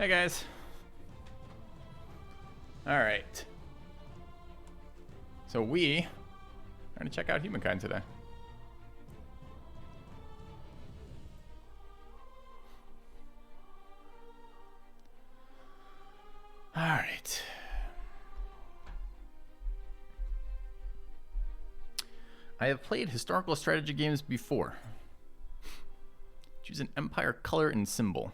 Hey guys. Alright. So we are going to check out Humankind today. Alright. I have played historical strategy games before. Choose an empire color and symbol.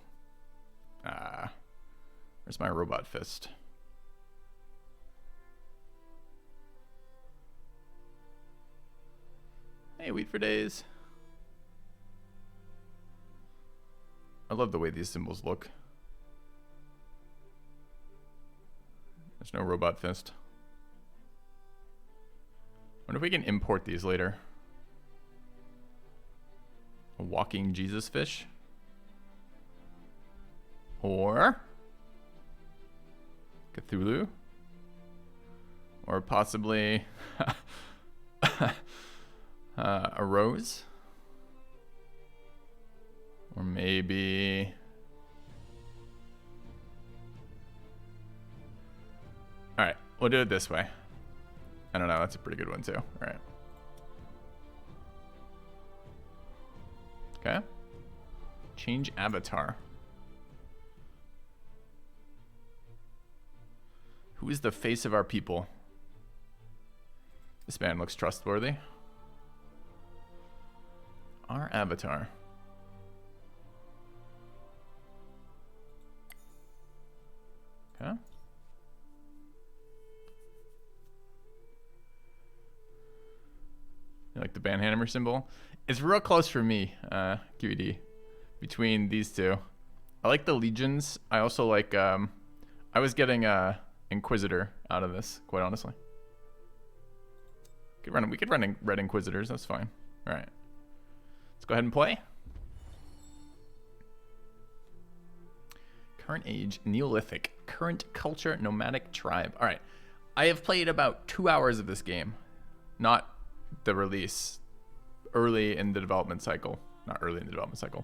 Where's my robot fist? Hey, Wheat for Days. I love the way these symbols look. There's no robot fist. Wonder if we can import these later. A walking Jesus fish. Or Cthulhu. Or possibly a rose. Or maybe alright, we'll do it this way. I don't know, that's a pretty good one too. Alright. Okay. Change avatar. Who is the face of our people? This man looks trustworthy. Our avatar. Okay. You like the banhammer symbol? It's real close for me, QED, between these two. I like the legions. I also like, I was getting Inquisitor out of this, quite honestly. We could run Red Inquisitors, that's fine. Alright. Let's go ahead and play. Current age, Neolithic. Current culture, nomadic tribe. Alright. I have played about 2 hours of this game. Not the release. Early in the development cycle. Not early in the development cycle.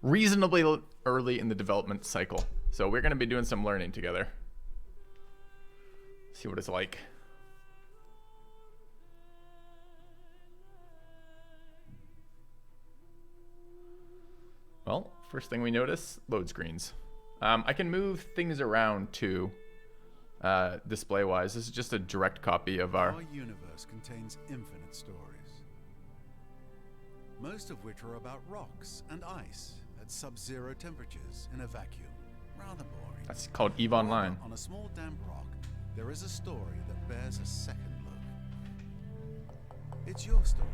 Reasonably early in the development cycle. So we're going to be doing some learning together. See what it's like. Well, first thing we notice, load screens. I can move things around too, display-wise. This is just a direct copy of our universe contains infinite stories, most of which are about rocks and ice at sub-zero temperatures in a vacuum. Rather boring. That's called EVE Online. On a small damp rock, there is a story that bears a second look. It's your story.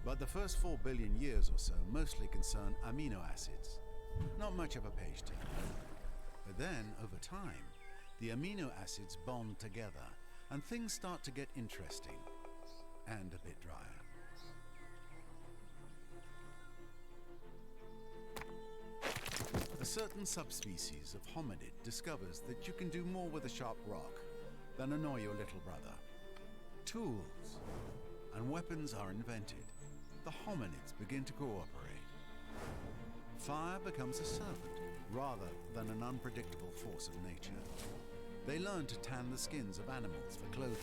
But the first 4 billion years or so mostly concern amino acids. Not much of a page turn. But then, over time, the amino acids bond together, and things start to get interesting. And a bit drier. A certain subspecies of hominid discovers that you can do more with a sharp rock than annoy your little brother. Tools and weapons are invented. The hominids begin to cooperate. Fire becomes a servant rather than an unpredictable force of nature. They learn to tan the skins of animals for clothing.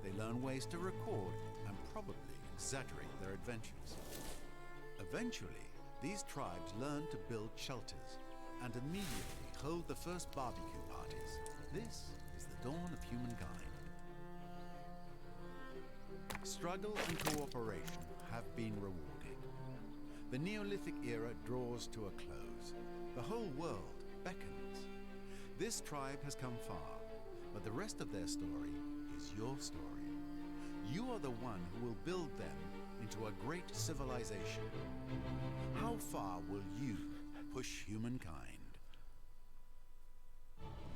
They learn ways to record and probably exaggerate their adventures. Eventually, these tribes learn to build shelters and immediately hold the first barbecue parties. This is the dawn of humankind. Struggle and cooperation have been rewarded. The Neolithic era draws to a close. The whole world beckons. This tribe has come far, but the rest of their story is your story. You are the one who will build them into a great civilization. How far will you push humankind?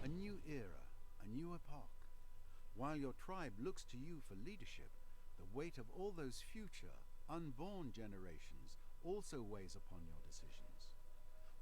A new era, a new epoch. While your tribe looks to you for leadership, the weight of all those future, unborn generations also weighs upon your decisions.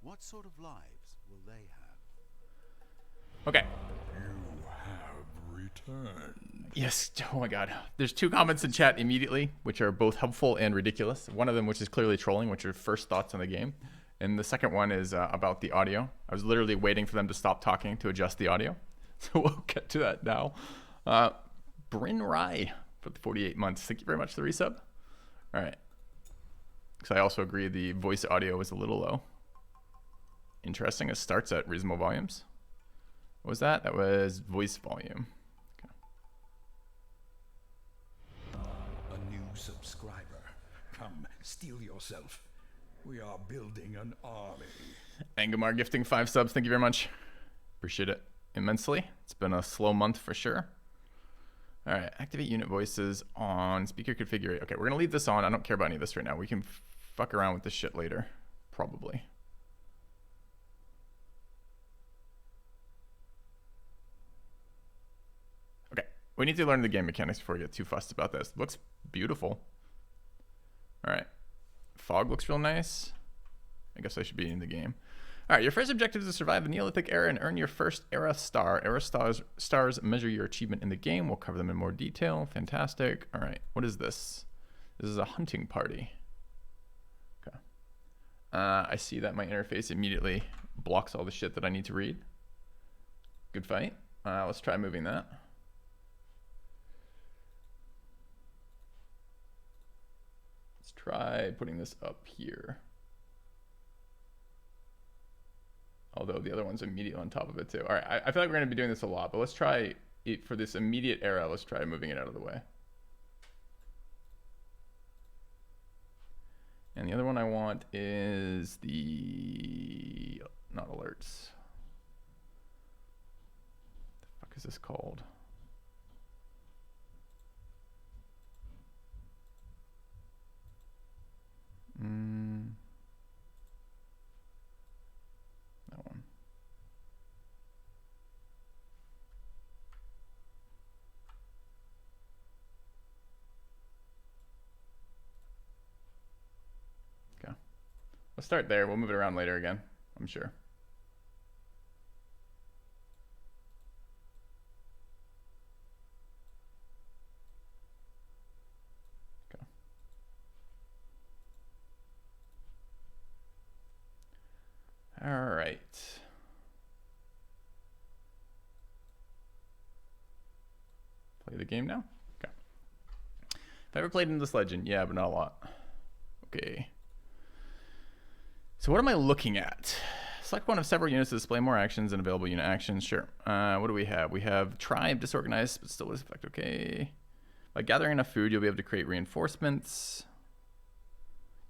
What sort of lives will they have? Okay. You have returned. Yes. Oh my god. There's 2 comments in chat immediately, which are both helpful and ridiculous. One of them, which is clearly trolling, which are first thoughts on the game. And the second one is about the audio. I was literally waiting for them to stop talking to adjust the audio. So we'll get to that now. Bryn Rye for the 48 months. Thank you very much for the resub. All right. Because I also agree the voice audio was a little low. Interesting. It starts at reasonable volumes. What was that? That was voice volume. Okay. A new subscriber. Come, steal yourself. We are building an army. Angamar gifting 5 subs. Thank you very much. Appreciate it immensely. It's been a slow month for sure. All right, activate unit voices on speaker configure. Okay, we're gonna leave this on. I don't care about any of this right now. We can fuck around with this shit later, probably. Okay, we need to learn the game mechanics before we get too fussed about this. Looks beautiful. All right, fog looks real nice. I guess I should be in the game. All right, your first objective is to survive the Neolithic era and earn your first era star. Era stars measure your achievement in the game. We'll cover them in more detail. Fantastic. All right, what is this? This is a hunting party. Okay. I see that my interface immediately blocks all the shit that I need to read. Good fight. Let's try moving that. Let's try putting this up here. Although the other one's immediately on top of it too. All right, I feel like we're gonna be doing this a lot, but let's try it for this immediate era. Let's try moving it out of the way. And the other one I want is the, not alerts. What the fuck is this called? That one. Okay. Let's start there. We'll move it around later again, I'm sure. Okay. All right. Play the game now? Okay. Have I ever played into this legend? Yeah, but not a lot. Okay. So what am I looking at? Select one of several units to display more actions and available unit actions. Sure. What do we have? We have tribe, disorganized, but still is effect. Okay. By gathering enough food, you'll be able to create reinforcements.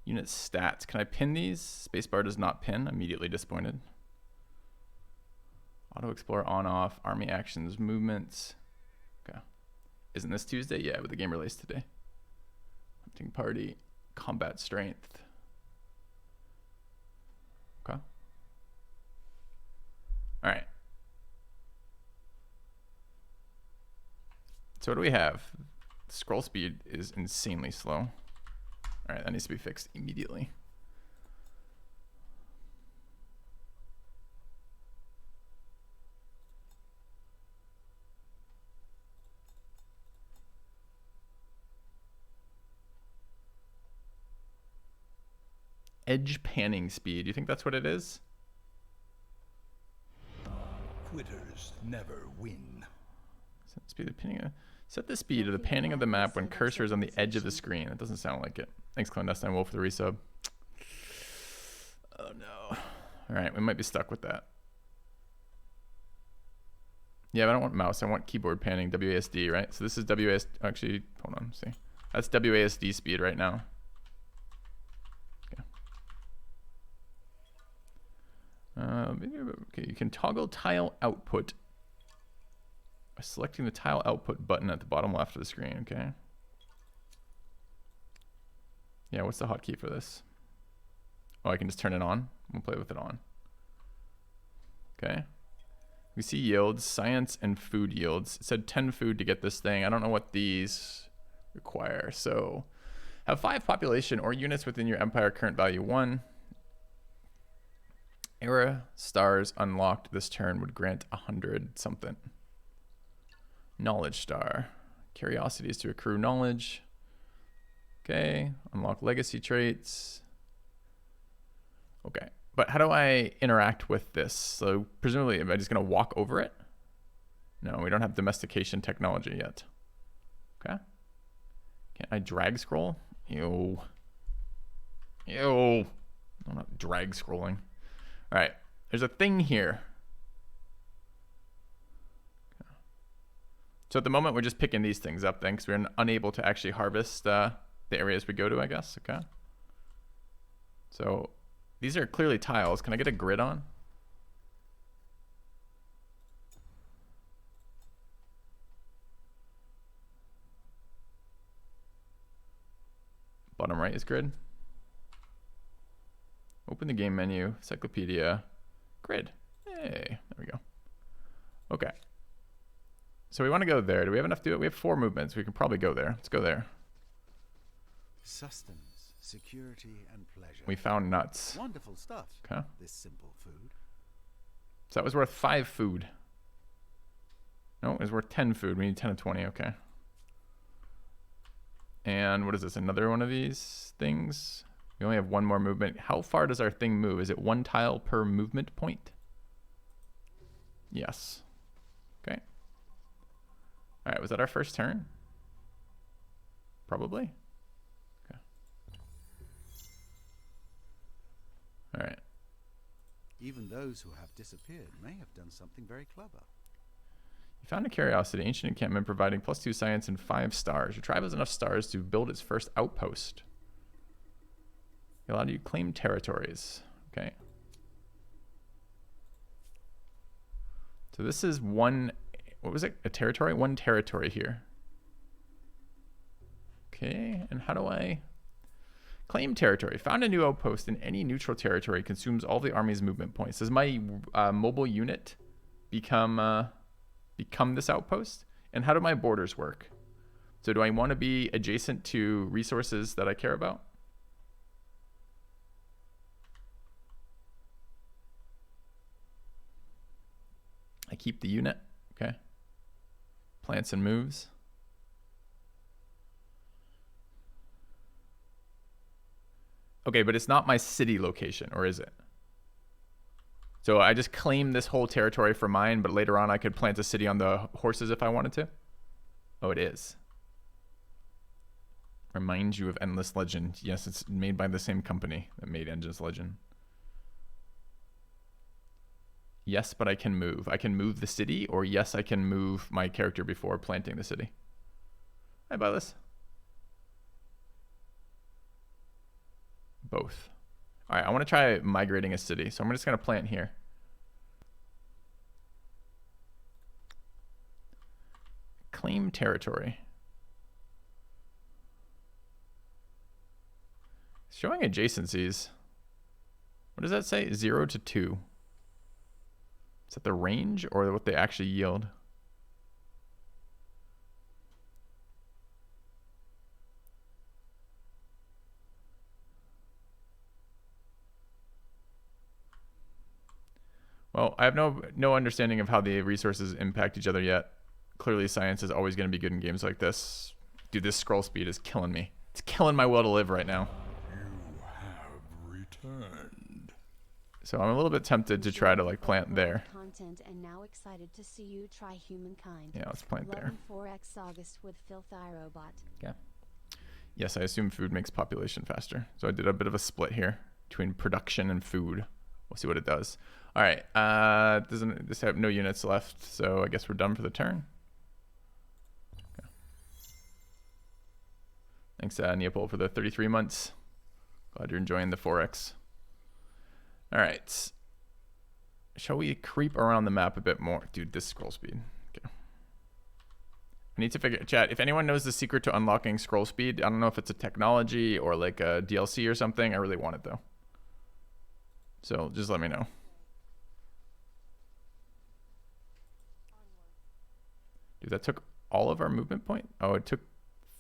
Unit stats. Can I pin these? Spacebar does not pin. Immediately disappointed. Auto explore on off. Army actions, movements. Okay. Isn't this Tuesday? Yeah, but the game released today. Hunting party. Combat strength. Okay. All right. So what do we have? Scroll speed is insanely slow. All right, that needs to be fixed immediately. Edge panning speed. Do you think that's what it is? Quitters never win. Set speed of panning. Set the speed of the panning of the map when cursor is on the edge of the screen. That doesn't sound like it. Thanks, Clandestine Wolf, for the resub. Oh no. All right, we might be stuck with that. Yeah, but I don't want mouse. I want keyboard panning, WASD, right? So this is WASD. Actually, hold on. See, that's WASD speed right now. Okay, you can toggle tile output by selecting the tile output button at the bottom left of the screen. Okay. Yeah, what's the hotkey for this? Oh, I can just turn it on. We'll play with it on. Okay. We see yields, science, and food yields. It said 10 food to get this thing. I don't know what these require. So, have 5 population or units within your empire. Current value 1. Era stars unlocked this turn would grant 100 something. Knowledge star. Curiosity is to accrue knowledge. Okay. Unlock legacy traits. Okay, but how do I interact with this? So presumably, am I just going to walk over it? No, we don't have domestication technology yet. Okay. Can I drag scroll? Ew. Ew. I'm not drag scrolling. All right, there's a thing here. Okay. So at the moment, we're just picking these things up then because we're unable to actually harvest the areas we go to, I guess. Okay. So these are clearly tiles. Can I get a grid on? Bottom right is grid. Open the game menu, encyclopedia, grid. Hey, there we go. Okay. So we want to go there. Do we have enough to do it? We have 4 movements. We can probably go there. Let's go there. Sustenance, security, and pleasure. We found nuts. Wonderful stuff. Okay. This simple food. So that was worth 5 food. No, it was worth 10 food. We need 10 and 20. Okay. And what is this? Another one of these things? We only have 1 more movement. How far does our thing move? Is it 1 tile per movement point? Yes. Okay. All right. Was that our first turn? Probably. Okay. All right. Even those who have disappeared may have done something very clever. You found a curiosity, ancient encampment providing +2 science and 5 stars. Your tribe has enough stars to build its first outpost. It allowed you to claim territories. Okay. So this is one, what was it? A territory? 1 territory here. Okay, and how do I claim territory? Found a new outpost in any neutral territory, consumes all the army's movement points. Does my mobile unit become this outpost? And how do my borders work? So do I want to be adjacent to resources that I care about? I keep the unit. Okay. Plants and moves. Okay, but it's not my city location, or is it? So I just claim this whole territory for mine, but later on I could plant a city on the horses if I wanted to? Oh, it is. Reminds you of Endless Legend. Yes, it's made by the same company that made Endless Legend. Yes, but I can move. I can move the city, or yes, I can move my character before planting the city. I buy this. Both. All right, I want to try migrating a city, so I'm just going to plant here. Claim territory. Showing adjacencies. What does that say? 0 to 2. Is that the range or what they actually yield? Well, I have no understanding of how the resources impact each other yet. Clearly, science is always going to be good in games like this. Dude, this scroll speed is killing me. It's killing my will to live right now. You have returned. So I'm a little bit tempted to try to like plant there. Content and now excited to see you try Humankind. Yeah, let's plant there. 4x August with Filth iRobot. Yeah. Yes, I assume food makes population faster. So I did a bit of a split here between production and food. We'll see what it does. All right. Doesn't this have no units left? So I guess we're done for the turn. Okay. Thanks, Neopol, for the 33 months. Glad you're enjoying the 4x. All right. Shall we creep around the map a bit more? Dude, this scroll speed. Okay. I need to figure, chat, if anyone knows the secret to unlocking scroll speed, I don't know if it's a technology or like a DLC or something. I really want it though. So just let me know. Dude, that took all of our movement point? Oh, it took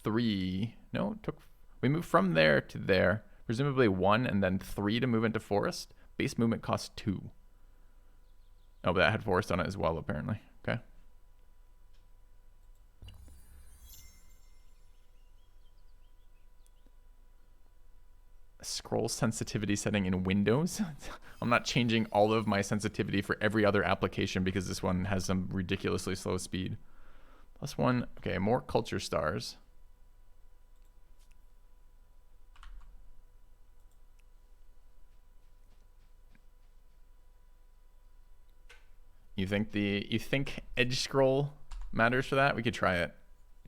3. No, it took, we moved from there to there. Presumably 1 and then 3 to move into forest. Base movement costs 2. Oh, but that had forest on it as well, apparently. Okay. scroll sensitivity setting in Windows. I'm not changing all of my sensitivity for every other application because this one has some ridiculously slow speed. +1. Okay, more culture stars. You think edge scroll matters for that? We could try it.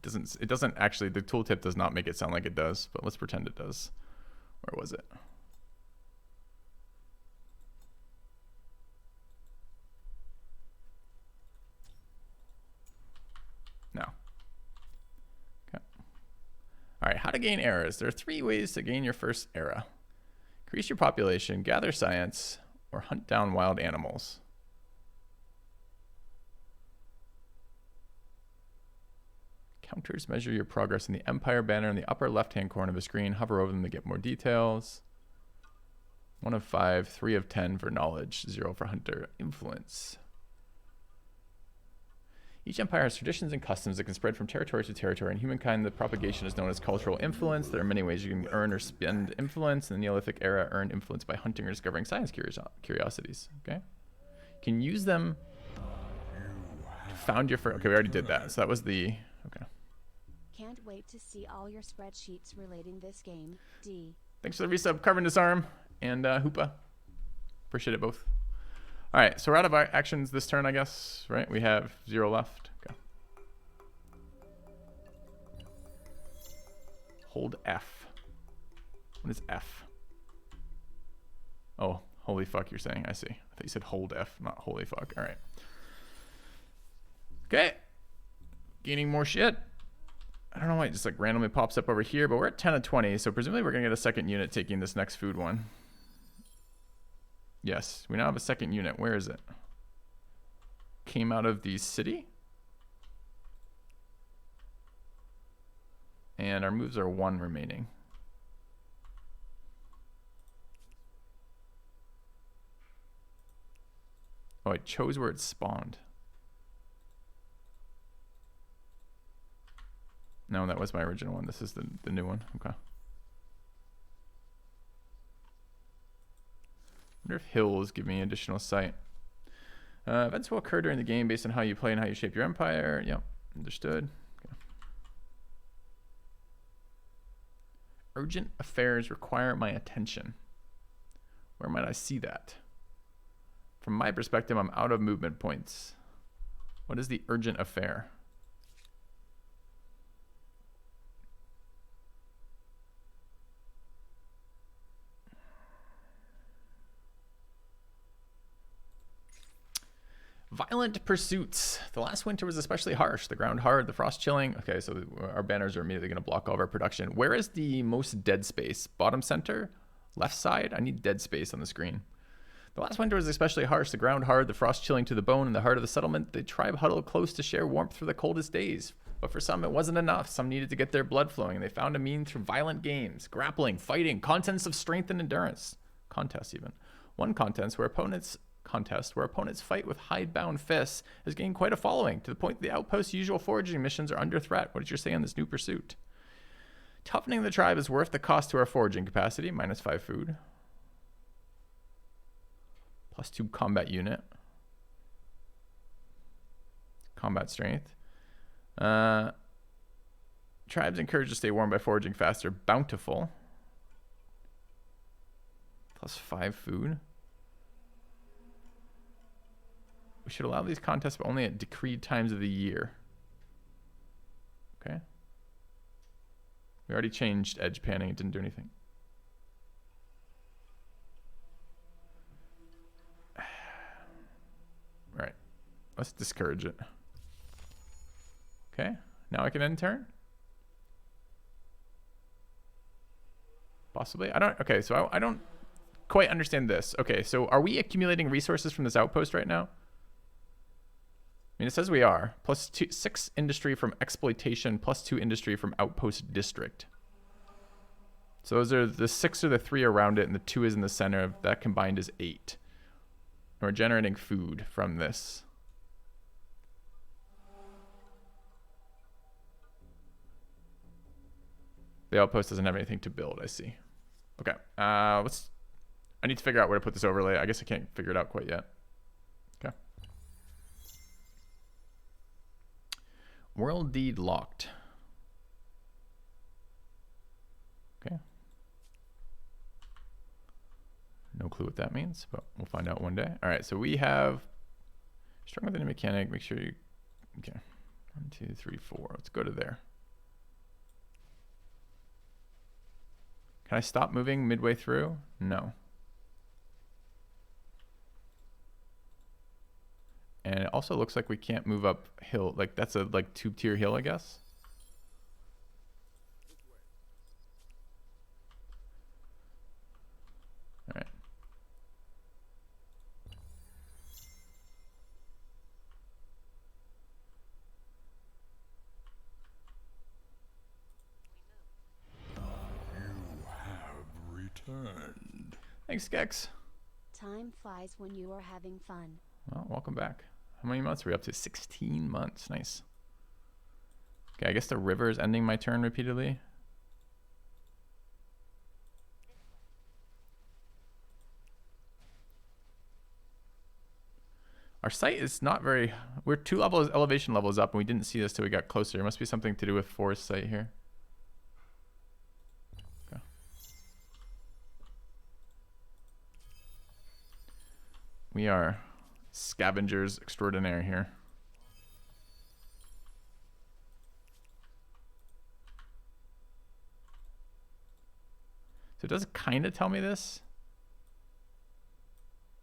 It doesn't actually, the tooltip does not make it sound like it does, but let's pretend it does. Where was it? No. Okay. All right, how to gain eras. There are 3 ways to gain your first era. Increase your population, gather science, or hunt down wild animals. Counters measure your progress in the Empire banner in the upper left-hand corner of the screen. Hover over them to get more details. 1 of 5, 3 of 10 for knowledge, 0 for hunter. Influence. Each empire has traditions and customs that can spread from territory to territory. In Humankind, the propagation is known as cultural influence. There are many ways you can earn or spend influence. In the Neolithic era, earn influence by hunting or discovering science curiosities. Okay? You can use them. Found your first. Okay, we already did that. So that was the. Okay. Can't wait to see all your spreadsheets relating this game. D. Thanks for the resub, Carbon Disarm and Hoopa. Appreciate it both. All right, so we're out of our actions this turn, I guess, right? We have 0 left. Okay. Hold F. What is F? Oh, holy fuck, you're saying. I see. I thought you said hold F, not holy fuck. All right. Okay. Gaining more shit. I don't know why it just like randomly pops up over here, but we're at 10 of 20, so presumably we're going to get a second unit taking this next food one. Yes, we now have a second unit. Where is it? Came out of the city. And our moves are 1 remaining. Oh, I chose where it spawned. No, that was my original one. This is the new one. Okay. Wonder if hills give me additional sight. Events will occur during the game based on how you play and how you shape your empire. Yep, understood. Okay. Urgent affairs require my attention. Where might I see that? From my perspective, I'm out of movement points. What is the urgent affair? Violent pursuits. The last winter was especially harsh. The ground hard, the frost chilling. Okay, so our banners are immediately going to block all of our production. Where is the most dead space? Bottom center? Left side? I need dead space on the screen. The last winter was especially harsh. The ground hard, the frost chilling to the bone. In the heart of the settlement, the tribe huddled close to share warmth for the coldest days. But for some, it wasn't enough. Some needed to get their blood flowing, and they found a means through violent games, grappling, fighting, contests of strength and endurance. Contests, even. One contest where opponents fight with hidebound fists has gained quite a following, to the point that the outpost's usual foraging missions are under threat. What did you say on this new pursuit? Toughening the tribe is worth the cost to our foraging capacity, -5 food. +2 combat unit. Combat strength. Tribes encouraged to stay warm by foraging faster. Bountiful. +5 food. We should allow these contests, but only at decreed times of the year. Okay. We already changed edge panning. It didn't do anything. Right. Let's discourage it. Okay. Now I can end turn? Possibly. Okay, so I don't quite understand this. Okay, so are we accumulating resources from this outpost right now? I mean, it says we are. +6 industry from exploitation, +2 industry from outpost district. So those are the 6 are the 3 around it, and the 2 is in the center. That combined is 8. And we're generating food from this. The outpost doesn't have anything to build, I see. Okay. I need to figure out where to put this overlay. I guess I can't figure it out quite yet. Okay. World deed locked. Okay. No clue what that means, but we'll find out one day. All right, so we have strong with any mechanic. Make sure you, okay. 1, 2, 3, 4. Let's go to there. Can I stop moving midway through? No. And it also looks like we can't move up hill. Like that's a like 2-tier hill, I guess. All right. You have returned. Thanks, Gex. Time flies when you are having fun. Well, welcome back. How many months are we up to? 16 months. Nice. Okay, I guess the river is ending my turn repeatedly. Our site is not very... We're 2 elevation levels up, and we didn't see this till we got closer. It must be something to do with forest site here. Okay. We are scavengers extraordinaire here. So it does kind of tell me this.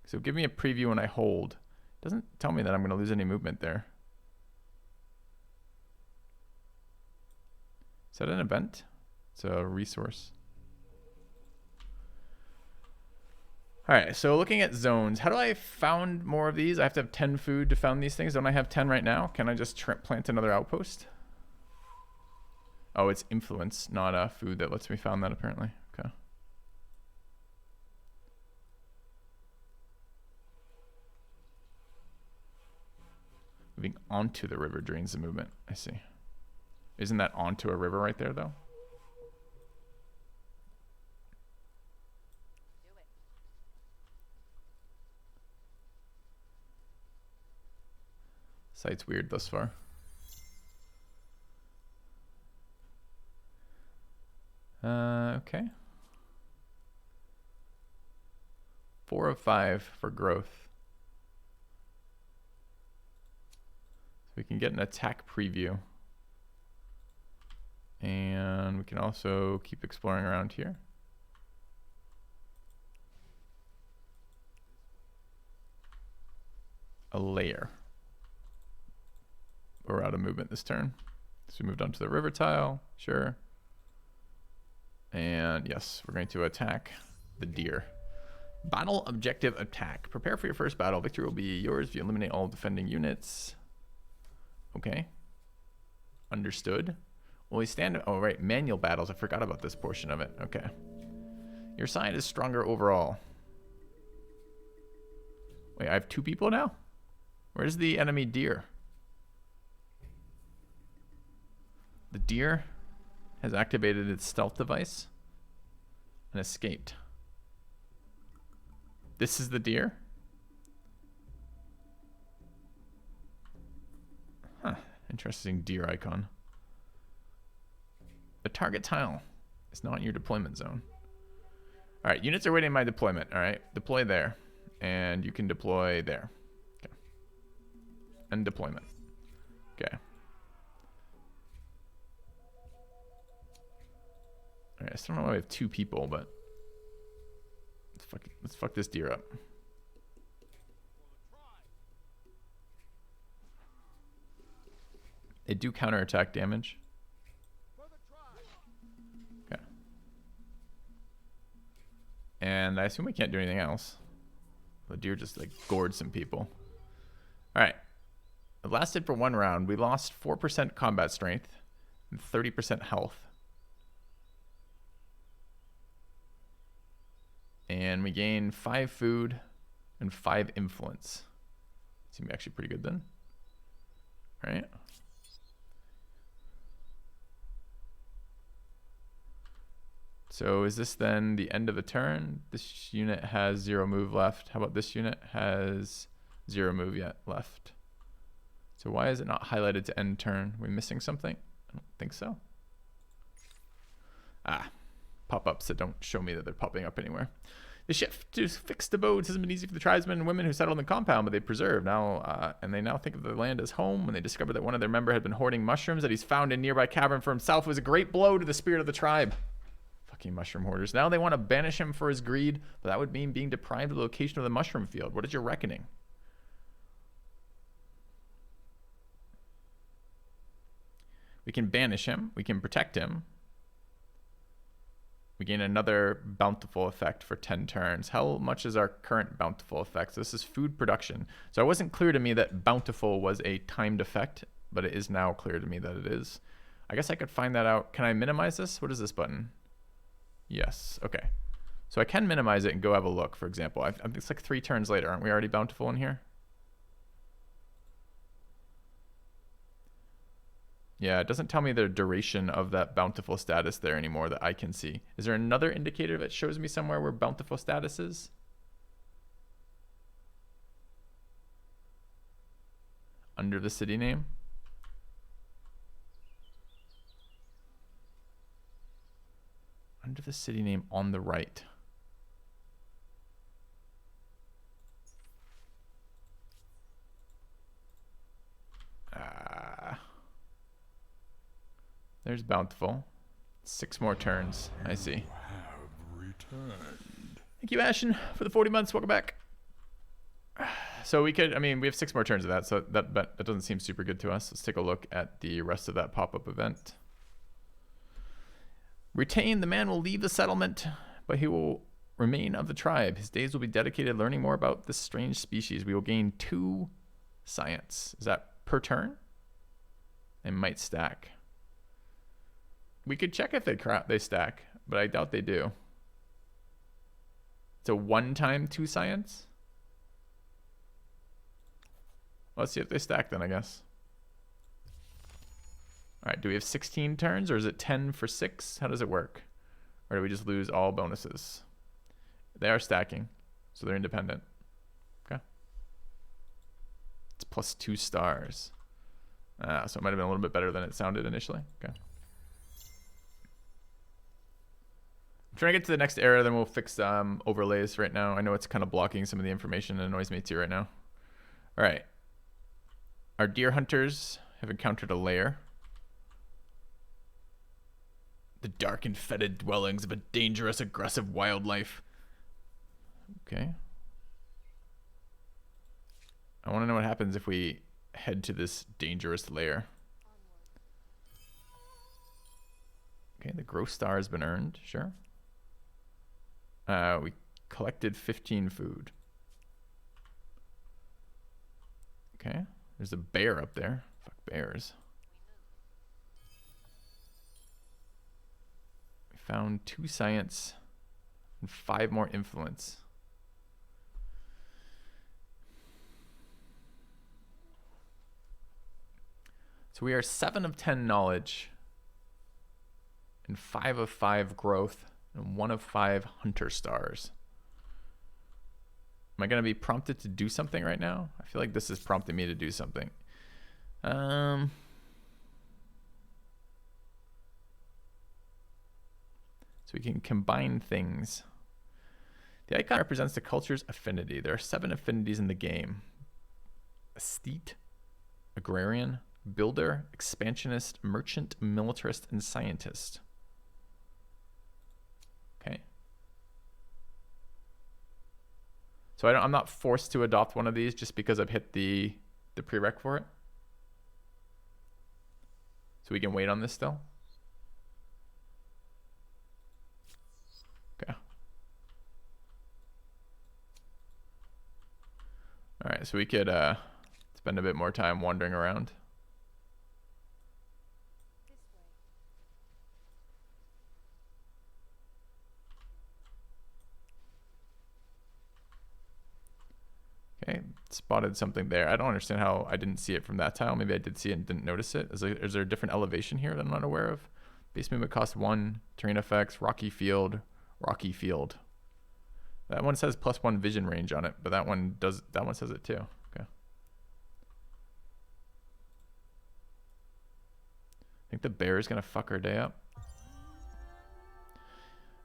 So give me a preview when I hold. It doesn't tell me that I'm going to lose any movement there. Is that an event? It's a resource. All right, so looking at zones, how do I found more of these? I have to have 10 food to found these things. Don't I have 10 right now? Can I just plant another outpost? Oh, it's influence, not food that lets me found that apparently. Okay. Moving onto the river drains the movement. I see. Isn't that onto a river right there though? Site's weird thus far. Okay. 4 of 5 for growth. So we can get an attack preview. And we can also keep exploring around here. A layer. We're out of movement this turn. So we moved on to the river tile. Sure. And yes, we're going to attack the deer. Battle objective attack. Prepare for your first battle. Victory will be yours if you eliminate all defending units. Okay. Understood. Will we stand... Oh, right. Manual battles. I forgot about this portion of it. Okay. Your side is stronger overall. Wait, I have 2 people now? Where's the enemy deer? The deer has activated its stealth device and escaped. This is the deer? Huh. Interesting deer icon. The target tile is not in your deployment zone. All right, units are waiting in my deployment. All right, deploy there. And you can deploy there. Okay. And deployment. Okay. All right, I still don't know why we have 2 people, but let's fuck this deer up. They do counterattack damage. Okay. And I assume we can't do anything else. The deer just like gored some people. All right. It lasted for 1 round. We lost 4% combat strength and 30% health. And we gain 5 food and 5 influence. Seems actually pretty good then. All right. So is this then the end of the turn? This unit has 0 move left. How about this unit has 0 move yet left? So why is it not highlighted to end turn? Are we missing something? I don't think so. Pop-ups that don't show me that they're popping up anywhere. The shift to fix the boats hasn't been easy for the tribesmen and women who settled in the compound, but they preserve now, and they now think of the land as home. When they discovered that one of their member had been hoarding mushrooms that he's found in a nearby cavern for himself, it was a great blow to the spirit of the tribe. Fucking mushroom hoarders. Now they want to banish him for his greed, but that would mean being deprived of the location of the mushroom field. What is your reckoning? We can banish him. We can protect him. We gain another bountiful effect for 10 turns. How much is our current bountiful effect? So this is food production. So it wasn't clear to me that bountiful was a timed effect, but it is now clear to me that it is. I guess I could find that out. Can I minimize this? What is this button? Yes. Okay. So I can minimize it and go have a look, for example. I think it's like 3 turns later. Aren't we already bountiful in here? Yeah, it doesn't tell me the duration of that bountiful status there anymore that I can see. Is there another indicator that shows me somewhere where bountiful status is? Under the city name? Under the city name on the right. There's bountiful. 6 more turns. I see. You have returned. Thank you, Ashen, for the 40 months. Welcome back. So we could, I mean, we have 6 more turns of that, so that doesn't seem super good to us. Let's take a look at the rest of that pop-up event. Retain, the man will leave the settlement, but he will remain of the tribe. His days will be dedicated learning more about this strange species. We will gain 2 science. Is that per turn? It might stack. We could check if they stack, but I doubt they do. It's a 1-time 2 science. Let's see if they stack then, I guess. All right, do we have 16 turns, or is it 10 for 6? How does it work? Or do we just lose all bonuses? They are stacking, so they're independent. Okay. It's plus 2 stars. So it might have been a little bit better than it sounded initially. Okay. I'm trying to get to the next era, then we'll fix overlays right now. I know it's kind of blocking some of the information. It annoys me too right now. All right. Our deer hunters have encountered a lair. The dark and fetid dwellings of a dangerous, aggressive wildlife. Okay. I want to know what happens if we head to this dangerous lair. Okay, the growth star has been earned. Sure. We collected 15 food. Okay. There's a bear up there. Fuck bears. We found 2 science and 5 more influence. So we are 7 of 10 knowledge and 5 of 5 growth and 1 of 5 hunter stars. Am I going to be prompted to do something right now? I feel like this is prompting me to do something. So we can combine things. The icon represents the culture's affinity. There are 7 affinities in the game. Aesthete, agrarian, builder, expansionist, merchant, militarist, and scientist. Okay. So I'm not forced to adopt one of these just because I've hit the prereq for it. So we can wait on this still. Okay. All right, so we could spend a bit more time wandering around. Okay, spotted something there. I don't understand how I didn't see it from that tile. Maybe I did see it and didn't notice it. Is there a different elevation here that I'm not aware of? Base movement costs 1. Terrain effects, rocky field, rocky field. That one says +1 vision range on it, but that one says it too. Okay. I think the bear is gonna fuck our day up.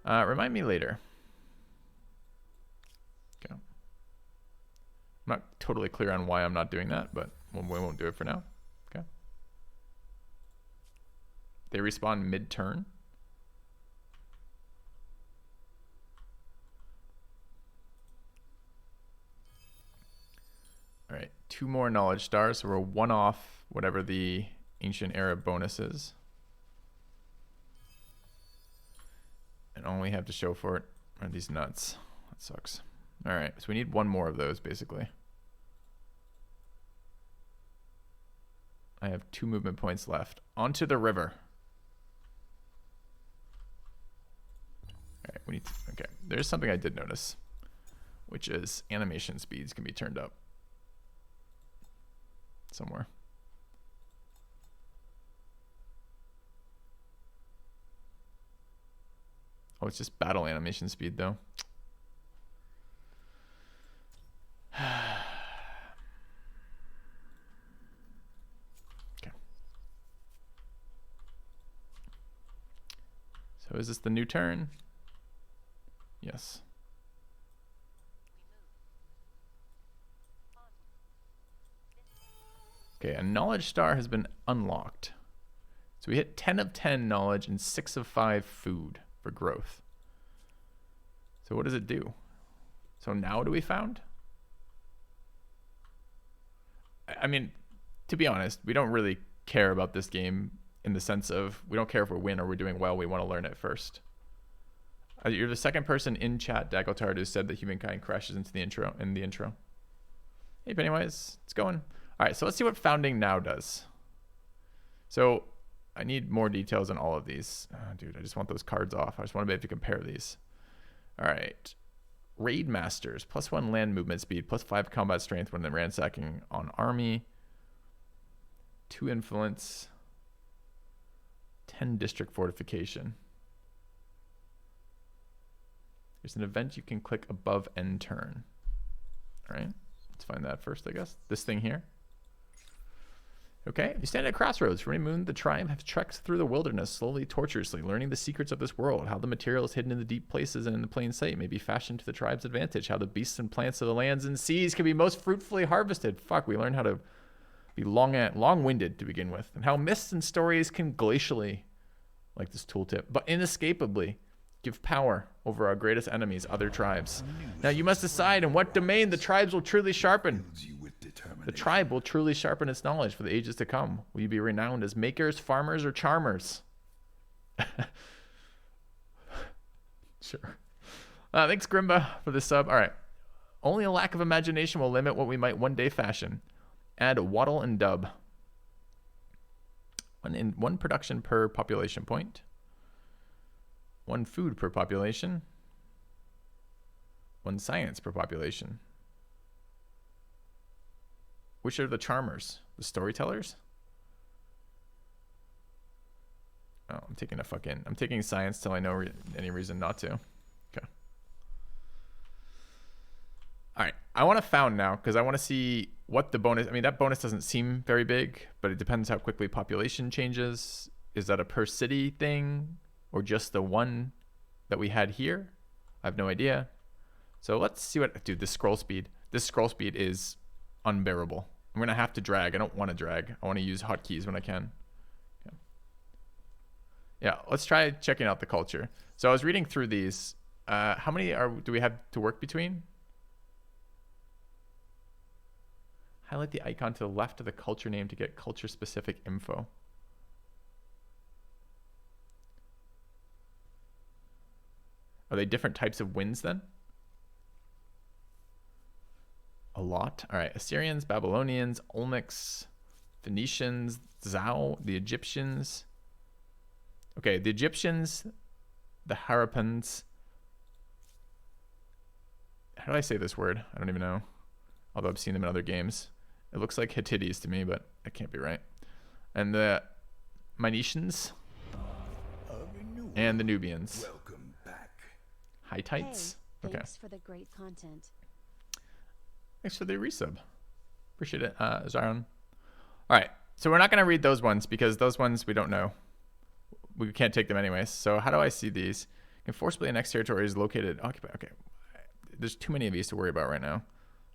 Remind me later. Okay. I'm not totally clear on why I'm not doing that, but we won't do it for now. Okay. They respawn mid-turn. All right, 2 more knowledge stars, so we're 1 off whatever the ancient era bonus is. And all we have to show for it are these nuts. That sucks. All right, so we need 1 more of those, basically. I have 2 movement points left. Onto the river. All right, we need to, okay, there's something I did notice, which is animation speeds can be turned up somewhere. Oh, it's just battle animation speed though. Okay. So is this the new turn? Yes. Okay, a knowledge star has been unlocked. So we hit 10 of 10 knowledge and 6 of 5 food for growth. So what does it do? So now what do we found? I mean, to be honest, we don't really care about this game in the sense of we don't care if we win or we're doing well. We want to learn it first. You're the second person in chat, Dagotard, who said that Humankind crashes into the intro. Hey, Pennywise, it's going. All right, so let's see what founding now does. So I need more details on all of these. Oh, dude, I just want those cards off. I just want to be able to compare these. All right. Raid Masters, +1 land movement speed, +5 combat strength when ransacking on army. 2 influence. 10 district fortification. There's an event you can click above end turn. All right, let's find that first, I guess. This thing here. Okay, you stand at a crossroads. For many moon, the tribe have trekked through the wilderness, slowly, tortuously, learning the secrets of this world, how the materials hidden in the deep places and in the plain sight may be fashioned to the tribe's advantage, how the beasts and plants of the lands and seas can be most fruitfully harvested. Fuck, we learned how to be long-winded to begin with, and how myths and stories can glacially, like this tooltip, but inescapably give power over our greatest enemies, other tribes. Now you must decide in what domain the tribes will truly sharpen. The tribe will truly sharpen its knowledge for the ages to come. Will you be renowned as makers, farmers, or charmers? Sure. Thanks, Grimba, for the sub. All right. Only a lack of imagination will limit what we might one day fashion. Add wattle and dub. One production per population point. 1 food per population. 1 science per population. Which are the charmers? The storytellers? Oh, I'm taking science till I know any reason not to. Okay. All right, I want to found now because I want to see what the bonus, I mean, that bonus doesn't seem very big, but it depends how quickly population changes. Is that a per city thing or just the one that we had here? I have no idea. So let's see what, dude, this scroll speed is unbearable. I'm going to have to drag. I don't want to drag. I want to use hotkeys when I can. Okay. Yeah, let's try checking out the culture. So I was reading through these. How many do we have to work between? Highlight the icon to the left of the culture name to get culture-specific info. Are they different types of winds then? A lot. All right. Assyrians, Babylonians, Olmecs, Phoenicians, Zhao, the Egyptians. Okay, the Egyptians, the Harappans. How do I say this word? I don't even know. Although I've seen them in other games. It looks like Hittites to me, but that can't be right. And the Manetians. And the Nubians. Welcome back. Hittites. Hey, Okay. thanks for the great content. Thanks for the resub. Appreciate it, Zion. All right. So we're not going to read those ones because those ones we don't know. We can't take them anyways. So how do I see these? Can forcibly annex territories located, occupied. Okay. There's too many of these to worry about right now.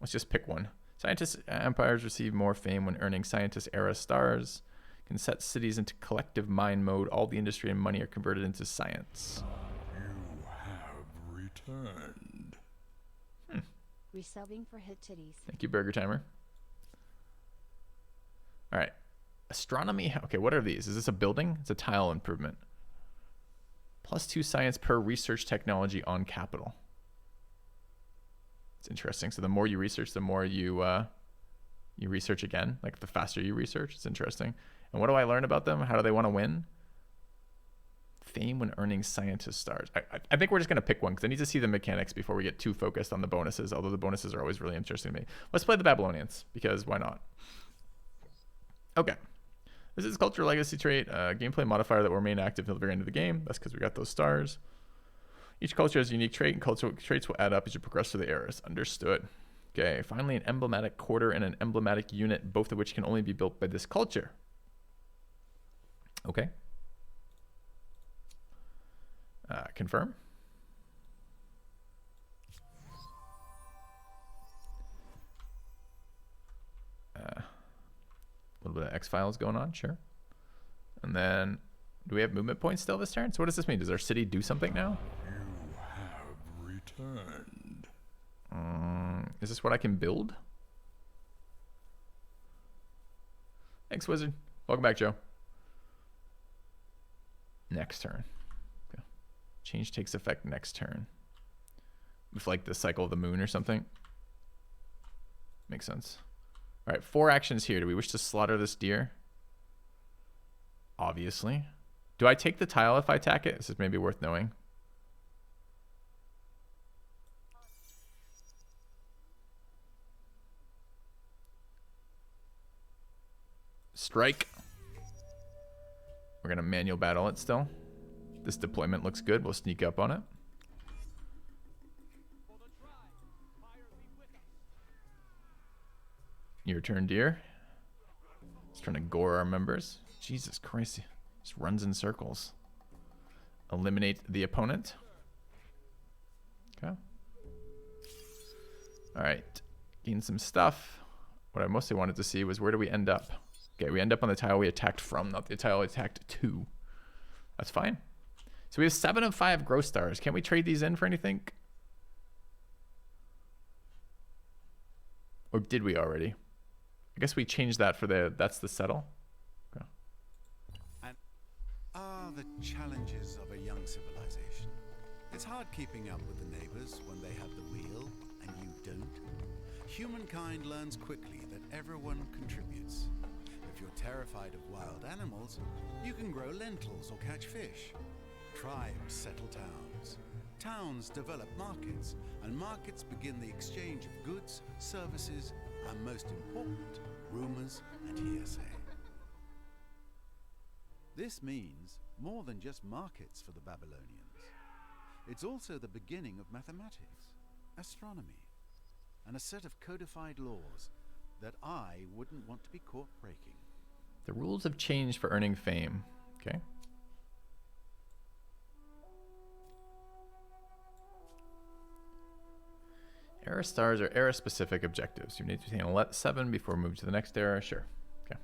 Let's just pick one. Scientist empires receive more fame when earning scientist era stars. Can set cities into collective mind mode. All the industry and money are converted into science. You have returned. Resubbing for hit titties. Thank you, Burger Timer. All right. Astronomy. Okay, what are these? Is this a building? It's a tile improvement. +2 science per research technology on capital. It's interesting. So the more you research, the more you research again. Like the faster you research. It's interesting. And what do I learn about them? How do they want to win? Fame when earning scientist stars. I think we're just going to pick one because I need to see the mechanics before we get too focused on the bonuses, although the bonuses are always really interesting to me. Let's play the Babylonians because why not? Okay. This is culture legacy trait, gameplay modifier that will remain active until the very end of the game. That's because we got those stars. Each culture has a unique trait, and cultural traits will add up as you progress through the eras. Understood. Okay, finally an emblematic quarter and an emblematic unit, both of which can only be built by this culture. Okay. Confirm. A little bit of X-Files going on, sure. And then, do we have movement points still this turn? So what does this mean? Does our city do something now? You have returned. Is this what I can build? Thanks, Wizard. Welcome back, Joe. Next turn. Okay. Change takes effect next turn. With like the cycle of the moon or something. Makes sense. All right, 4 actions here. Do we wish to slaughter this deer? Obviously. Do I take the tile if I attack it? This is maybe worth knowing. Strike. We're going to manual battle it still. This deployment looks good. We'll sneak up on it. Your turn, dear. He's trying to gore our members. Jesus Christ. He just runs in circles. Eliminate the opponent. Okay. All right. Gain some stuff. What I mostly wanted to see was where do we end up? Okay, we end up on the tile we attacked from, not the tile we attacked to. That's fine. So we have 7 of 5 growth stars. Can't we trade these in for anything? Or did we already? I guess we changed that for that's the settle. Okay. And the challenges of a young civilization. It's hard keeping up with the neighbors when they have the wheel and you don't. Humankind learns quickly that everyone contributes. If you're terrified of wild animals, you can grow lentils or catch fish. Tribes settle towns. Towns develop markets, and markets begin the exchange of goods, services, and most important, rumors and hearsay. This means more than just markets for the Babylonians. It's also the beginning of mathematics, astronomy, and a set of codified laws that I wouldn't want to be caught breaking. The rules have changed for earning fame. Okay. Era stars are era-specific objectives. You need to attain 7 before moving to the next era. Sure. Okay.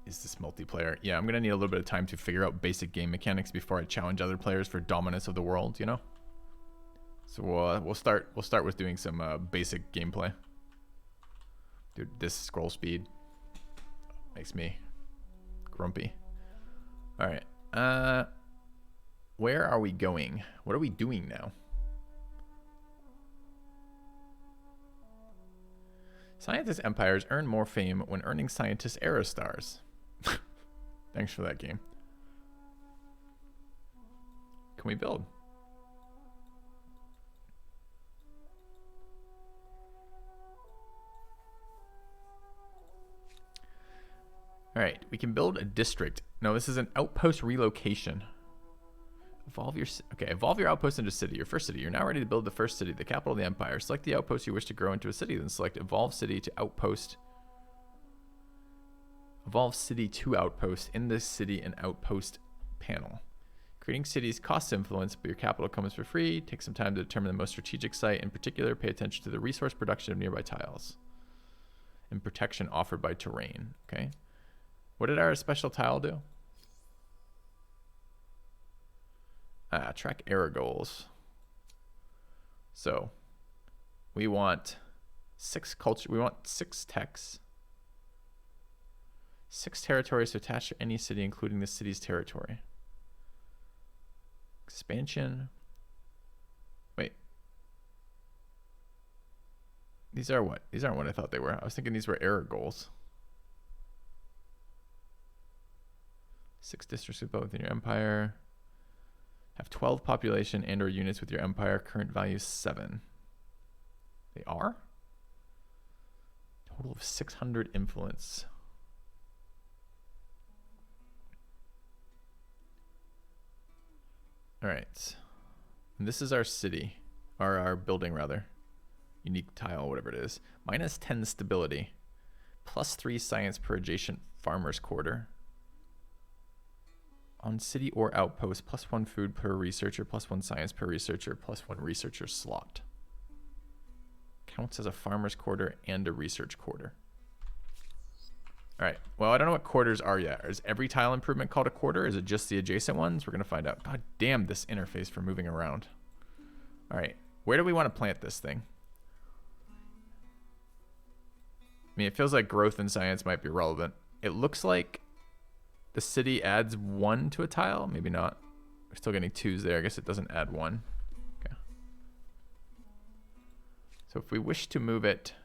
Is this multiplayer? Yeah, I'm going to need a little bit of time to figure out basic game mechanics before I challenge other players for dominance of the world, you know? So we'll start with doing some basic gameplay. Dude, this scroll speed makes me grumpy. All right. Where are we going? What are we doing now? Scientist empires earn more fame when earning scientist era stars. Thanks for that game. Can we build? All right, we can build a district. No, this is an outpost relocation. Evolve your outpost into city. Your first city. You're now ready to build the first city, the capital of the empire. Select the outpost you wish to grow into a city. Then select evolve city to outpost. Evolve city to outpost in the city and outpost panel. Creating cities costs influence, but your capital comes for free. Take some time to determine the most strategic site. In particular, pay attention to the resource production of nearby tiles and protection offered by terrain. Okay. What did our special tile do? Track error goals. So we want 6 culture. We want 6 techs. 6 territories to attach to any city, including the city's territory. Expansion. Wait. These are what? These aren't what I thought they were. I was thinking these were error goals. 6 districts with both within your empire. Have 12 population and or units with your empire. Current value 7. They are? Total of 600 influence. All right. And this is our city. Or our building, rather. Unique tile, whatever it is. Minus 10 stability. Plus 3 science per adjacent farmer's quarter. On city or outpost, plus 1 food per researcher, plus 1 science per researcher, plus 1 researcher slot. Counts as a farmer's quarter and a research quarter. All right, well, I don't know what quarters are yet. Is every tile improvement called a quarter? Is it just the adjacent ones? We're gonna find out. God damn this interface for moving around. All right, where do we want to plant this thing? I mean, it feels like growth and science might be relevant. It looks like the city adds 1 to a tile. Maybe not. We're still getting 2s there. I guess it doesn't add 1. Okay. So if we wish to move it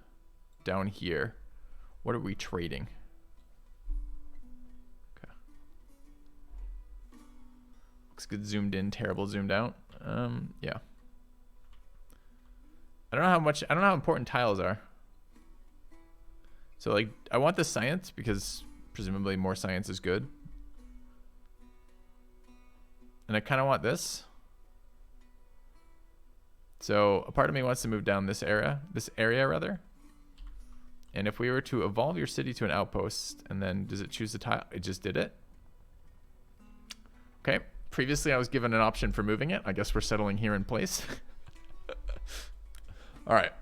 down here, what are we trading? Okay. Looks good zoomed in, terrible zoomed out. Yeah. I don't know how important tiles are. So like, I want the science because presumably more science is good. And I kind of want this. So a part of me wants to move down this area rather. And if we were to evolve your city to an outpost, and then does it choose the tile? It just did it. Okay. Previously I was given an option for moving it. I guess we're settling here in place. All right.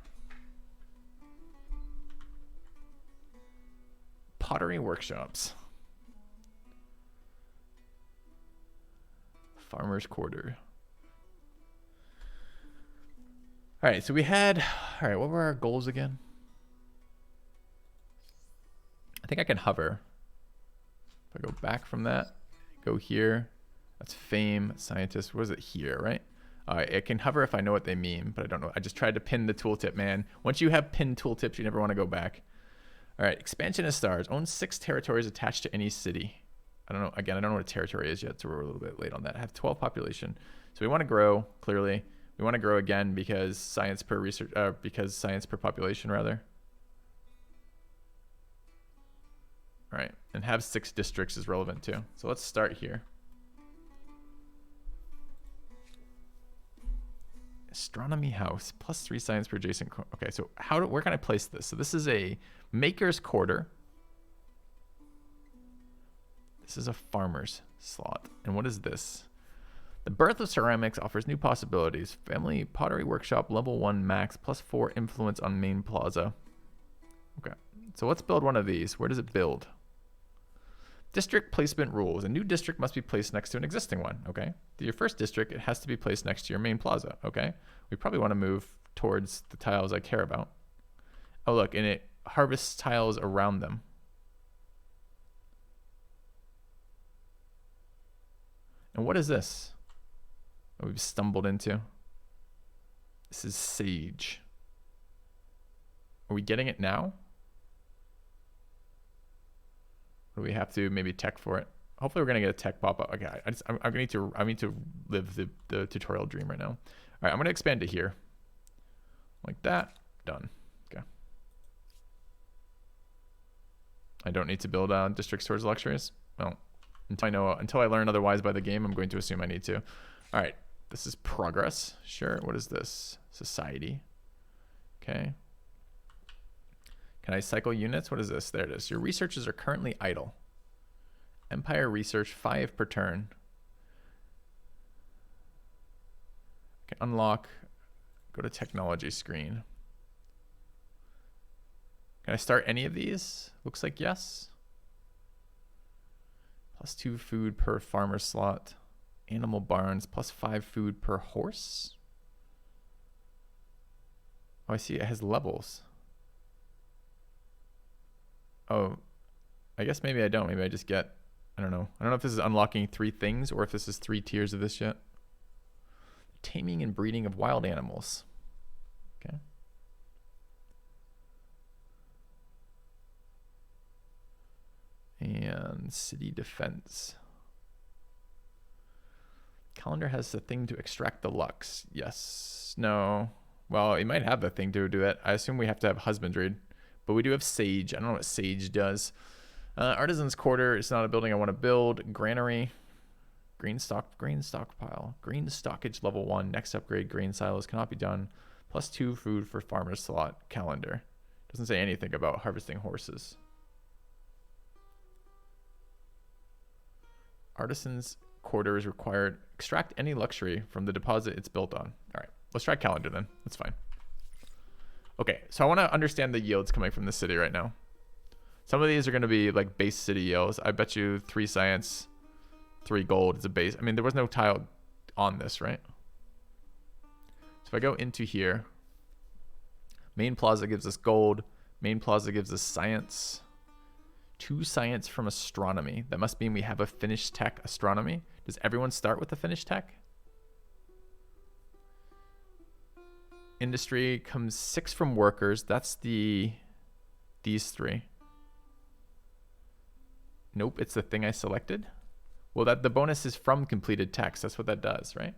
Pottery workshops. Farmer's quarter. All right, so we had, all right, what were our goals again? I think I can hover. If I go back from that, go here, that's fame, scientist, what is it here, right? All right, I can hover if I know what they mean, but I don't know. I just tried to pin the tooltip, man. Once you have pinned tooltips, you never want to go back. All right, expansion of stars. Own 6 territories attached to any city. I don't know. Again, I don't know what a territory is yet, so we're a little bit late on that. I have 12 population. So we want to grow, clearly. We want to grow again because science per research, because science per population, rather. All right, and have 6 districts is relevant too. So let's start here. Astronomy house, plus 3 science per adjacent. Okay, so where can I place this? So this is a maker's quarter. This is a farmer's slot. And what is this? The birth of ceramics offers new possibilities. Family pottery workshop, level 1 max, plus 4 influence on main plaza. Okay, so let's build one of these. Where does it build? District placement rules. A new district must be placed next to an existing one. Okay, your first district, it has to be placed next to your main plaza. Okay, we probably want to move towards the tiles I care about. Oh look, and it harvests tiles around them. And what is this? What we've stumbled into. This is sage. Are we getting it now? Or do we have to maybe tech for it? Hopefully we're gonna get a tech pop-up. Okay, I need to live the tutorial dream right now. All right, I'm gonna expand it here. Like that, done. Okay. I don't need to build districts towards luxuries. Well, until I learn otherwise by the game, I'm going to assume I need to. All right, this is progress. Sure. What is this? Society. Okay. Can I cycle units? What is this? There it is. Your researches are currently idle. Empire research 5 per turn. Okay, unlock. Go to technology screen. Can I start any of these? Looks like yes. +2 food per farmer slot. Animal barns, +5 food per horse. Oh, I see it has levels. Oh, I guess maybe I don't. Maybe I just get, I don't know. I don't know if this is unlocking 3 things or if this is 3 tiers of this yet. Taming and breeding of wild animals. Okay. And city defense. Calendar has the thing to extract the lux. Yes. No. Well, it might have the thing to do it. I assume we have to have husbandry. But we do have sage. I don't know what sage does. Artisan's quarter is not a building I want to build. Granary. Green stockpile. Green stockage level 1. Next upgrade, grain silos cannot be done. +2 food for farmer's slot. Calendar. Doesn't say anything about harvesting horses. Artisan's quarter is required. Extract any luxury from the deposit it's built on. All right, let's try calendar then. That's fine. Okay, so I want to understand the yields coming from the city right now. Some of these are going to be like base city yields. I bet you 3 science, 3 gold is a base. I mean, there was no tile on this, right? So if I go into here, main plaza gives us gold. Main plaza gives us science. 2 science from astronomy. That must mean we have a finished tech astronomy. Does everyone start with a finished tech? Industry comes 6 from workers. That's these 3. Nope, it's the thing I selected. Well, the bonus is from completed techs. That's what that does, right?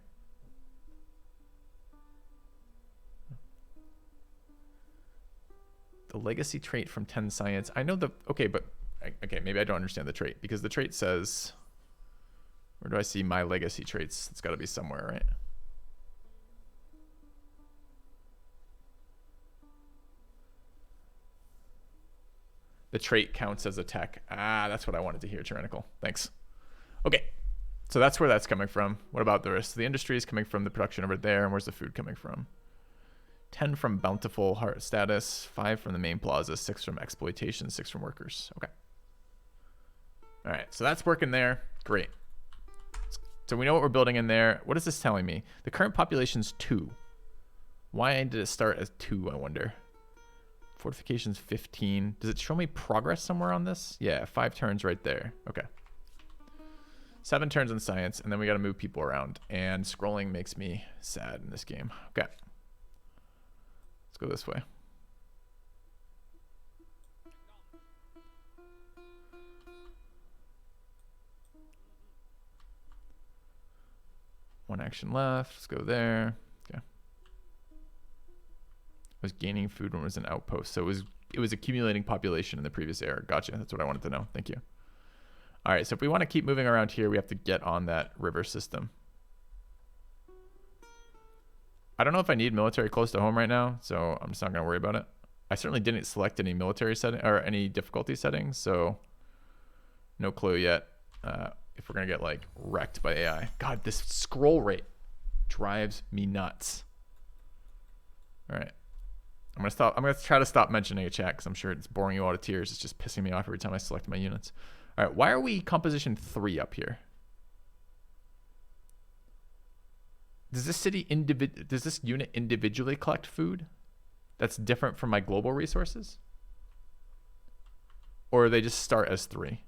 The legacy trait from 10 science. I know okay, maybe I don't understand the trait because the trait says, where do I see my legacy traits? It's got to be somewhere, right? The trait counts as a tech. Ah, that's what I wanted to hear, Tyrannical. Thanks. Okay, so that's where that's coming from. What about the rest of the industry is coming from the production over there, and where's the food coming from? 10 from bountiful heart status, 5 from the main plaza, 6 from exploitation, 6 from workers. Okay. All right, so that's working there. Great. So we know what we're building in there. What is this telling me? The current population's 2. Why did it start as 2, I wonder? Fortifications 15. Does it show me progress somewhere on this? Yeah, 5 turns right there. Okay. 7 turns in science, and then we got to move people around. And scrolling makes me sad in this game. Okay. Let's go this way. One action left. Let's go there. Okay. I was gaining food when it was an outpost. So it was accumulating population in the previous era. Gotcha. That's what I wanted to know. Thank you. All right. So if we want to keep moving around here, we have to get on that river system. I don't know if I need military close to home right now, so I'm just not going to worry about it. I certainly didn't select any military setting or any difficulty settings, so no clue yet if we're going to get like wrecked by AI. God, this scroll rate drives me nuts. All right. I'm going to try to stop mentioning a chat because I'm sure it's boring you all to tears. It's just pissing me off every time I select my units. All right. Why are we composition 3 up here? Does this unit individually collect food that's different from my global resources? Or they just start as 3?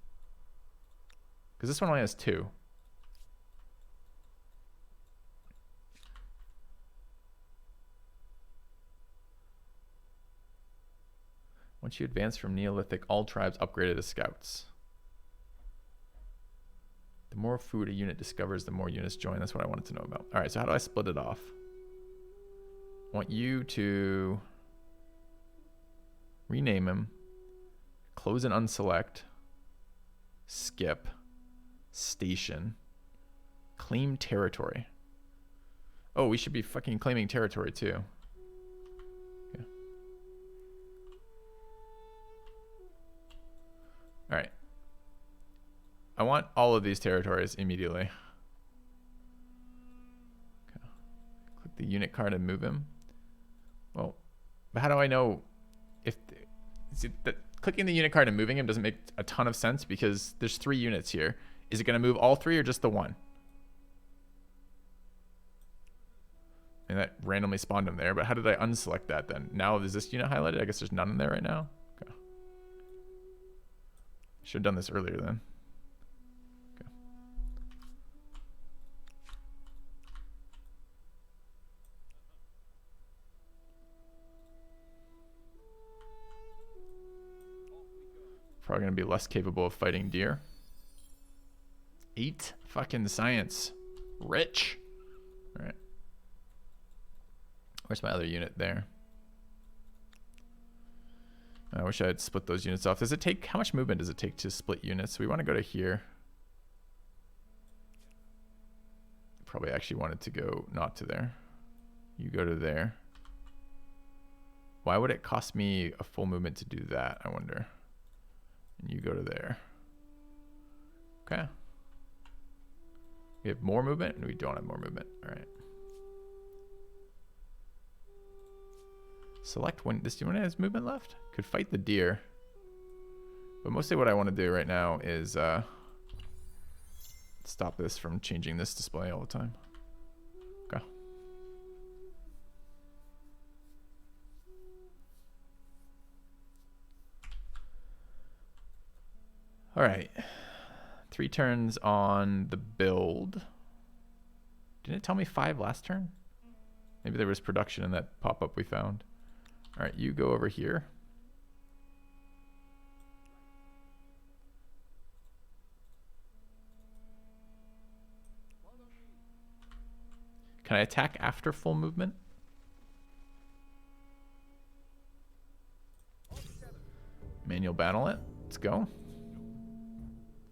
Because this one only has 2. Once you advance from Neolithic, all tribes upgraded as scouts. The more food a unit discovers, the more units join. That's what I wanted to know about. All right, so how do I split it off? I want you to rename him, Close and unselect. Skip. Station. Claim territory. Oh, we should be fucking claiming territory too. Yeah. All right. I want all of these territories immediately. Okay. Click the unit card and move him. Well, but how do I know if clicking the unit card and moving him doesn't make a ton of sense because there's 3 units here. Is it going to move all 3 or just the one? And that randomly spawned him there, but how did I unselect that then? Now is this unit highlighted? I guess there's none in there right now. Okay. Should have done this earlier then. Okay. Probably gonna be less capable of fighting deer. 8 fucking science. Rich. All right. Where's my other unit there? I wish I had split those units off. Does it take, how much movement does it take to split units? We want to go to here. Probably actually wanted to go not to there. You go to there. Why would it cost me a full movement to do that, I wonder? And you go to there. Okay. We have more movement and we don't have more movement. All right. Select when this one has movement left. Could fight the deer. But mostly what I want to do right now is stop this from changing this display all the time. Okay. All right. 3 turns on the build. Didn't it tell me 5 last turn? Maybe there was production in that pop-up we found. All right, you go over here. Can I attack after full movement? Manual battle it. Let's go.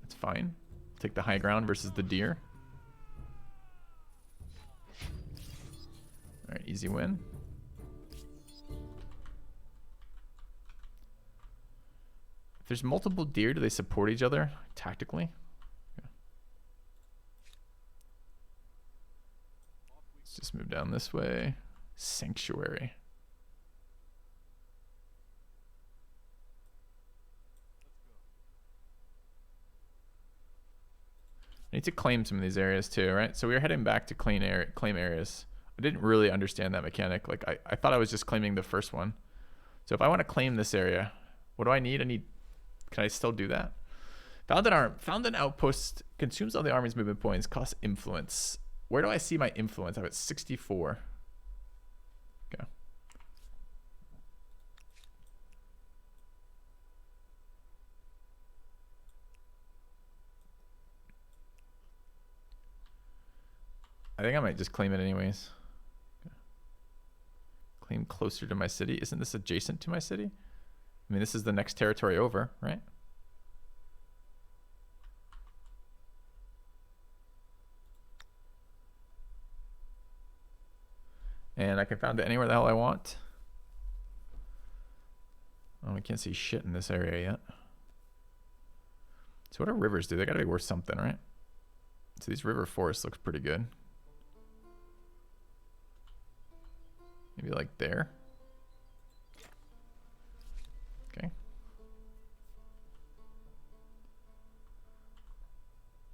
That's fine. Take the high ground versus the deer. All right, easy win. If there's multiple deer, do they support each other tactically? Okay. Let's just move down this way. Sanctuary. I need to claim some of these areas too, right? So we are heading back to claim areas. I didn't really understand that mechanic. Like I thought I was just claiming the first one. So if I want to claim this area, what do I need? Can I still do that? Found an outpost, consumes all the army's movement points, costs influence. Where do I see my influence? I'm at 64. Okay. I think I might just claim it anyways. Okay. Claim closer to my city. Isn't this adjacent to my city? I mean, this is the next territory over, right? And I can found it anywhere the hell I want. Oh, we can't see shit in this area yet. So what do rivers do? They gotta be worth something, right? So these river forests looks pretty good. Maybe like there. Okay.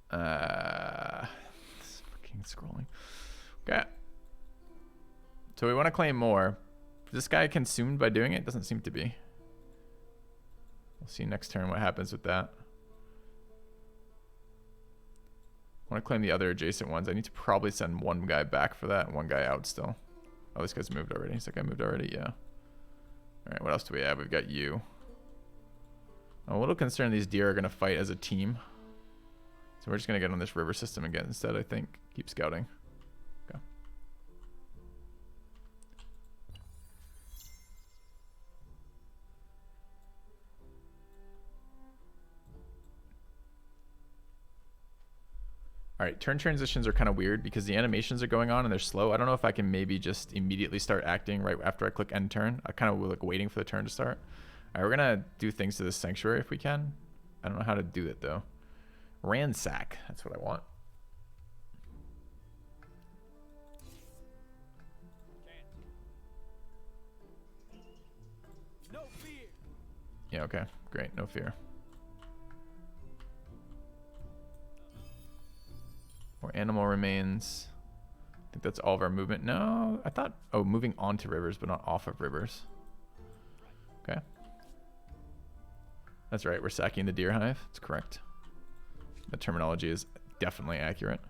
Fucking scrolling. Okay. So we want to claim more. Is this guy consumed by doing it? Doesn't seem to be. We'll see next turn what happens with that. I want to claim the other adjacent ones. I need to probably send one guy back for that and one guy out still. Oh, this guy's moved already. Is that guy moved already? Yeah. All right, what else do we have? We've got you. I'm a little concerned these deer are going to fight as a team. So we're just going to get on this river system again instead, I think. Keep scouting. Okay. All right, turn transitions are kind of weird because the animations are going on and they're slow. I don't know if I can maybe just immediately start acting right after I click end turn. I kind of like waiting for the turn to start. All right, we're gonna do things to this sanctuary if we can. I don't know how to do it though. Ransack, that's what I want. No fear. Yeah, okay, great, no fear. More animal remains. I think that's all of our movement. No, I thought, oh, moving onto rivers, but not off of rivers. Okay. That's right, we're sacking the deer hive. That's correct. The terminology is definitely accurate.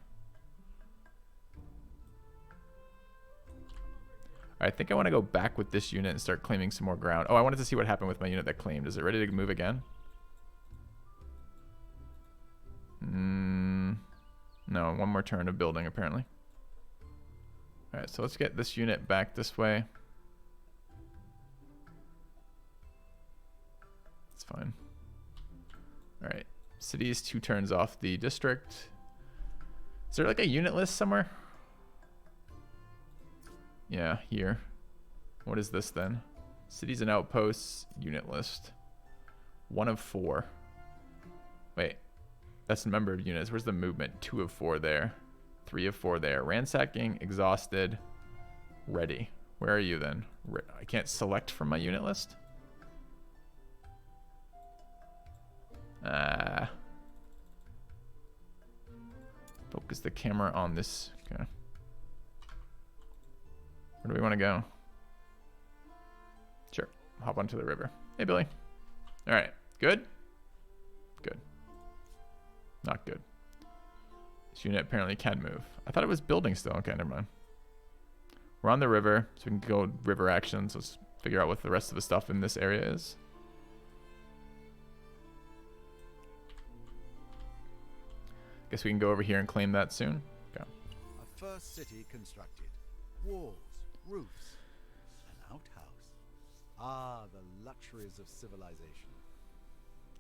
I think I want to go back with this unit and start claiming some more ground. Oh, I wanted to see what happened with my unit that claimed. Is it ready to move again? No, one more turn of building apparently. All right, so let's get this unit back this way. It's fine. All right, cities 2 turns off the district. Is there like a unit list somewhere? Yeah, here. What is this then? Cities and outposts, unit list. 1 of 4. Wait, that's the number of units. Where's the movement? 2 of 4 there. 3 of 4 there. Ransacking, exhausted, ready. Where are you then? I can't select from my unit list? Focus the camera on this. Okay. Where do we want to go? Sure. Hop onto the river. Hey, Billy. All right. Good? Good. Not good. This unit apparently can move. I thought it was building still. Okay, never mind. We're on the river, so we can go river actions. Let's figure out what the rest of the stuff in this area is. Guess we can go over here and claim that soon. Okay. A first city constructed. Walls, roofs, an outhouse. Ah, the luxuries of civilization.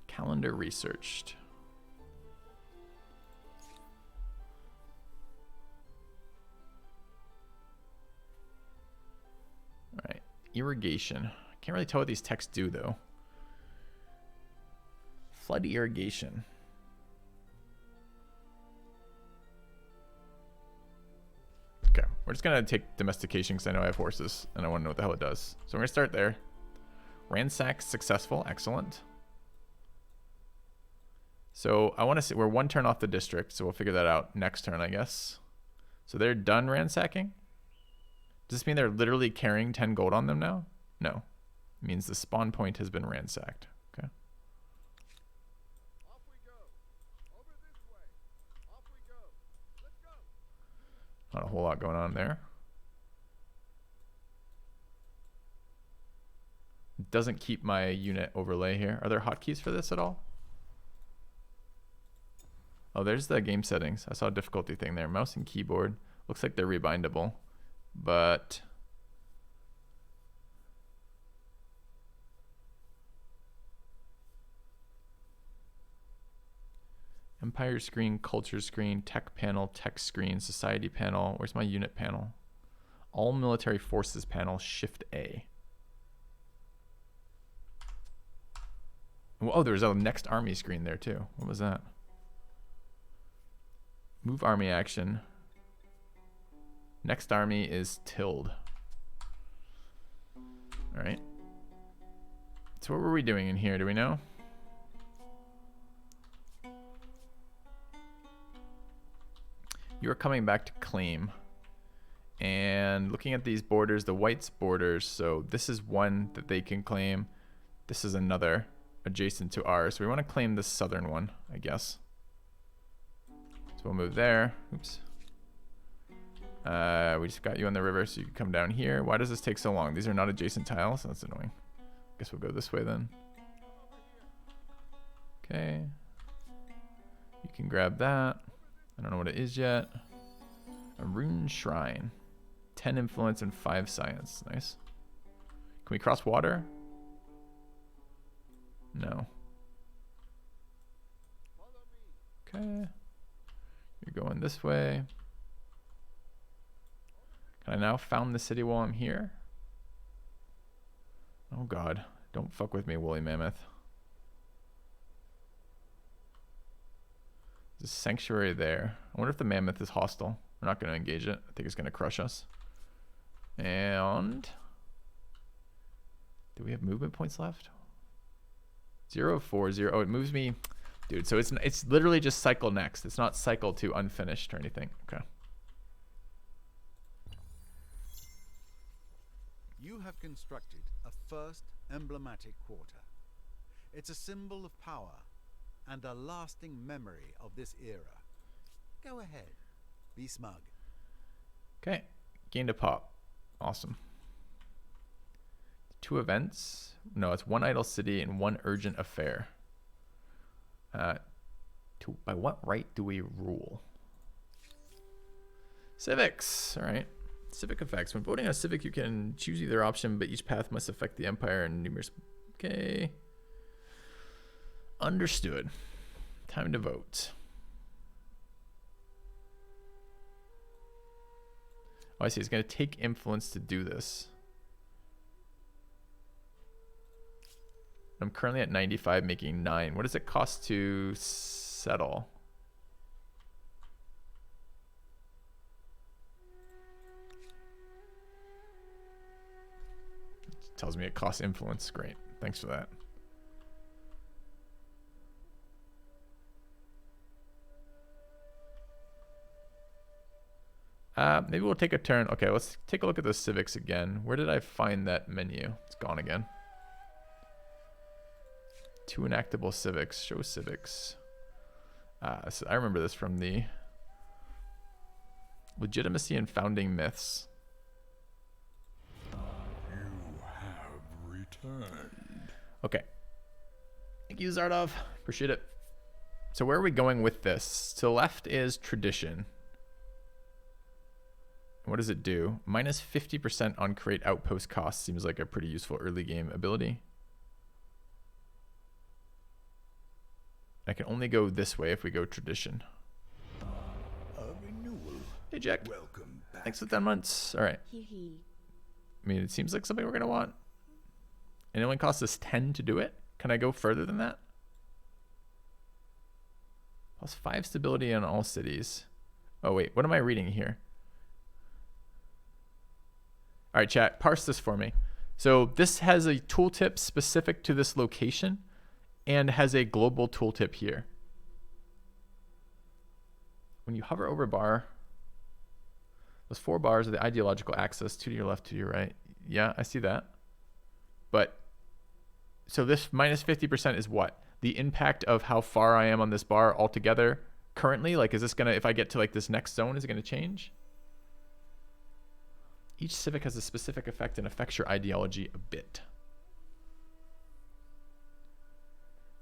Calendar researched. All right, irrigation. Can't really tell what these texts do though. Flood irrigation. Okay, we're just gonna take domestication because I know I have horses and I want to know what the hell it does. So we're gonna start there. Ransack successful, excellent. So I want to see, we're 1 turn off the district, so we'll figure that out next turn, I guess. So they're done ransacking? Does this mean they're literally carrying 10 gold on them now? No. It means the spawn point has been ransacked. Okay. Off we go. Over this way. Off we go. Let's go. Not a whole lot going on there. It doesn't keep my unit overlay here. Are there hotkeys for this at all? Oh, there's the game settings. I saw a difficulty thing there. Mouse and keyboard. Looks like they're rebindable. But Empire screen, culture screen, tech panel, text screen, society panel. Where's my unit panel? All military forces panel, Shift A. Oh, there's a next army screen there too. What was that? Move army action. Next army is Tilled. All right. So what were we doing in here? Do we know? You are coming back to claim. And looking at these borders, the white's borders. So this is one that they can claim. This is another adjacent to ours. So we want to claim the southern one, I guess. So we'll move there. Oops. We just got you on the river, so you can come down here. Why does this take so long? These are not adjacent tiles. That's annoying. Guess we'll go this way then. Okay. You can grab that. I don't know what it is yet. A rune shrine. 10 influence and 5 science. Nice. Can we cross water? No. Okay. You're going this way. Can I now found the city while I'm here? Oh god, don't fuck with me, woolly mammoth. There's a sanctuary there. I wonder if the mammoth is hostile. We're not going to engage it. I think it's going to crush us. And do we have movement points left? 0, 4, 0. Oh, it moves me. Dude, so it's literally just cycle next. It's not cycle to unfinished or anything. Okay. You have constructed a first emblematic quarter. It's a symbol of power and a lasting memory of this era. Go ahead, be smug. Okay, gained a pop. Awesome. 2 events. No, it's 1 idle city and 1 urgent affair. By what right do we rule? Civics. All right. Civic effects. When voting on a civic, you can choose either option, but each path must affect the empire and numerous. Okay. Understood. Time to vote. Oh, I see. It's going to take influence to do this. I'm currently at 95, making 9. What does it cost to settle? It tells me it costs influence. Great. Thanks for that. Maybe we'll take a turn. Okay, let's take a look at the civics again. Where did I find that menu? It's gone again. 2 enactable civics. Show civics. So I remember this from the legitimacy and founding myths. You have returned. Okay. Thank you, Zardov. Appreciate it. So where are we going with this? To the left is tradition. What does it do? Minus 50% on create outpost cost seems like a pretty useful early game ability. I can only go this way if we go tradition. A renewal. Hey, Jack. Welcome back. Thanks for the 10 months. All right. Hee hee. I mean, it seems like something we're going to want. And it only costs us 10 to do it. Can I go further than that? Plus 5 stability on all cities. Oh, wait. What am I reading here? All right, chat. Parse this for me. So this has a tooltip specific to this location and has a global tooltip here. When you hover over a bar, those 4 bars are the ideological axis, 2 to your left, 2 to your right. Yeah, I see that. But so this minus 50% is what? The impact of how far I am on this bar altogether currently? Like, is this gonna, if I get to like this next zone, is it gonna change? Each civic has a specific effect and affects your ideology a bit.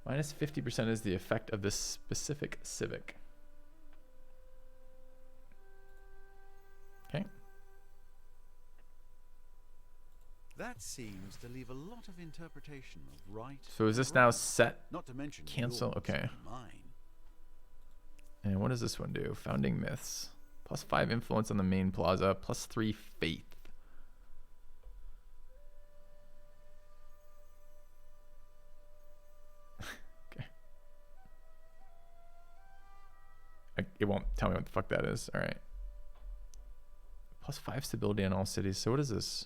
Minus 50% is the effect of this specific civic. Okay. That seems to leave a lot of interpretation of right. So is this now set? Not to mention Cancel. yours Okay. and mine. And what does this one do? Founding myths. Plus 5 influence on the main plaza. Plus 3 faith. Okay. It won't tell me what the fuck that is. All right. Plus 5 stability in all cities. So what is this?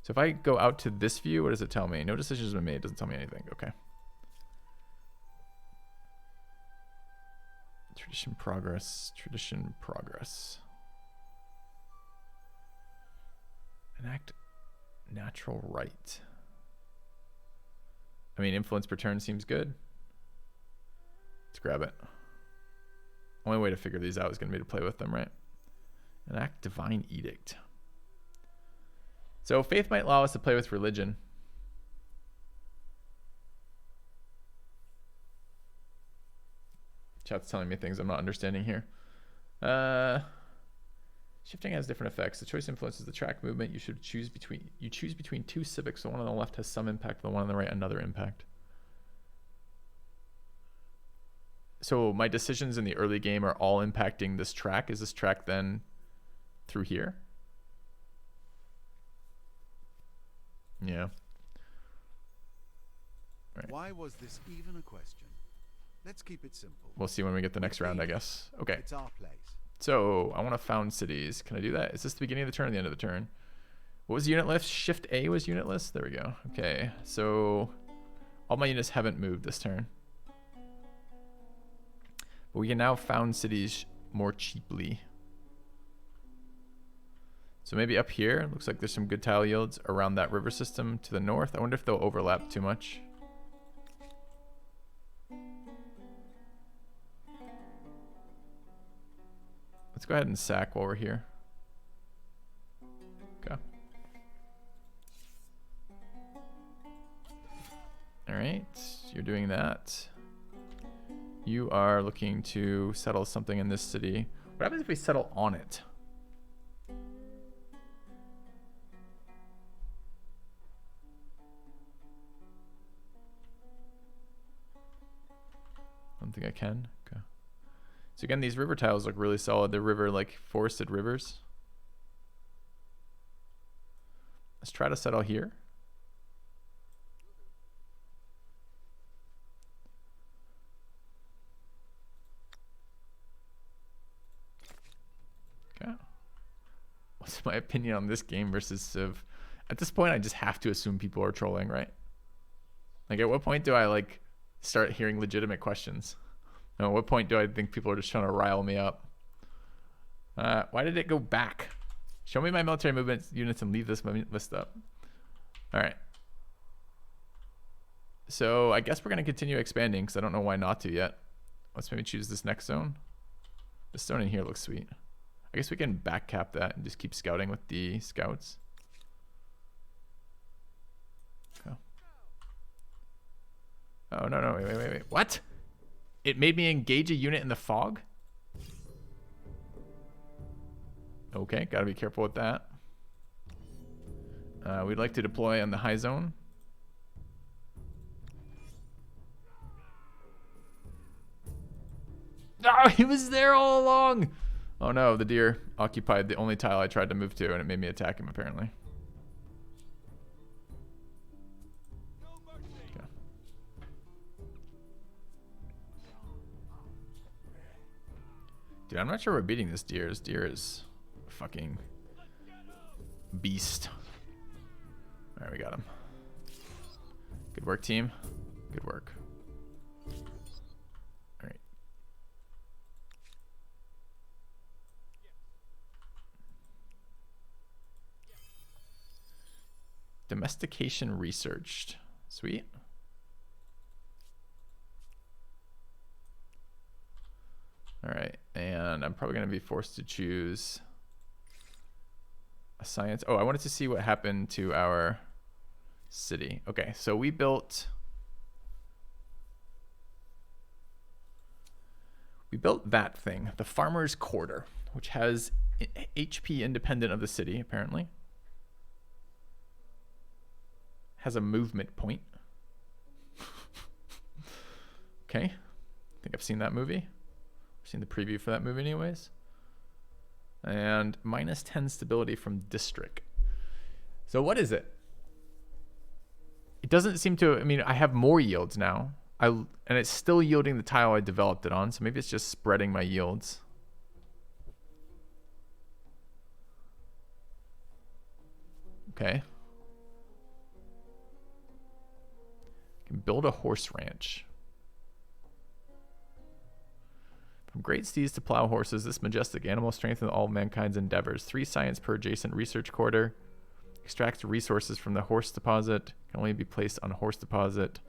So if I go out to this view, what does it tell me? No decisions have been made. It doesn't tell me anything. Okay. Tradition progress. Tradition progress. Enact natural right. I mean, influence per turn seems good. Let's grab it. Only way to figure these out is going to be to play with them, right? Enact divine edict. So faith might allow us to play with religion. Chat's telling me things I'm not understanding here. Shifting has different effects. The choice influences the track movement. You choose between 2 civics. The one on the left has some impact. The one on the right another impact. So my decisions in the early game are all impacting this track. Is this track then through here? Yeah. Right. Why was this even a question? Let's keep it simple. We'll see when we get the next round, I guess. Okay. It's our place. So I want to found cities. Can I do that? Is this the beginning of the turn or the end of the turn? What was the unit list? Shift A was unit list. There we go. Okay. So all my units haven't moved this turn. But we can now found cities more cheaply. So maybe up here, looks like there's some good tile yields around that river system to the north. I wonder if they'll overlap too much. Let's go ahead and sack while we're here. Okay. All right, you're doing that. You are looking to settle something in this city. What happens if we settle on it? I don't think I can. Okay. So again, these river tiles look really solid. They're river, like forested rivers. Let's try to settle here. Okay. What's my opinion on this game versus Civ? At this point, I just have to assume people are trolling, right? Like, at what point do I like start hearing legitimate questions? At what point do I think people are just trying to rile me up? Why did it go back? Show me my military movement units and leave this list up. All right. So I guess we're going to continue expanding because I don't know why not to yet. Let's maybe choose this next zone. This zone in here looks sweet. I guess we can back cap that and just keep scouting with the scouts. Okay. Oh, no, wait. What? It made me engage a unit in the fog? Okay, gotta be careful with that. We'd like to deploy on the high zone. Oh, he was there all along! Oh no, the deer occupied the only tile I tried to move to, and it made me attack him, apparently. Okay. Dude, I'm not sure we're beating this deer. This deer is a fucking beast. Alright, we got him. Good work, team. Good work. Alright. Domestication researched. Sweet. Alright, and I'm probably going to be forced to choose a science. Oh, I wanted to see what happened to our city. Okay, so we built that thing, the Farmer's Quarter, which has HP independent of the city, apparently. Has a movement point. Okay, I think I've seen that movie. I've seen the preview for that movie anyways. And minus 10 stability from district. So what is it? It doesn't seem to, I mean, I have more yields now. And it's still yielding the tile I developed it on, so maybe it's just spreading my yields. Okay. Can build a horse ranch. From great steeds to plow horses, this majestic animal strengthens all mankind's endeavors. 3 science per adjacent research quarter. Extracts resources from the horse deposit. Can only be placed on horse deposit.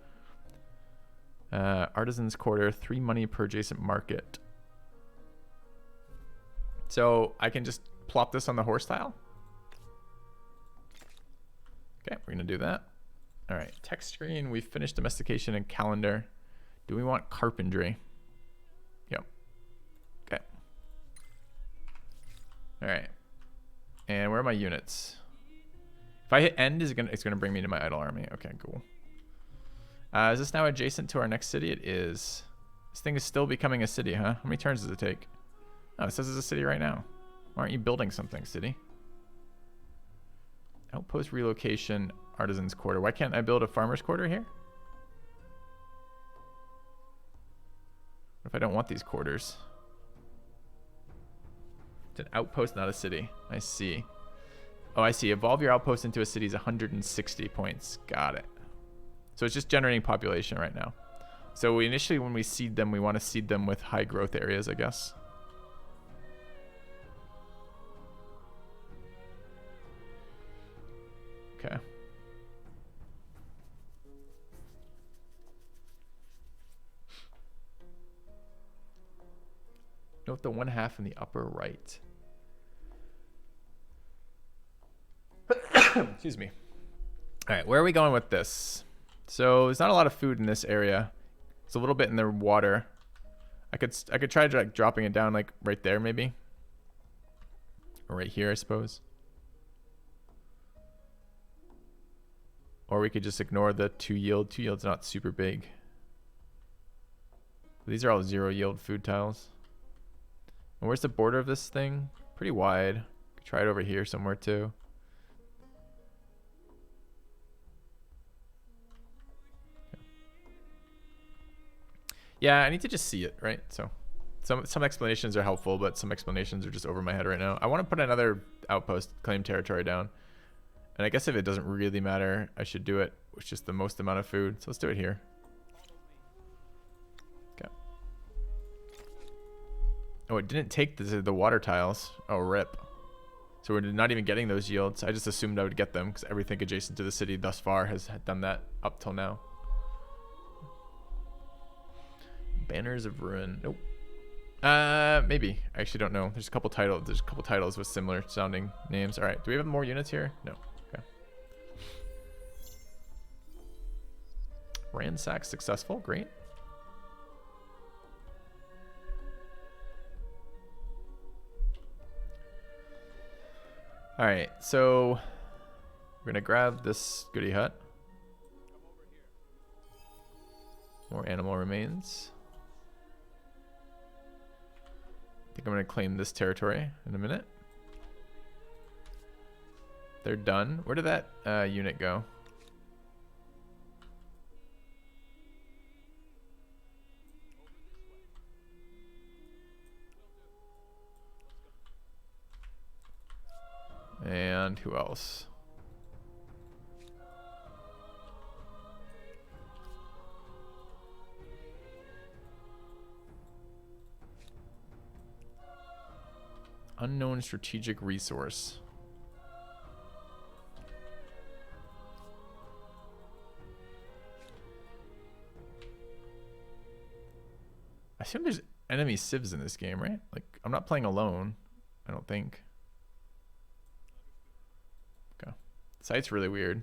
Artisan's quarter. 3 money per adjacent market. So I can just plop this on the horse tile. Okay, we're going to do that. All right, text screen. We've finished domestication and calendar. Do we want carpentry? Yep. Okay. All right. And where are my units? If I hit end, it's gonna bring me to my idle army. Okay, cool. Is this now adjacent to our next city? It is. This thing is still becoming a city, huh? How many turns does it take? Oh, it says it's a city right now. Why aren't you building something, city? Outpost relocation, artisans quarter. Why can't I build a farmer's quarter here? What if I don't want these quarters? It's an outpost, not a city. I see. Oh, I see. Evolve your outpost into a city is 160 points. Got it. So it's just generating population right now. So we initially, when we seed them, we want to seed them with high growth areas, I guess. Okay. Note the 1/2 in the upper right. Excuse me. All right, where are we going with this? So there's not a lot of food in this area. It's a little bit in the water. I could try like dropping it down like right there maybe. Or right here, I suppose. Or we could just ignore the 2 yield. 2 yield's not super big. These are all 0 yield food tiles. And where's the border of this thing? Pretty wide. Could try it over here somewhere too. Yeah, I need to just see it, right? So some explanations are helpful, but some explanations are just over my head right now. I want to put another outpost claim territory down. And I guess if it doesn't really matter, I should do it with just the most amount of food. So let's do it here. Okay. Oh, it didn't take the water tiles. Oh, rip. So we're not even getting those yields. I just assumed I would get them because everything adjacent to the city thus far has done that up till now. Banners of Ruin. Nope. Maybe. I actually don't know. There's a couple titles. There's a couple titles with similar sounding names. All right. Do we have more units here? No. Okay. Ransack successful. Great. All right. So we're gonna grab this goodie hut. More animal remains. I think I'm going to claim this territory in a minute. They're done. Where did that unit go? And who else? Unknown strategic resource. I assume there's enemy civs in this game, right? Like, I'm not playing alone, I don't think. Okay. Site's really weird.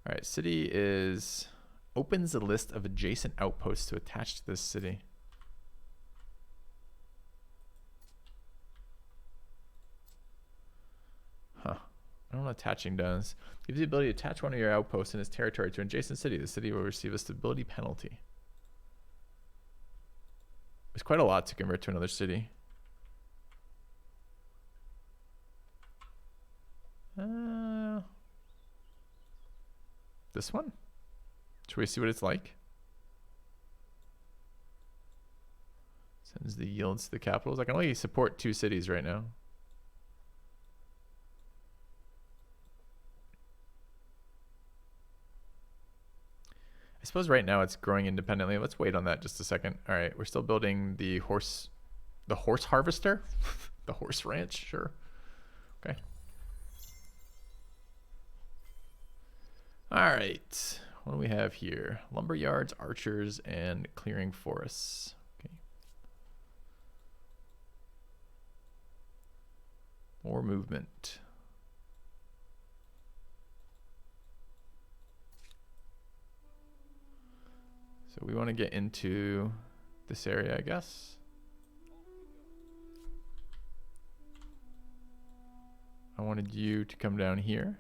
All right, city is... opens a list of adjacent outposts to attach to this city. Huh. I don't know what attaching does. Gives the ability to attach one of your outposts in its territory to an adjacent city. The city will receive a stability penalty. There's quite a lot to convert to another city. This one? Should we see what it's like? Sends the yields to the capitals. I can only support 2 cities right now. I suppose right now it's growing independently. Let's wait on that just a second. All right, we're still building the horse harvester, the horse ranch. Sure. Okay. All right. What do we have here? Lumber yards, archers, and clearing forests. Okay. More movement. So we want to get into this area, I guess. I wanted you to come down here.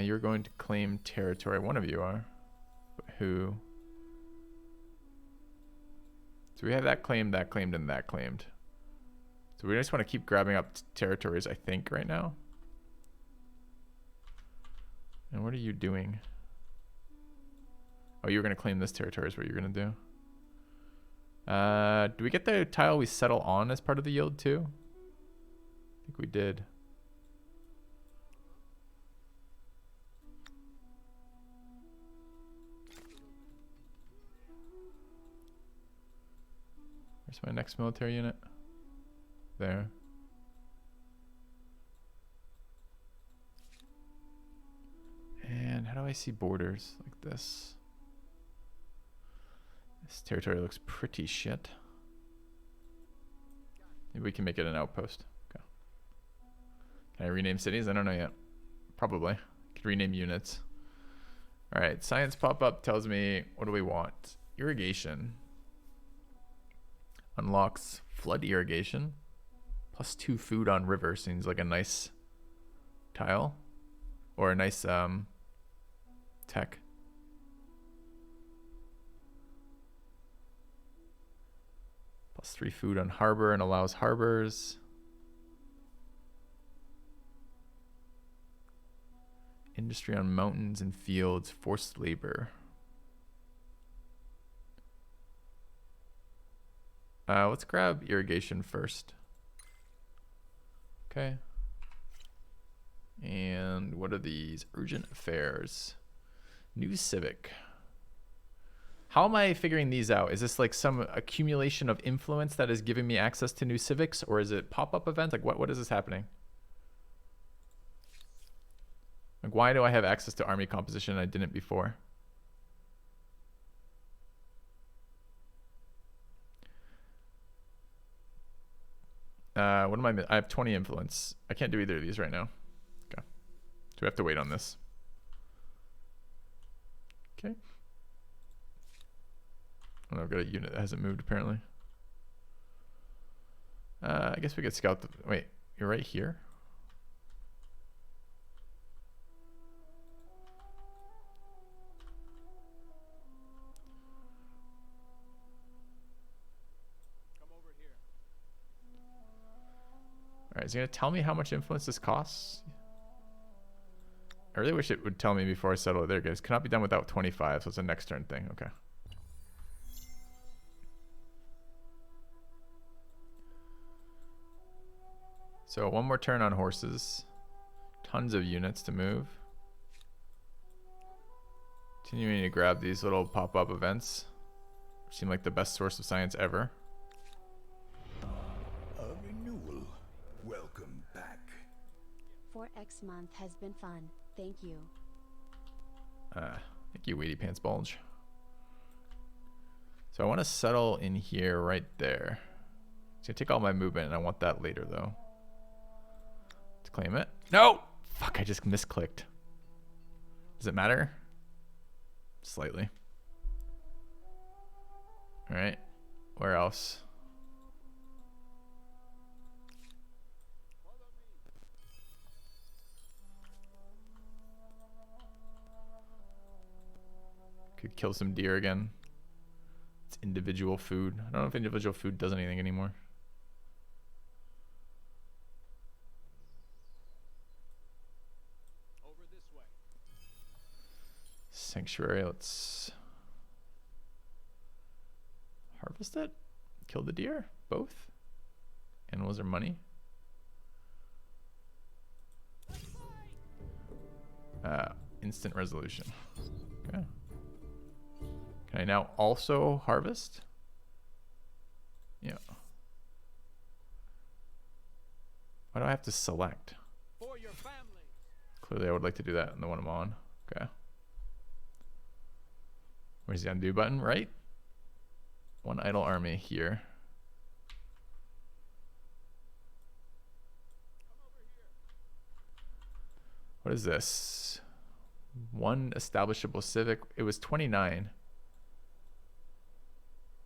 You're going to claim territory. One of you are. But who? So we have that claimed, and that claimed. So we just want to keep grabbing up territories, I think, right now. And what are you doing? Oh, you're going to claim this territory is what you're going to do. Do we get the tile we settle on as part of the yield too? I think we did. Where's my next military unit? There. And how do I see borders like this? This territory looks pretty shit. Maybe we can make it an outpost. Okay. Can I rename cities? I don't know yet. Probably. Could rename units. Alright, science pop-up tells me, what do we want? Irrigation. Unlocks flood irrigation. +2 food on river seems like a nice tile. Or a nice tech. +3 food on harbor and allows harbors. Industry on mountains and fields, forced labor. Let's grab irrigation first. Okay. And what are these? Urgent affairs. New civic. How am I figuring these out? Is this like some accumulation of influence that is giving me access to new civics, or is it pop-up events? Like what is this happening? Like why do I have access to army composition and I didn't before? What am I have 20 influence. I can't do either of these right now. Okay. So we have to wait on this. Okay. Oh, I've got a unit that hasn't moved apparently. I guess we could scout the, wait, you're right here? Alright, is it going to tell me how much influence this costs? I really wish it would tell me before I settle it. There it goes. Cannot be done without 25, so it's a next turn thing. Okay. So one more turn on horses. Tons of units to move. Continuing to grab these little pop-up events. Seem like the best source of science ever. A renewal. Welcome back. 4X month has been fun. Thank you. Thank you, Weighty Pants Bulge. So I want to settle in here right there. It's gonna take all my movement, and I want that later though. To claim it. No! Fuck, I just misclicked. Does it matter? Slightly. Alright. Where else? Could kill some deer again. It's individual food. I don't know if individual food does anything anymore. Over this way. Sanctuary, let's harvest it. Kill the deer. Both. Animals are money. Instant resolution. Okay. Can I now also harvest? Yeah. Why do I have to select? For your family. Clearly I would like to do that in the one I'm on. Okay. Where's the undo button? Right? One idle army here. What is this? One establishable civic. It was 29.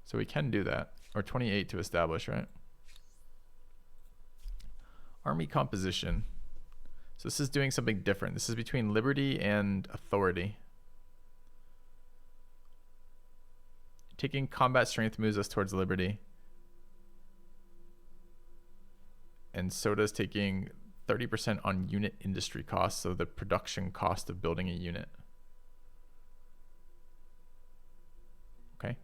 So we can do that. Or 28 to establish, right? Army composition. So this is doing something different. This is between liberty and authority. Taking combat strength moves us towards liberty. And so does taking 30% on unit industry costs, so the production cost of building a unit. Okay.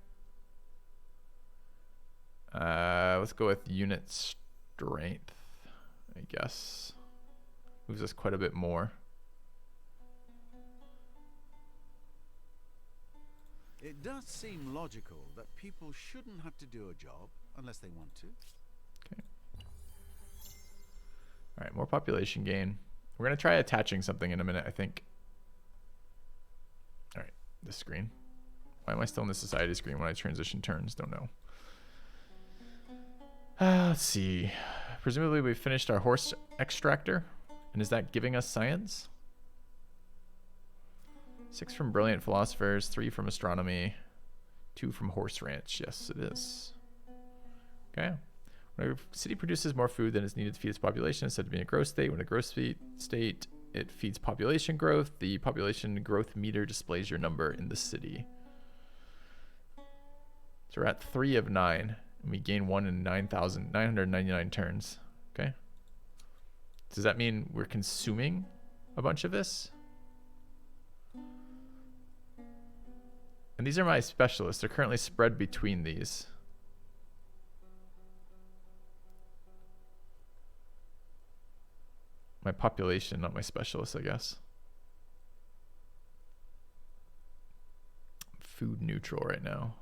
Let's go with unit strength, I guess. Moves us quite a bit more. It does seem logical that people shouldn't have to do a job unless they want to. Okay. All right, more population gain. We're going to try attaching something in a minute, I think. All right, this screen. Why am I still in the society screen when I transition turns? Don't know. Let's see. Presumably we finished our horse extractor. And is that giving us science? 6 from brilliant philosophers, 3 from astronomy, 2 from horse ranch. Yes, it is. Okay. When a city produces more food than is needed to feed its population, it's said to be in a growth state. When a growth state, it feeds population growth. The population growth meter displays your number in the city. So we're at 3 of 9, and we gain 1 in 9,999 turns. Okay. Does that mean we're consuming a bunch of this? And these are my specialists. They're currently spread between these. My population, not my specialists, I guess. Food neutral right now.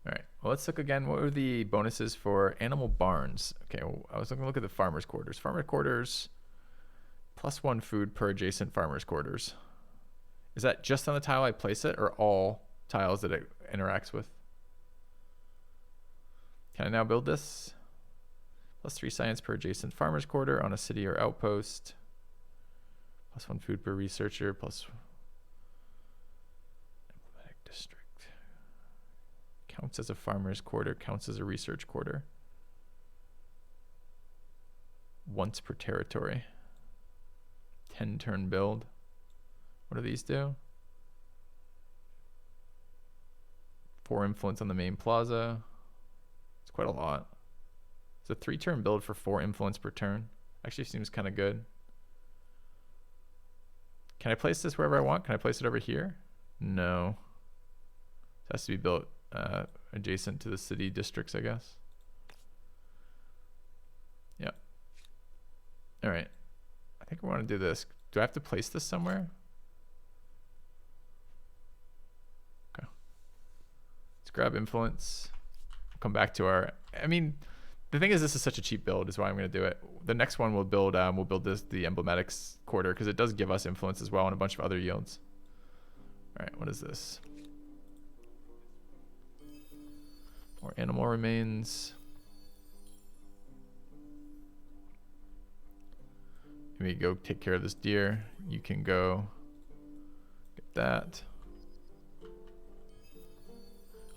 All right, well, let's look again. What were the bonuses for animal barns? Okay, well, I was looking to look at the farmer's quarters. Farmer quarters, +1 food per adjacent farmer's quarters. Is that just on the tile I place it, or all tiles that it interacts with? Can I now build this? +3 science per adjacent farmer's quarter on a city or outpost. +1 food per researcher, plus emblematic district. Counts as a farmer's quarter, counts as a research quarter. Once per territory. 10 turn build. What do these do? 4 influence on the main plaza. It's quite a lot. It's a 3 turn build for 4 influence per turn. Actually seems kind of good. Can I place this wherever I want? Can I place it over here? No. It has to be built adjacent to the city districts, I guess. Yep. All right. I think we want to do this. Do I have to place this somewhere? Okay. Let's grab influence. Come back to our, I mean, the thing is, this is such a cheap build is why I'm going to do it. The next one we'll build this, the emblematics quarter, because it does give us influence as well and a bunch of other yields. All right, what is this? More animal remains. Maybe go take care of this deer. You can go get that.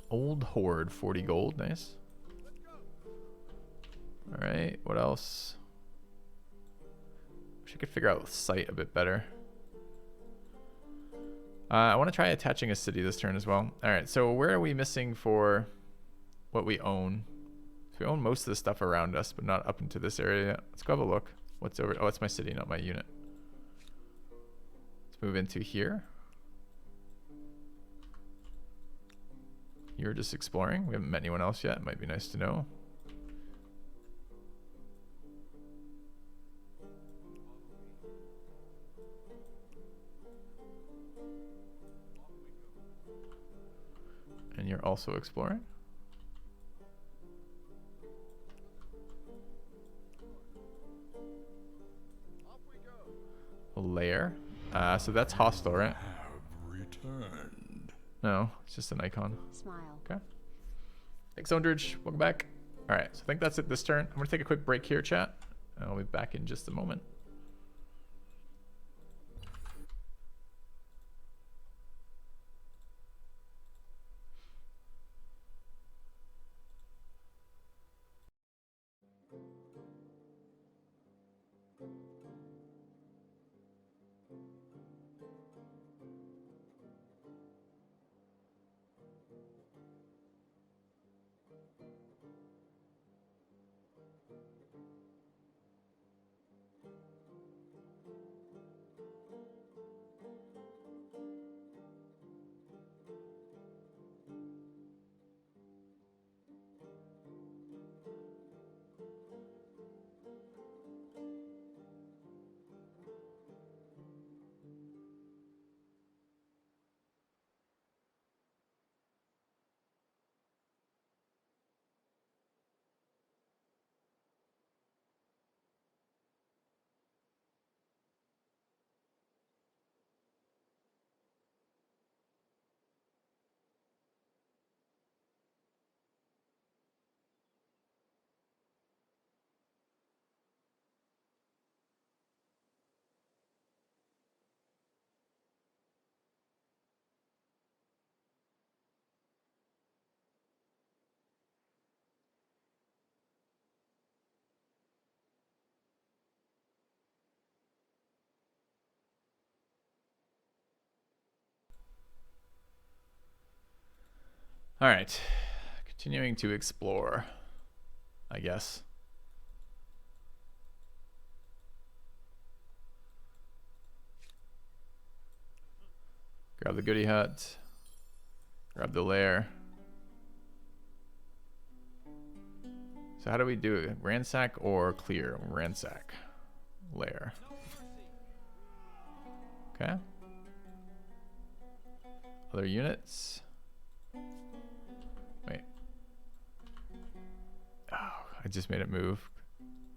Old Horde, 40 gold, nice. All right, what else? Wish I could figure out site a bit better. I want to try attaching a city this turn as well. All right, so where are we missing for what we own? So we own most of the stuff around us, but not up into this area yet. Let's go have a look. What's over? Oh, it's my city, not my unit. Let's move into here. You're just exploring. We haven't met anyone else yet. It might be nice to know. And you're also exploring. A layer. So that's hostile, right? Have returned. No, it's just an icon. Smile. Okay. Thanks, Ondridge. Welcome back. All right, so I think that's it this turn. I'm going to take a quick break here, chat. And I'll be back in just a moment. All right. Continuing to explore, I guess. Grab the goodie hut. Grab the lair. So how do we do it? Ransack or clear? Ransack. Lair. Okay. Other units. Wait. Oh, I just made it move.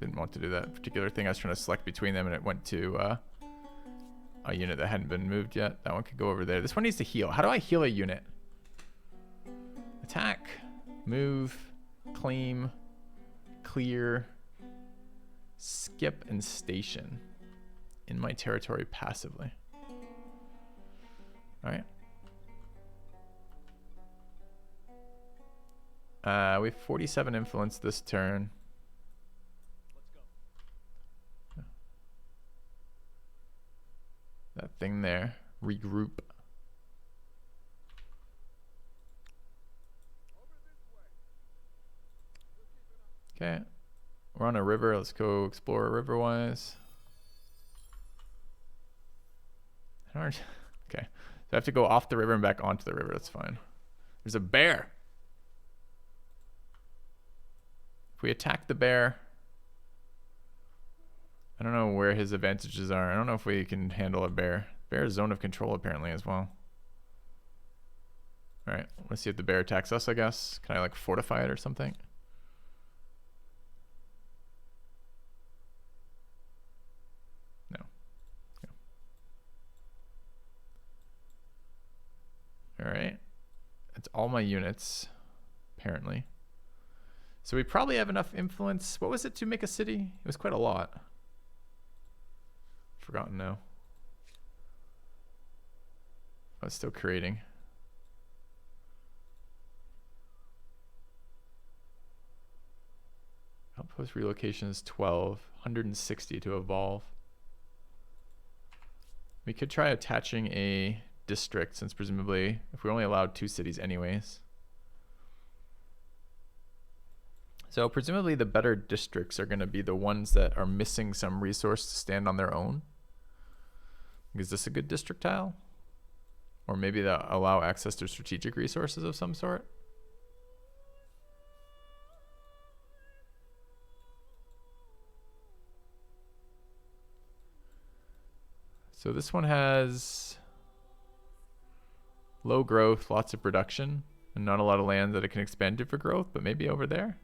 Didn't want to do that particular thing. I was trying to select between them and it went to a unit that hadn't been moved yet. That one could go over there. This one needs to heal. How do I heal a unit? Attack, move, claim, clear, skip, and station in my territory passively. All right. We have 47 influence this turn. That thing there. Regroup. Okay. We're on a river. Let's go explore river-wise. Okay. So I have to go off the river and back onto the river. That's fine. There's a bear. If we attack the bear, I don't know where his advantages are. I don't know if we can handle a bear. Bear's zone of control apparently as well. All right, let's see if the bear attacks us, I guess. Can I like fortify it or something? No. Okay. All right. That's all my units, apparently. So we probably have enough influence. What was it to make a city? It was quite a lot. Forgotten now. I was still creating. Outpost relocation is 12. 160 to evolve. We could try attaching a district, since presumably if we're only allowed 2 cities anyways. So presumably the better districts are going to be the ones that are missing some resource to stand on their own. Is this a good district tile? Or maybe that allow access to strategic resources of some sort? So this one has low growth, lots of production, and not a lot of land that it can expand to for growth, but maybe over there.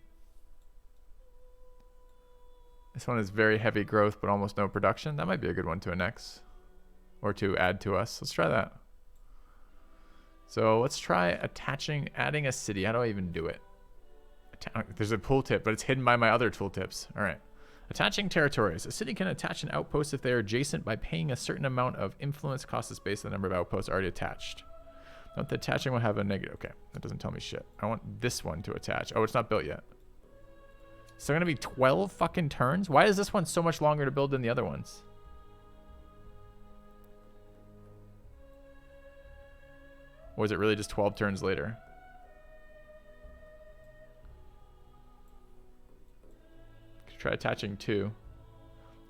This one is very heavy growth, but almost no production. That might be a good one to annex or to add to us. Let's try that. So let's try adding a city. How do I even do it? There's a tooltip, but it's hidden by my other tooltips. All right. Attaching territories. A city can attach an outpost if they are adjacent by paying a certain amount of influence cost is based on the number of outposts already attached. Note the attaching will have a negative. Okay, that doesn't tell me shit. I want this one to attach. Oh, it's not built yet. So gonna be 12 fucking turns? Why is this one so much longer to build than the other ones? Or is it really just 12 turns later? Try attaching 2.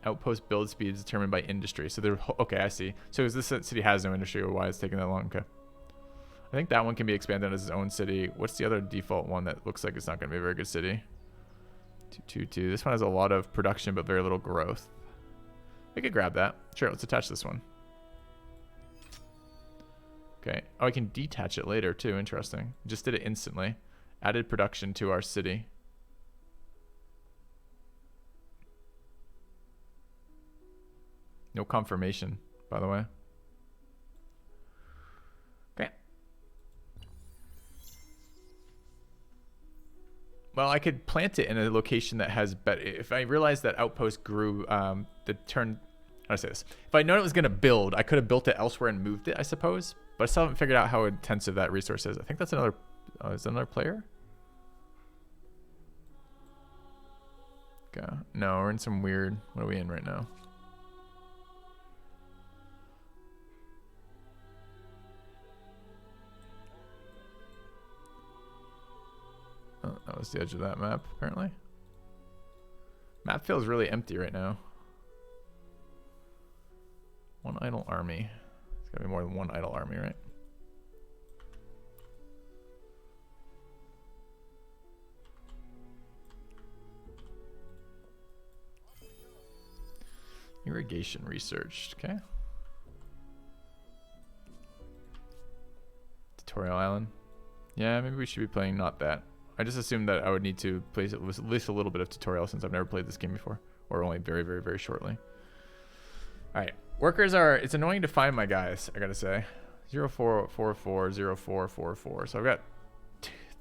Outpost build speed is determined by industry. So they're okay. I see. So is this city has no industry, or why it's taking that long? Okay. I think that one can be expanded as its own city. What's the other default one that looks like it's not going to be a very good city? 222. This one has a lot of production but very little growth. I could grab that. Sure, let's attach this one. Okay. Oh, I can detach it later too. Interesting. Just did it instantly. Added production to our city. No confirmation, by the way. Okay. Well, I could plant it in a location that has better. If I realized that outpost grew, the turn. How do I say this? If I'd known it was going to build, I could have built it elsewhere and moved it, I suppose. But I still haven't figured out how intensive that resource is. I think that's another. Is that another player? Okay. No, we're in some weird. What are we in right now? Oh, that was the edge of that map, apparently. Map feels really empty right now. One idle army. It's gotta be more than one idle army, right? Irrigation researched, okay. Tutorial island. Yeah, maybe we should be playing not that. I just assumed that I would need to play at least a little bit of tutorial since I've never played this game before. Or only very, very, very shortly. Alright. Workers are... It's annoying to find my guys, I gotta say. 0444, 0444. So I've got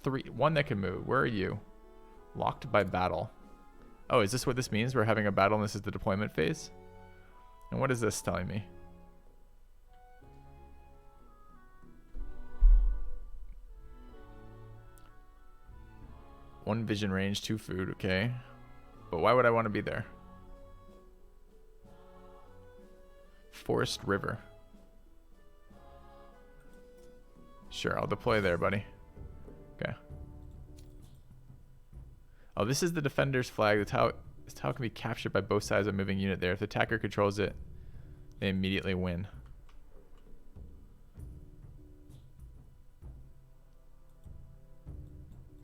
3. One that can move. Where are you? Locked by battle. Oh, is this what this means? We're having a battle and this is the deployment phase? And what is this telling me? One vision range, 2 food, okay. But why would I want to be there? Forest River. Sure, I'll deploy there, buddy. Okay. Oh, this is the defender's flag. This tower can be captured by both sides of a moving unit there. If the attacker controls it, they immediately win.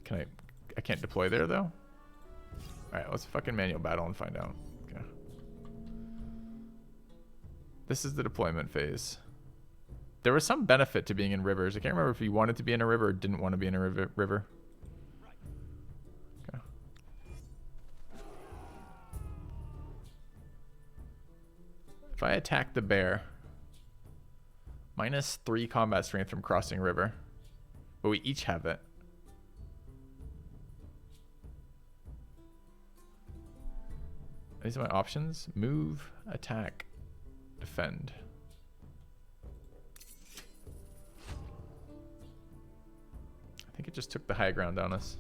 Can I can't deploy there though? Alright, let's fucking manual battle and find out. Okay. This is the deployment phase. There was some benefit to being in rivers. I can't remember if you wanted to be in a river or didn't want to be in a river. Okay. If I attack the bear, -3 combat strength from crossing river. But we each have it. These are my options. Move, attack, defend. I think it just took the high ground on us.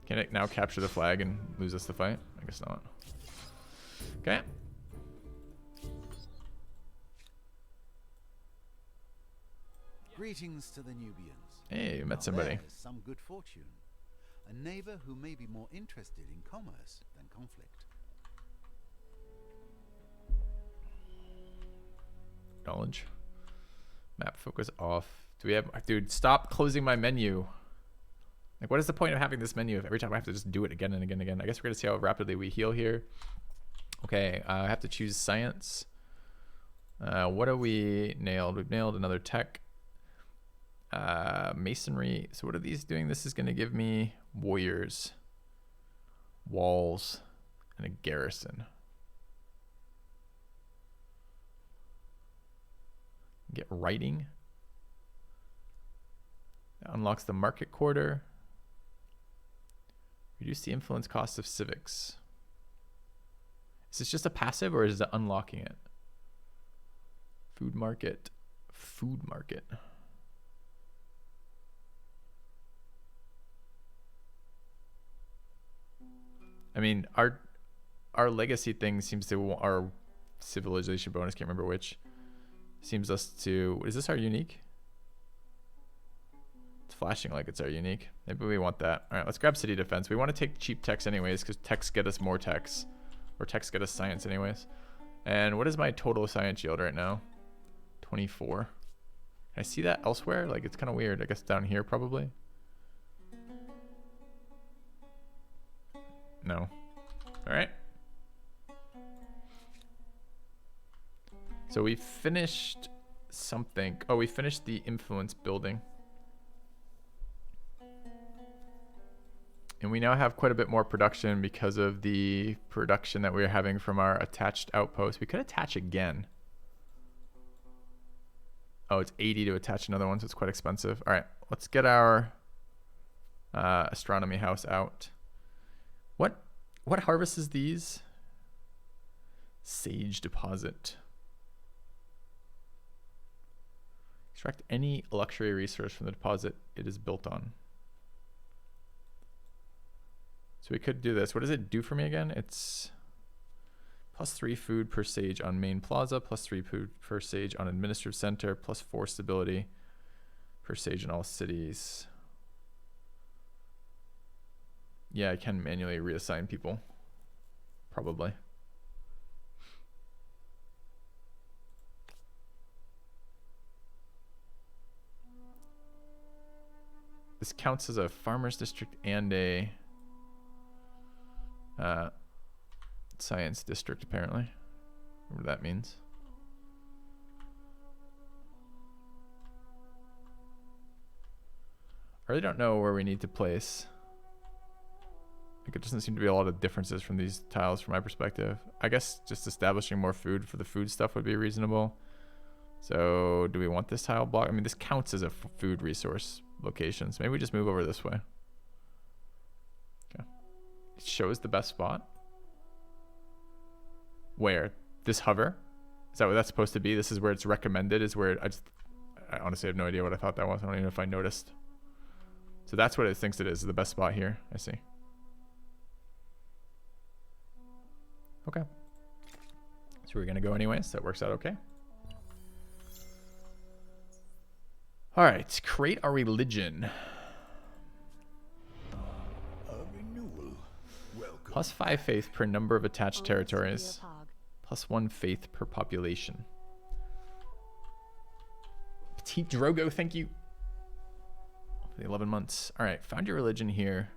Can it now capture the flag and lose us the fight? I guess not. Okay. Greetings to the Nubians. Hey, we met Now somebody. there's some good fortune. A neighbor who may be more interested in commerce than conflict. Knowledge. Map focus off. Do we have... Dude, stop closing my menu. Like, what is the point of having this menu if every time I have to just do it again and again and again? I guess we're going to see how rapidly we heal here. Okay, I have to choose science. What are we nailed? We've nailed another tech. Masonry. So what are these doing? This is going to give me warriors, walls, and a garrison. Get writing. That unlocks the market quarter. Reduce the influence cost of civics. Is this just a passive or is it unlocking it? Food market. Food market. I mean, our legacy thing seems to, our civilization bonus, can't remember which, seems us to, is this our unique? It's flashing like it's our unique. Maybe we want that. All right, let's grab city defense. We want to take cheap techs anyways because techs get us more techs. Or techs get us science anyways. And what is my total science yield right now? 24. Can I see that elsewhere? Like, it's kind of weird. I guess down here probably. No. All right. So we finished something. Oh, we finished the influence building. And we now have quite a bit more production because of the production that we're having from our attached outpost. We could attach again. Oh, it's 80 to attach another one, so it's quite expensive. All right, let's get our astronomy house out. What harvests these? Sage deposit. Extract any luxury resource from the deposit it is built on. So we could do this. What does it do for me again? It's +3 food per sage on main plaza, +3 food per sage on administrative center, +4 stability per sage in all cities. Yeah, I can manually reassign people. Probably. This counts as a farmer's district and a science district, apparently. Whatever that means. I really don't know where we need to place. Like, it doesn't seem to be a lot of differences from these tiles from my perspective. I guess just establishing more food for the food stuff would be reasonable. So do we want this tile block? I mean, this counts as a food resource location. So maybe we just move over this way. Okay. It shows the best spot. Where? This hover? Is that what that's supposed to be? This is where it's recommended, is where I honestly have no idea what I thought that was. I don't even know if I noticed. So that's what it thinks it is the best spot here. I see. Okay. So we're going to go anyways. That works out okay. All right. Create a religion. A renewal. Welcome. +5 faith per number of attached Only territories. Studio Pog. +1 faith per population. Petite Drogo, thank you. For the 11 months. All right. Found your religion here.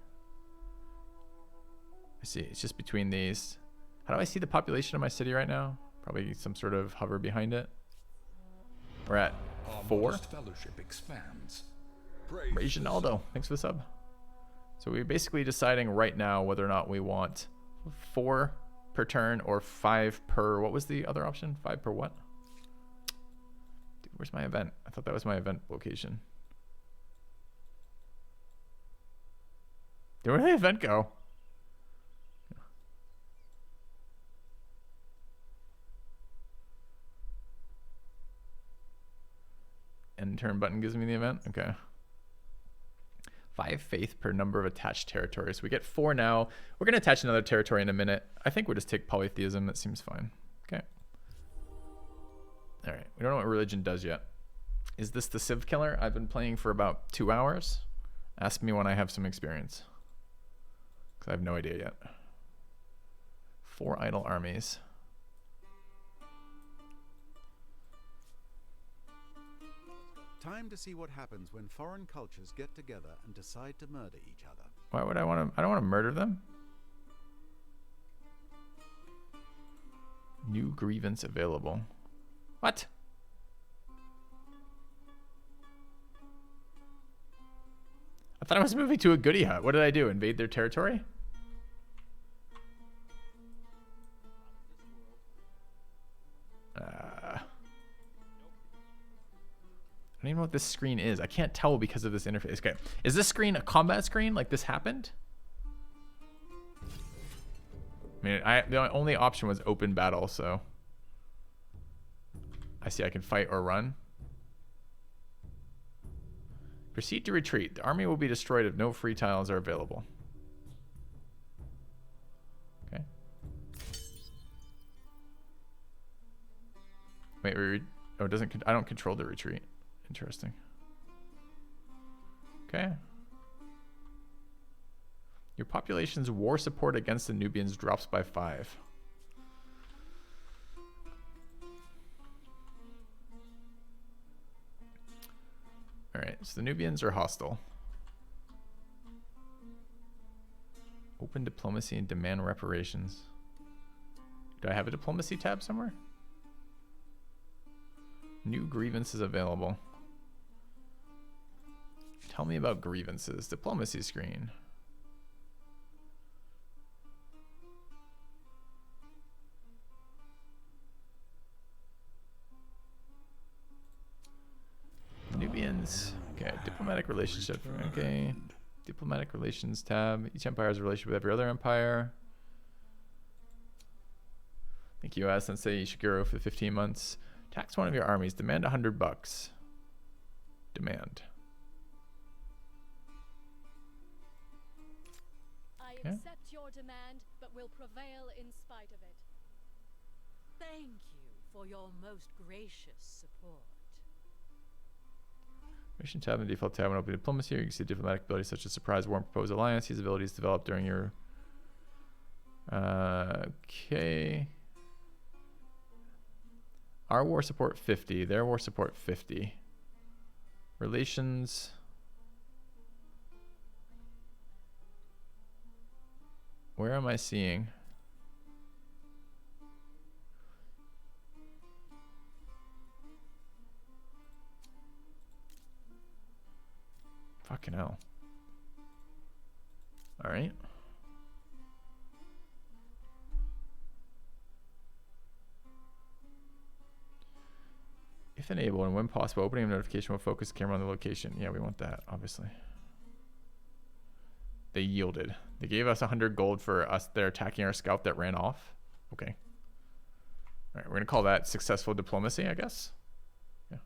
I see. It's just between these. How do I see the population of my city right now? Probably some sort of hover behind it. We're at Our 4. modest fellowship expands. Praise the Reginaldo, thanks for the sub. So we're basically deciding right now whether or not we want 4 per turn or 5 per... What was the other option? 5 per what? Dude, where's my event? I thought that was my event location. Dude, where did the event go? End turn button gives me the event. Okay. 5 faith per number of attached territories. We get 4 now. We're going to attach another territory in a minute. I think we'll just take polytheism. That seems fine. Okay. All right. We don't know what religion does yet. Is this the Civ Killer? I've been playing for about 2 hours. Ask me when I have some experience. Because I have no idea yet. 4 idle armies. Time to see what happens when foreign cultures get together and decide to murder each other. Why would I want to? I don't want to murder them. New grievance available. What? I thought I was moving to a goodie hut. What did I do? Invade their territory? I don't even know what this screen is. I can't tell because of this interface. Okay. Is this screen a combat screen? Like this happened? I mean, the only option was open battle, so. I see I can fight or run. Proceed to retreat. The army will be destroyed if no free tiles are available. Okay. Wait, oh, it doesn't. I don't control the retreat. Interesting. Okay. Your population's war support against the Nubians drops by 5. Alright, so the Nubians are hostile. Open diplomacy and demand reparations. Do I have a diplomacy tab somewhere? New grievances available. Tell me about grievances. Diplomacy screen. Nubians. Okay, diplomatic relationship. Okay. Diplomatic relations tab. Each empire has a relationship with every other empire. Thank you, Sensei Ishiguro, for 15 months. Tax one of your armies. Demand $100. Demand. I Okay. accept your demand, but will prevail in spite of it. Thank you for your most gracious support. Mission tab and default tab when open diplomacy. You can see diplomatic abilities such as surprise war and proposed alliance. These abilities developed during your. Okay. Our war support 50. Their war support 50. Relations. Where am I seeing? Fucking hell. All right. If enabled and when possible, opening a notification will focus the camera on the location. Yeah, we want that, obviously. They yielded. They gave us 100 gold for us there attacking our scout that ran off. Okay. All right, we're going to call that successful diplomacy, I guess. Yeah.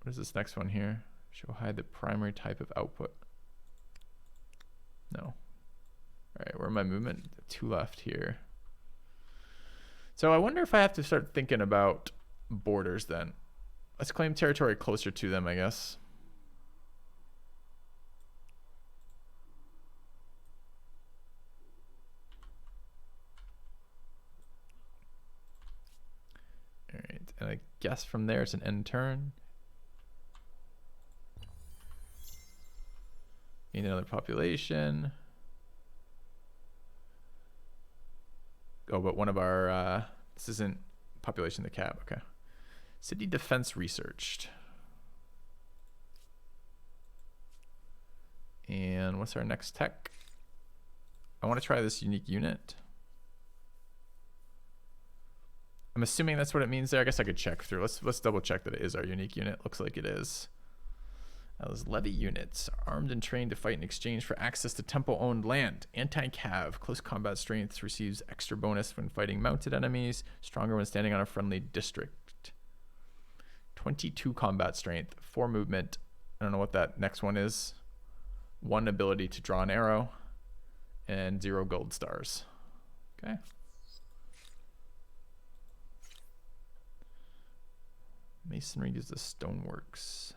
What is this next one here? Show hide the primary type of output. No. All right, where am I movement? 2 left here. So I wonder if I have to start thinking about borders then. Let's claim territory closer to them, I guess. All right, and I guess from there it's an end turn. Gain another population. Oh, but one of our, this isn't population of the cap, okay. City defense researched. And what's our next tech? I want to try this unique unit. I'm assuming that's what it means there. I guess I could check through. Let's double check that it is our unique unit. Looks like it is. Those levy units are armed and trained to fight in exchange for access to temple-owned land. Anti-cav, close combat strength receives extra bonus when fighting mounted enemies, stronger when standing on a friendly district. 22 combat strength, 4 movement. I don't know what that next one is. 1 ability to draw an arrow, and 0 gold stars. Okay. Masonry gives the stoneworks.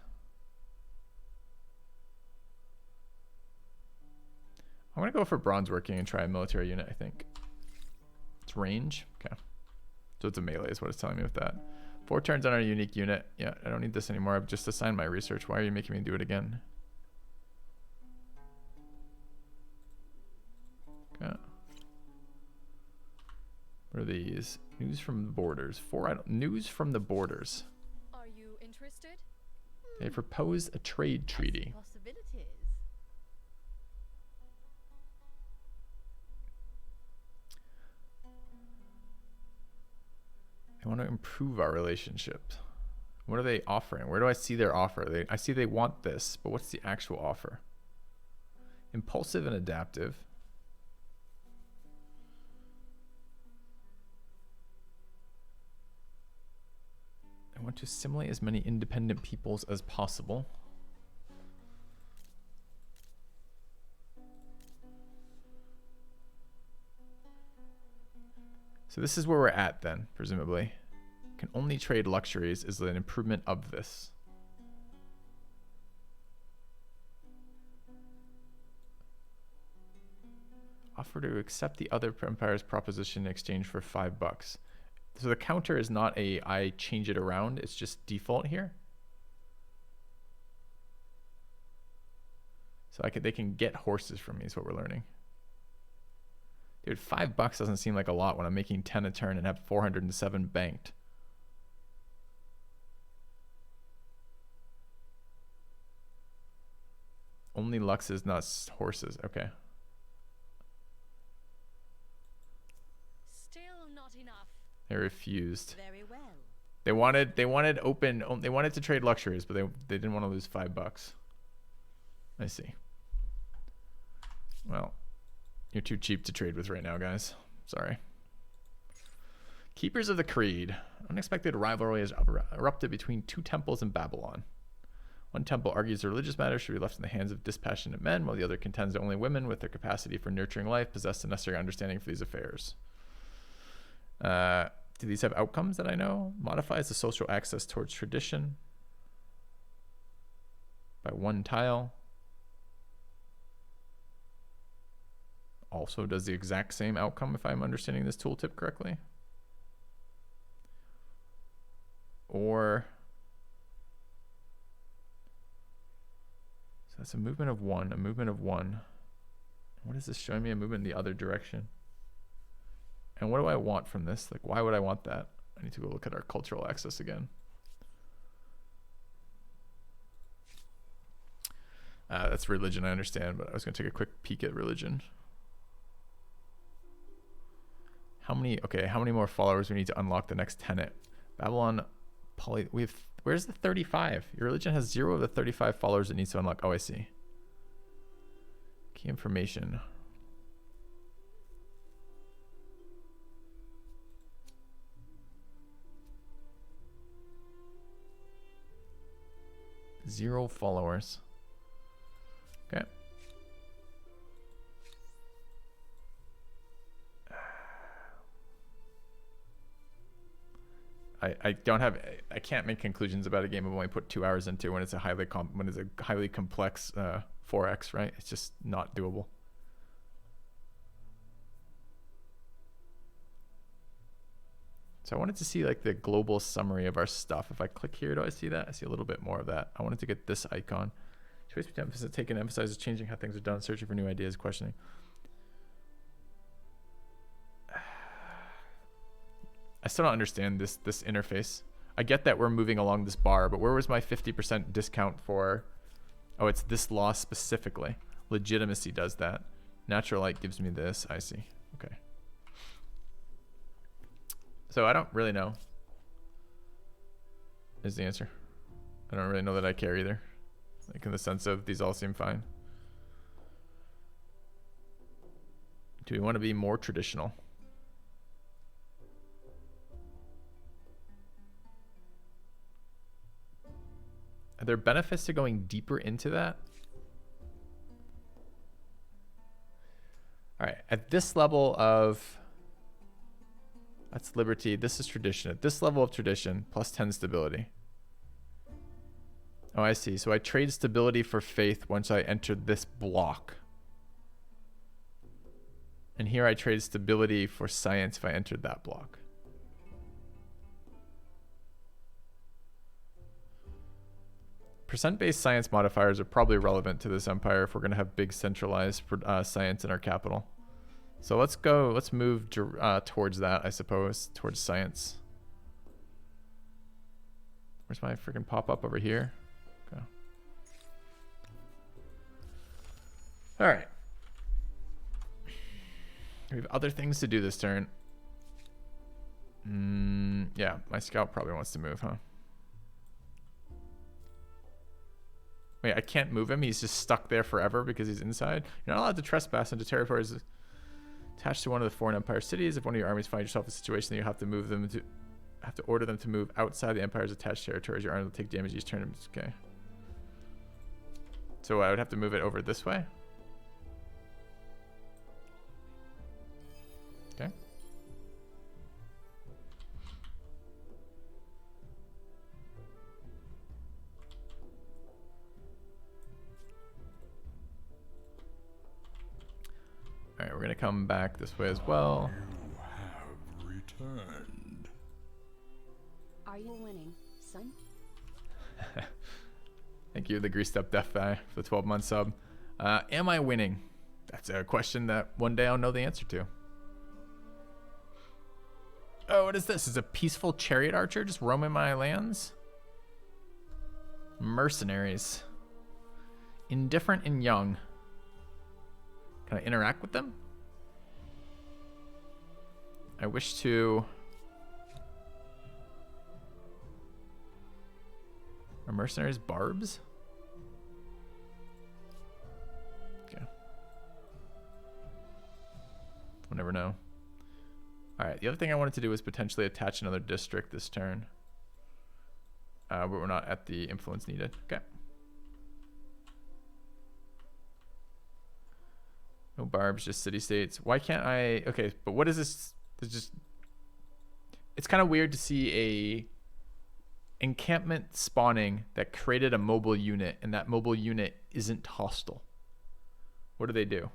I'm going to go for bronze working and try a military unit, I think. It's range. Okay. So it's a melee is what it's telling me with that. 4 turns on our unique unit. Yeah, I don't need this anymore. I've just assigned my research. Why are you making me do it again? Okay. What are these? News from the borders. 4 news from the borders. Are you interested? They propose a trade treaty. Possibilities. They want to improve our relationship. What are they offering? Where do I see their offer? I see they want this, but what's the actual offer? Impulsive and adaptive. I want to assimilate as many independent peoples as possible. So this is where we're at then, presumably. Can only trade luxuries is an improvement of this. Offer to accept the other empire's proposition in exchange for $5. So the counter is not a I change it around, it's just default here. So they can get horses from me is what we're learning. Dude, $5 doesn't seem like a lot when I'm making 10 a turn and have 407 banked. Only luxes, not horses. Okay. Still not enough. They refused. Very well. They wanted to trade luxuries, but they didn't want to lose $5. I see. Well, you're too cheap to trade with right now, guys. Sorry. Keepers of the Creed. Unexpected rivalry has erupted between two temples in Babylon. One temple argues the religious matters should be left in the hands of dispassionate men, while the other contends that only women with their capacity for nurturing life possess the necessary understanding for these affairs. Do these have outcomes that I know? Modifies the social access towards tradition by 1 tile. Also does the exact same outcome if I'm understanding this tooltip correctly. Or so that's a movement of 1, a movement of 1. What is this showing me? A movement in the other direction. And what do I want from this? Like, why would I want that? I need to go look at our cultural access again. That's religion, I understand, but I was going to take a quick peek at religion. How many more followers we need to unlock the next tenet? Babylon, where's the 35? Your religion has 0 of the 35 followers it needs to unlock. Oh, I see. Key information. Zero followers. Okay. I can't make conclusions about a game I've only put 2 hours into when it's a highly complex 4x, right? It's just not doable. So I wanted to see like the global summary of our stuff. If I click here, do I see that? I see a little bit more of that. I wanted to get this icon. Choice between emphasis taken emphasizes changing how things are done, searching for new ideas, questioning. I still don't understand this interface. I get that we're moving along this bar, but where was my 50% discount for? Oh, it's this law specifically. Legitimacy does that. Natural light gives me this. I see. Okay. So I don't really know is the answer. I don't really know that I care either. Like in the sense of these all seem fine. Do we want to be more traditional? Are there benefits to going deeper into that? All right, at this level of, that's liberty, this is tradition. At this level of tradition, plus 10 stability. Oh, I see. So I trade stability for faith once I enter this block. And here I trade stability for science if I entered that block. Percent-based science modifiers are probably relevant to this empire if we're going to have big centralized science in our capital. So let's move towards that, I suppose, towards science. Where's my freaking pop-up over here? Okay. All right. We have other things to do this turn. Yeah, my scout probably wants to move, huh? Wait, I can't move him. He's just stuck there forever because he's inside. You're not allowed to trespass into territories attached to one of the foreign empire cities. If one of your armies finds yourself in a situation that you have to order them to move outside the empire's attached territories, your army will take damage each turn. Okay. So I would have to move it over this way. Okay. come back this way as well. You have returned. Are you winning, son? Thank you, the Greased Up Death Guy, for the 12-month sub. Am I winning? That's a question that one day I'll know the answer to. Oh, what is this? Is a peaceful chariot archer just roaming my lands? Mercenaries. Indifferent and young. Can I interact with them? I wish to... Are mercenaries barbs? Okay. We'll never know. Alright, the other thing I wanted to do was potentially attach another district this turn. But we're not at the influence needed. Okay. No barbs, just city-states. Why can't I... Okay, but what is this? It's just... It's kind of weird to see a encampment spawning that created a mobile unit, and that mobile unit isn't hostile. What do they do?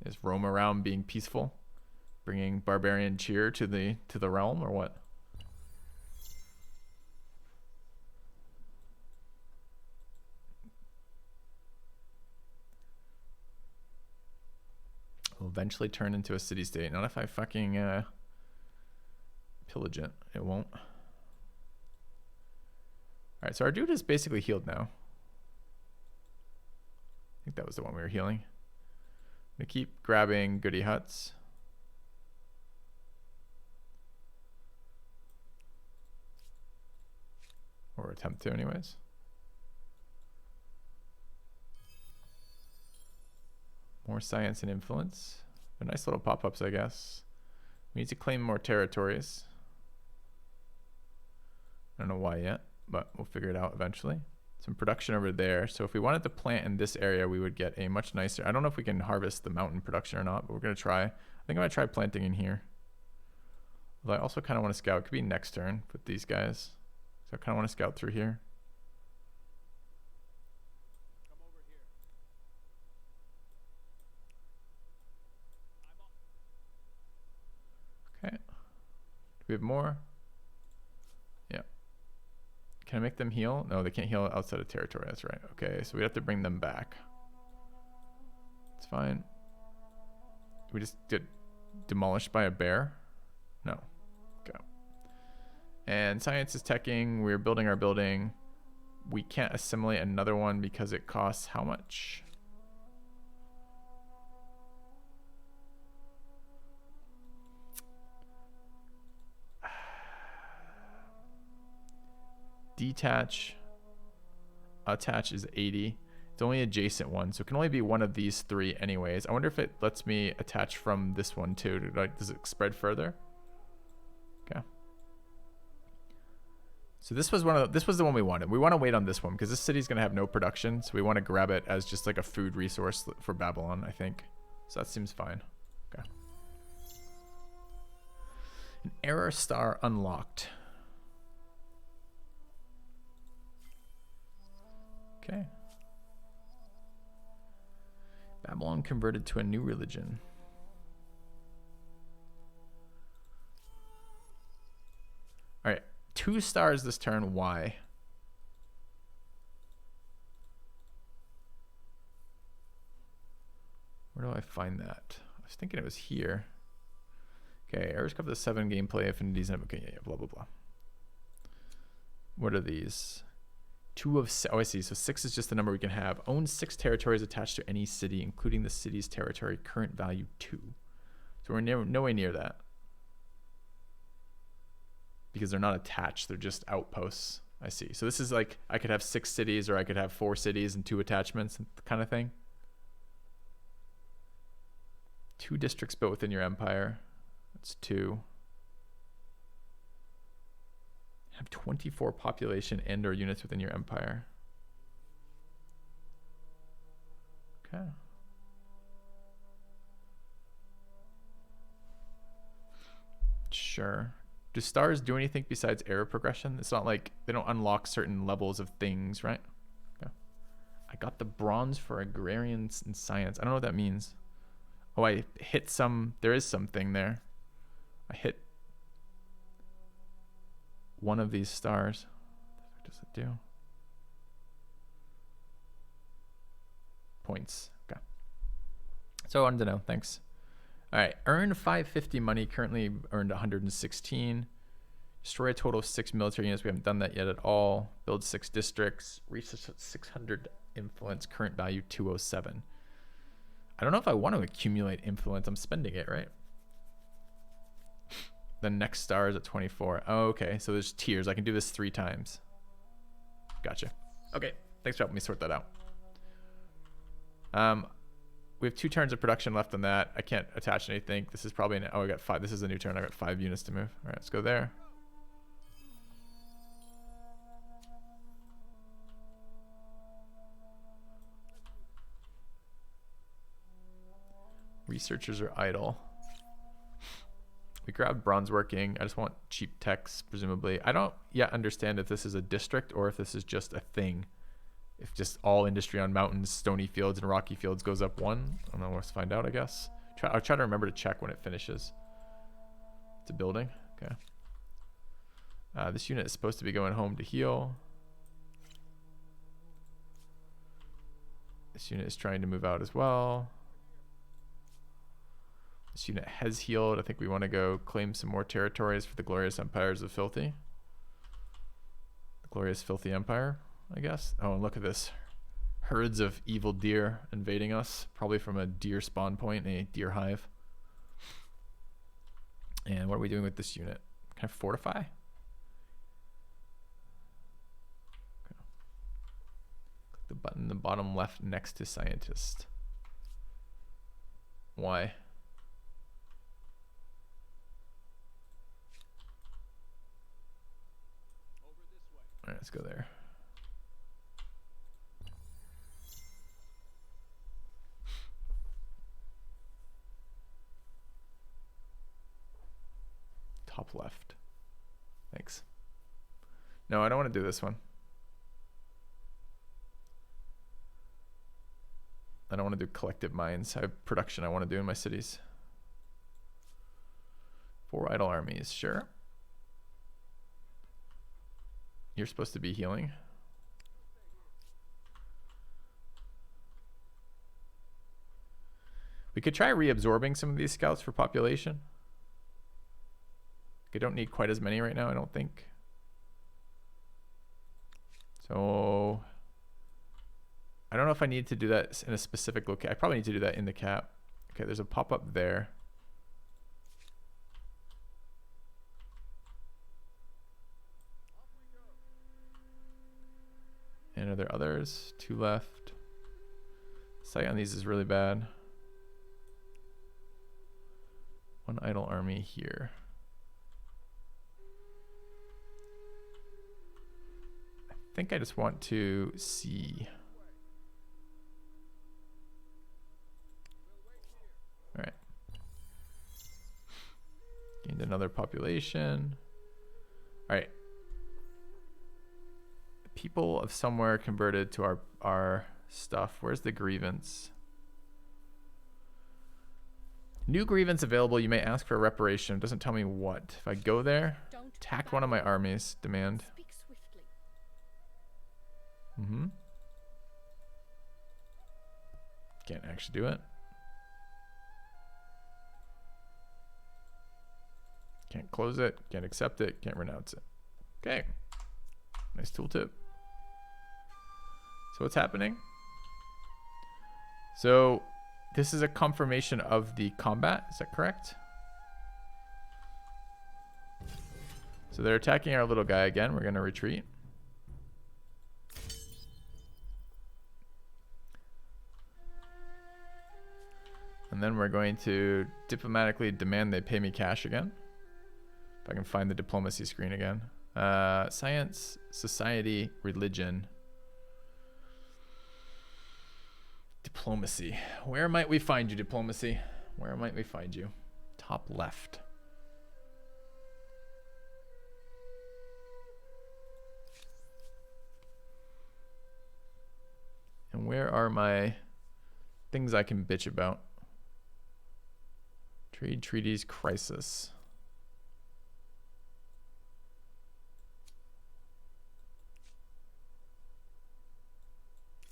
Just roam around being peaceful, bringing barbarian cheer to the realm, or what? Will eventually turn into a city state. Not if I fucking pillage it. It won't. All right, so our dude is basically healed now. I think that was the one we were healing. I'm gonna keep grabbing goody huts. Or attempt to anyways. More science and influence. They're nice little pop-ups, I guess. We need to claim more territories. I don't know why yet, but we'll figure it out eventually. Some production over there. So if we wanted to plant in this area, we would get a much nicer... I don't know if we can harvest the mountain production or not, but we're going to try. I think I'm going to try planting in here. Although I also kind of want to scout. It could be next turn with these guys. So I kind of want to scout through here. Come over here. Okay. Do we have more? Yeah. Can I make them heal? No, they can't heal outside of territory. That's right. Okay, so we have to bring them back. It's fine. We just get demolished by a bear? No. Okay. And science is teching. We're building our building. We can't assimilate another one because it costs how much? Detach. Attach is 80. It's only adjacent one, so it can only be one of these three anyways. I wonder if it lets me attach from this one too. Like, does it spread further? Okay. So this was the one we wanted. We want to wait on this one because this city's gonna have no production, so we want to grab it as just like a food resource for Babylon, I think. So that seems fine. Okay. An error star unlocked. Okay. Babylon converted to a new religion. All right, 2 stars this turn. Why? Where do I find that? I was thinking it was here. Okay, errors cover the 7 gameplay affinities and okay, yeah, blah blah blah. What are these? 2 of 6. Oh, I see. So 6 is just the number we can have. Own 6 territories attached to any city, including the city's territory. Current value 2. So we're nowhere near that. Because they're not attached. They're just outposts. I see. So this is like, I could have 6 cities or I could have 4 cities and 2 attachments kind of thing. 2 districts built within your empire. That's 2. Have 24 population and or units within your empire. Okay. Sure. Do stars do anything besides error progression? It's not like they don't unlock certain levels of things, right? got the bronze for agrarians and science. I don't know what that means. Oh, I hit some. There is something there. I hit one of these stars. What does it do? Points. Okay. So I wanted to know. Thanks. All right. Earn 550 money. Currently earned 116. Destroy a total of 6 military units. We haven't done that yet at all. Build 6 districts. Reach 600 influence. Current value 207. I don't know if I want to accumulate influence. I'm spending it, right? The next star is at 24. Oh, okay. So there's tiers. I can do this 3 times. Gotcha. Okay. Thanks for helping me sort that out. We have 2 turns of production left on that. I can't attach anything. This is probably I got 5. This is a new turn. I got 5 units to move. All right, let's go there. Researchers are idle. We grabbed bronze working. I just want cheap techs, presumably. I don't yet understand if this is a district or if this is just a thing. If just all industry on mountains, stony fields, and rocky fields goes up 1. I don't know. Let's find out, I guess. I'll try to remember to check when it finishes. It's a building. Okay. This unit is supposed to be going home to heal. This unit is trying to move out as well. This unit has healed. I think we want to go claim some more territories for the glorious empires of Filthy. The glorious Filthy Empire, I guess. Oh, and look at this. Herds of evil deer invading us. Probably from a deer spawn point, a deer hive. And what are we doing with this unit? Can I fortify? Okay. Click the button in the bottom left next to scientist. Why? All right, let's go there. Top left. Thanks. No, I don't want to do this one. I don't want to do collective mines. I have production I want to do in my cities. 4 idle armies, sure. You're supposed to be healing. We could try reabsorbing some of these scouts for population. I don't need quite as many right now, I don't think. So I don't know if I need to do that in a specific location. I probably need to do that in the cap. Okay, there's a pop-up there. And are there others? 2 left. Sight on these is really bad. 1 idle army here. I think I just want to see. All right. Gained another population. All right. People of somewhere converted to our stuff. Where's the grievance? New grievance available. You may ask for a reparation. It doesn't tell me what. If I go there, attack one of my armies. Demand. Speak swiftly. Can't actually do it. Can't close it. Can't accept it. Can't renounce it. Okay. Nice tooltip. So what's happening? So this is a confirmation of the combat. Is that correct? So they're attacking our little guy again. We're going to retreat. And then we're going to diplomatically demand they pay me cash again. If I can find the diplomacy screen again. Science, society, religion. Diplomacy. Where might we find you, diplomacy? Where might we find you? Top left. And where are my things I can bitch about? Trade treaties crisis.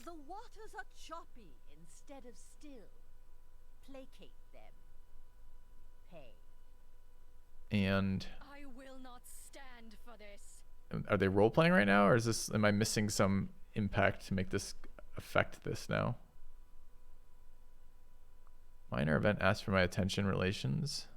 The waters are choppy instead of still. Placate them. Pay. And I will not stand for this. are they role playing right now, or is this, am I missing some impact to make this affect this now? Minor event asks for my attention, relations.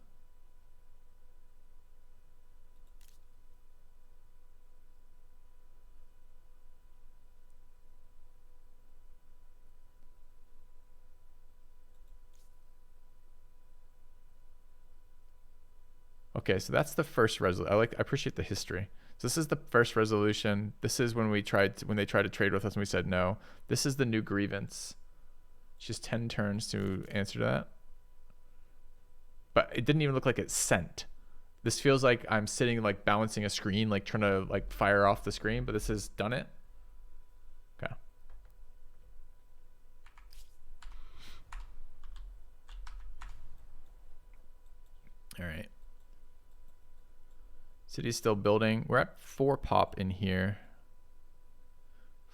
Okay, so that's the first resolution. I appreciate the history. So this is the first resolution. This is when they tried to trade with us and we said no. This is the new grievance. It's just 10 turns to answer to that. But it didn't even look like it sent. This feels like I'm sitting like balancing a screen, like trying to like fire off the screen, but this has done it. Okay. All right. City's still building. We're at 4 pop in here.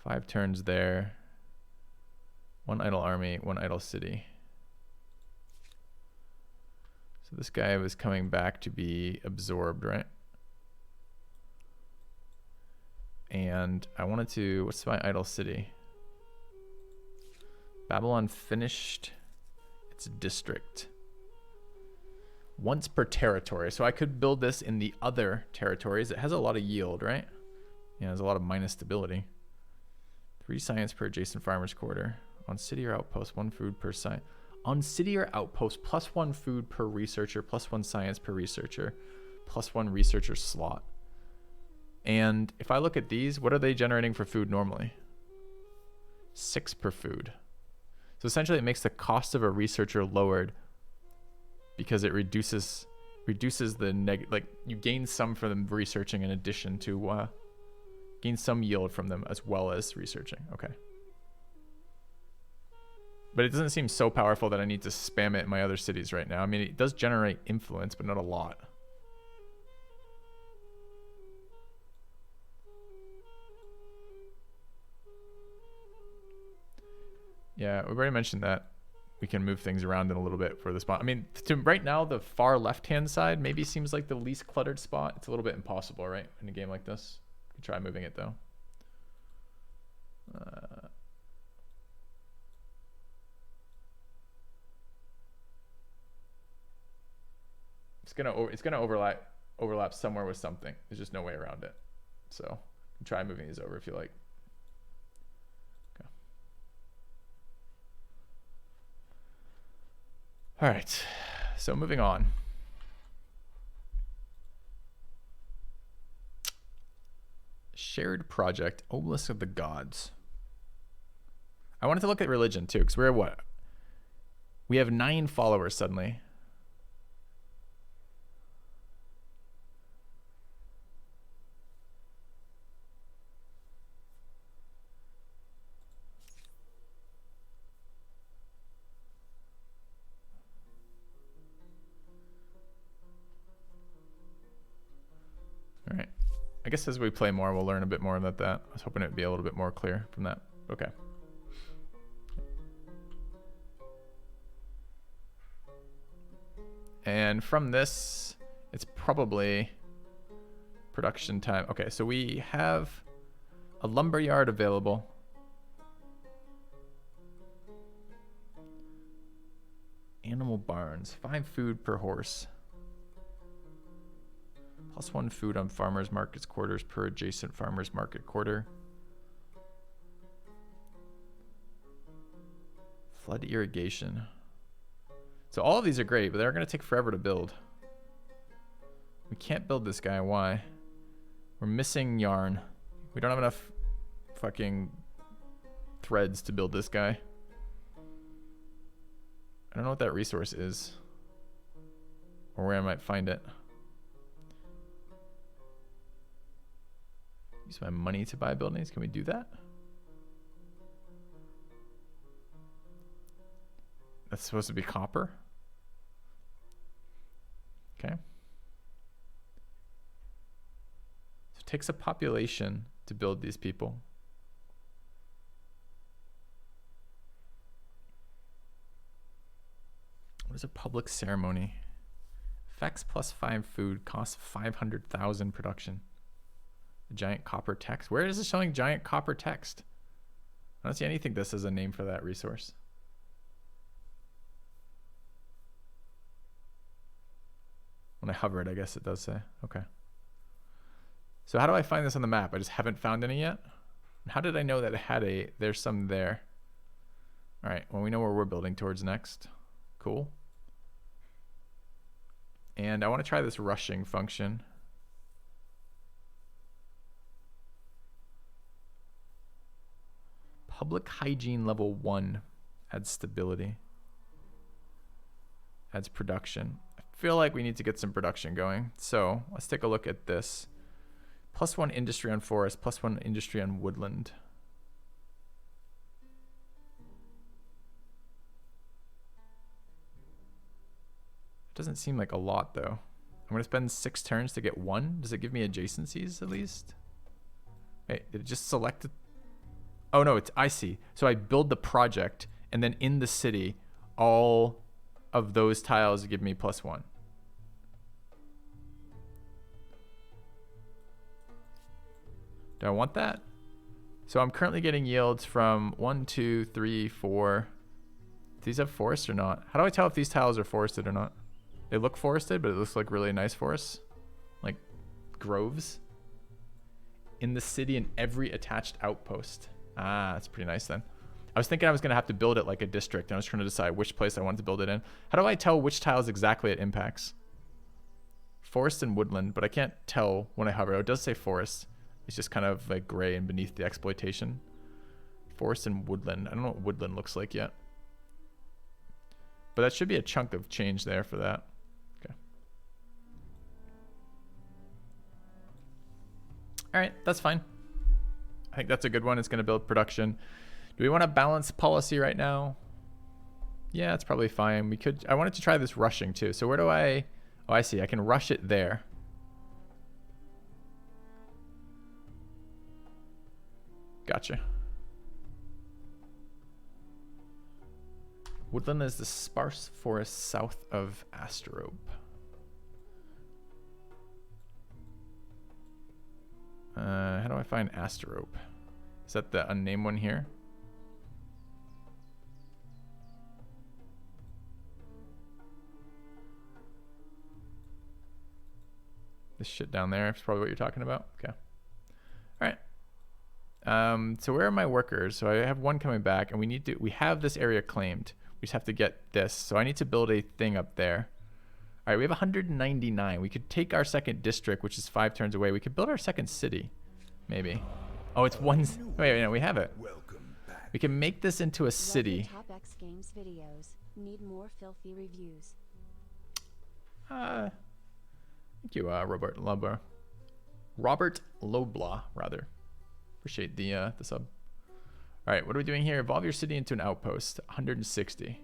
5 turns there. 1 idle army, 1 idle city. So this guy was coming back to be absorbed, right? And I wanted to, what's my idle city? Babylon finished its district. Once per territory. So I could build this in the other territories. It has a lot of yield, right? Yeah, there's a lot of minus stability. 3 science per adjacent farmer's quarter. On city or outpost, 1 food per site. On city or outpost, +1 food per researcher, +1 science per researcher, +1 researcher slot. And if I look at these, what are they generating for food normally? 6 per food. So essentially it makes the cost of a researcher lowered because it reduces the like you gain some from them researching in addition to gain some yield from them as well as researching. Okay. But it doesn't seem so powerful that I need to spam it in my other cities right now. I mean, it does generate influence, but not a lot. Yeah, we've already mentioned that. We can move things around in a little bit for the spot. I mean, right now, the far left-hand side maybe seems like the least cluttered spot. It's a little bit impossible, right, in a game like this. You can try moving it, though. It's gonna overlap somewhere with something. There's just no way around it. So you can try moving these over if you like. All right, so moving on. Shared project, Obelisk of the Gods. I wanted to look at religion too, because we're what? We have 9 followers suddenly. All right. I guess as we play more, we'll learn a bit more about that. I was hoping it would be a little bit more clear from that. Okay. And from this, it's probably production time. Okay, so we have a lumber yard available. Animal barns, 5 food per horse. +1 food on farmers market's quarters per adjacent farmers market quarter. Flood irrigation. So all of these are great, but they're going to take forever to build. We can't build this guy. Why? We're missing yarn. We don't have enough fucking threads to build this guy. I don't know what that resource is or where I might find it. Use my money to buy buildings. Can we do that? That's supposed to be copper. Okay. So it takes a population to build these people. What is a public ceremony? Effects +5 food, costs 500,000 production. A giant copper text. Where is it showing giant copper text? I don't see anything that says a name for that resource. When I hover it, I guess it does say. Okay. So how do I find this on the map? I just haven't found any yet. How did I know that it had a, there's some there? All right, well, we know where we're building towards next. Cool. And I want to try this rushing function. Public hygiene level 1 adds stability. Adds production. I feel like we need to get some production going. So let's take a look at this. +1 industry on forest, +1 industry on woodland. Doesn't seem like a lot though. I'm gonna spend 6 turns to get 1. Does it give me adjacencies at least? Wait, did it just select it? Oh no, it's, I see. So I build the project and then in the city, all of those tiles give me +1. Do I want that? So I'm currently getting yields from 1, 2, 3, 4. Do these have forest or not? How do I tell if these tiles are forested or not? They look forested, but it looks like really nice forests. Like groves. In the city and every attached outpost. Ah, that's pretty nice then. I was thinking I was going to have to build it like a district, and I was trying to decide which place I wanted to build it in. How do I tell which tiles exactly it impacts? Forest and woodland, but I can't tell when I hover. Oh, it does say forest. It's just kind of like gray and beneath the exploitation. Forest and woodland. I don't know what woodland looks like yet. But that should be a chunk of change there for that. Okay. All right, that's fine. I think that's a good one. It's going to build production. Do we want to balance policy right now? Yeah, it's probably fine. We could. I wanted to try this rushing too. So where do I? Oh, I see. I can rush it there. Gotcha. Woodland is the sparse forest south of Asterope. How do I find Asterope? Is that the unnamed one here? This shit down there is probably what you're talking about. Okay. All right. So where are my workers? So I have one coming back, and we have this area claimed. We just have to get this. So I need to build a thing up there. All right, we have 199. We could take our second district, which is 5 turns away. We could build our second city, maybe. Oh, it's one. Wait, no, we have it. Welcome back. We can make this into a city. Top X Games videos need more filthy reviews. Thank you, Robert Lobla. Robert Lobla, rather. Appreciate the sub. All right, what are we doing here? Evolve your city into an outpost. 160.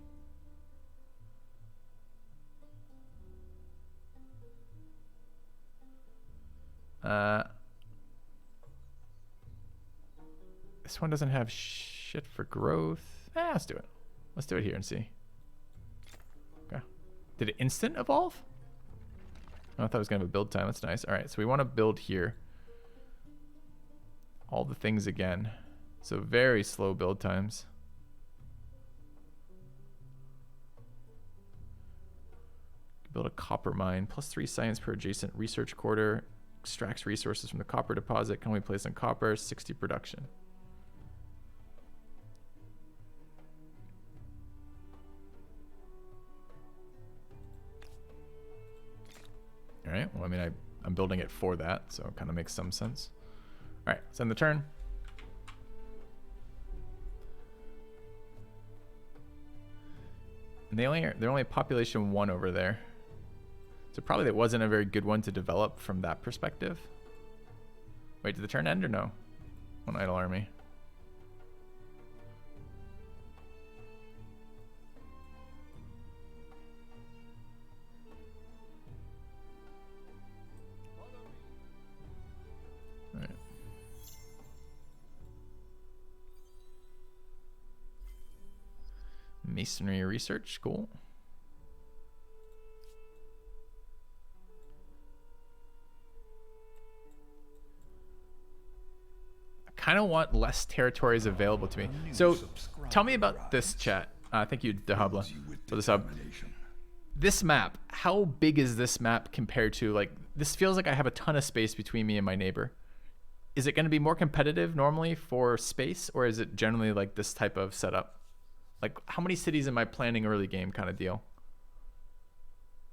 This one doesn't have shit for growth. Let's do it. Let's do it here and see. Okay. Did it instant evolve? Oh, I thought it was going to have a build time. That's nice. All right, so we want to build here. All the things again. So very slow build times. Build a copper mine. +3 science per adjacent research quarter. Extracts resources from the copper deposit. Can only place on copper. 60 production. All right. Well, I mean, I'm building it for that, so it kind of makes some sense. All right. Let's end the turn. And they're only population 1 over there. So probably that wasn't a very good one to develop from that perspective. Wait, did the turn end or no? One idle army. Masonry research, cool. I kind of want less territories available to me. So tell me about this, chat. Thank you, Dehabla, for the sub. This map, how big is this map compared to, like, this feels like I have a ton of space between me and my neighbor. Is it going to be more competitive normally for space, or is it generally like this type of setup? Like, how many cities am I planning early game kind of deal?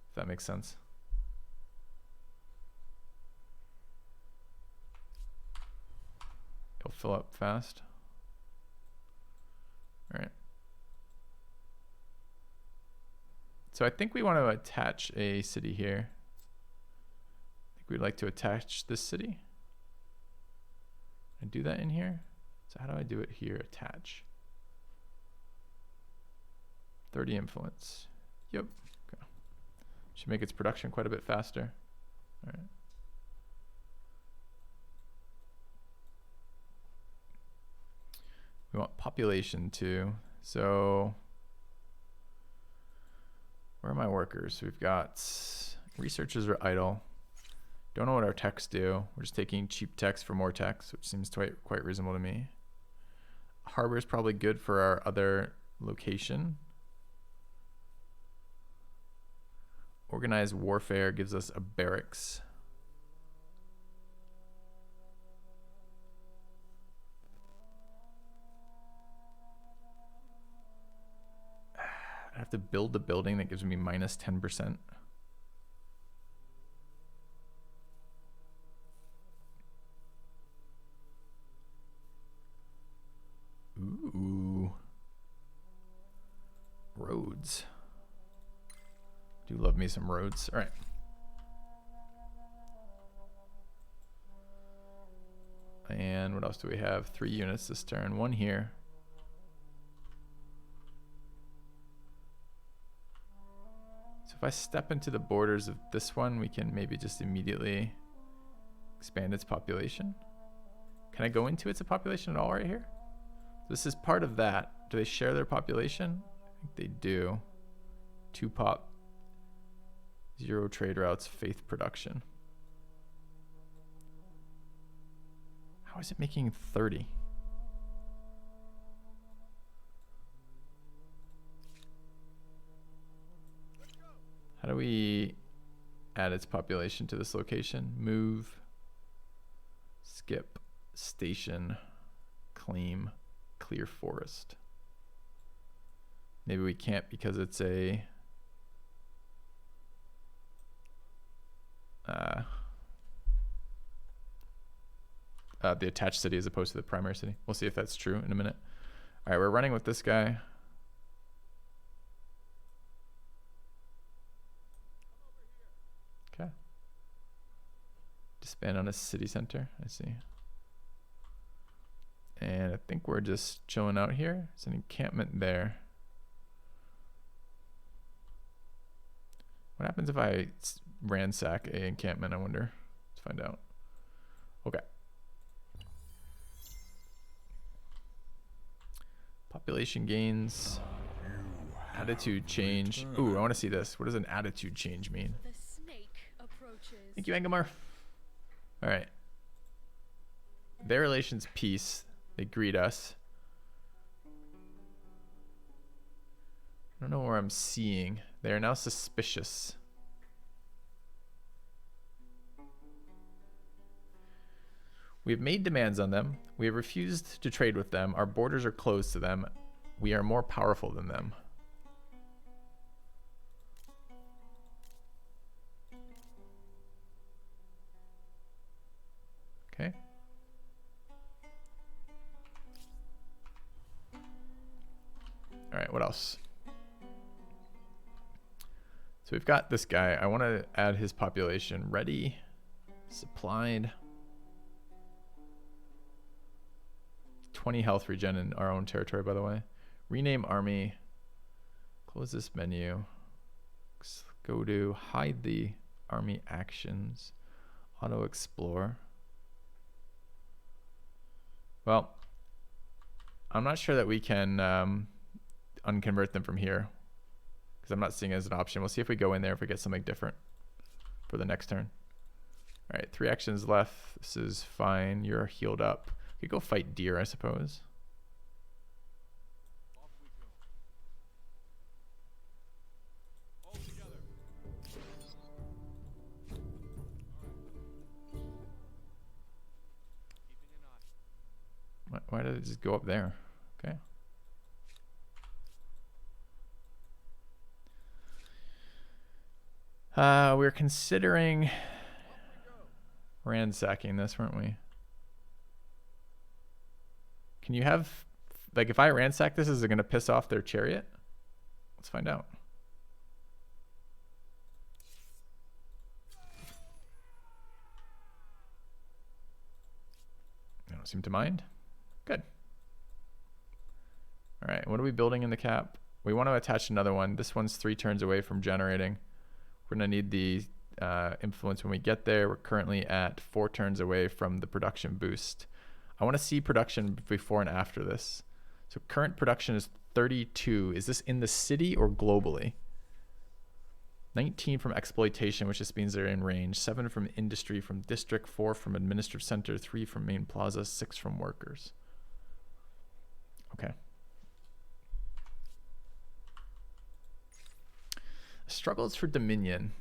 If that makes sense. It'll fill up fast. All right. So I think we want to attach a city here. I think we'd like to attach this city. And do that in here. So how do I do it here? Attach. 30 influence. Yep. Okay. Should make its production quite a bit faster. All right. We want population too. So where are my workers? We've got researchers are idle. Don't know what our techs do. We're just taking cheap techs for more techs, which seems quite reasonable to me. Harbor is probably good for our other location. Organized warfare gives us a barracks. I have to build the building that gives me minus 10%. Ooh. Roads. Do love me some roads. All right. And what else do we have? 3 units this turn. 1 here. So if I step into the borders of this one, we can maybe just immediately expand its population. Can I go into its population at all right here? This is part of that. Do they share their population? I think they do. 2 pop. 0 trade routes, faith production. How is it making 30? How do we add its population to this location? Move, skip, station, claim, clear forest. Maybe we can't because it's a the attached city as opposed to the primary city. We'll see if that's true in a minute. All right, we're running with this guy. Okay. Disband on a city center. I see. And I think we're just chilling out here. It's an encampment there. What happens if I ransack a encampment, I wonder? Let's find out. Okay. Population gains. Attitude change. Ooh, I want to see this. What does an attitude change mean? The snake approaches. Thank you, Angamar. All right. Their relations peace. They greet us. I don't know where I'm seeing. They are now suspicious. We have made demands on them. We have refused to trade with them. Our borders are closed to them. We are more powerful than them. Okay. All right, what else? So we've got this guy. I want to add his population. Ready, supplied. 20 health regen in our own territory, by the way. Rename army. Close this menu. Go to hide the army actions. Auto explore. Well, I'm not sure that we can unconvert them from here because I'm not seeing it as an option. We'll see if we go in there if we get something different for the next turn. All right, 3 actions left. This is fine. You're healed up. You could go fight deer, I suppose. Off we go. All together. Keeping an eye. Why did it just go up there? Okay. We were considering ransacking this, weren't we? Can you have, like, if I ransack this, is it going to piss off their chariot? Let's find out. They don't seem to mind. Good. All right, what are we building in the cap? We want to attach another one. This one's 3 turns away from generating. We're going to need the influence when we get there. We're currently at 4 turns away from the production boost. I want to see production before and after this. So current production is 32. Is this in the city or globally? 19 from exploitation, which just means they're in range. 7 from industry, from district. 4 from administrative center. 3 from main plaza. 6 from workers. Okay. Struggles for dominion.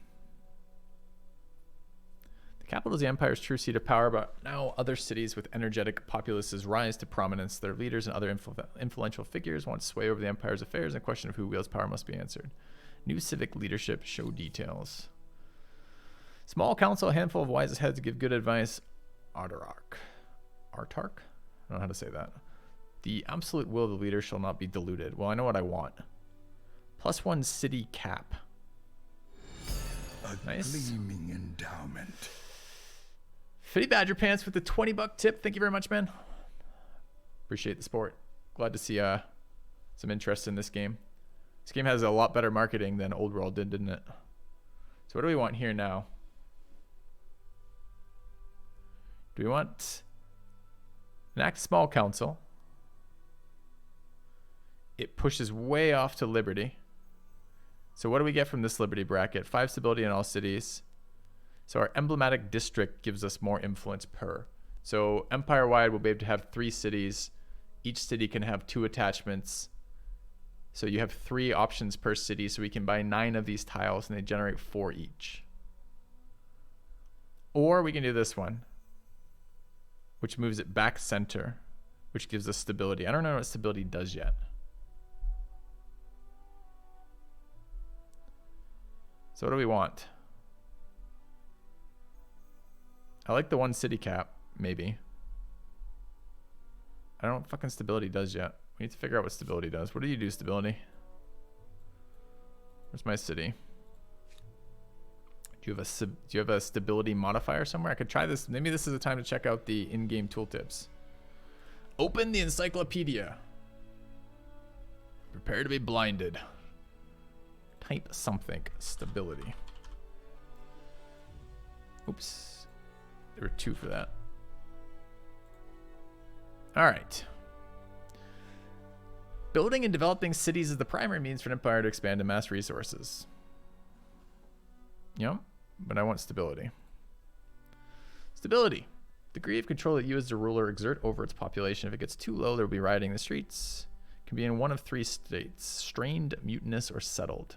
The capital is the empire's true seat of power, but now other cities with energetic populaces rise to prominence. Their leaders and other influential figures want sway over the empire's affairs, and the question of who wields power must be answered. New civic leadership, show details. Small council, a handful of wisest heads give good advice. Artark. I don't know how to say that. The absolute will of the leader shall not be diluted. Well, I know what I want. +1 city cap. A Nice. gleaming endowment. Fitty Badger Pants with the $20 tip. Thank you very much, man. Appreciate the support. Glad to see some interest in this game. This game has a lot better marketing than Old World did, didn't it? So what do we want here now? Do we want an act small council? It pushes way off to Liberty. So what do we get from this Liberty bracket? 5 stability in all cities. So our emblematic district gives us more influence per. So empire-wide, we'll be able to have 3 cities. Each city can have 2 attachments. So you have 3 options per city. So we can buy 9 of these tiles and they generate 4 each. Or we can do this one, which moves it back center, which gives us stability. I don't know what stability does yet. So what do we want? I like the 1 city cap, maybe. I don't know what fucking stability does yet. We need to figure out what stability does. What do you do, stability? Where's my city? Do you have a stability modifier somewhere? I could try this. Maybe this is the time to check out the in-game tooltips. Open the encyclopedia. Prepare to be blinded. Type something. Stability. Oops. There were 2 for that. All right. Building and developing cities is the primary means for an empire to expand and amass resources. Yep, but I want stability. Stability. Degree of control that you as the ruler exert over its population. If it gets too low, there will be rioting in the streets. It can be in one of 3 states. Strained, mutinous, or settled.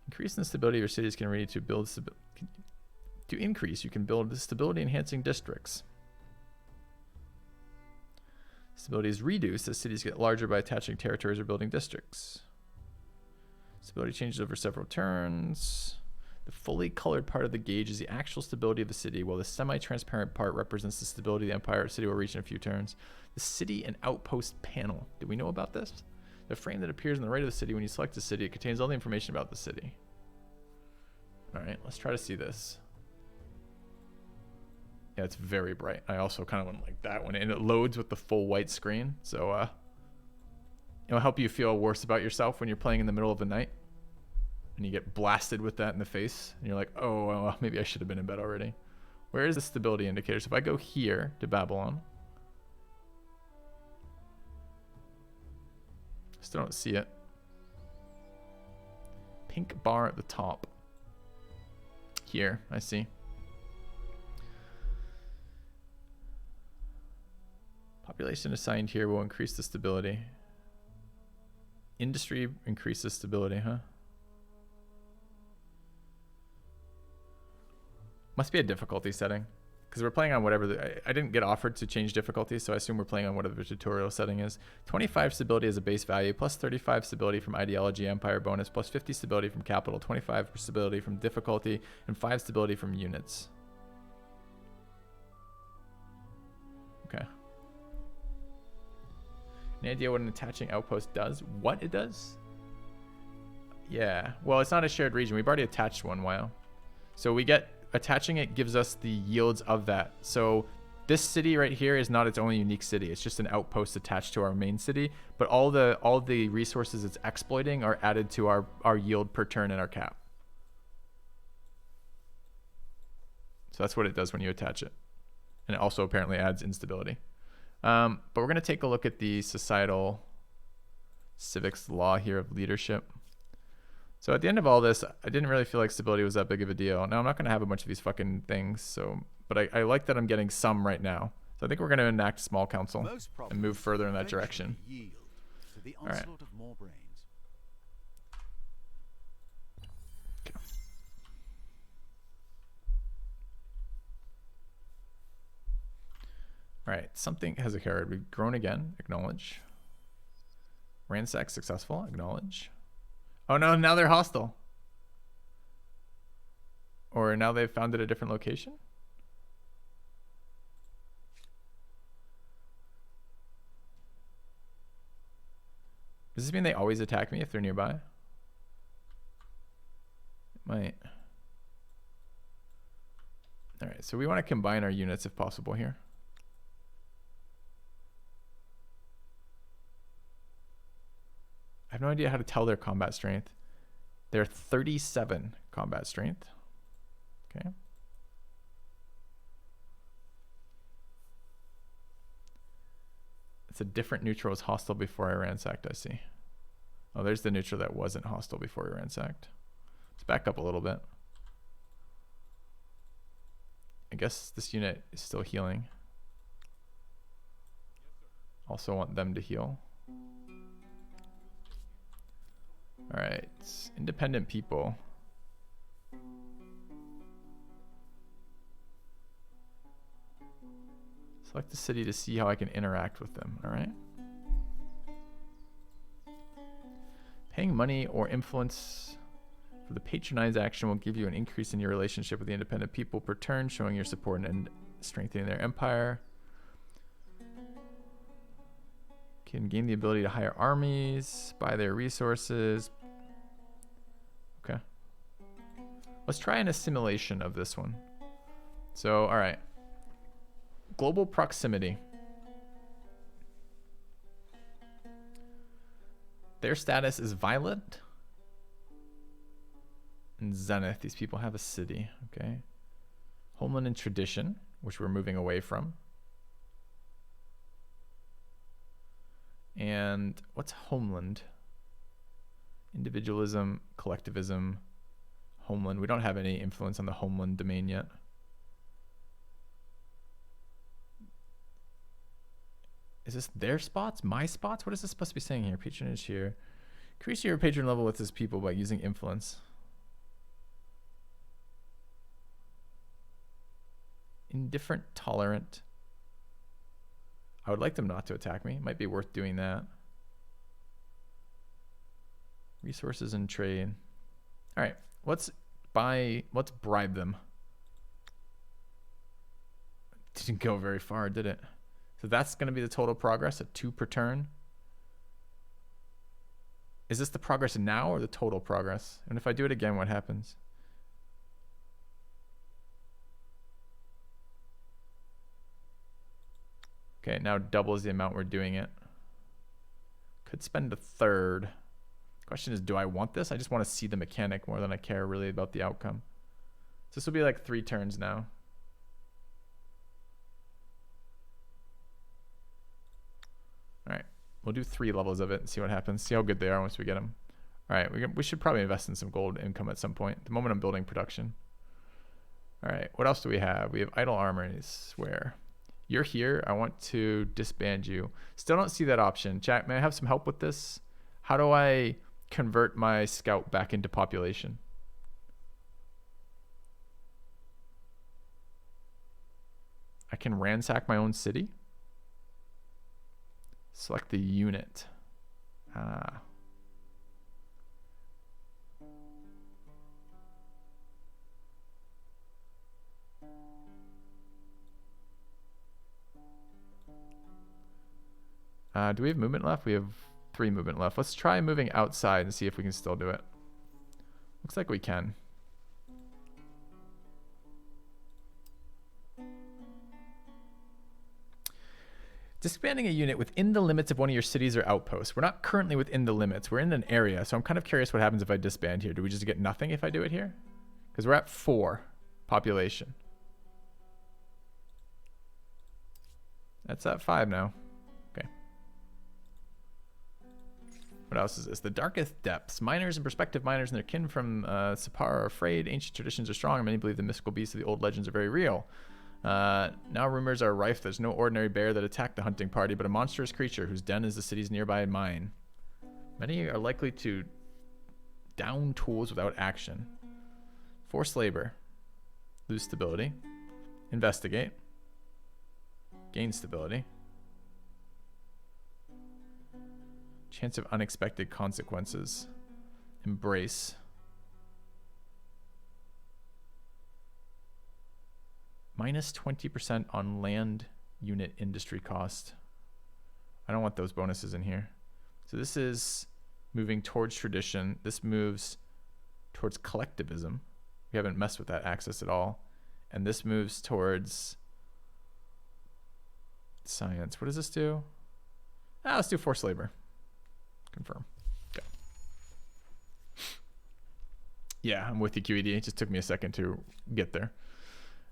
Increase in the stability of your cities can lead to build to increase. You can build the stability enhancing districts. Stability is reduced as cities get larger by attaching territories or building districts. Stability changes over several turns. The fully colored part of the gauge is the actual stability of the city, while the semi-transparent part represents the stability of the empire or city will reach in a few turns. The city and outpost panel. Did we know about this? The frame that appears on the right of the city when you select the city, it contains all the information about the city. All right, let's try to see this. Yeah, it's very bright. I also kind of went like that one, and it loads with the full white screen. So it'll help you feel worse about yourself when you're playing in the middle of the night. and you get blasted with that in the face, and you're like, oh, well, maybe I should have been in bed already. Where is the stability indicator? So if I go here to Babylon, still don't see it. Pink bar at the top. Here, I see. Population assigned here will increase the stability. Industry increases stability, huh? Must be a difficulty setting, because we're playing on whatever. I didn't get offered to change difficulty, so I assume we're playing on whatever the tutorial setting is. 25 stability as a base value, plus 35 stability from ideology, empire bonus, plus 50 stability from capital, 25 stability from difficulty, and 5 stability from units. Okay. Any idea what an attaching outpost does? What it does? Yeah. Well, it's not a shared region. We've already attached one. Wow. So we get... Attaching it gives us the yields of that. So this city right here is not its own unique city. It's just an outpost attached to our main city. But all the resources it's exploiting are added to our yield per turn and our cap. So that's what it does when you attach it. And it also apparently adds instability. But we're going to take a look at the societal civics law here of leadership. So at the end of all this, I didn't really feel like stability was that big of a deal. Now I'm not going to have a bunch of these fucking things. So, but I like that I'm getting some right now. So I think we're going to enact small council and move further in that direction. Yield to the All right. onslaught of more brains. Okay. All right, something has occurred. We've grown again. Acknowledge. Ransack successful. Acknowledge. Oh no, now they're hostile. Or now they've founded a different location? Does this mean they always attack me if they're nearby? It might. All right, so we want to combine our units if possible here. I have no idea how to tell their combat strength. They're 37 combat strength. Okay. It's a different neutral was hostile before I ransacked, I see. Oh, there's the neutral that wasn't hostile before we ransacked. Let's back up a little bit. I guess this unit is still healing. Also want them to heal. All right, independent people. Select the city to see how I can interact with them, all right? Paying money or influence for the patronize action will give you an increase in your relationship with the independent people per turn, showing your support and strengthening their empire. Can gain the ability to hire armies, buy their resources. Okay. Let's try an assimilation of this one. So, all right. Global proximity. Their status is violent. And Zenith, these people have a city, okay? Homeland and tradition, which we're moving away from. And what's homeland? Individualism, collectivism, homeland. We don't have any influence on the homeland domain yet. Is this their spots? My spots? What is this supposed to be saying here? Patronage here. Increase your patron level with this people by using influence. Indifferent, tolerant. I would like them not to attack me. Might be worth doing that. Resources and trade. All right, let's bribe them. Didn't go very far, did it? So that's going to be the total progress at 2 per turn. Is this the progress now or the total progress? And if I do it again, what happens? Okay, now doubles the amount we're doing it. Could spend a third. Question is, do I want this? I just want to see the mechanic more than I care really about the outcome. So this will be like 3 turns now. All right, we'll do 3 levels of it and see what happens. See how good they are once we get them. All right, we should probably invest in some gold income at some point. At the moment I'm building production. All right, what else do we have? We have idle armories. Where? You're here. I want to disband you. Still don't see that option. Chat, may I have some help with this? How do I convert my scout back into population? I can ransack my own city. Select the unit. Ah. Do we have movement left? We have 3 movement left. Let's try moving outside and see if we can still do it. Looks like we can. Disbanding a unit within the limits of one of your cities or outposts. We're not currently within the limits. We're in an area, so I'm kind of curious what happens if I disband here. Do we just get nothing if I do it here? Because we're at 4 population. That's at 5 now. Okay. What else is this? The Darkest Depths. Miners and prospective miners and their kin from Sipar are afraid. Ancient traditions are strong, and many believe the mystical beasts of the old legends are very real. Now rumors are rife. There's no ordinary bear that attacked the hunting party, but a monstrous creature whose den is the city's nearby mine. Many are likely to down tools without action. Forced labor. Lose stability. Investigate. Gain stability. Chance of unexpected consequences. Embrace. Minus 20% on land unit industry cost. I don't want those bonuses in here. So this is moving towards tradition. This moves towards collectivism. We haven't messed with that axis at all. And this moves towards science. What does this do? Let's do forced labor. Confirm. Okay. Yeah, I'm with you, QED. It just took me a second to get there.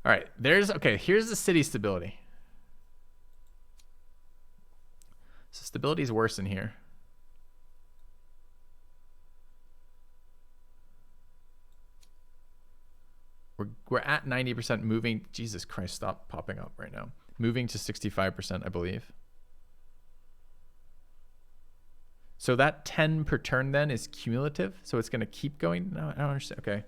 All right, here's the city stability. So stability is worse in here. We're at 90% moving. Jesus Christ, stop popping up right now. Moving to 65%, I believe. So that 10 per turn then is cumulative. So it's going to keep going. No, I don't understand. Okay.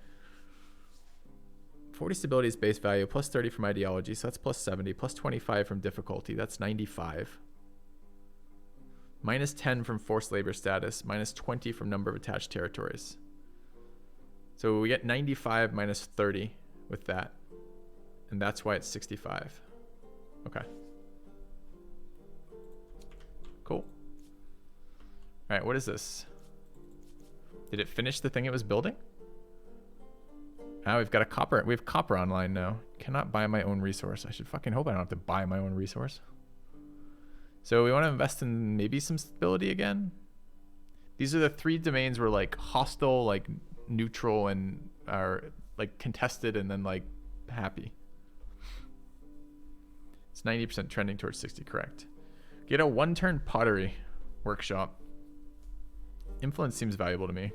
40 stability is base value, plus 30 from ideology, so that's plus 70, plus 25 from difficulty, that's 95. Minus 10 from forced labor status, minus 20 from number of attached territories. So we get 95 minus 30 with that, and that's why it's 65. Okay. Cool. All right, what is this? Did it finish the thing it was building? Now we've got copper. We have copper online now. Cannot buy my own resource. I should fucking hope I don't have to buy my own resource. So we want to invest in maybe some stability again. These are the 3 domains where like hostile, like neutral, and are like contested, and then like happy. It's 90% trending towards 60, correct. Get a 1-turn pottery workshop. Influence seems valuable to me.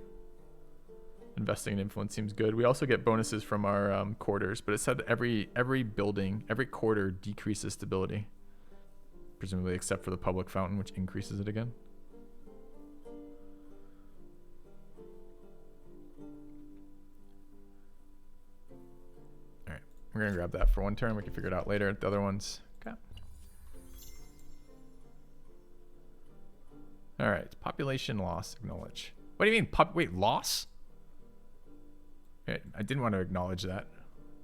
Investing in influence seems good. We also get bonuses from our quarters, but it said every building, every quarter decreases stability. Presumably except for the public fountain, which increases it again. All right, we're gonna grab that for 1 turn. We can figure it out later at the other ones. Okay. All right, population loss, acknowledge. What do you mean, wait, loss? I didn't want to acknowledge that.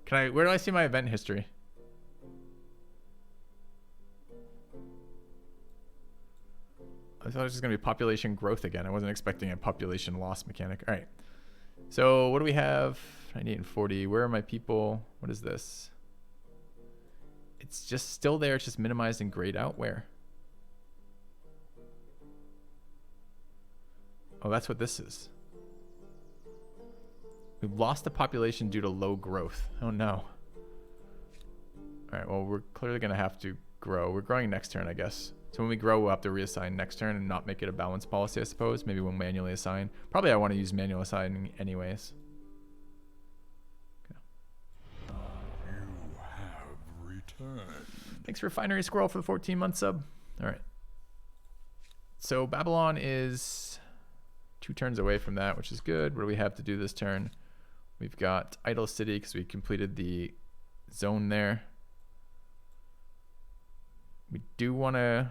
Where do I see my event history? I thought it was just going to be population growth again. I wasn't expecting a population loss mechanic. All right. So what do we have? 98 and 40. Where are my people? What is this? It's just still there. It's just minimized and grayed out. Where? Oh, that's what this is. We've lost the population due to low growth. Oh no. All right, well, we're clearly going to have to grow. We're growing next turn, I guess. So when we grow, we'll have to reassign next turn and not make it a balanced policy, I suppose. Maybe we'll manually assign. Probably I want to use manual assigning anyways. Okay. You have returned. Thanks, Refinery Squirrel, for the 14-month sub. All right. So Babylon is 2 turns away from that, which is good. What do we have to do this turn? We've got Idle City because we completed the zone there. We do want to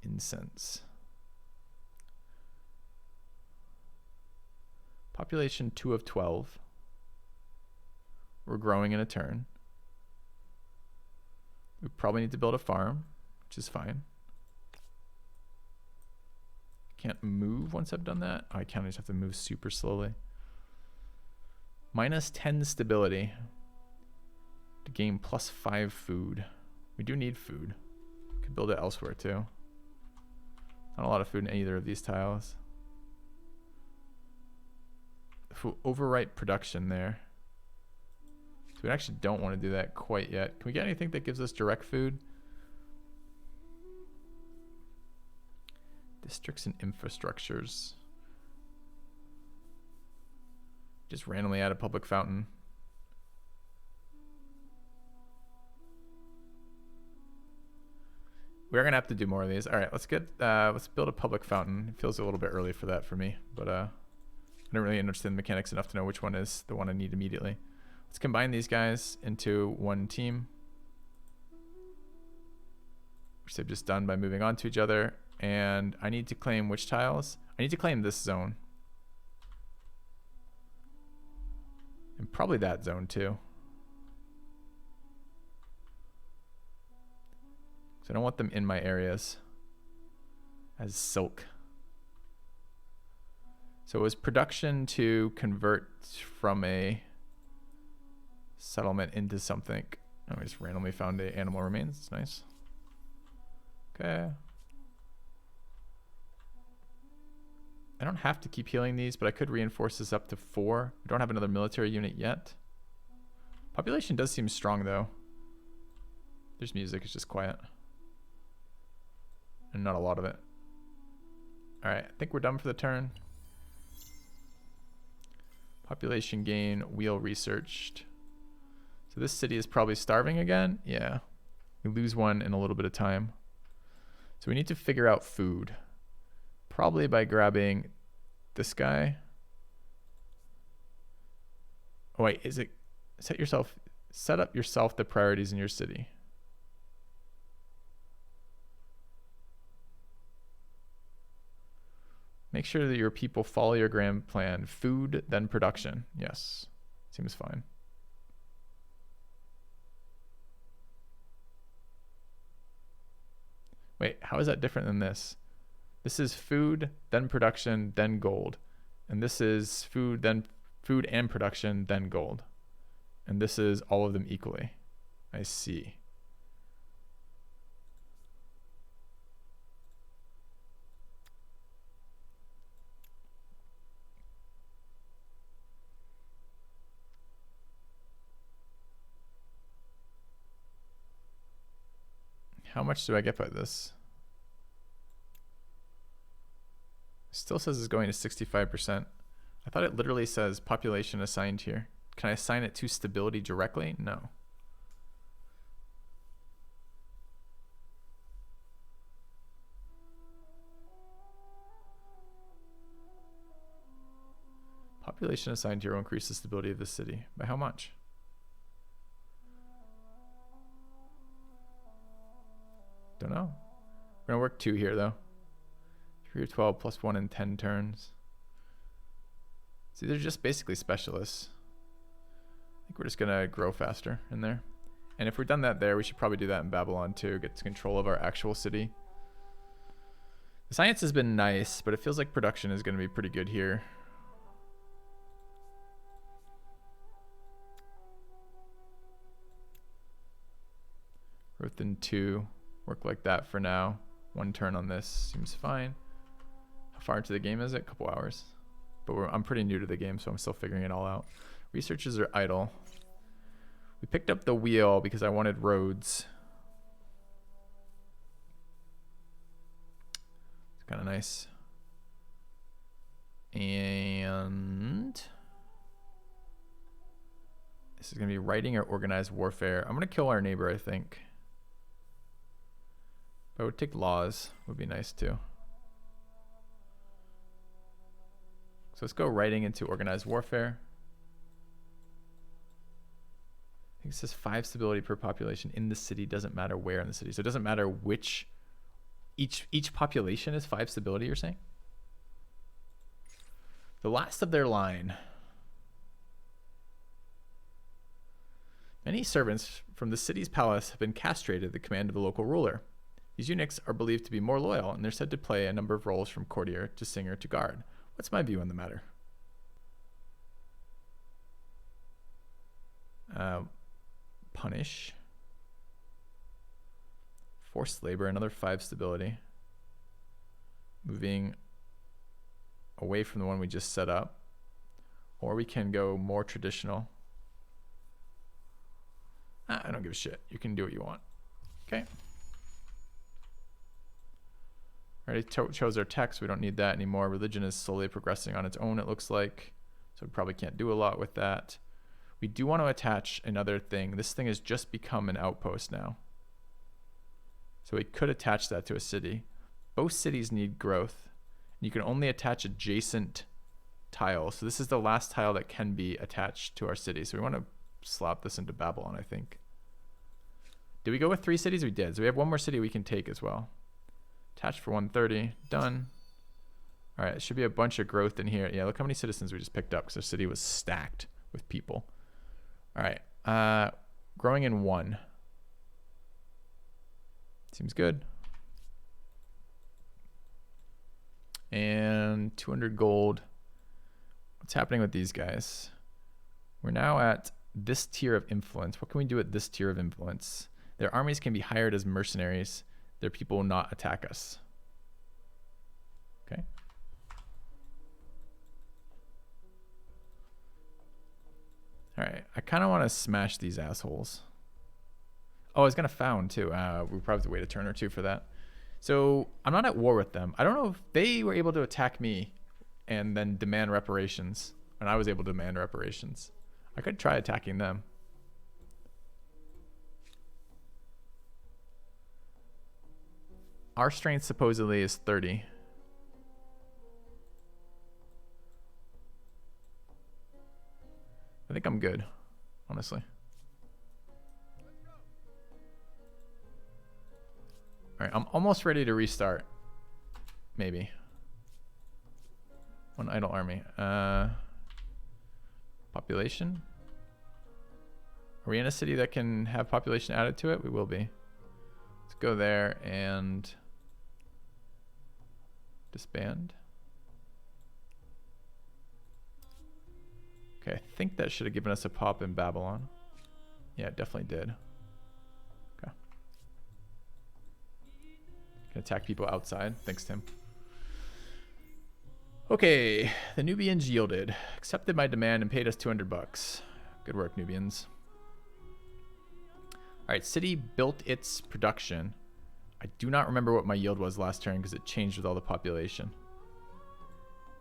incense. Population 2 of 12. We're growing in a turn. We probably need to build a farm, which is fine. Can't move once I've done that. Oh, I can't. I just have to move super slowly. Minus 10 stability. To gain plus 5 food. We do need food. Could build it elsewhere too. Not a lot of food in either of these tiles. If we overwrite production there. So we actually don't want to do that quite yet. Can we get anything that gives us direct food? Districts and infrastructures. Just randomly add a public fountain. We're gonna have to do more of these. All right, let's build a public fountain. It feels a little bit early for that for me, but I don't really understand the mechanics enough to know which one is the one I need immediately. Let's combine these guys into one team, which they've just done by moving on to each other. And I need to claim which tiles? I need to claim this zone. And probably that zone too. So I don't want them in my areas as silk. So it was production to convert from a settlement into something. Oh, I just randomly found a animal remains. It's nice. Okay. I don't have to keep healing these, but I could reinforce this up to 4. We don't have another military unit yet. Population does seem strong though. There's music, it's just quiet. And not a lot of it. Alright, I think we're done for the turn. Population gain, wheel researched. So this city is probably starving again. Yeah. We lose one in a little bit of time. So we need to figure out food. Probably by grabbing this guy. Oh wait, is it set up yourself the priorities in your city. Make sure that your people follow your grand plan. Food, then production. Yes, seems fine. Wait, how is that different than this? This is food, then production, then gold. And this is food, then food and production, then gold. And this is all of them equally. I see. How much do I get by this? Still says it's going to 65%. I thought it literally says population assigned here. Can I assign it to stability directly? No. Population assigned here will increase the stability of the city. By how much? Don't know. We're gonna work 2 here though. 3 or 12 plus 1 in 10 turns. See, they're just basically specialists. I think we're just gonna grow faster in there. And if we've done that there, we should probably do that in Babylon too. Get to control of our actual city. The science has been nice, but it feels like production is gonna be pretty good here. Growth in 2. Work like that for now. 1 turn on this seems fine. How far into the game is it? A couple hours. But I'm pretty new to the game, so I'm still figuring it all out. Researchers are idle. We picked up the wheel because I wanted roads. It's kind of nice. And this is going to be writing or organized warfare. I'm going to kill our neighbor, I think. But I would take laws. Would be nice too. So let's go writing into organized warfare. I think it says 5 stability per population in the city. Doesn't matter where in the city. So it doesn't matter which. Each population is 5 stability, you're saying? The last of their line. Many servants from the city's palace have been castrated at the command of the local ruler. These eunuchs are believed to be more loyal, and they're said to play a number of roles from courtier to singer to guard. What's my view on the matter? Punish. Forced labor, another 5 stability. Moving away from the one we just set up. Or we can go more traditional. I don't give a shit. You can do what you want. Okay. Already chose our text. We don't need that anymore. Religion is slowly progressing on its own, it looks like. So we probably can't do a lot with that. We do want to attach another thing. This thing has just become an outpost now. So we could attach that to a city. Both cities need growth. You can only attach adjacent tiles. So this is the last tile that can be attached to our city. So we want to slap this into Babylon, I think. Did we go with 3 cities? We did. So we have 1 more city we can take as well. Attached for 130. Done. All right. It should be a bunch of growth in here. Yeah, look how many citizens we just picked up because our city was stacked with people. All right. Growing in 1. Seems good. And 200 gold. What's happening with these guys? We're now at this tier of influence. What can we do at this tier of influence? Their armies can be hired as mercenaries. Their people will not attack us. Okay. All right. I kind of want to smash these assholes. Oh, I was going to found too. We probably have to wait a turn or 2 for that. So I'm not at war with them. I don't know if they were able to attack me and then demand reparations. And I was able to demand reparations. I could try attacking them. Our strength supposedly is 30. I think I'm good, honestly. All right, I'm almost ready to restart. Maybe. 1 idle army. Population. Are we in a city that can have population added to it? We will be. Let's go there and disband. Okay, I think that should have given us a pop in Babylon. Yeah, it definitely did. Okay. Can attack people outside. Thanks, Tim. Okay, the Nubians yielded, accepted my demand, and paid us 200 bucks. Good work, Nubians. All right, city built its production. I do not remember what my yield was last turn because it changed with all the population.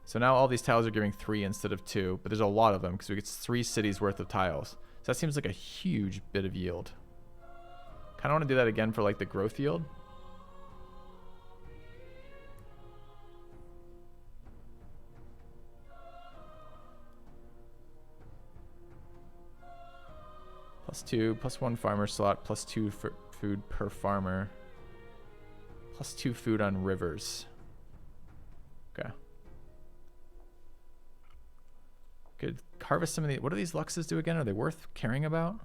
So now all these tiles are giving 3 instead of 2, but there's a lot of them because we get 3 cities worth of tiles. So that seems like a huge bit of yield. Kind of want to do that again for like the growth yield. +2, +1 farmer slot, +2 for food per farmer, +2 food on rivers. Okay. Could harvest some of the. What do these luxes do again? Are they worth caring about?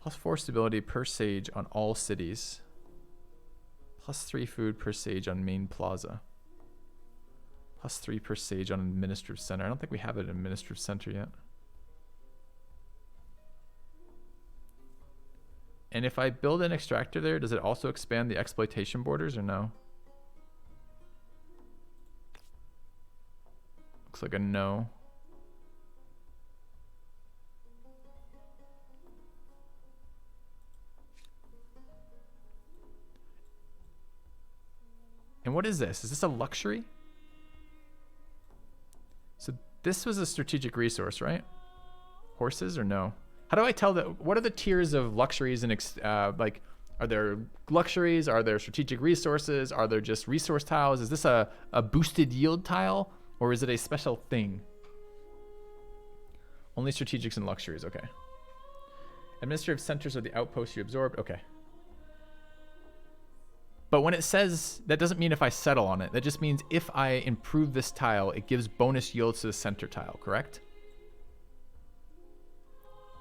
+4 stability per sage on all cities. +3 food per sage on main plaza. +3 per sage on administrative center. I don't think we have it in administrative center yet. And if I build an extractor there, does it also expand the exploitation borders or no? Looks like a no. And what is this? Is this a luxury? So this was a strategic resource, right? Horses or no? How do I tell that? What are the tiers of luxuries and like, are there luxuries? Are there strategic resources? Are there just resource tiles? Is this a boosted yield tile or is it a special thing? Only strategics and luxuries, okay. Administrative centers are the outposts you absorbed, okay. But when it says, that doesn't mean if I settle on it. That just means if I improve this tile, it gives bonus yields to the center tile, correct?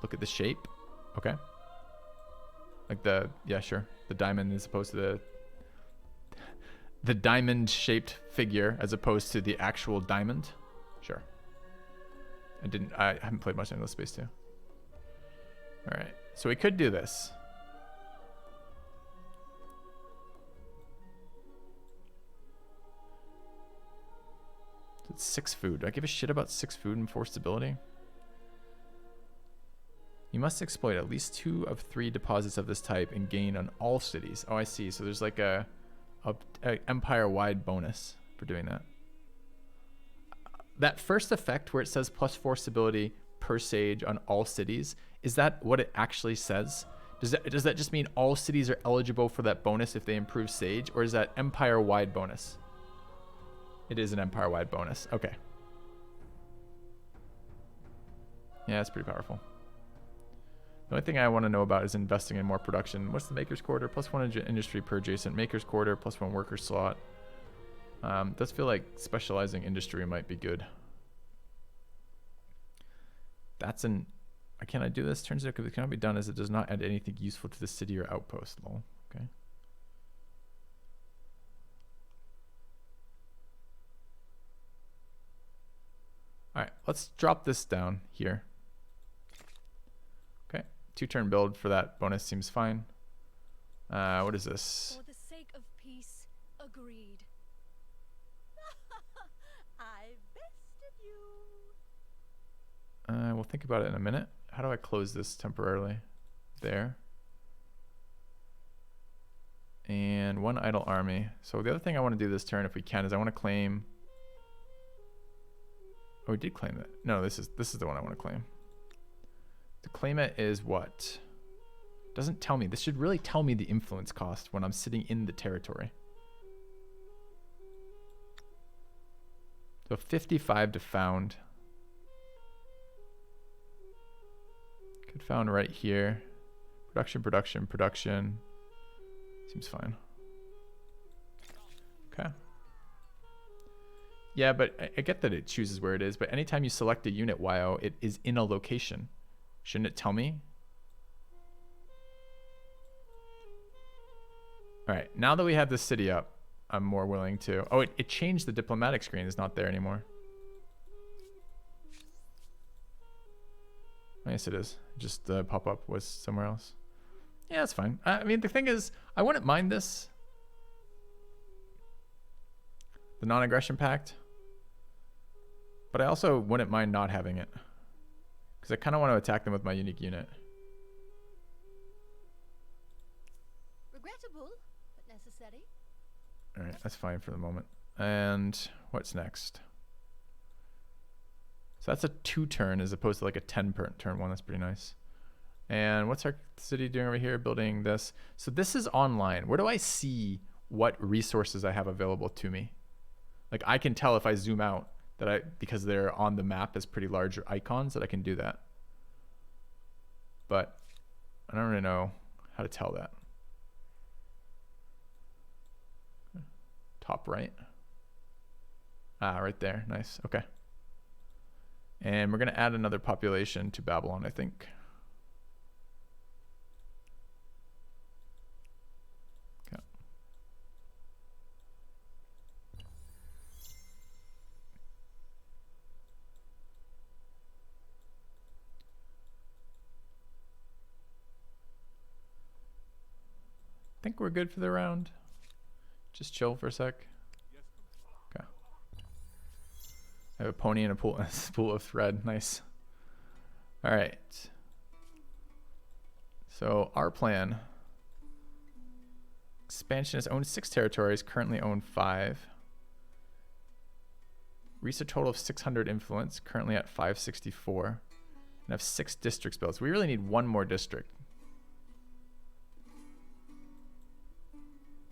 Look at the shape. Okay. Like the, yeah, sure. The diamond as opposed to the diamond-shaped figure as opposed to the actual diamond. Sure. I haven't played much Endless Space 2. All right. So we could do this. It's 6 food. Do I give a shit about 6 food and 4 stability? You must exploit at least 2 of 3 deposits of this type and gain on all cities. Oh, I see. So there's like a empire-wide bonus for doing that. That first effect where it says +4 stability per sage on all cities, is that what it actually says? Does that just mean all cities are eligible for that bonus if they improve sage, or is that empire-wide bonus? It is an empire-wide bonus. Okay. Yeah, it's pretty powerful. The only thing I want to know about is investing in more production. What's the Maker's Quarter? +1 industry per adjacent Maker's Quarter, +1 worker slot. Does feel like specializing industry might be good. That's an... Can I do this? Turns out it cannot be done as it does not add anything useful to the city or outpost. Lol. Okay. All right, let's drop this down here. Okay, 2-turn build for that bonus seems fine. What is this? For the sake of peace, agreed. I bested you. We'll think about it in a minute. How do I close this temporarily? There. And 1 idle army. So the other thing I want to do this turn, if we can, is I want to claim... Oh, we did claim that. No, this is the one I want to claim. To claim it is what? Doesn't tell me. This should really tell me the influence cost when I'm sitting in the territory. So 55 to found. Could found right here. Production. Seems fine. Okay. Yeah, but I get that it chooses where it is, but anytime you select a unit YO, it is in a location. Shouldn't it tell me? All right, now that we have this city up, I'm more willing to... Oh, it changed the diplomatic screen. It's not there anymore. Oh, yes, it is. Just the pop-up was somewhere else. Yeah, that's fine. I mean, the thing is, I wouldn't mind this. The non-aggression pact. But I also wouldn't mind not having it. Because I kind of want to attack them with my unique unit. Regrettable, but necessary. Alright, that's fine for the moment. And what's next? So that's a 2-turn as opposed to like a 10-turn one. That's pretty nice. And what's our city doing over here? Building this. So this is online. Where do I see what resources I have available to me? Like I can tell if I zoom out that because they're on the map as pretty large icons that I can do that. But I don't really know how to tell that. Top right. Ah, right there. Nice. Okay. And we're going to add another population to Babylon, I think. Okay. think we're good for the round. Just chill for a sec. Okay. I have a pony and a pool, a spool of thread. Nice. All right. So our plan. Expansion has owned 6 territories, currently own 5. Reach a total of 600 influence, currently at 564. And have 6 districts built. So we really need 1 more district.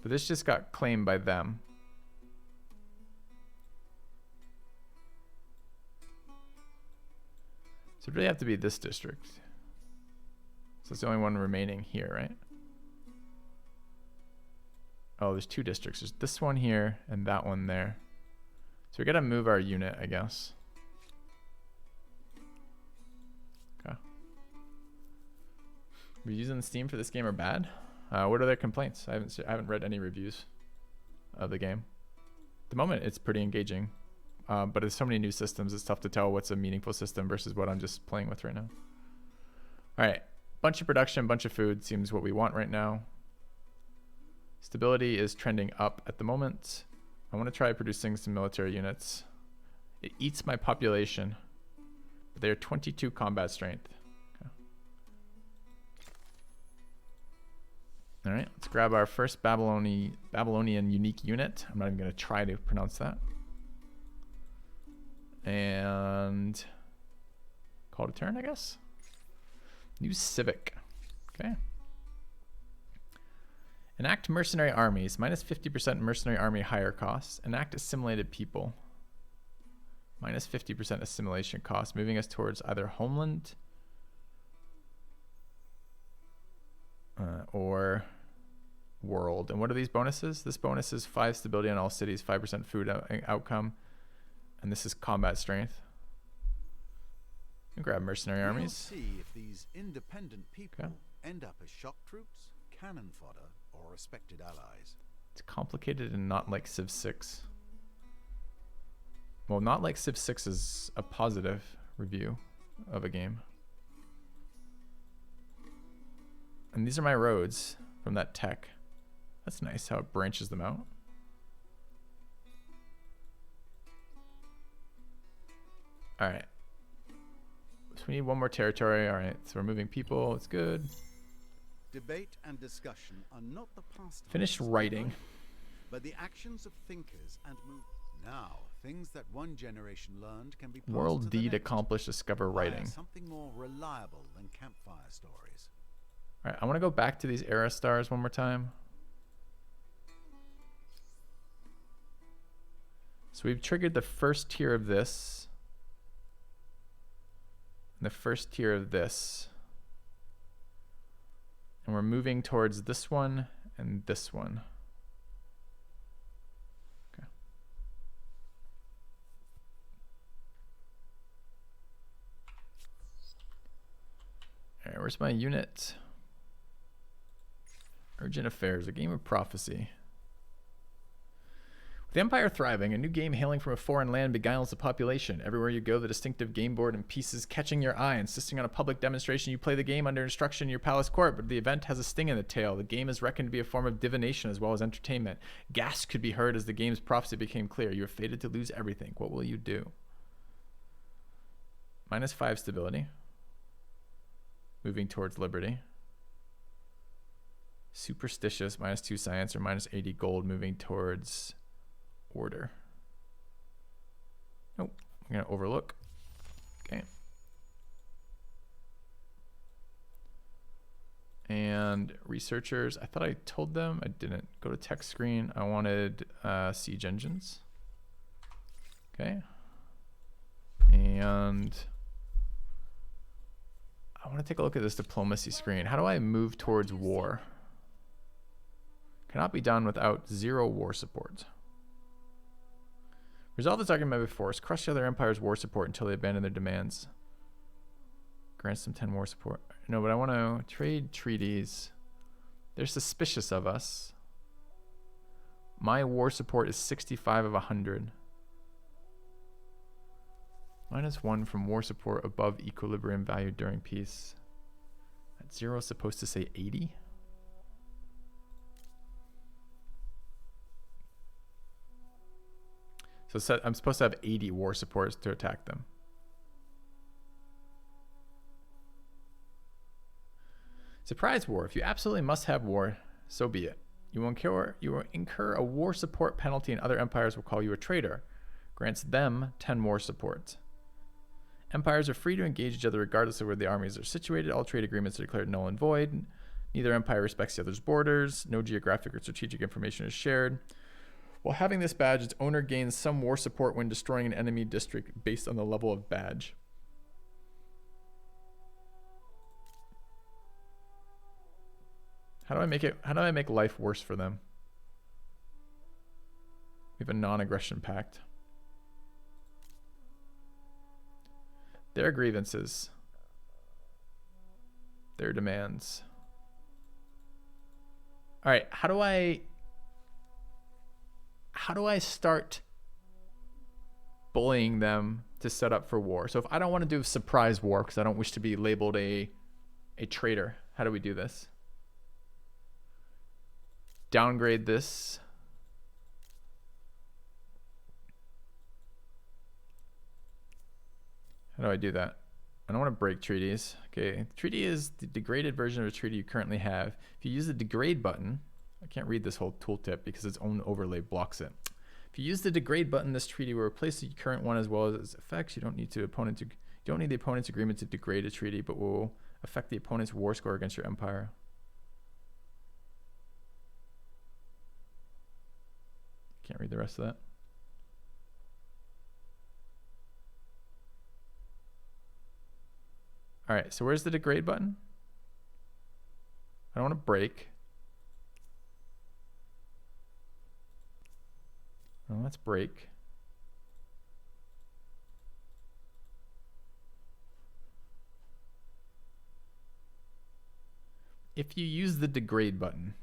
But this just got claimed by them. So it'd really have to be this district. So it's the only one remaining here, right? Oh, there's 2 districts. There's this one here and that one there. So we gotta move our unit, I guess. Okay. Reviews on Steam for this game are bad. What are their complaints? I haven't read any reviews of the game. At the moment, it's pretty engaging, but there's so many new systems. It's tough to tell what's a meaningful system versus what I'm just playing with right now. All right, bunch of production, bunch of food seems what we want right now. Stability is trending up at the moment. I want to try producing some military units. It eats my population, but they're 22 combat strength. All right, let's grab our first Babylonian unique unit. I'm not even going to try to pronounce that. And call it a turn, I guess. New civic. Okay. Enact mercenary armies. Minus 50% mercenary army hire costs. Enact assimilated people. Minus 50% assimilation costs, moving us towards either homeland or world. And what are these bonuses? This bonus is 5 stability on all cities, 5% food outcome, and this is combat strength. And grab mercenary armies. We'll see if these independent people end up as shock troops, cannon fodder, or respected allies. It's complicated and not like Civ 6. Well, not like Civ 6 is a positive review of a game. And these are my roads from that tech. That's nice how it branches them out. All right. So we need 1 more territory. All right. So we're moving people. It's good. Debate and discussion are not the past. Finish writing. But the actions of thinkers and movers. Now, things that one generation learned can be passed World to the deed next accomplished. Discover via writing. something more reliable than campfire stories. All right. I want to go back to these era stars one more time. So we've triggered the first tier of this. And the first tier of this. And we're moving towards this one and this one. Okay. All right, where's my unit? Urgent Affairs, a game of prophecy. With the Empire thriving, a new game hailing from a foreign land beguiles the population. Everywhere you go, the distinctive game board and pieces catching your eye. Insisting on a public demonstration, you play the game under instruction in your palace court, but the event has a sting in the tail. The game is reckoned to be a form of divination as well as entertainment. Gasps could be heard as the game's prophecy became clear. You are fated to lose everything. What will you do? Minus 5 stability. Moving towards liberty. Superstitious, minus 2 science, or minus 80 gold, moving towards order. Nope, I'm gonna overlook. Okay. And researchers, I thought I told them, I didn't. Go to text screen. I wanted siege engines. Okay. And I want to take a look at this diplomacy screen. How do I move towards war? Cannot be done without 0 war support. Resolve this argument by force. Crush the other empire's war support until they abandon their demands. Grants them 10 war support. No, but I want to trade treaties. They're suspicious of us. My war support is 65 of 100. Minus 1 from war support above equilibrium value during peace. That 0 is supposed to say 80. So I'm supposed to have 80 war supports to attack them. Surprise war. If you absolutely must have war, so be it. You will incur a war support penalty, and other empires will call you a traitor. Grants them 10 war supports. Empires are free to engage each other regardless of where the armies are situated. All trade agreements are declared null and void. Neither empire respects the other's borders. No geographic or strategic information is shared. While having this badge, its owner gains some war support when destroying an enemy district based on the level of badge. How do I make life worse for them? We have a non-aggression pact. Their grievances. Their demands. All right, how do I start bullying them to set up for war? So if I don't want to do surprise war because I don't wish to be labeled a traitor, how do we do this? Downgrade this. How do I do that? I don't want to break treaties. Okay, treaty is the degraded version of a treaty you currently have. If you use the degrade button, I can't read this whole tooltip because its own overlay blocks it. If you use the degrade button, this treaty will replace the current one as well as its effects. You don't need the opponent's agreement to degrade a treaty, but will affect the opponent's war score against your empire. Can't read the rest of that. All right, so where's the degrade button? I don't want to break. Oh, let's break. If you use the degrade button,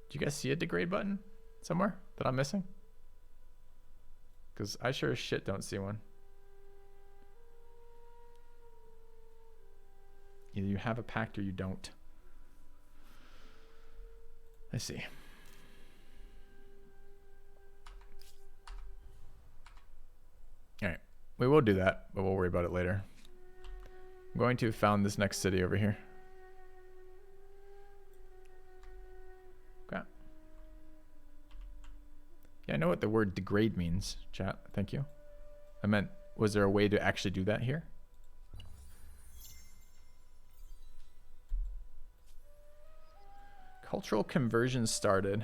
do you guys see a degrade button somewhere that I'm missing? Because I sure as shit don't see one. Either you have a pact or you don't. I see. All right, we will do that, but we'll worry about it later. I'm going to found this next city over here. Yeah, I know what the word degrade means, chat. Thank you. I meant, was there a way to actually do that here? Cultural conversion started.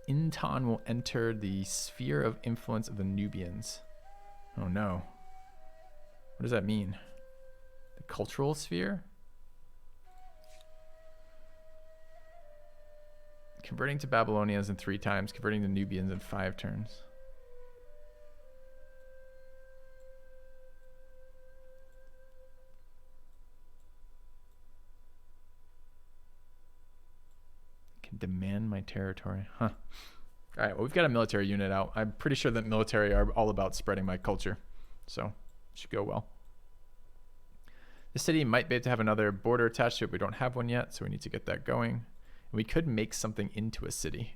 Intan will enter the sphere of influence of the Nubians. Oh no. What does that mean? The cultural sphere? Converting to Babylonians in 3 times, converting to Nubians in 5 turns. Can demand my territory. Huh. All right, well, we've got a military unit out. I'm pretty sure that military are all about spreading my culture. So, it should go well. The city might be able to have another border attached to it. We don't have one yet, so we need to get that going. And we could make something into a city.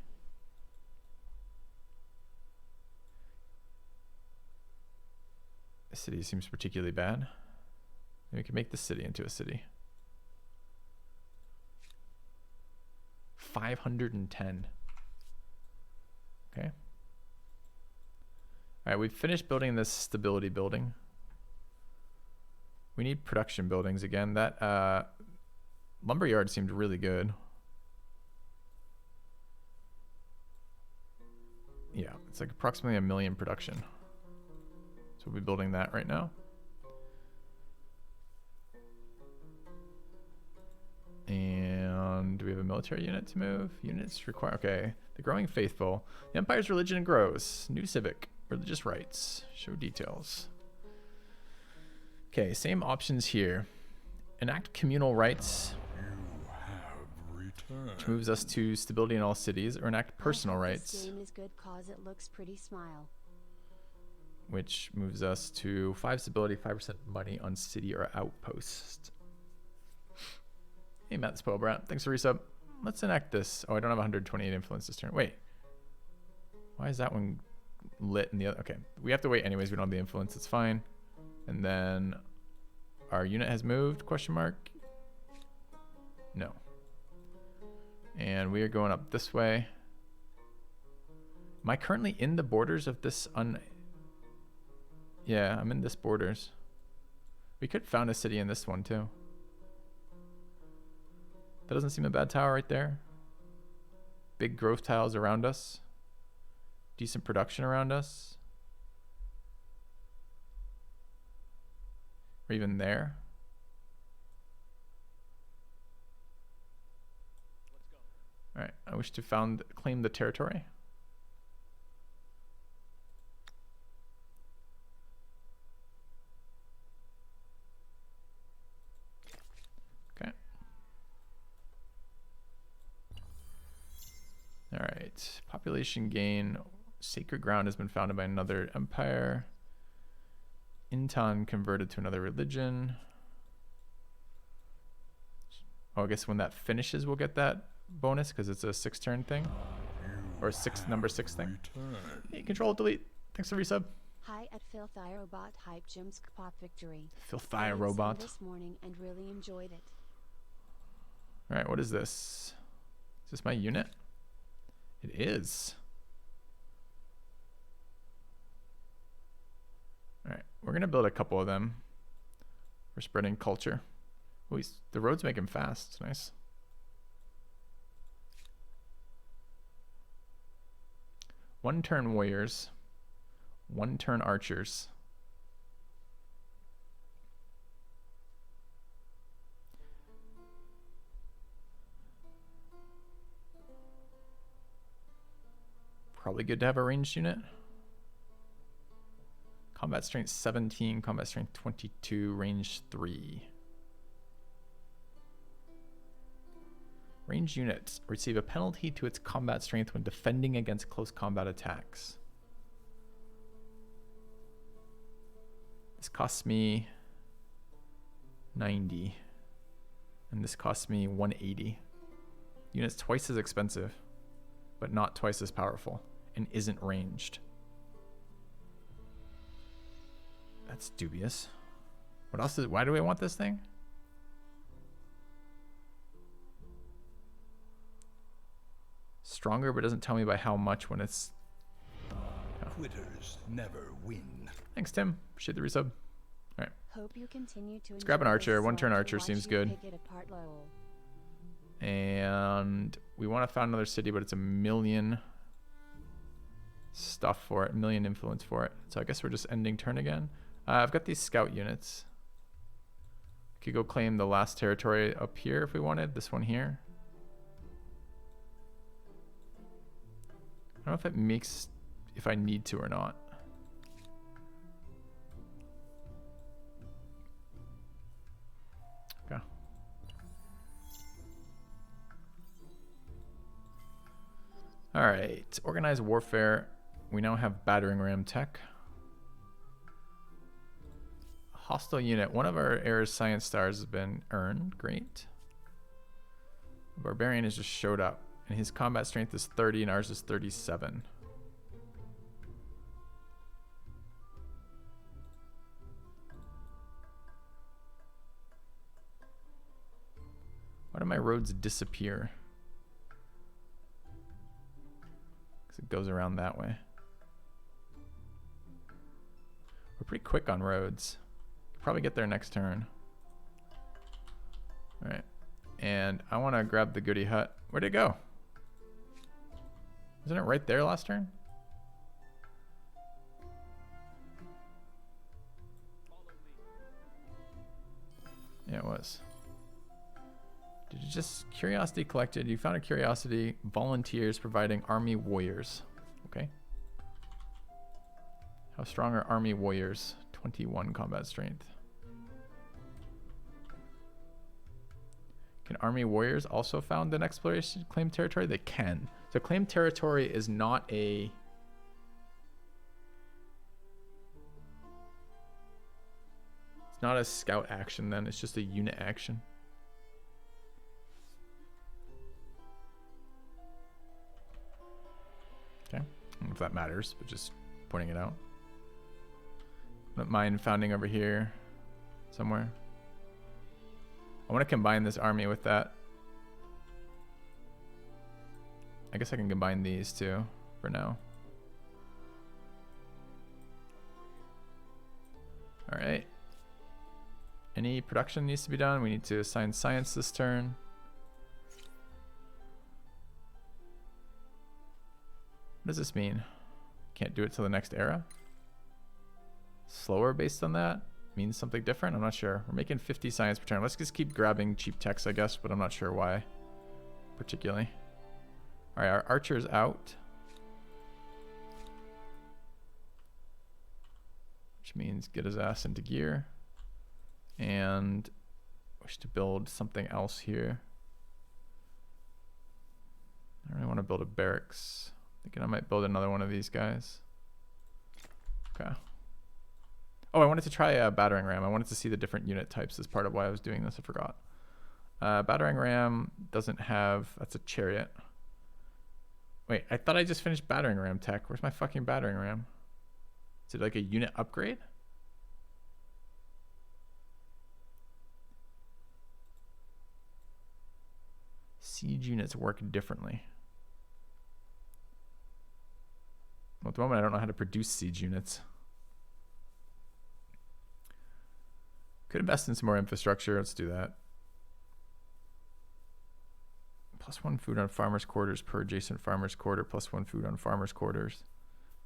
The city seems particularly bad. Maybe we can make the city into a city. 510. Okay. All right, we've finished building this stability building. We need production buildings again. That lumberyard seemed really good. Yeah, it's like approximately 1 million production. So we'll be building that right now. And do we have a military unit to move? Units require, okay. The growing faithful. The empire's religion grows. New civic. Religious rights. Show details. Okay, same options here. Enact communal rights. You have which moves us to stability in all cities, or enact personal rights, This game is good cause it looks pretty. Smile. which moves us to 5 stability, 5% money on city or outpost. Hey, Matt the Spoil Brat, thanks for resub. Let's enact this. Oh, I don't have 128 influence this turn. Wait, why is that one lit in the other? Okay, we have to wait anyways. We don't have the influence. It's fine. And then our unit has moved, question mark. No. And we are going up this way. Am I currently in the borders of this Yeah, I'm in this borders. We could found a city in this one too. That doesn't seem a bad tower right there. Big growth tiles around us. Decent production around us. Or even there. All right, I wish to claim the territory. Okay. All right, population gain. Sacred ground has been founded by another empire. Intan converted to another religion. Oh, I guess when that finishes, we'll get that bonus because it's a 6-turn thing, or number 6 thing. Hey, control delete. Thanks for resub. Hi at Filthirobot Hype Jim's Pop Victory. Filthirobot. This morning and really enjoyed it. All right, what is this? Is this my unit? It is. All right, we're gonna build a couple of them. We're spreading culture. Oh, the roads make him fast. It's nice. One turn warriors, 1 turn archers. Probably good to have a ranged unit. Combat strength 17, combat strength 22, range 3. Ranged units receive a penalty to its combat strength when defending against close combat attacks. This costs me 90. And this costs me 180. Unit's twice as expensive, but not twice as powerful, and isn't ranged. That's dubious. What else why do I want this thing? Stronger, but doesn't tell me by how much when it's... Quitters never win. Thanks, Tim. Appreciate the resub. All right. Hope you continue to. Let's grab an archer. 1-turn archer seems good. Pick it apart, lol. And we want to found another city, but it's 1 million stuff for it, 1 million influence for it. So I guess we're just ending turn again. I've got these scout units. Could go claim the last territory up here if we wanted. This one here. I don't know if it makes, if I need to or not. Okay. All right, organized warfare. We now have battering ram tech. Hostile unit. One of our Air Science stars has been earned. Great. Barbarian has just showed up, and his combat strength is 30, and ours is 37. Why do my roads disappear? Because it goes around that way. We're pretty quick on roads. Probably get there next turn. All right. And I want to grab the goody hut. Where'd it go? Wasn't it right there last turn? Yeah, it was. Did you just... Curiosity collected. You found a curiosity. Volunteers providing army warriors. Okay. How strong are army warriors? 21 combat strength. Can army warriors also found in exploration claim territory? They can. So claim territory is not a... It's not a scout action then, it's just a unit action. Okay, I don't know if that matters, but just pointing it out. Don't mind founding over here somewhere. I want to combine this army with that. I guess I can combine these two for now. All right. Any production needs to be done. We need to assign science this turn. What does this mean? Can't do it till the next era? Slower based on that? Means something different? I'm not sure. We're making 50 science per turn. Let's just keep grabbing cheap techs, I guess, but I'm not sure why particularly. All right, our archer's out. Which means get his ass into gear. And wish to build something else here. I don't really want to build a barracks. Thinking I might build another one of these guys. Okay. Oh, I wanted to try a battering ram. I wanted to see the different unit types as part of why I was doing this. I forgot. Battering ram doesn't have... That's a chariot. Wait, I thought I just finished battering ram tech. Where's my fucking battering ram? Is it like a unit upgrade? Siege units work differently. Well, at the moment, I don't know how to produce siege units. Could invest in some more infrastructure. Let's do that. +1 food on farmers' quarters per adjacent farmers' quarter. +1 food on farmers' quarters.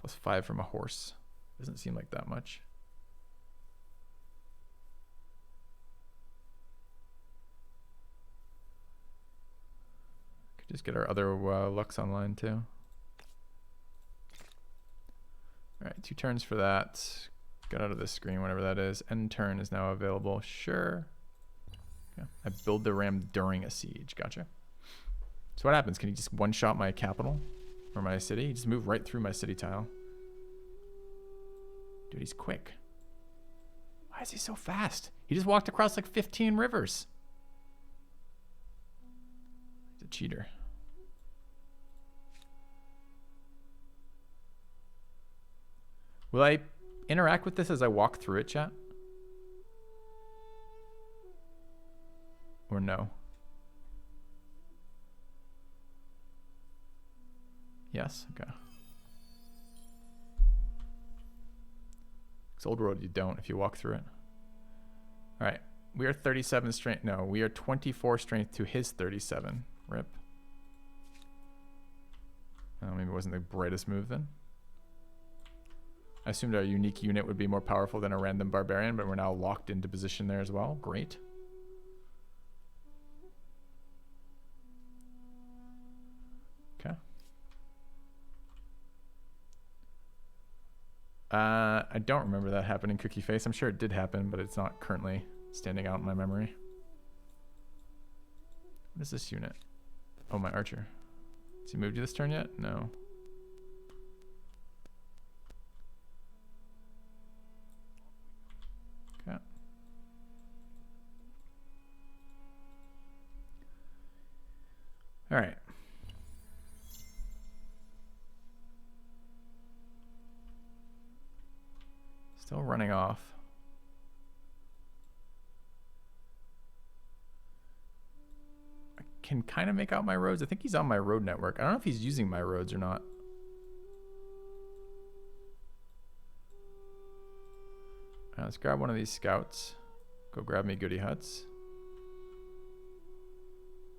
+5 from a horse. Doesn't seem like that much. Could just get our other Lux online too. All right, 2 turns for that. Get out of this screen, whatever that is. End turn is now available. Sure. Okay. I build the ram during a siege. Gotcha. So what happens? Can he just one-shot my capital or my city? He just move right through my city tile. Dude, he's quick. Why is he so fast? He just walked across like 15 rivers. He's a cheater. Will I interact with this as I walk through it, chat? Or no? Yes? Okay. It's Old World, you don't if you walk through it. Alright. We are 37 strength. No, we are 24 strength to his 37. Rip. Oh, maybe it wasn't the brightest move then. I assumed our unique unit would be more powerful than a random barbarian, but we're now locked into position there as well. Great. Okay. I don't remember that happening, Cookie Face. I'm sure it did happen, but it's not currently standing out in my memory. What is this unit? Oh, my archer. Has he moved you this turn yet? No. Okay. All right. Still running off. I can kind of make out my roads. I think he's on my road network. I don't know if he's using my roads or not. All right, let's grab one of these scouts. Go grab me goody huts.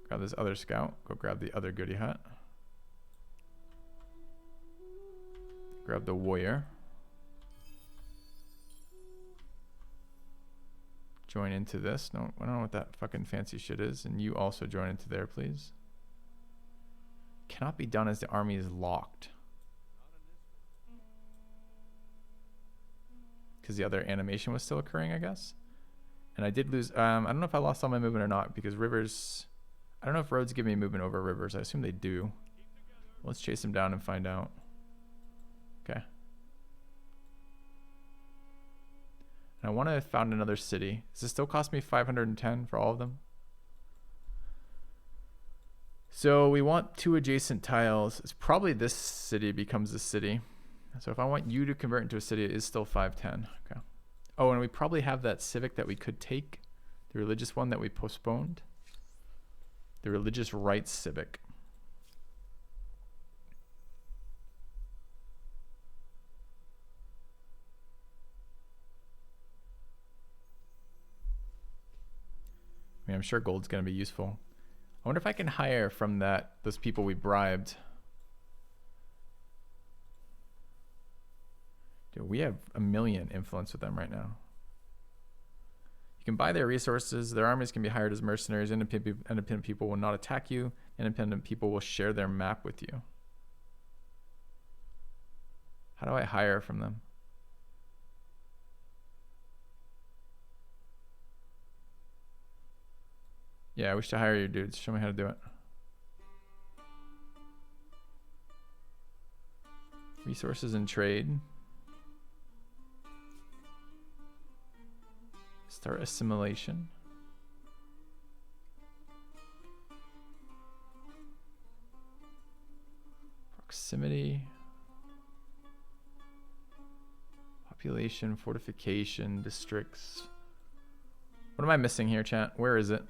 Grab this other scout. Go grab the other goody hut. Grab the warrior. Join into this. No, I don't know what that fucking fancy shit is. And you also join into there, please. Cannot be done as the army is locked. Because the other animation was still occurring, I guess. And I did lose... I don't know if I lost all my movement or not, because rivers I don't know if roads give me movement over rivers. I assume they do. Let's chase them down and find out. Okay. And I want to found another city. Does this still cost me 510 for all of them? So we want 2 adjacent tiles. It's probably this city becomes a city. So if I want you to convert into a city, it is still 510. Okay. Oh, and we probably have that civic that we could take. The religious one that we postponed. The religious rights civic. I mean, I'm sure gold's going to be useful. I wonder if I can hire from those people we bribed. Dude, we have 1 million influence with them right now. You can buy their resources. Their armies can be hired as mercenaries. Independent people will not attack you. Independent people will share their map with you. How do I hire from them? Yeah, I wish to hire you dudes. Show me how to do it. Resources and trade. Start assimilation. Proximity. Population, fortification, districts. What am I missing here, chat? Where is it?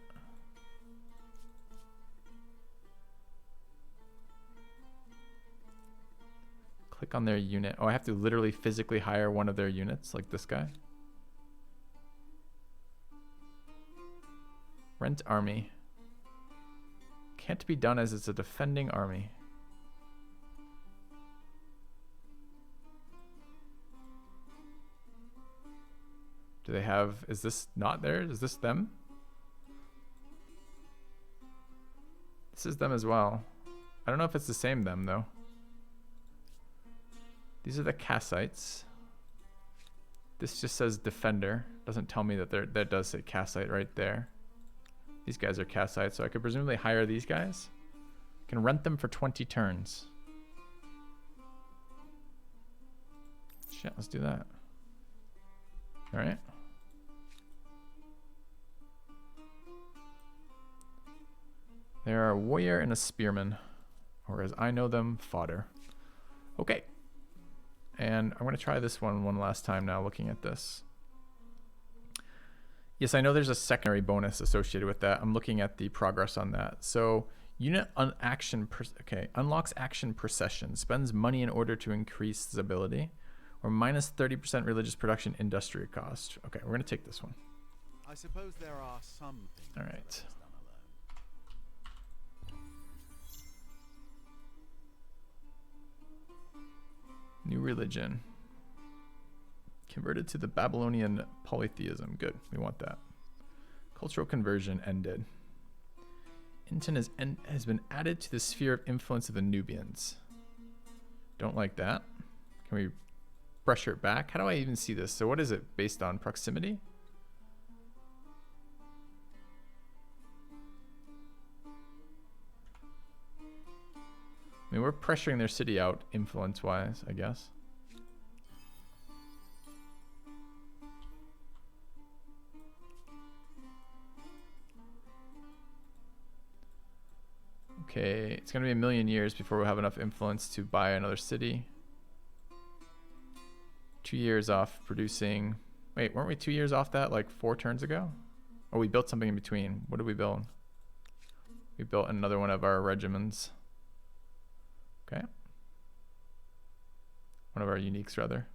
Click on their unit. Oh, I have to literally physically hire one of their units, like this guy. Rent army. Can't be done as it's a defending army. Do they have, is this not theirs? Is this them? This is them as well. I don't know if it's the same them though. These are the Kassites. This just says defender. Doesn't tell me that that does say Kassite right there. These guys are Kassites, so I could presumably hire these guys. Can rent them for 20 turns. Shit, let's do that. All right. They are a warrior and a spearman, or as I know them, fodder. Okay. And I'm going to try this one last time now, looking at this. Yes, I know there's a secondary bonus associated with that. I'm looking at the progress on that. So unit on action, unlocks action per session, spends money in order to increase his ability, or minus 30% religious production industry cost. Okay, we're going to take this one. I suppose there are some things. All right. New religion. Converted to the Babylonian polytheism. Good, we want that. Cultural conversion ended. Inton has been added to the sphere of influence of the Nubians. Don't like that. Can we pressure it back? How do I even see this? So what is it based on? Proximity? I mean, we're pressuring their city out influence-wise, I guess. Okay, it's going to be 1 million years before we'll have enough influence to buy another city. 2 years off producing... Wait, weren't we 2 years off that like 4 turns ago? Oh, we built something in between. What did we build? We built another one of our regiments. Okay. One of our uniques, rather.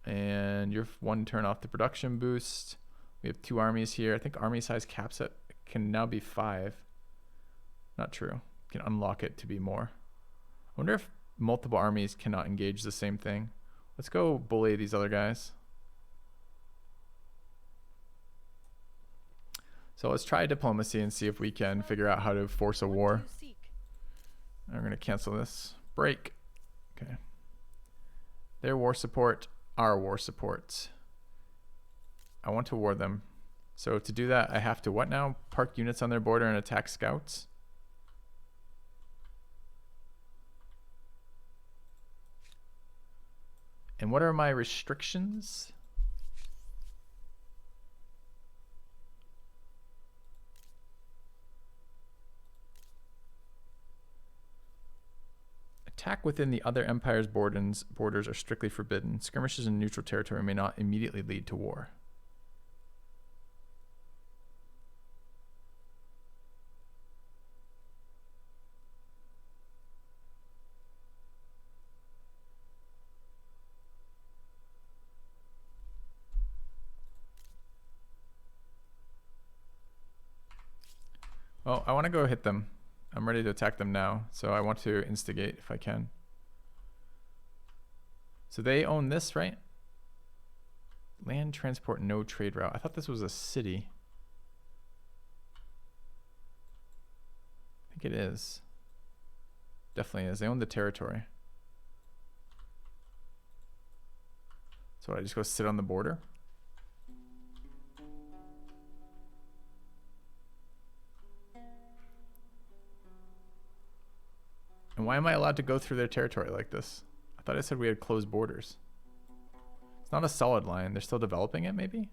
And you're 1 turn off the production boost. We have 2 armies here. I think army size caps it can now be 5. Not true. You can unlock it to be more. I wonder if multiple armies cannot engage the same thing. Let's go bully these other guys. So let's try diplomacy and see if we can figure out how to force a war. I'm going to cancel this. Break. Okay. Their war support, our war support. I want to war them. So to do that, I have to what now? Park units on their border and attack scouts? And what are my restrictions? Attack within the other empire's borders are strictly forbidden. Skirmishes in neutral territory may not immediately lead to war. Oh, I want to go hit them. I'm ready to attack them now, so I want to instigate if I can. So they own this, right? Land transport, no trade route. I thought this was a city. I think it is. Definitely is. They own the territory. So I just go sit on the border? And why am I allowed to go through their territory like this? I thought I said we had closed borders. It's not a solid line. They're still developing it, maybe?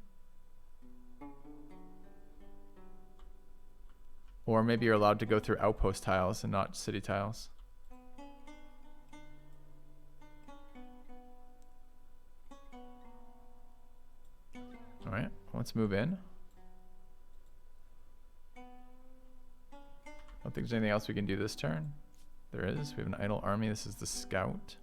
Or maybe you're allowed to go through outpost tiles and not city tiles. All right, let's move in. I don't think there's anything else we can do this turn. There is. We have an idle army. This is the scout.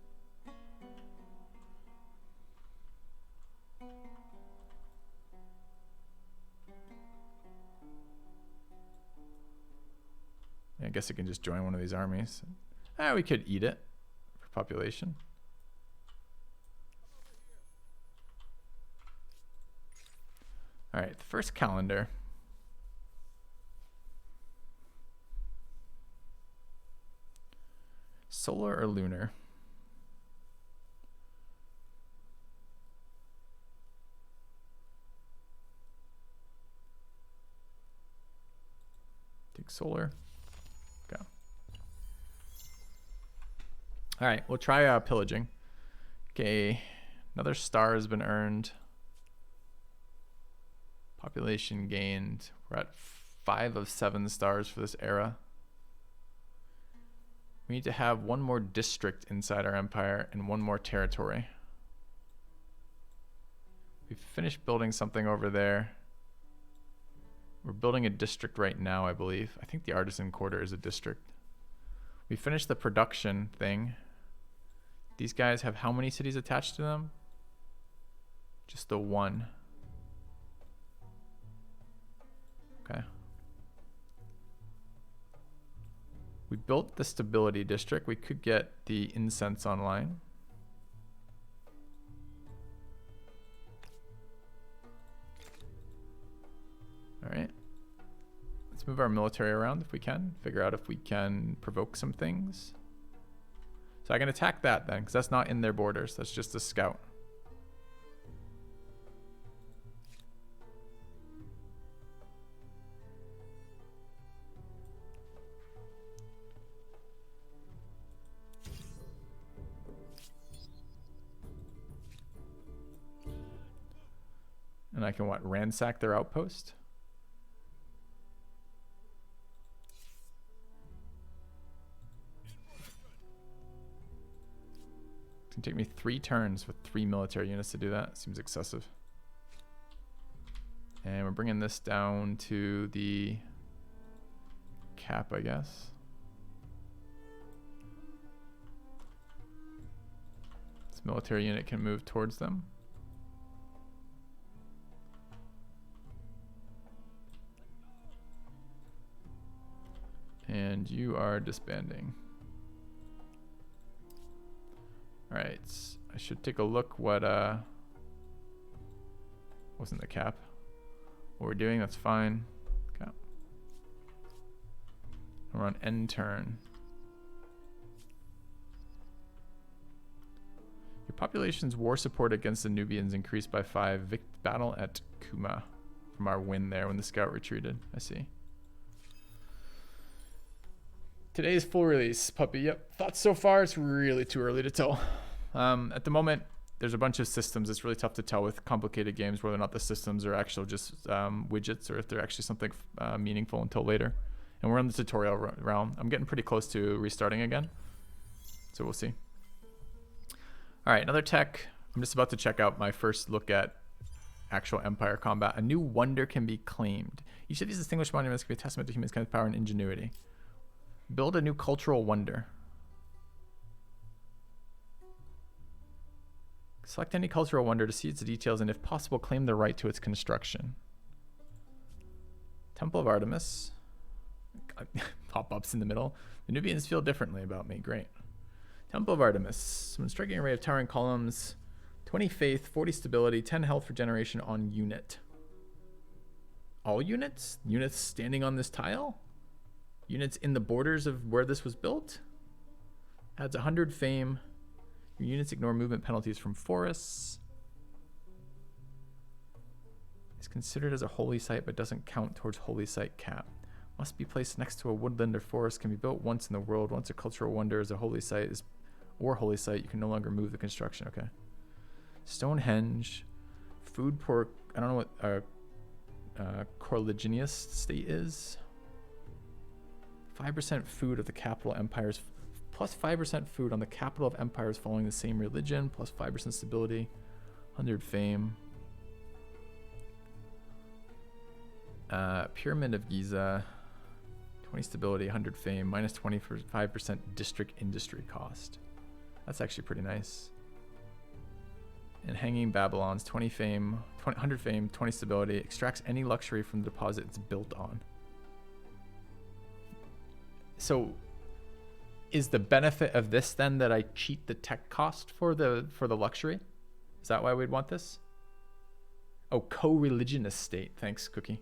I guess it can just join one of these armies. We could eat it for population. All right, the first calendar. Solar or lunar? Take solar. Go. All right, we'll try pillaging. Okay, another star has been earned. Population gained. We're at 5 of 7 stars for this era. We need to have one more district inside our empire and one more territory. We've finished building something over there. We're building a district right now, I believe. I think the artisan quarter is a district. We finished the production thing. These guys have how many cities attached to them? Just the one. Okay. We built the stability district. We could get the incense online. All right. Let's move our military around if we can. Figure out if we can provoke some things. So I can attack that then, because that's not in their borders. That's just a scout. And I can, what, ransack their outpost? It's gonna take me 3 turns with 3 military units to do that. Seems excessive. And we're bringing this down to the cap, I guess. This military unit can move towards them. And you are disbanding. All right, I should take a look what wasn't the cap. What we're doing, that's fine. Okay. We're on end turn. Your population's war support against the Nubians increased by 5. Battle at Kuma. from our win there when the scout retreated. I see. Today's full release, puppy. Yep. Thoughts so far? It's really too early to tell. At the moment, there's a bunch of systems. It's really tough to tell with complicated games whether or not the systems are actual just widgets or if they're actually something meaningful until later. And we're in the tutorial realm. I'm getting pretty close to restarting again. So we'll see. All right, another tech. I'm just about to check out my first look at actual Empire combat. A new wonder can be claimed. Each of these distinguished monuments can be a testament to humankind's power and ingenuity. Build a new cultural wonder. Select any cultural wonder to see its details and, if possible, claim the right to its construction. Temple of Artemis. Pop-ups in the middle. The Nubians feel differently about me. Great. Temple of Artemis. Some striking array of towering columns. 20 faith, 40 stability, 10 health regeneration on unit. All units? Units standing on this tile? Units in the borders of where this was built? Adds 100 fame. Your units ignore movement penalties from forests. Is considered as a holy site but doesn't count towards holy site cap. Must be placed next to a woodland or forest. Can be built once in the world. Once a cultural wonder is a holy site holy site, you can no longer move the construction. Okay. Stonehenge. Food pork. I don't know what Corliginius state is. 5% food of the capital empires, plus 5% food on the capital of empires following the same religion, plus 5% stability, 100 fame. Pyramid of Giza, 20 stability, 100 fame, minus 25% district industry cost. That's actually pretty nice. And Hanging Babylons, 20 fame, 100 fame, 20 stability, extracts any luxury from the deposit it's built on. So is the benefit of this then that I cheat the tech cost for the luxury? Is that why we'd want this? Oh, co-religionist state. Thanks, Cookie.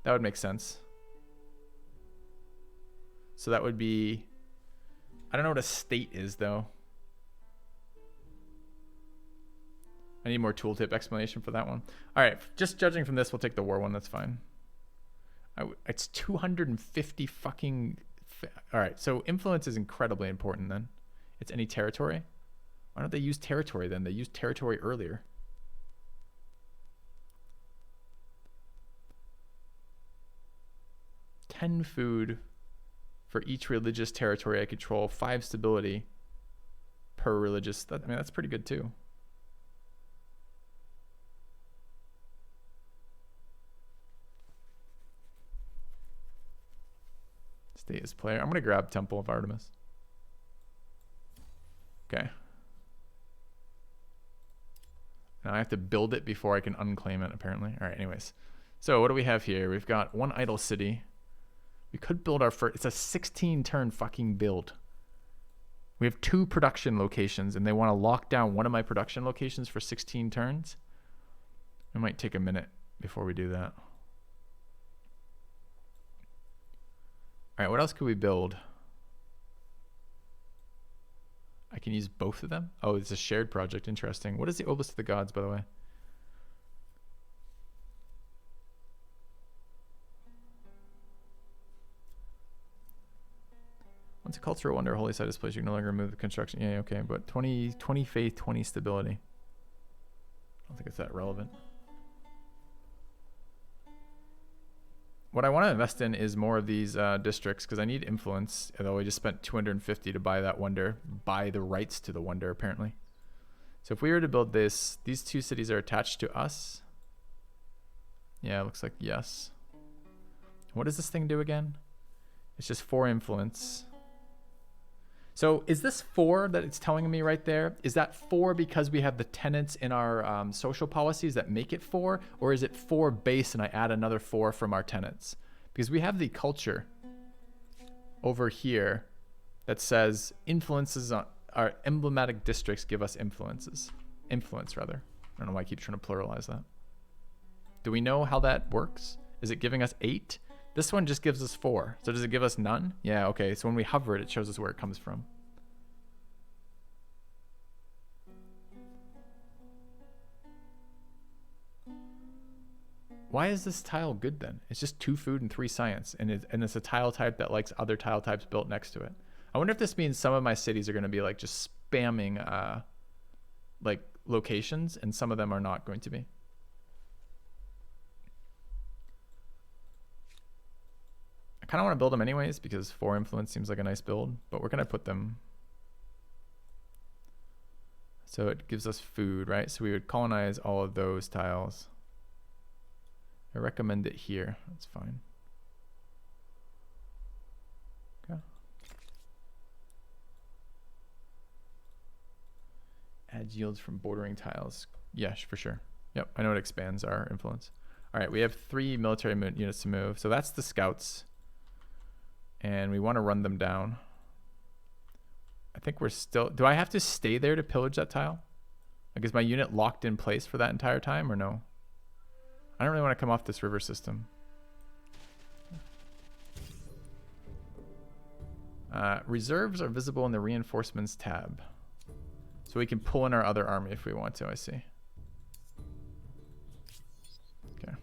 That would make sense. So that would be, I don't know what a state is though. I need more tooltip explanation for that one. All right, just judging from this, we'll take the war one. That's fine. It's 250 fucking... All right, so influence is incredibly important then. It's any territory. Why don't they use territory then? They used territory earlier. $10 food for each religious territory I control. 5 stability per religious. I mean, that's pretty good too. State as player. I'm going to grab Temple of Artemis. Okay. Now I have to build it before I can unclaim it, apparently. All right, anyways. So what do we have here? We've got one idle city. We could build our first... It's a 16-turn fucking build. We have 2 production locations, and they want to lock down one of my production locations for 16 turns. It might take a minute before we do that. All right, what else could we build? I can use both of them. Oh, it's a shared project. Interesting. What is the Obelisk of the Gods, by the way? Once a cultural wonder, holy site is placed, you can no longer remove the construction. Yeah, okay, but 20 faith, 20 stability. I don't think it's that relevant. What I want to invest in is more of these districts because I need influence. Although I just spent 250 to buy that wonder, buy the rights to the wonder apparently. So if we were to build this, these 2 cities are attached to us. Yeah, it looks like yes. What does this thing do again? It's just 4 influence. So is this 4 that it's telling me right there? Is that 4 because we have the tenants in our social policies that make it 4? Or is it 4 base and I add another 4 from our tenants? Because we have the culture over here that says influences on our emblematic districts give us influences. Influence, rather. I don't know why I keep trying to pluralize that. Do we know how that works? Is it giving us 8? This one just gives us 4. So does it give us none? Yeah, okay. So when we hover it, it shows us where it comes from. Why is this tile good then? It's just 2 food and 3 science, and it's a tile type that likes other tile types built next to it. I wonder if this means some of my cities are going to be like just spamming like locations, and some of them are not going to be. I kind of want to build them anyways because 4 influence seems like a nice build, but we're going to put them. So it gives us food, right? So we would colonize all of those tiles. I recommend it here. That's fine. Okay. Add yields from bordering tiles. Yes, for sure. Yep, I know it expands our influence. All right, we have 3 military units to move. So that's the scouts. And we want to run them down. I think we're still... Do I have to stay there to pillage that tile? Like, is my unit locked in place for that entire time or no? I don't really want to come off this river system. Reserves are visible in the reinforcements tab. So we can pull in our other army if we want to, I see. Okay.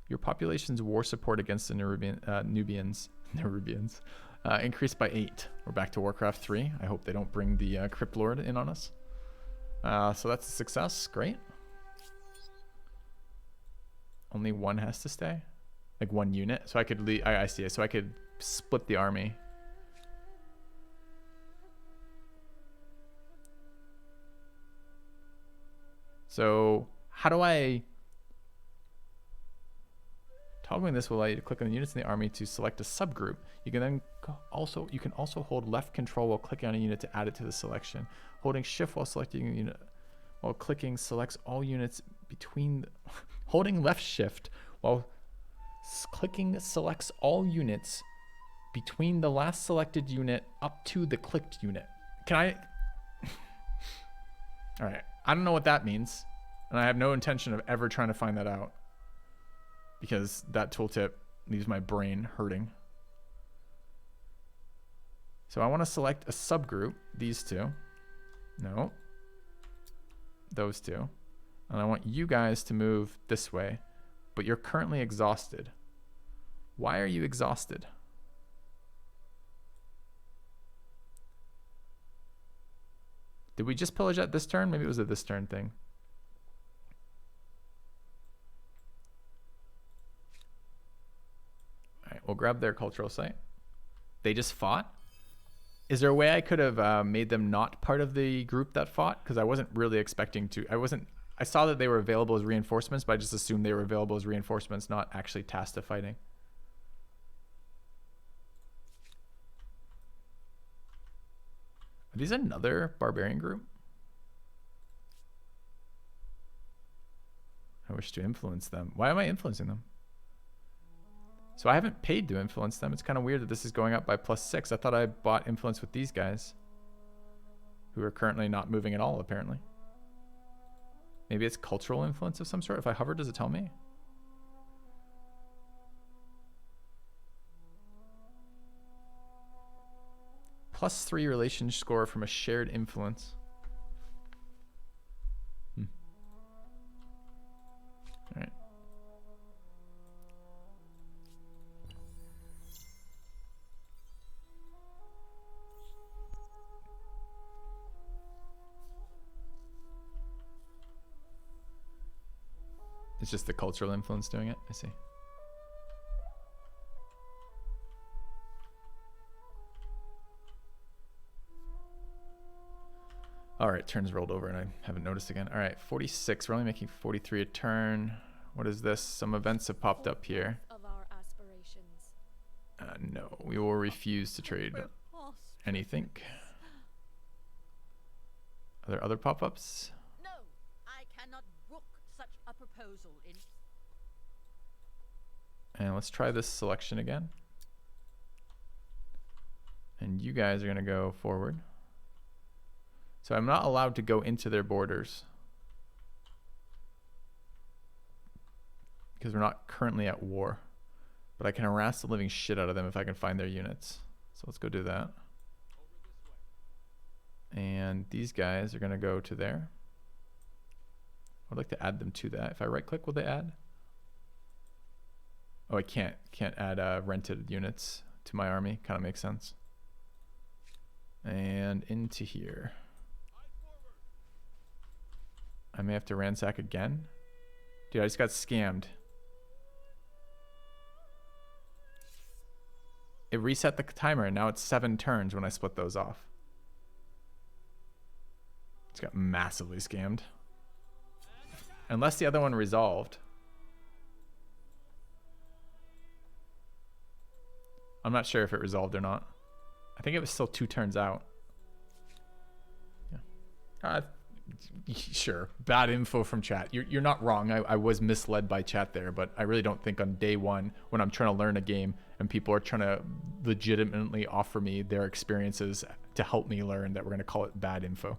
Your population's war support against the Nubians increased by 8. We're back to Warcraft 3. I hope they don't bring the Crypt Lord in on us. So that's a success. Great. Only 1 has to stay, like 1 unit. So I could leave. I see it. So I could split the army. So how do I... Toggling this will allow you to click on the units in the army to select a subgroup. You can then also hold left control while clicking on a unit to add it to the selection. Holding shift while selecting a unit while clicking selects all units between holding left shift while clicking selects all units between the last selected unit up to the clicked unit. Can I... All right. I don't know what that means, and I have no intention of ever trying to find that out, because that tooltip leaves my brain hurting. So I want to select a subgroup, these 2. No. Those 2. And I want you guys to move this way, but you're currently exhausted. Why are you exhausted? Did we just pillage at this turn? Maybe it was a this turn thing. We'll grab their cultural site. They just fought. Is there a way I could have made them not part of the group that fought? Because I wasn't really expecting to. I saw that they were available as reinforcements, but I just assumed they were available as reinforcements, not actually tasked to fighting. Are these another barbarian group? I wish to influence them. Why am I influencing them? So I haven't paid to influence them. It's kind of weird that this is going up by +6. I thought I bought influence with these guys, who are currently not moving at all, apparently. Maybe it's cultural influence of some sort. If I hover, does it tell me? +3 relation score from a shared influence. All right. It's just the cultural influence doing it. I see. All right, turns rolled over and I haven't noticed again. All right, 46. We're only making 43 a turn. What is this? Some events have popped up here. Of our aspirations. No, we will refuse to trade anything. Are there other pop-ups? No, I cannot brook such a proposal in... And let's try this selection again. And you guys are going to go forward. So I'm not allowed to go into their borders, because we're not currently at war. But I can harass the living shit out of them if I can find their units. So let's go do that. And these guys are going to go to there. I'd like to add them to that. If I right click, will they add? Oh, I can't add rented units to my army. Kind of makes sense. And into here. I may have to ransack again. Dude, I just got scammed. It reset the timer and now it's 7 turns when I split those off. It's got massively scammed. Unless the other one resolved. I'm not sure if it resolved or not. I think it was still 2 turns out. Yeah. Sure. Bad info from chat. You're not wrong. I was misled by chat there, but I really don't think on day one when I'm trying to learn a game and people are trying to legitimately offer me their experiences to help me learn that we're going to call it bad info.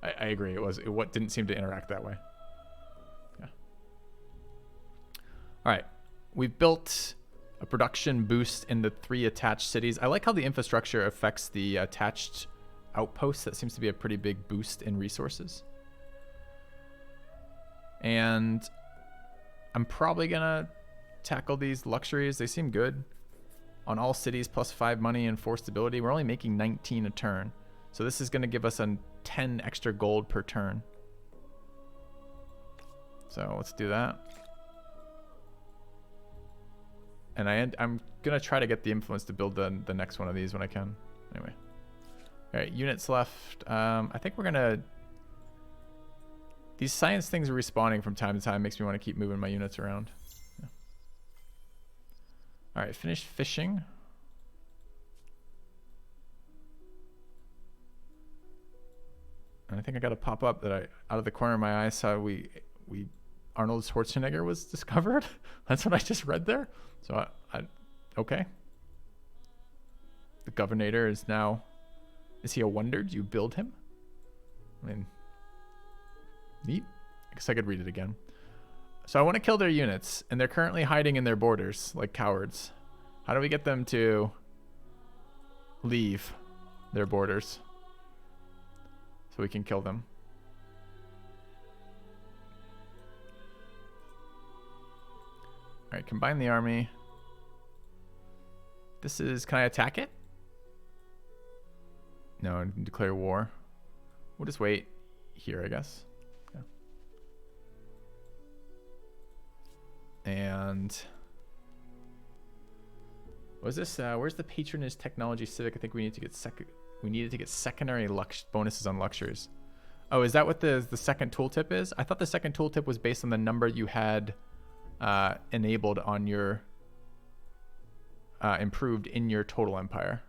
I agree. It didn't seem to interact that way. Yeah. All right. We've built a production boost in the 3 attached cities. I like how the infrastructure affects the attached outposts. That seems to be a pretty big boost in resources. And I'm probably gonna tackle these luxuries. They seem good. On all cities, +5 money and 4 stability. We're only making 19 a turn. So this is gonna give us a 10 extra gold per turn. So let's do that. And I'm gonna try to get the influence to build the next one of these when I can. Anyway. All right, units left. I think we're gonna... These science things are respawning from time to time. Makes me want to keep moving my units around. Yeah. All right, finished fishing. And I think I got to pop up that out of the corner of my eye saw Arnold Schwarzenegger was discovered. That's what I just read there. So okay. The governor is now... Is he a wonder? Do you build him? I mean, neat. I guess I could read it again. So I want to kill their units, and they're currently hiding in their borders like cowards. How do we get them to leave their borders so we can kill them? All right, combine the army. This is... Can I attack it? No, declare war. We'll just wait here, I guess. Yeah. And was this? Where's the patronage technology civic? I think we need to get We needed to get secondary bonuses on luxuries. Oh, is that what the second tooltip is? I thought the second tooltip was based on the number you had enabled on your improved in your total empire.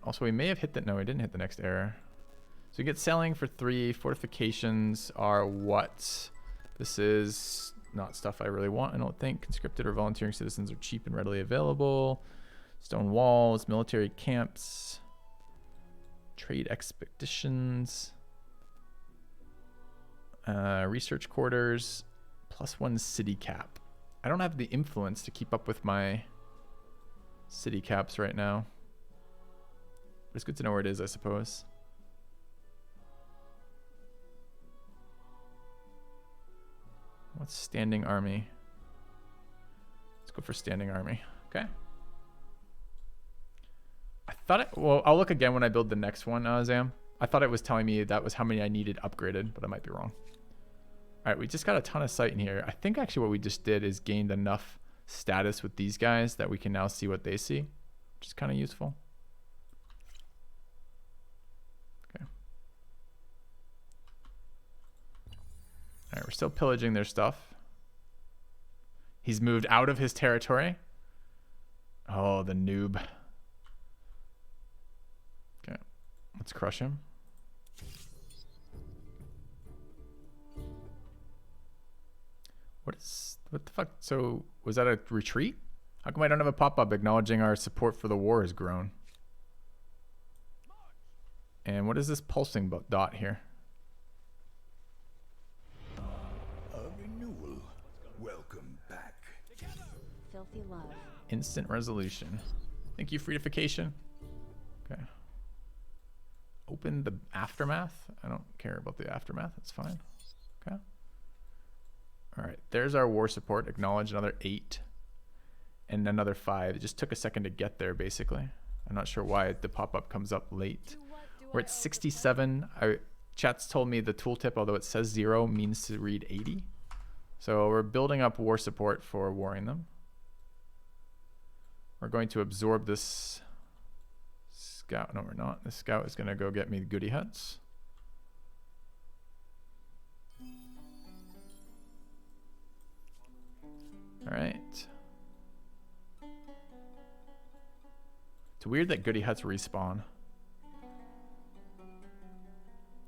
Also, we may have hit that. No, we didn't hit the next error. So we get sailing for 3. Fortifications are what? This is not stuff I really want, I don't think. Conscripted or volunteering citizens are cheap and readily available. Stone walls, military camps, trade expeditions, research quarters, +1 city cap. I don't have the influence to keep up with my city caps right now. But it's good to know where it is, I suppose. What's standing army? Let's go for standing army. Okay. I thought it... Well, I'll look again when I build the next one, Zam. I thought it was telling me that was how many I needed upgraded, but I might be wrong. All right, we just got a ton of sight in here. I think actually what we just did is gained enough status with these guys that we can now see what they see, which is kind of useful. All right, we're still pillaging their stuff. He's moved out of his territory. Oh, the noob. Okay, let's crush him. What the fuck? So was that a retreat? How come I don't have a pop-up acknowledging our support for the war has grown? And what is this pulsing dot here? Welcome back. Filthy love. Instant resolution. Thank you, Freedification. Okay. open the aftermath. I don't care about the aftermath. That's fine. Okay. All right. There's our war support. Acknowledge another 8 and another 5. It just took a second to get there, basically. I'm not sure why the pop-up comes up late. We're at 67. Chat's told me the tooltip, although it says 0, means to read 80. So we're building up war support for warring them. We're going to absorb this scout. No, we're not. This scout is going to go get me the goody huts. All right. It's weird that goody huts respawn.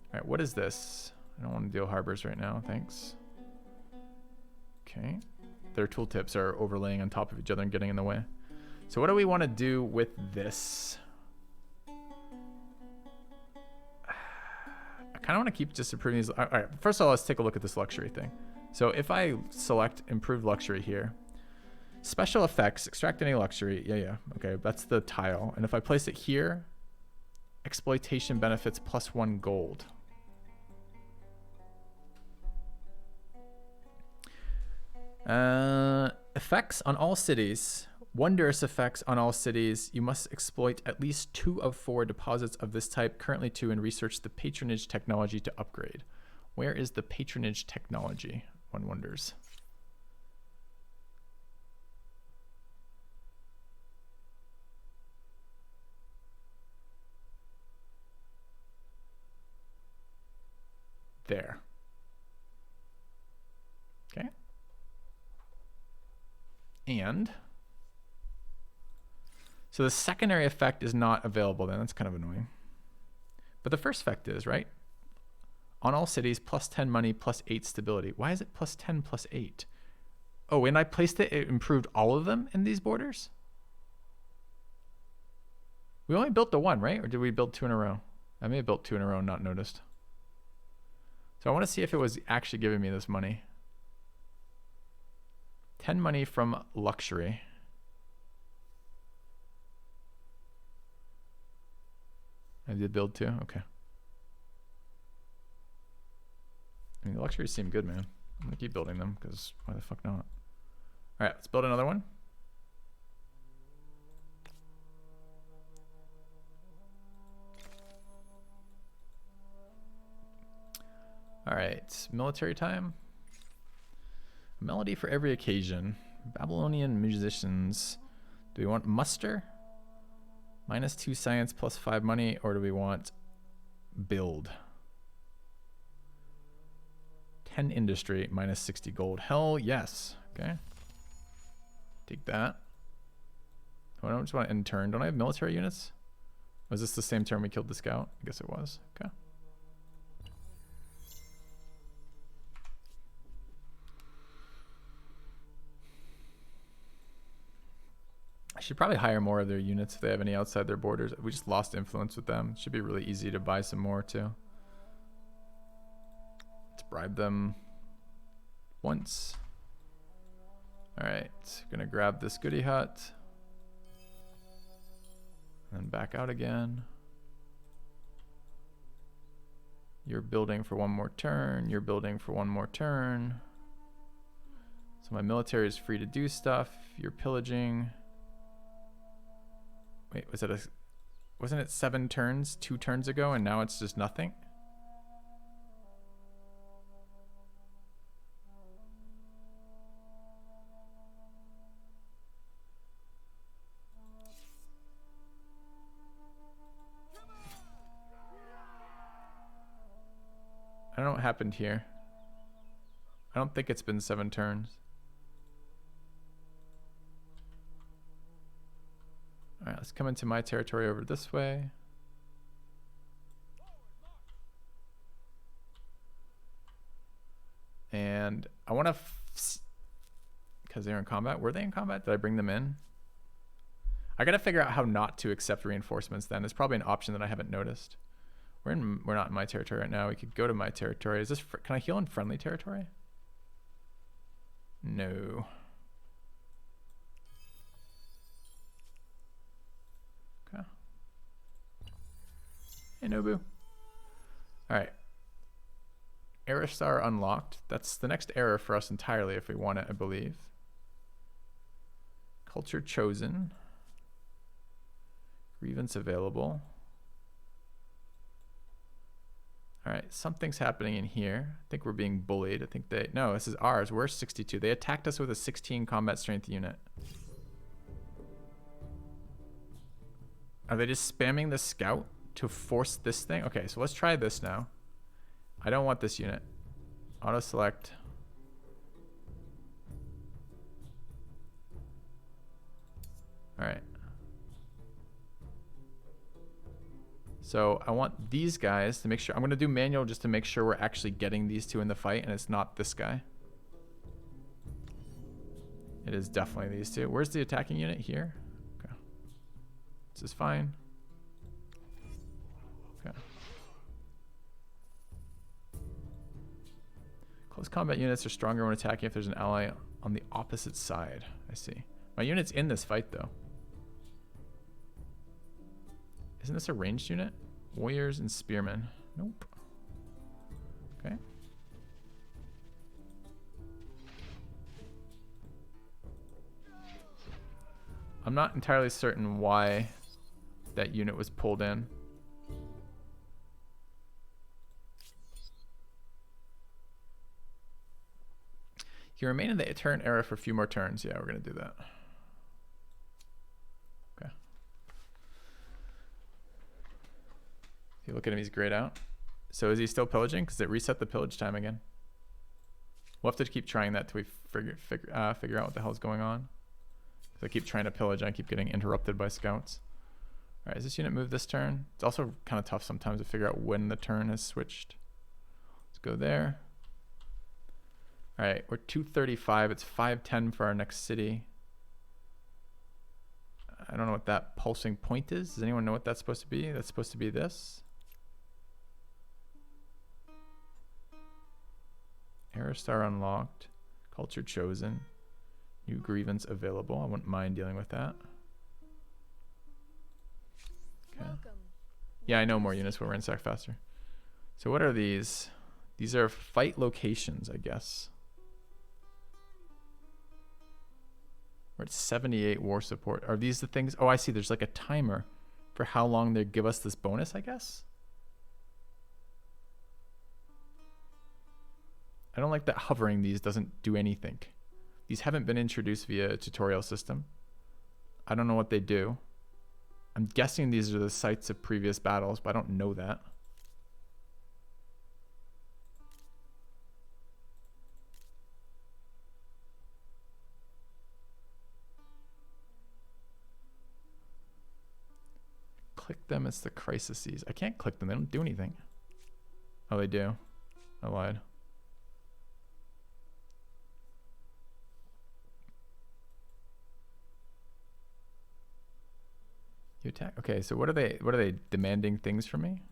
All right, what is this? I don't want to deal harbors right now, thanks. Okay. Their tooltips are overlaying on top of each other and getting in the way. So what do we want to do with this? I kind of want to keep disapproving these. All right, first of all, let's take a look at this luxury thing. So if I select improved luxury here, special effects, extract any luxury. Yeah. Okay, that's the tile. And if I place it here, exploitation benefits +1 gold. Effects on all cities. Wondrous effects on all cities. You must exploit at least 2 of 4 deposits of this type, currently 2, and research the patronage technology to upgrade. Where is the patronage technology? One wonders. There. Okay. And so the secondary effect is not available then. That's kind of annoying. But the first effect is, right? On all cities, +10 money, +8 stability. Why is it +10, +8? Oh, when I placed it, it improved all of them in these borders? We only built the 1, right? Or did we build 2 in a row? I may have built 2 in a row and not noticed. So I want to see if it was actually giving me this money. 10 money from luxury. I did build 2? Okay. I mean, the luxuries seem good, man. I'm going to keep building them, because why the fuck not? All right, let's build another one. All right, military time. A melody for every occasion. Babylonian musicians. Do we want muster? -2 science, +5 money, or do we want build? 10 industry, -60 gold. Hell yes. Okay. Take that. Oh, I don't just want to end turn. Don't I have military units? Was this the same turn we killed the scout? I guess it was. Okay. I should probably hire more of their units if they have any outside their borders. We just lost influence with them. Should be really easy to buy some more too. Let's bribe them once. All right, gonna grab this goody hut. And then back out again. You're building for 1 more turn. You're building for 1 more turn. So my military is free to do stuff. You're pillaging. Wait, wasn't it 7 turns 2 turns ago, and now it's just nothing? I don't know what happened here. I don't think it's been 7 turns. All right, let's come into my territory over this way. And I want to, because they're in combat. Were they in combat? Did I bring them in? I got to figure out how not to accept reinforcements then. There's probably an option that I haven't noticed. We're not in my territory right now. We could go to my territory. Is this, can I heal in friendly territory? No. Okay. Hey, Nobu. All right. Error star unlocked. That's the next error for us entirely if we want it, I believe. Culture chosen. Grievance available. All right, something's happening in here. I think we're being bullied. I think they, no, this is ours. We're 62. They attacked us with a 16 combat strength unit. Are they just spamming the scout to force this thing? Okay, so let's try this now. I don't want this unit. Auto select. All right. So I want these guys to make sure, I'm going to do manual just to make sure we're actually getting these two in the fight and it's not this guy. It is definitely these two. Where's the attacking unit? Here? Okay. This is fine. Okay. Close combat units are stronger when attacking if there's an ally on the opposite side. I see. My unit's in this fight though. Isn't this a ranged unit? Warriors and spearmen. Nope. Okay. I'm not entirely certain why that unit was pulled in. You remain in the turn era for a few more turns. Yeah, we're going to do that. Okay. You look at him, he's grayed out. So is he still pillaging? Because it reset the pillage time again. We'll have to keep trying that till we figure out what the hell's going on. Because I keep trying to pillage and I keep getting interrupted by scouts. All right, is this unit moved this turn? It's also kind of tough sometimes to figure out when the turn has switched. Let's go there. All right, we're 235. It's 510 for our next city. I don't know what that pulsing point is. Does anyone know what that's supposed to be? That's supposed to be this. Error star unlocked. Culture chosen. New grievance available. I wouldn't mind dealing with that. Okay. Welcome. Yeah, I know more units will ransack faster. So what are these? These are fight locations, I guess. We're at 78 war support. Are these the things? Oh, I see. There's like a timer for how long they give us this bonus, I guess. I don't like that hovering these doesn't do anything. These haven't been introduced via a tutorial system. I don't know what they do. I'm guessing these are the sites of previous battles, but I don't know that. Click them, it's the crises. I can't click them, they don't do anything. Oh, they do. I lied. You attack. Okay, so what are they demanding things from me?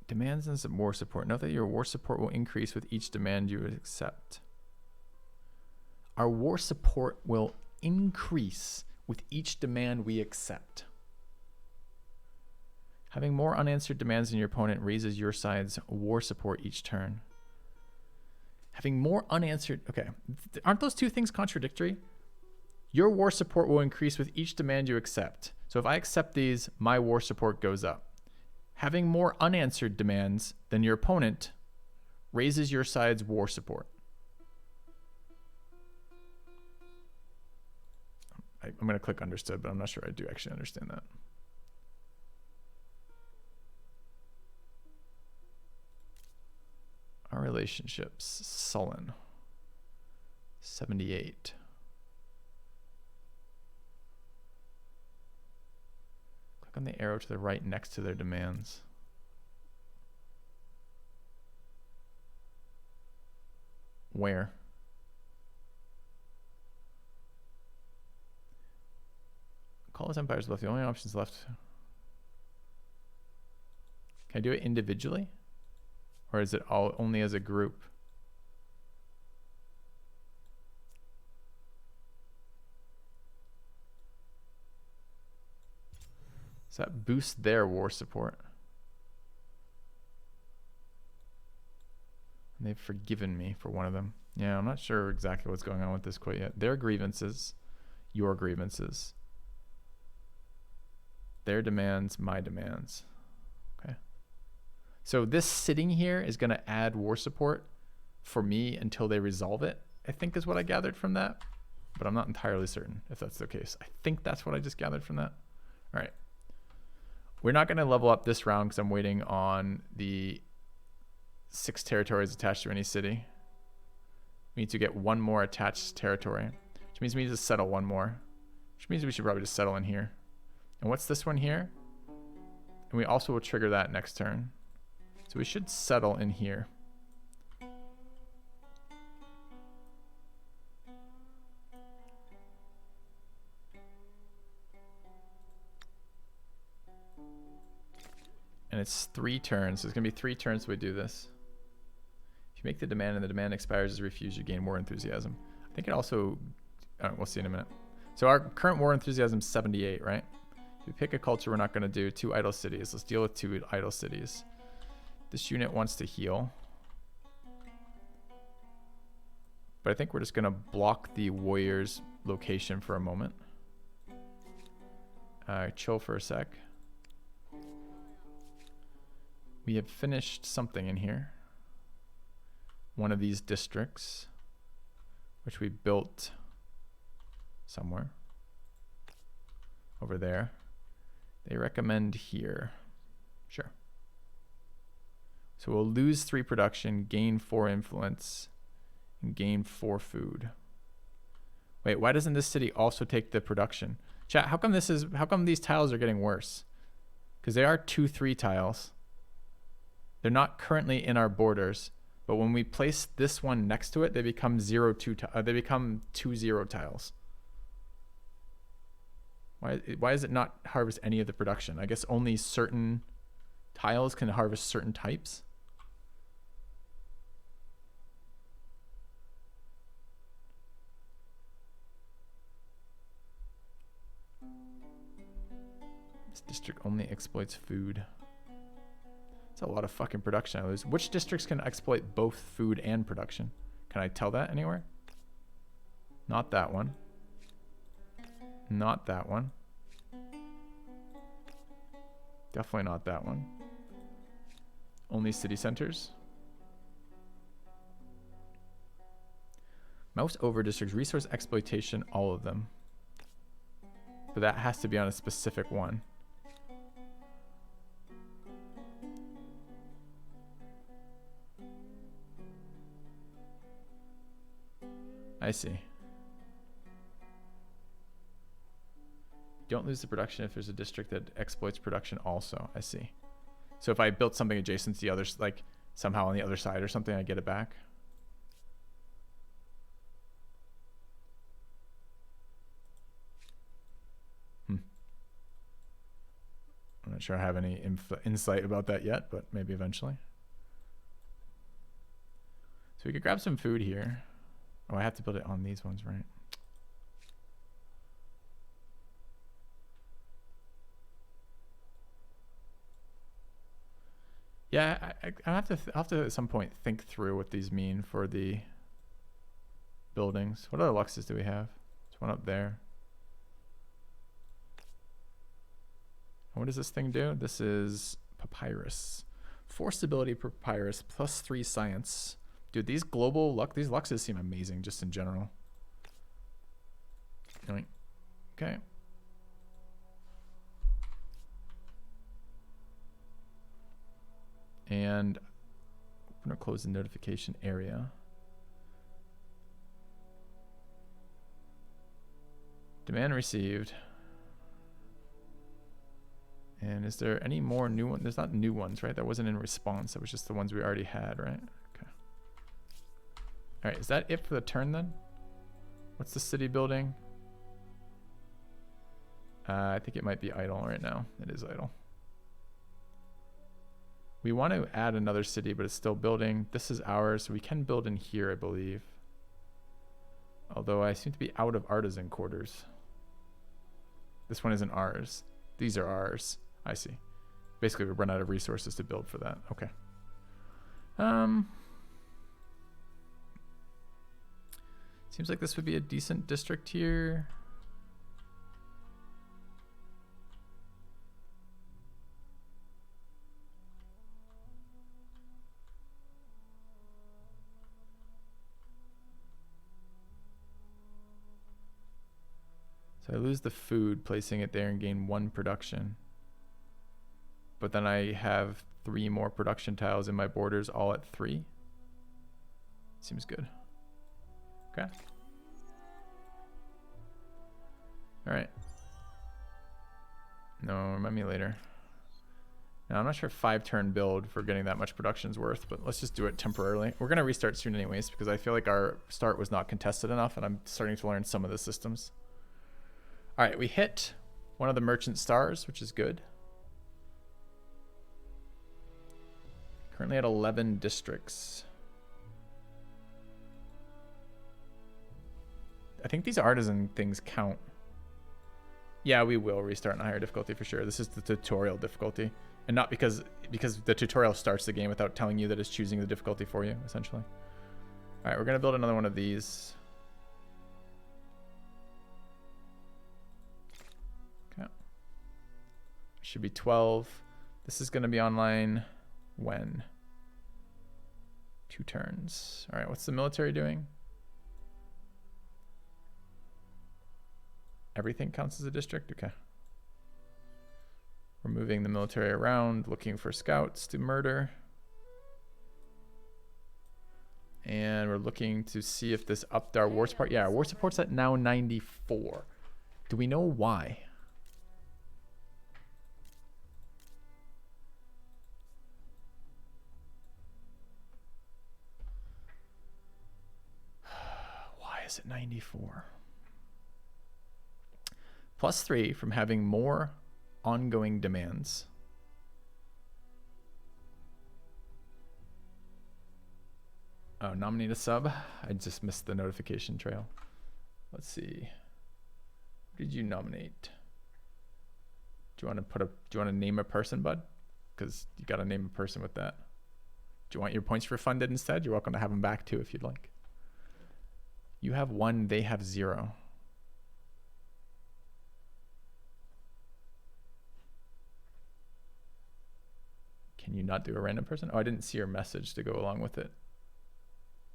Demands and some war support. Note that your war support will increase with each demand you accept. Our war support will increase with each demand we accept. Having more unanswered demands than your opponent raises your side's war support each turn. Having more unanswered... Okay, aren't those two things contradictory? Your war support will increase with each demand you accept. So if I accept these, my war support goes up. Having more unanswered demands than your opponent raises your side's war support. I'm going to click understood, but I'm not sure I do actually understand that. Our relationships, sullen, 78. Click on the arrow to the right next to their demands. Where? Call as empires left. The only options left. Can I do it individually? Or is it all only as a group? Does that boost their war support? And they've forgiven me for one of them. Yeah, I'm not sure exactly what's going on with this quite yet. Their grievances, your grievances. Their demands, my demands. Okay. So this sitting here is going to add war support for me until they resolve it, I think is what I gathered from that. But I'm not entirely certain if that's the case. I think that's what I just gathered from that. All right. We're not going to level up this round because I'm waiting on the 6 territories attached to any city. We need to get 1 more attached territory, which means we need to settle 1 more, which means we should probably just settle in here. And what's this one here? And we also will trigger that next turn. So we should settle in here. And it's 3 turns. So it's going to be 3 turns we do this. If you make the demand and the demand expires as refused, you gain more enthusiasm. I think it also... we'll see in a minute. So our current war enthusiasm is 78, right? If we pick a culture, we're not going to do 2 idle cities. Let's deal with 2 idle cities. This unit wants to heal. But I think we're just going to block the warrior's location for a moment. Chill for a sec. We have finished something in here. One of these districts, which we built somewhere over there. They recommend here. Sure. So we'll lose 3 production, gain 4 influence, and gain 4 food. Wait, why doesn't this city also take the production? Chat, how come these tiles are getting worse? Because they are 2-3 tiles. They're not currently in our borders, but when we place this one next to it, they become 0-2. They become 2-0 tiles. Why does it not harvest any of the production? I guess only certain tiles can harvest certain types. This district only exploits food. It's a lot of fucking production I lose. Which districts can exploit both food and production? Can I tell that anywhere? Not that one. Not that one. Definitely not that one. Only city centers. Mouse over districts, resource exploitation, all of them. But that has to be on a specific one. I see. Don't lose the production if there's a district that exploits production also. I see. So if I built something adjacent to the others, like somehow on the other side or something, I get it back. I'm not sure I have any insight about that yet, but maybe eventually. So we could grab some food here. Oh, I have to build it on these ones, right? Yeah, I'll have to at some point think through what these mean for the buildings. What other luxes do we have? There's one up there. And what does this thing do? This is papyrus. 4 stability per papyrus, plus 3 science. Dude, these these luxes seem amazing just in general. Okay. And open or close the notification area. Demand received. And is there any more new ones? There's not new ones, right? That wasn't in response. That was just the ones we already had, right? Okay. All right, is that it for the turn then? What's the city building? I think it might be idle right now. It is idle. We want to add another city, but it's still building. This is ours, so we can build in here, I believe. Although I seem to be out of artisan quarters. This one isn't ours. These are ours. I see. Basically, we run out of resources to build for that. Okay. Seems like this would be a decent district here. So I lose the food, placing it there and gain 1 production. But then I have 3 more production tiles in my borders, all at 3. Seems good. Okay. All right. No, remind me later. Now, I'm not sure 5-turn build for getting that much production's worth, but let's just do it temporarily. We're going to restart soon anyways, because I feel like our start was not contested enough, and I'm starting to learn some of the systems. All right, we hit one of the merchant stars, which is good. Currently at 11 districts. I think these artisan things count. Yeah, we will restart in a higher difficulty for sure. This is the tutorial difficulty. And not because the tutorial starts the game without telling you that it's choosing the difficulty for you, essentially. All right, we're going to build another one of these. Okay. Should be 12. This is going to be online when? 2 turns. All right, what's the military doing? Everything counts as a district? Okay. We're moving the military around, looking for scouts to murder. And we're looking to see if this upped our war support. Yeah, our war support's at now 94. Do we know why? Why is it 94? +3 from having more ongoing demands. Oh, nominate a sub? I just missed the notification trail. Let's see. Who did you nominate? Do you want to name a person, bud? Because you got to name a person with that. Do you want your points refunded instead? You're welcome to have them back too if you'd like. You have 1, they have 0. Can you not do a random person? Oh, I didn't see your message to go along with it.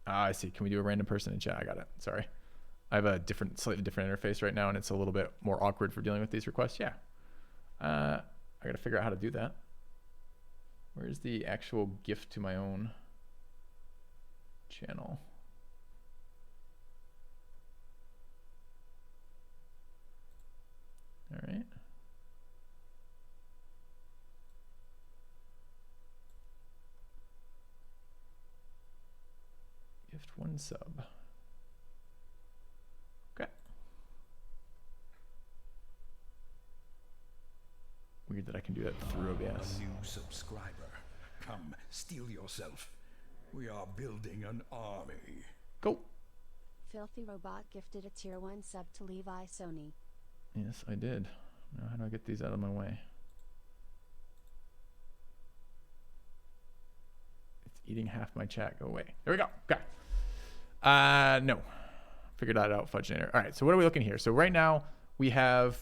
Ah, I see. Can we do a random person in chat? I got it. Sorry. I have a slightly different interface right now, and it's a little bit more awkward for dealing with these requests. Yeah. I got to figure out how to do that. Where's the actual gift to my own channel? All right. Gift 1 sub. Okay. Weird that I can do that through OBS. A new subscriber. Come, steel yourself. We are building an army. Go. Filthy Robot gifted a tier 1 sub to Levi Sony. Yes, I did. Now, how do I get these out of my way? It's eating half my chat. Go away. There we go. Okay. No. Figured that out, Fudgenator. All right, so what are we looking here? So right now we have,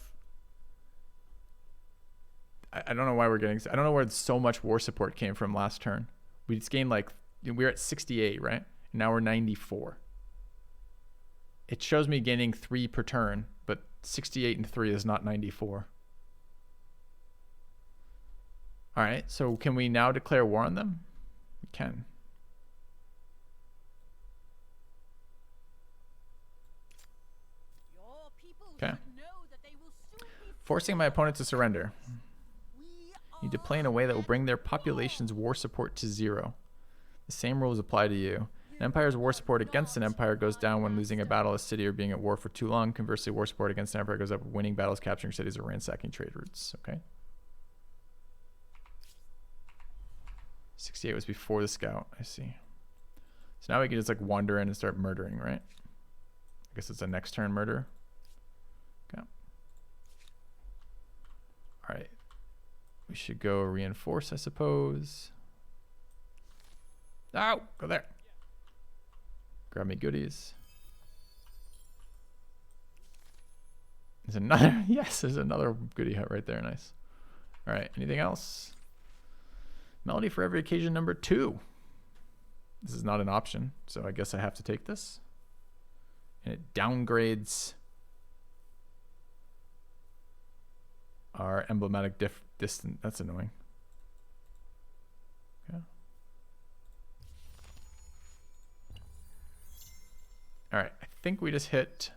I don't know why we're getting, I don't know where so much war support came from last turn. We just gained like, we were at 68, right? And now we're 94. It shows me gaining 3 per turn, but 68 and 3 is not 94. All right, so can we now declare war on them? We can. Okay. Forcing my opponent to surrender. You need to play in a way that will bring their population's war support to 0. The same rules apply to you. An empire's war support against an empire goes down when losing a battle, a city, or being at war for too long. Conversely, war support against an empire goes up when winning battles, capturing cities, or ransacking trade routes. Okay. 68 was before the scout. I see. So now we can just like wander in and start murdering, right? I guess it's a next turn murder. Okay. All right. We should go reinforce, I suppose. Oh, go there. Grab me goodies. There's another, yes, there's another goodie hut right there. Nice. All right, anything else? Melody for every occasion number 2. This is not an option, so I guess I have to take this. And it downgrades our emblematic distance. That's annoying. Okay. All right, I think we just hit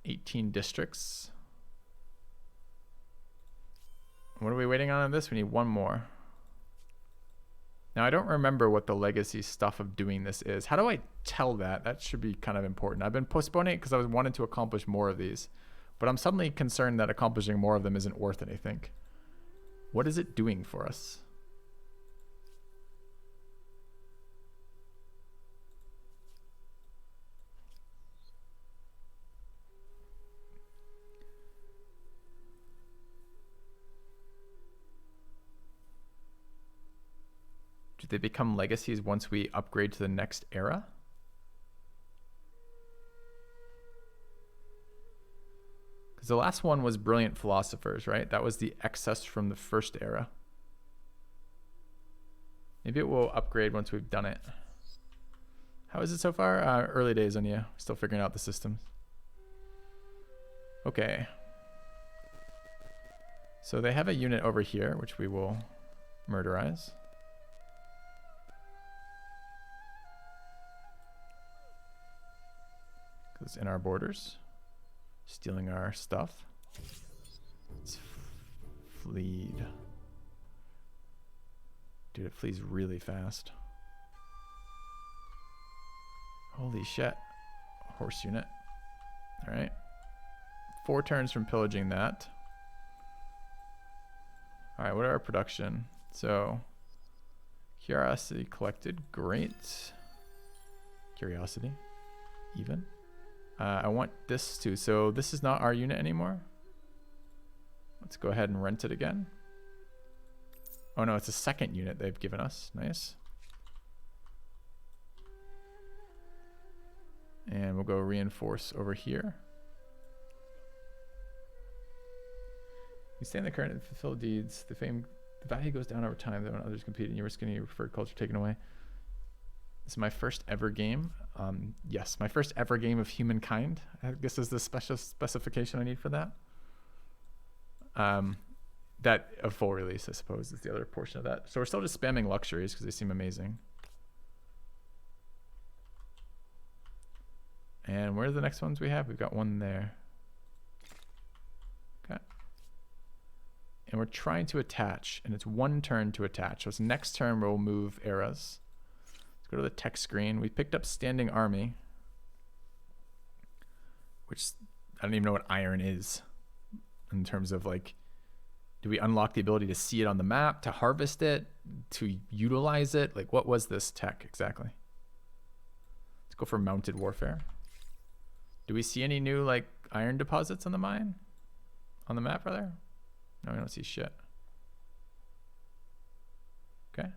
18 districts. What are we waiting on this? We need one more. Now, I don't remember what the legacy stuff of doing this is. How do I tell that? That should be kind of important. I've been postponing it because I was wanting to accomplish more of these. But I'm suddenly concerned that accomplishing more of them isn't worth anything. What is it doing for us? Do they become legacies once we upgrade to the next era? Because the last one was Brilliant Philosophers, right? That was the excess from the first era. Maybe it will upgrade once we've done it. How is it so far? Early days on you. Still figuring out the systems. Okay. So they have a unit over here, which we will murderize. Because it's in our borders. Stealing our stuff. It's fleed. Dude, it flees really fast. Holy shit. Horse unit. Alright. 4 turns from pillaging that. Alright, what are our production? So, curiosity collected. Great. Curiosity. Even. I want this too. So this is not our unit anymore. Let's go ahead and rent it again. Oh no, it's a second unit they've given us. Nice. And we'll go reinforce over here. You stay in the current and fulfill deeds. The value goes down over time though when others compete and you risk getting your preferred culture taken away. This is my first ever game. Yes, my first ever game of Humankind. I guess is the special specification I need for that. That a full release, I suppose, is the other portion of that. So we're still just spamming luxuries because they seem amazing. And where are the next ones we have? We've got one there. Okay. And we're trying to attach, and it's 1 turn to attach. So it's next turn we'll move eras. Go to the text screen. We picked up Standing Army, which I don't even know what iron is in terms of like, do we unlock the ability to see it on the map, to harvest it, to utilize it? Like, what was this tech exactly? Let's go for mounted warfare. Do we see any new like iron deposits on the mine? On the map, rather? No, we don't see shit. Okay.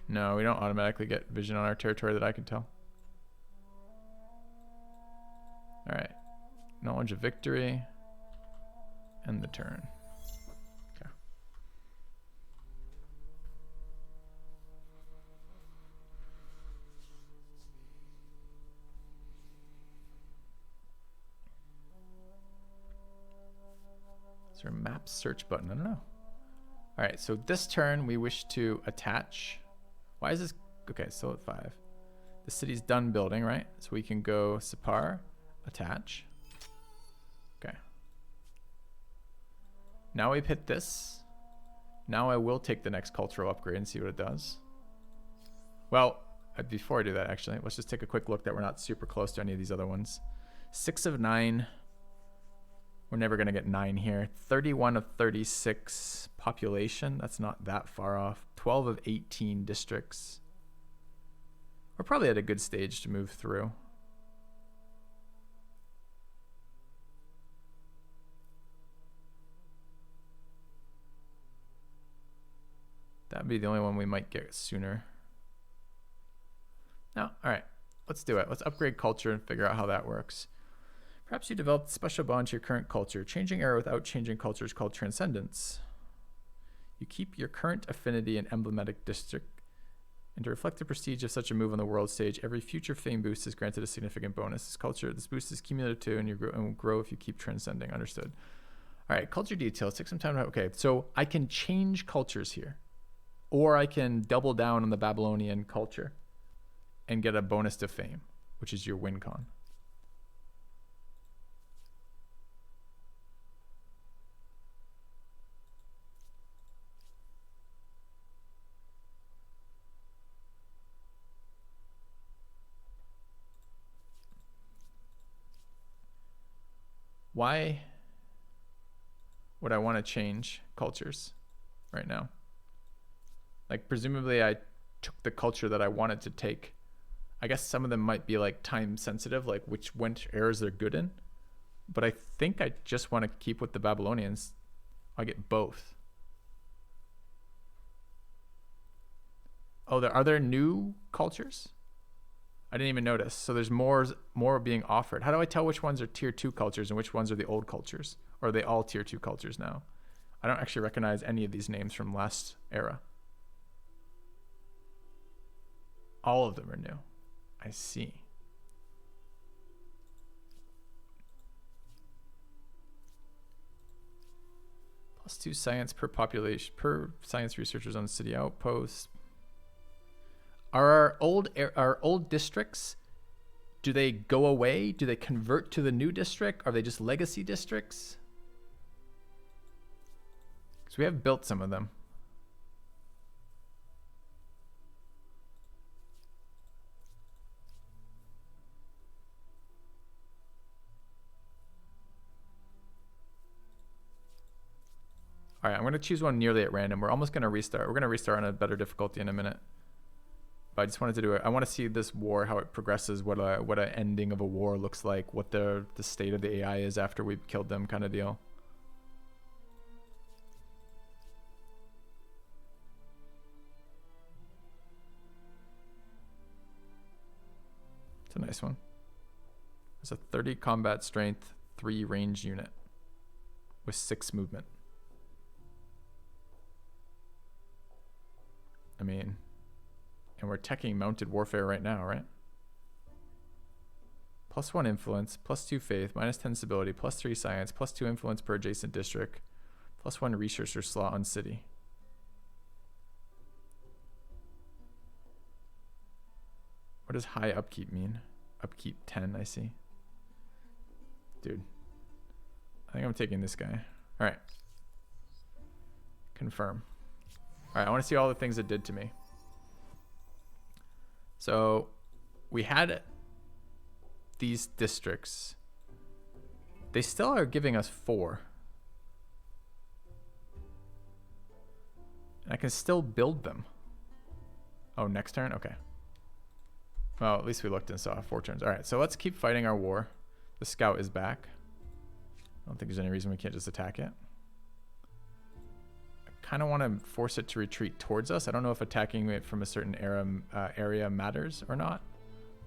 No, we don't automatically get vision on our territory that I can tell. Alright. Knowledge of victory. End the turn. Okay. Is there a map search button? I don't know. Alright, so this turn we wish to attach. Why is this? Okay, still at 5. The city's done building, right? So we can go Sipar, attach. Okay. Now we've hit this. Now I will take the next cultural upgrade and see what it does. Well, before I do that, actually, let's just take a quick look that we're not super close to any of these other ones. 6 of 9. We're never going to get 9 here. 31 of 36 population. That's not that far off. 12 of 18 districts. We're probably at a good stage to move through. That'd be the only one we might get sooner. No, all right, let's do it. Let's upgrade culture and figure out how that works. Perhaps you developed a special bond to your current culture. Changing era without changing culture is called transcendence. You keep your current affinity and emblematic district, and to reflect the prestige of such a move on the world stage, every future fame boost is granted a significant bonus. This boost is cumulative too, and you will grow if you keep transcending. Understood. All right, culture details. Take some time to. Okay, so I can change cultures here, or I can double down on the Babylonian culture and get a bonus to fame, which is your win con. Why would I want to change cultures right now? Like, presumably I took the culture that I wanted to take. I guess some of them might be like time sensitive, like which eras they're good in. But I think I just want to keep with the Babylonians. I get both. Oh, are there new cultures? I didn't even notice. So there's more being offered. How do I tell which ones are tier 2 cultures and which ones are the old cultures? Or are they all tier 2 cultures now? I don't actually recognize any of these names from last era. All of them are new. I see. +2 science per population, per science researchers on city outposts. Are our old districts, do they go away? Do they convert to the new district? Are they just legacy districts? Because we have built some of them. All right, I'm going to choose one nearly at random. We're almost going to restart. We're going to restart on a better difficulty in a minute. But I just wanted to do it. I want to see this war, how it progresses, what an ending of a war looks like, what the state of the AI is after we've killed them, kind of deal. It's a nice one. It's a 30 combat strength, 3 range unit with 6 movement. I mean, and we're teching mounted warfare right now, right? +1 influence, +2 faith, -10 stability, +3 science, +2 influence per adjacent district, +1 researcher slot on city. What does high upkeep mean? Upkeep 10, I see. Dude, I think I'm taking this guy. All right. Confirm. All right, I want to see all the things it did to me. So we had these districts. They still are giving us 4. And I can still build them. Oh, next turn? Okay. Well, at least we looked and saw 4 turns. All right, so let's keep fighting our war. The scout is back. I don't think there's any reason we can't just attack it. I kind of want to force it to retreat towards us. I don't know if attacking it from a certain area matters or not.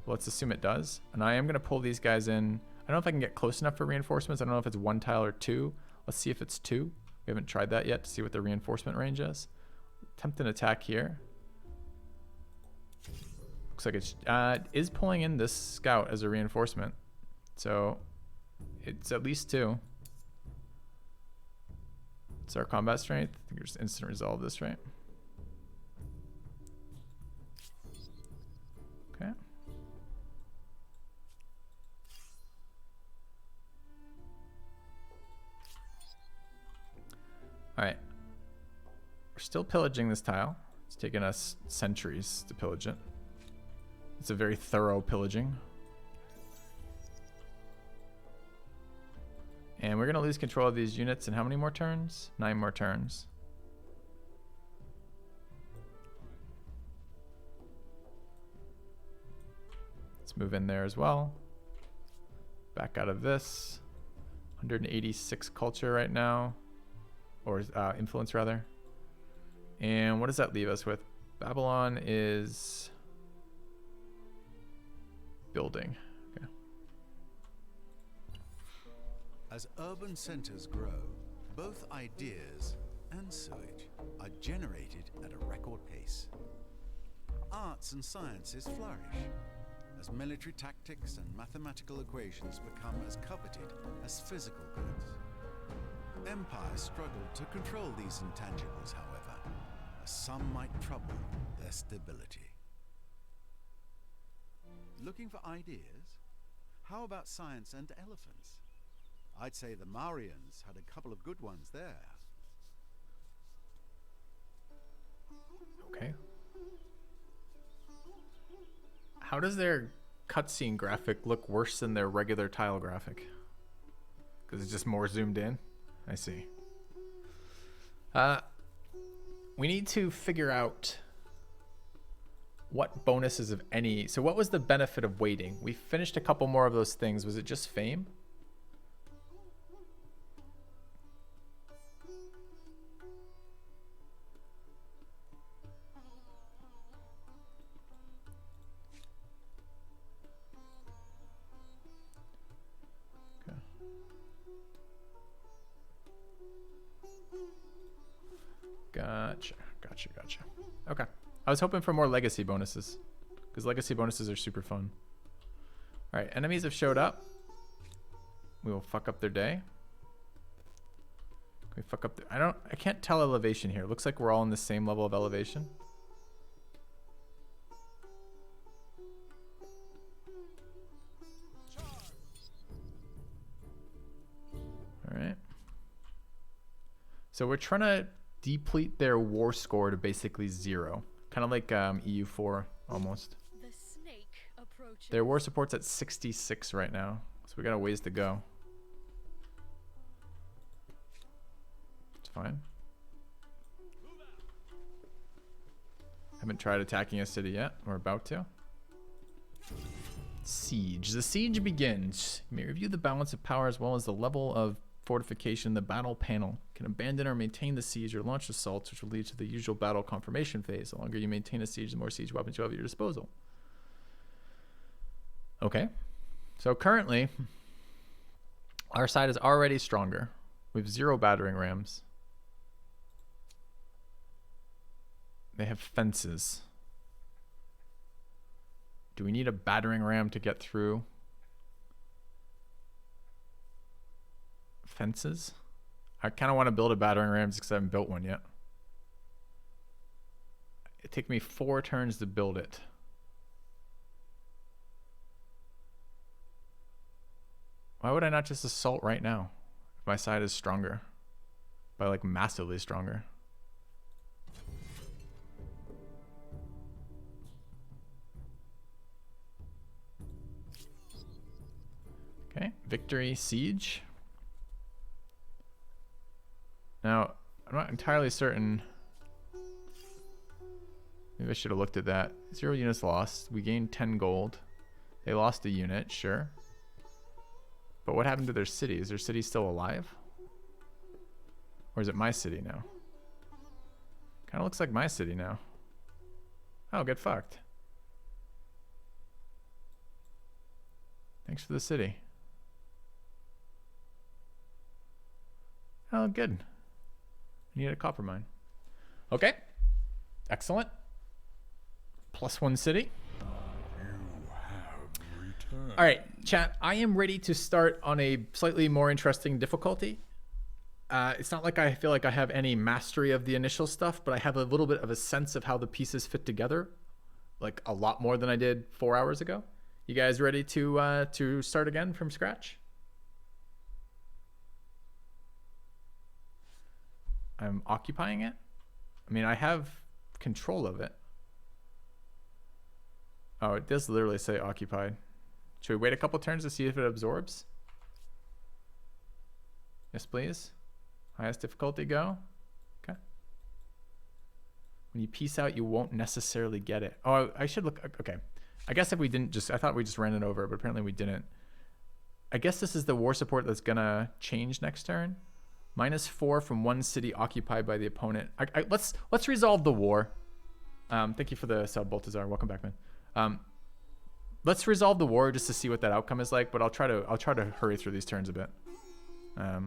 Well, let's assume it does. And I am going to pull these guys in. I don't know if I can get close enough for reinforcements. I don't know if it's 1 tile or 2. Let's see if it's 2. We haven't tried that yet to see what the reinforcement range is. Attempt an attack here. Looks like it is pulling in this scout as a reinforcement. So it's at least 2. It's our combat strength. I think we just instant resolve this, right? Okay. All right. We're still pillaging this tile. It's taken us centuries to pillage it. It's a very thorough pillaging. And we're going to lose control of these units in how many more turns? 9 more turns. Let's move in there as well. Back out of this. 186 culture right now. Or influence, rather. And what does that leave us with? Babylon is building. Okay. As urban centers grow, both ideas and sewage are generated at a record pace. Arts and sciences flourish as military tactics and mathematical equations become as coveted as physical goods. Empires struggle to control these intangibles, however, as some might trouble their stability. Looking for ideas? How about science and elephants? I'd say the Marians had a couple of good ones there. Okay. How does their cutscene graphic look worse than their regular tile graphic? Because it's just more zoomed in? I see. We need to figure out what bonuses, if any. So what was the benefit of waiting? We finished a couple more of those things. Was it just fame? Gotcha. Okay. I was hoping for more legacy bonuses, because legacy bonuses are super fun. All right, enemies have showed up. We will fuck up their day. Can we fuck up I can't tell elevation here. It looks like we're all in the same level of elevation. All right. So we're trying to deplete their war score to basically 0. Kind of like EU4 almost. The snake approaches. Their war support's at 66 right now, so we got a ways to go. It's fine. Haven't tried attacking a city yet. We're about to. Siege. The siege begins. You may review the balance of power as well as the level of fortification in the battle panel. Can abandon or maintain the siege or launch assaults, which will lead to the usual battle confirmation phase. The longer you maintain a siege, the more siege weapons you have at your disposal. Okay. So currently, our side is already stronger. We have 0 battering rams. They have fences. Do we need a battering ram to get through? Fences? I kind of want to build a battering ram because I haven't built one yet. It took me 4 turns to build it. Why would I not just assault right now if my side is stronger? By like massively stronger. Okay, victory, siege. Now, I'm not entirely certain. Maybe I should have looked at that. 0 units lost. We gained 10 gold. They lost a unit, sure. But what happened to their city? Is their city still alive? Or is it my city now? Kind of looks like my city now. Oh, get fucked. Thanks for the city. Oh, good. I need a copper mine. Okay. Excellent. +1 city. All right, chat. I am ready to start on a slightly more interesting difficulty. It's not like I feel like I have any mastery of the initial stuff, but I have a little bit of a sense of how the pieces fit together, like a lot more than I did 4 hours ago. You guys ready to start again from scratch? I'm occupying it. I mean, I have control of it. Oh, it does literally say occupied. Should we wait a couple turns to see if it absorbs? Yes, please. Highest difficulty, go. Okay. When you peace out, you won't necessarily get it. Oh, I should look. Okay. I guess if we didn't just, I thought we just ran it over, but apparently we didn't. I guess this is the war support that's gonna change next turn. -4 from one city occupied by the opponent. Let's resolve the war. Thank you for the sub, Baltazar. Welcome back, man. Let's resolve the war just to see what that outcome is like. But I'll try to hurry through these turns a bit. I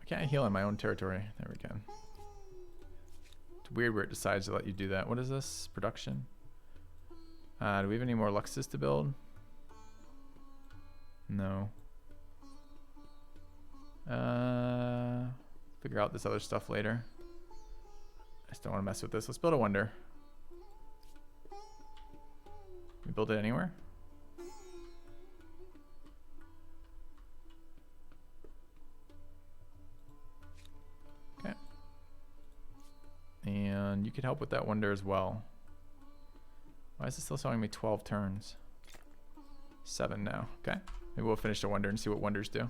can't heal in my own territory. There we go. It's weird where it decides to let you do that. What is this? Production. Do we have any more Luxes to build? No. Figure out this other stuff later. I just don't want to mess with this. Let's build a wonder. Can we build it anywhere? Okay. And you could help with that wonder as well. Why is it still showing me 12 turns? 7 now. Okay. Maybe we'll finish the wonder and see what wonders do.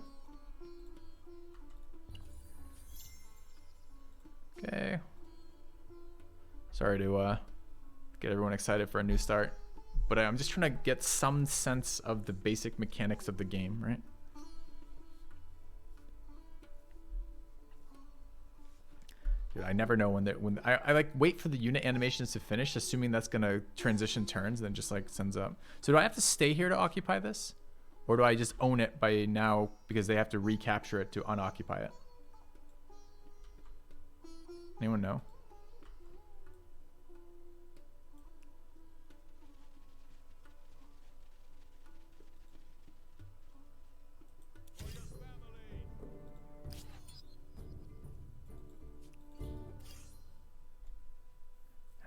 Okay. Sorry to get everyone excited for a new start. But I'm just trying to get some sense of the basic mechanics of the game, right? Dude, I never know when I like wait for the unit animations to finish, assuming that's gonna transition turns, then just like sends up. So do I have to stay here to occupy this? Or do I just own it by now because they have to recapture it to unoccupy it? Anyone know?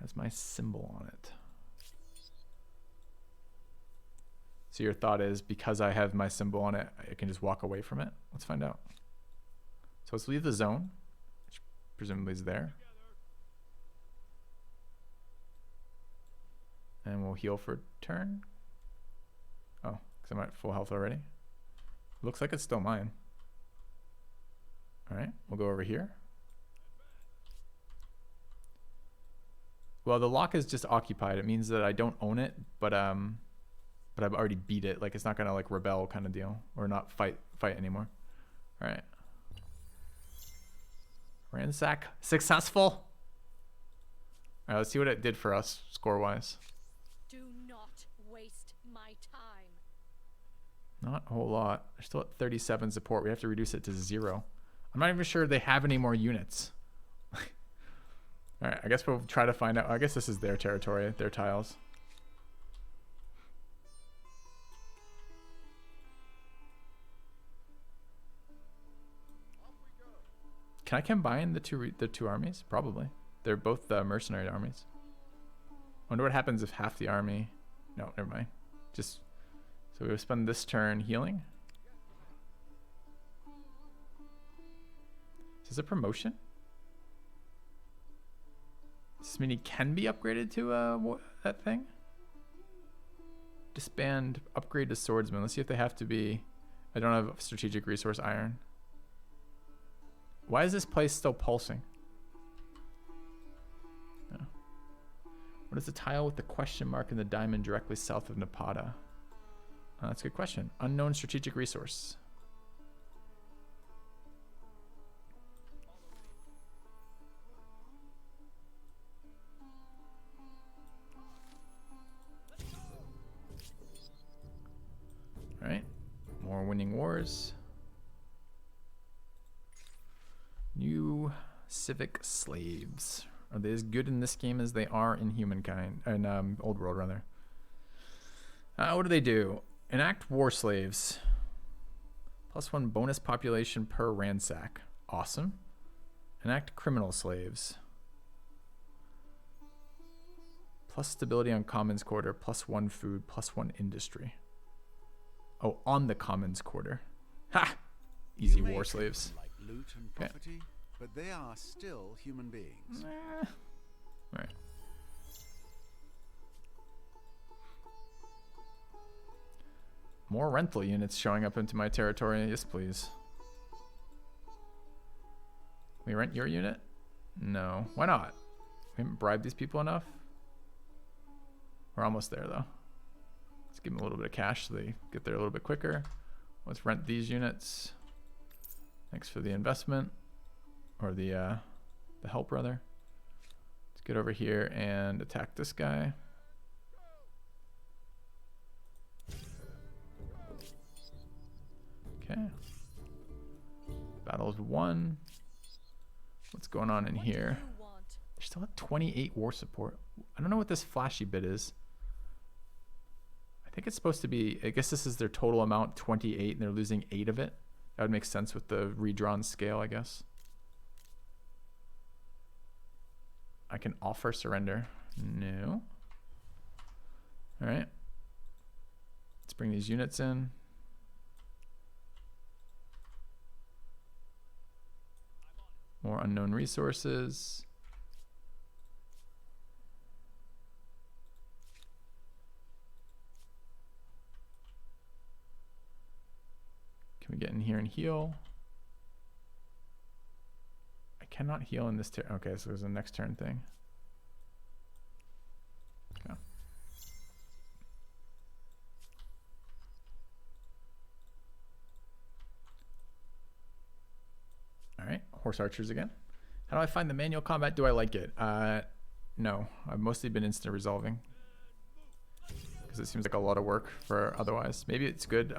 Has my symbol on it. So your thought is because I have my symbol on it, I can just walk away from it? Let's find out. So let's leave the zone, which presumably is there. And we'll heal for turn. Oh, because I'm at full health already. Looks like it's still mine. All right, we'll go over here. Well, the lock is just occupied. It means that I don't own it, but I've already beat it. Like it's not gonna like rebel kind of deal or not fight anymore. All right. Ransack successful. All right, let's see what it did for us score-wise. Do not waste my time. Not a whole lot. They're still at 37 support. We have to reduce it to 0. I'm not even sure they have any more units. All right, I guess we'll try to find out. I guess this is their territory, their tiles. Can I combine the two armies? Probably. They're both mercenary armies. Wonder what happens if half the army. No, never mind. Just so we'll spend this turn healing. Is this a promotion? Does this mean he can be upgraded to that thing? Disband, upgrade to swordsman. Let's see if they have to be. I don't have strategic resource iron. Why is this place still pulsing? Oh. What is the tile with the question mark and the diamond directly south of Napata? That's a good question. Unknown strategic resource. All right, more winning wars. New civic slaves. Are they as good in this game as they are in Humankind? In Old World, rather. What do they do? Enact war slaves. +1 bonus population per ransack. Awesome. Enact criminal slaves. Plus stability on commons quarter. +1 food. +1 industry. Oh, on the commons quarter. Ha! Easy war slaves. Like loot and property, but they are still human beings. All right. More rental units showing up into my territory. Yes, please. We rent your unit? No. Why not? We haven't bribed these people enough. We're almost there though. Let's give them a little bit of cash so they get there a little bit quicker. Let's rent these units. Thanks for the investment. Or the help rather. Let's get over here and attack this guy. Okay. Battle's won. What's going on in here? They still have 28 war support. I don't know what this flashy bit is. I think it's supposed to be, I guess this is their total amount, 28, and they're losing 8 of it. That would make sense with the redrawn scale, I guess. I can offer surrender. No. All right. Let's bring these units in. More unknown resources. Can we get in here and heal? I cannot heal in this turn. Okay, so there's a next turn thing. Okay. All right, horse archers again. How do I find the manual combat? Do I like it? No, I've mostly been instant resolving because it seems like a lot of work for otherwise. Maybe it's good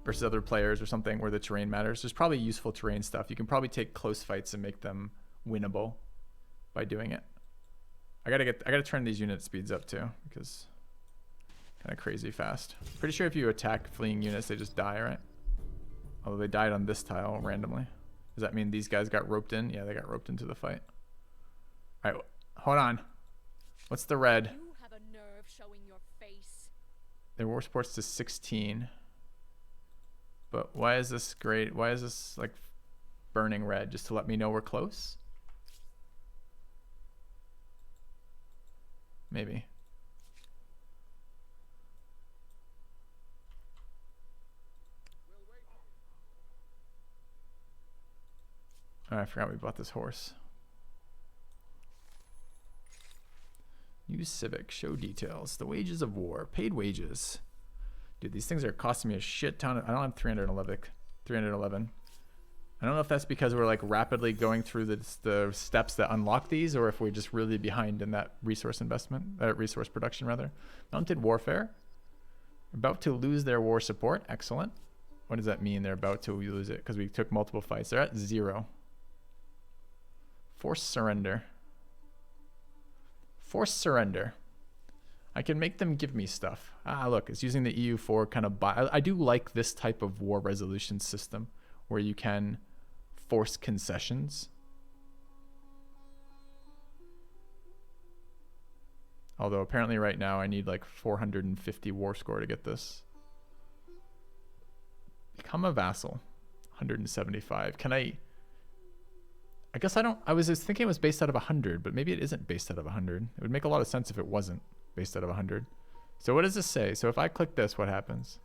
versus other players or something where the terrain matters. There's probably useful terrain stuff. You can probably take close fights and make them winnable by doing it. I gotta turn these unit speeds up too because kind of crazy fast. Pretty sure if you attack fleeing units, they just die, right? Although they died on this tile randomly. Does that mean these guys got roped in? Yeah, they got roped into the fight. All right, hold on. What's the red? You have a nerve showing your face. Their war support's to 16. But why is this great? Why is this like burning red? Just to let me know we're close? Maybe. Oh, I forgot we bought this horse. Use Civic. Show details. The wages of war. Paid wages. Dude, these things are costing me a shit ton. I don't have 311. I don't know if that's because we're like rapidly going through the steps that unlock these, or if we're just really behind in that resource investment, resource production rather. Mounted warfare. About to lose their war support. Excellent. What does that mean? They're about to lose it because we took multiple fights. They're at 0. Forced surrender. Forced surrender. I can make them give me stuff. Ah, look, it's using the EU4 kind of buy. I do like this type of war resolution system where you can force concessions. Although apparently right now I need like 450 war score to get this. Become a vassal. 175. Can I guess I don't. I was just thinking it was based out of 100, but maybe it isn't based out of 100. It would make a lot of sense if it wasn't based out of 100. So what does this say? So if I click this, what happens?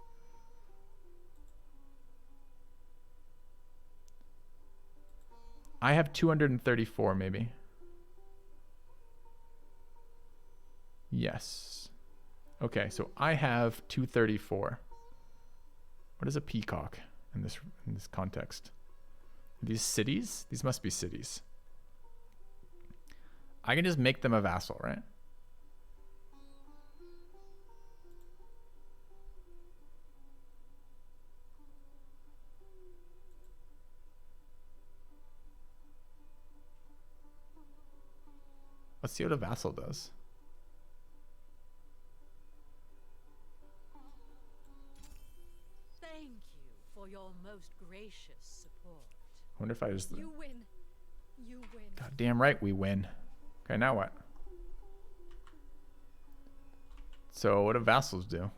I have 234 maybe. Yes. Okay, so I have 234. What is a peacock in this context? Are these cities? These must be cities. I can just make them a vassal, right? Let's see what a vassal does. Thank you for your most gracious support. I wonder if I just... You win. You win. God damn right we win. Okay, now what? So what do vassals do?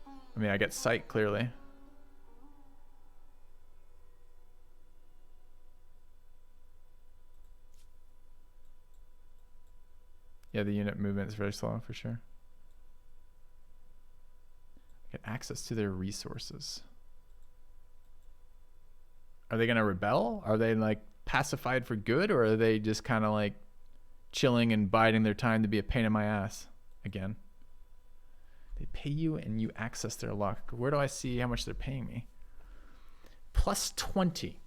I mean, I get sight clearly. Yeah, the unit movement is very slow for sure. Get access to their resources. Are they going to rebel? Are they like pacified for good? Or are they just kind of like chilling and biding their time to be a pain in my ass again? They pay you and you access their luck. Where do I see how much they're paying me? Plus 20.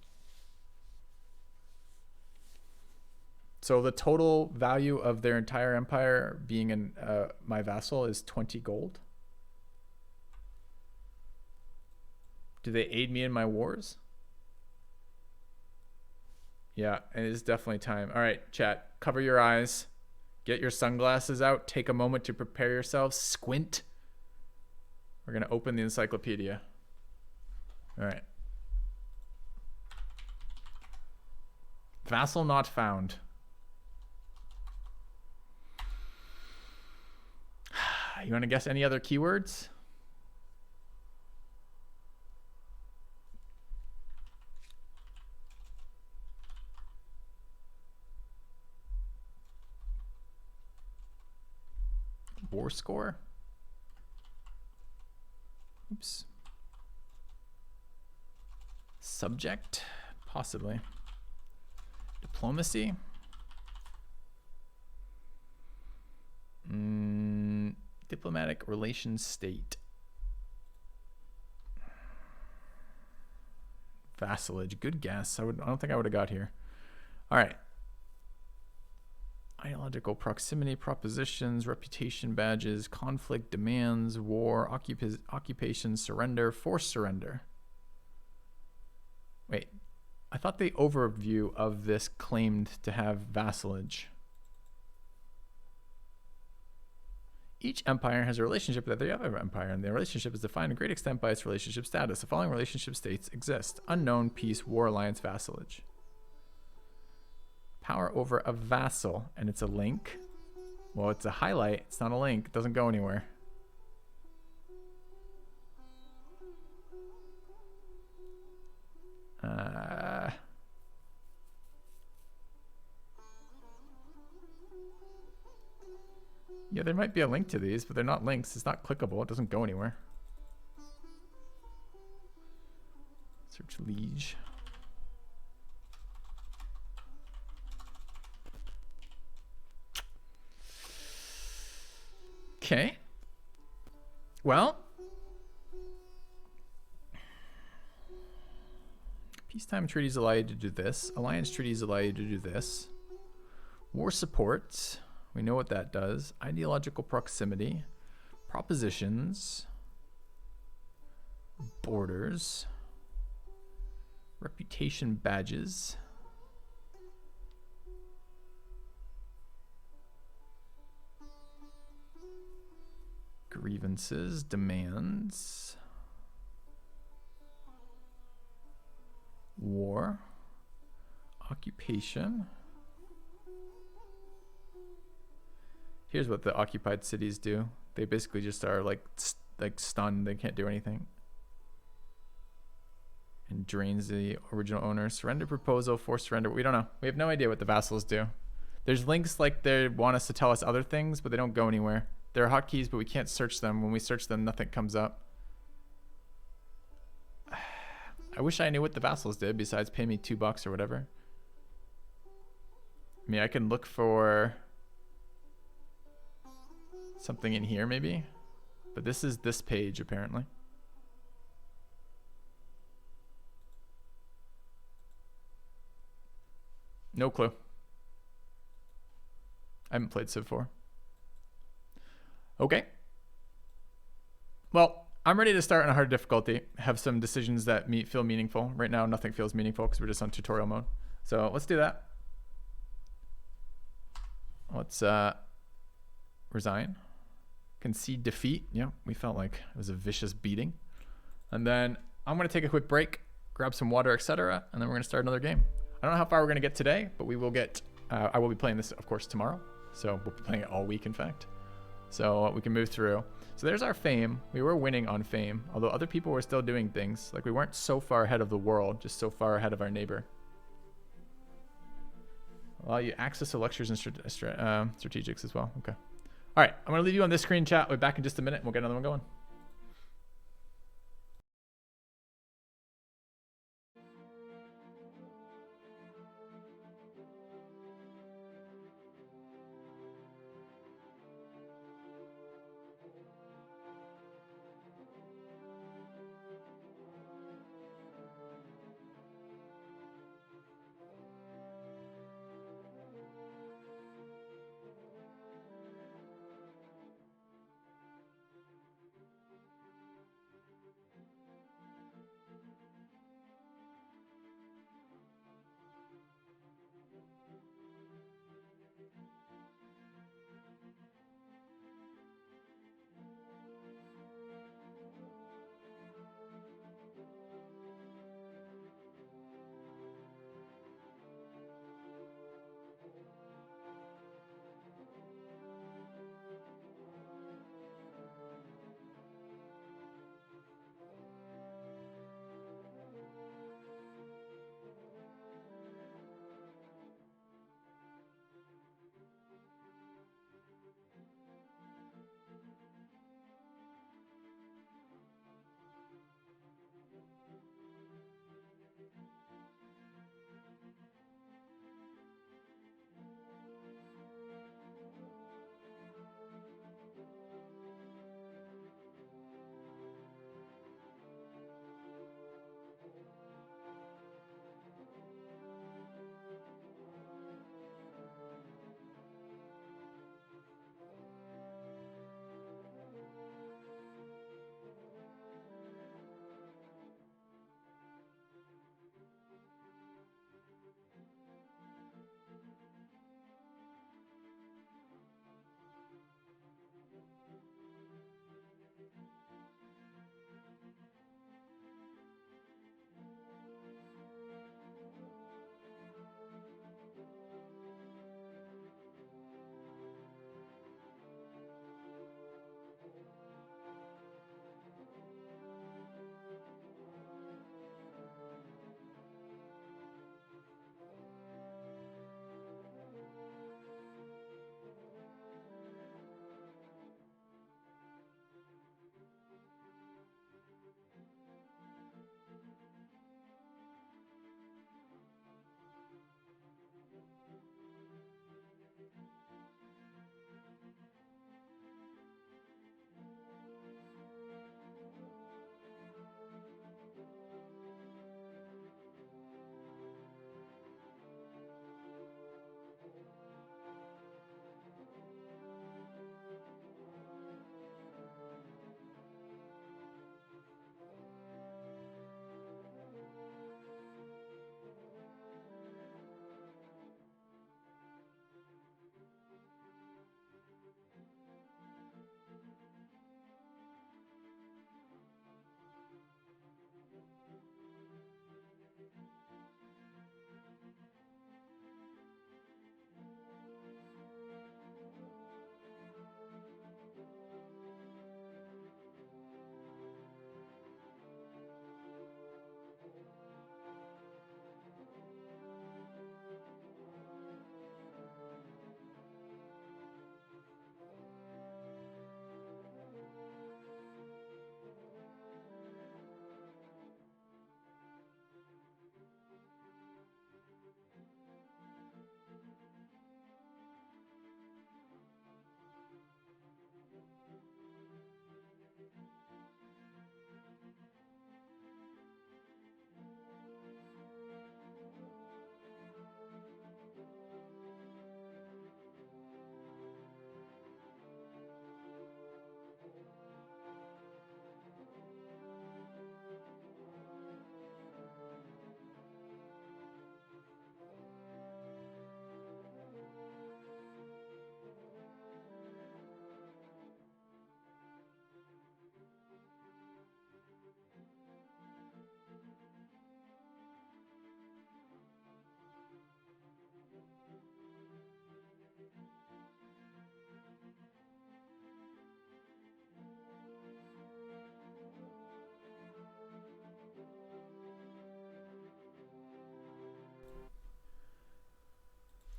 So the total value of their entire empire being my vassal is 20 gold. Do they aid me in my wars? Yeah, it is definitely time. All right, chat, cover your eyes. Get your sunglasses out. Take a moment to prepare yourselves. Squint. We're going to open the encyclopedia. All right. Vassal not found. You want to guess any other keywords? War score? Oops. Subject? Possibly. Diplomacy? Diplomatic relations state. Vassalage. Good guess. I don't think I would have got here. All right. Ideological proximity, propositions, reputation badges, conflict, demands, war, occupation, surrender, forced surrender. Wait, I thought the overview of this claimed to have vassalage. Each empire has a relationship with the other empire, and their relationship is defined to a great extent by its relationship status. The following relationship states exist: unknown, peace, war, alliance, vassalage. Power over a vassal, and it's a link. Well, it's a highlight. It's not a link. It doesn't go anywhere. Yeah, there might be a link to these, but they're not links. It's not clickable. It doesn't go anywhere. Search liege. Okay. Well, peacetime treaties allow you to do this. Alliance treaties allow you to do this. War support. We know what that does. Ideological proximity. Propositions. Borders. Reputation badges. Grievances. Demands. War. Occupation. Here's what the occupied cities do. They basically just are like stunned. They can't do anything. And drains the original owner. Surrender proposal, forced surrender. We don't know. We have no idea what the vassals do. There's links like they want us to tell us other things, but they don't go anywhere. They're hotkeys, but we can't search them. When we search them, nothing comes up. I wish I knew what the vassals did besides pay me $2 or whatever. I mean, I can look for something in here maybe, but this is this page apparently. No clue. I haven't played Civ 4. Okay. Well, I'm ready to start on a hard difficulty. Have some decisions that feel meaningful. Right now, nothing feels meaningful because we're just on tutorial mode. So let's do that. Let's resign. Concede defeat. Yeah, we felt like it was a vicious beating. And then I'm going to take a quick break, grab some water, etc. And then we're going to start another game. I don't know how far we're going to get today, but we will get, I will be playing this, of course, tomorrow. So we'll be playing it all week, in fact. So we can move through. So there's our fame. We were winning on fame, although other people were still doing things. Like we weren't so far ahead of the world, just so far ahead of our neighbor. Allow you access to lectures and strategics as well. Okay. All right, I'm going to leave you on this screen, chat. We'll be back in just a minute and we'll get another one going.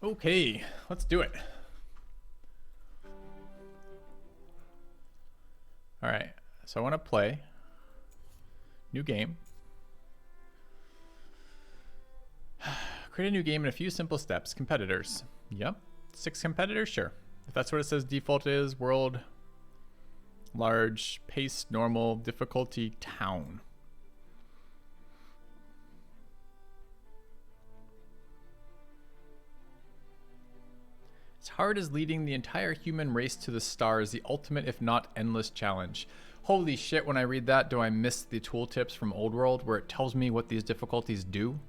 Okay, let's do it. All right, so I want to play. New game. Create a new game in a few simple steps. Competitors. Yep. 6 competitors? Sure. If that's what it says default is, world, large, pace, normal, difficulty, town. As hard as leading the entire human race to the stars, the ultimate if not endless challenge. Holy shit, when I read that, do I miss the tooltips from Old World where it tells me what these difficulties do?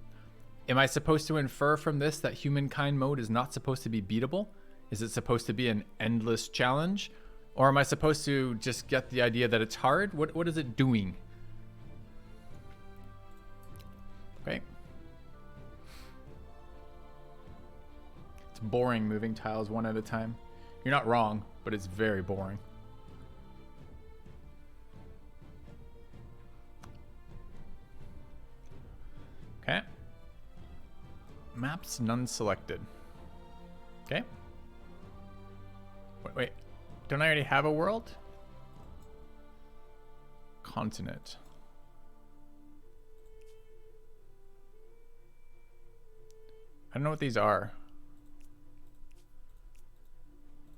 Am I supposed to infer from this that Humankind mode is not supposed to be beatable? Is it supposed to be an endless challenge? Or am I supposed to just get the idea that it's hard? What is it doing? Okay. It's boring moving tiles one at a time. You're not wrong, but it's very boring. Okay. Maps none selected. Okay. Wait. Don't I already have a world? Continent. I don't know what these are.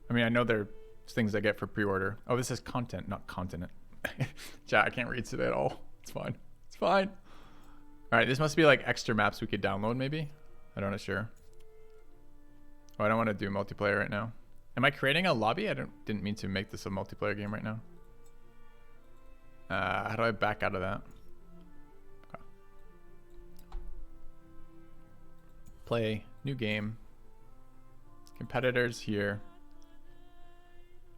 I mean, I know they're things I get for pre-order. Oh, this is content, not continent. Yeah, I can't read today at all. It's fine. It's fine. All right, this must be like extra maps we could download maybe. I don't know, sure. Oh, I don't want to do multiplayer right now. Am I creating a lobby? Didn't mean to make this a multiplayer game right now. How do I back out of that? Okay. Play, new game. Competitors here.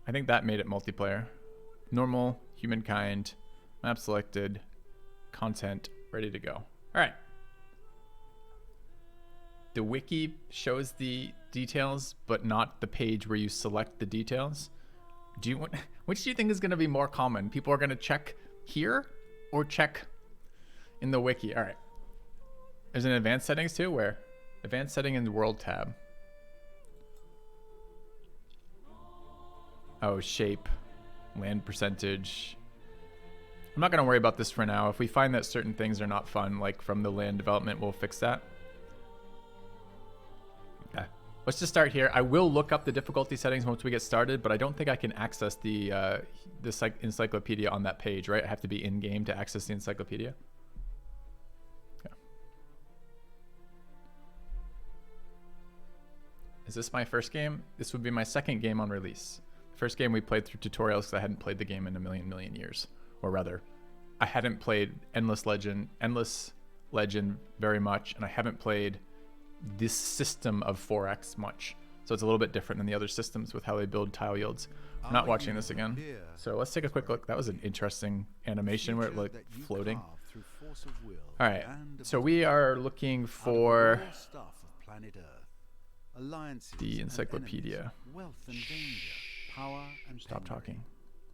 I think that made it multiplayer. Normal, humankind, map selected, content, ready to go. All right. The wiki shows the details, but not the page where you select the details. Which do you think is going to be more common? People are going to check here or check in the wiki? All right. There's an advanced settings too. Where? Advanced setting in the world tab. Oh, shape, land percentage. I'm not going to worry about this for now. If we find that certain things are not fun, like from the land development, we'll fix that. Okay. Let's just start here. I will look up the difficulty settings once we get started, but I don't think I can access the encyclopedia on that page, right? I have to be in-game to access the encyclopedia. Okay. Is this my first game? This would be my second game on release. First game we played through tutorials because I hadn't played the game in a million years. Or rather, I hadn't played Endless Legend very much, and I haven't played this system of 4X much. So it's a little bit different than the other systems with how they build tile yields. I'm not watching this again. So let's take a quick look. That was an interesting animation where it like floating. All right, so we are looking for the encyclopedia. Stop talking.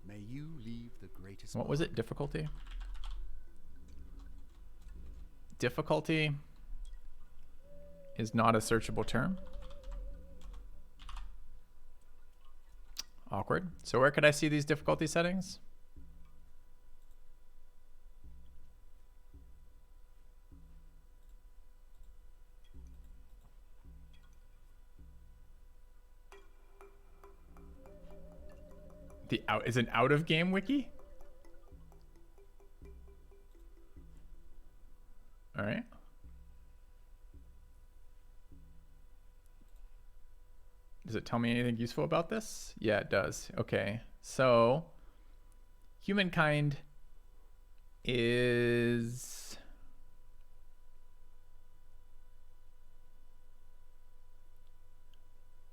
May you leave the greatest. What was it? Difficulty? Difficulty is not a searchable term. Awkward. So where could I see these difficulty settings? Is an out of game wiki? All right. Does it tell me anything useful about this? Yeah, it does. Okay. So Humankind is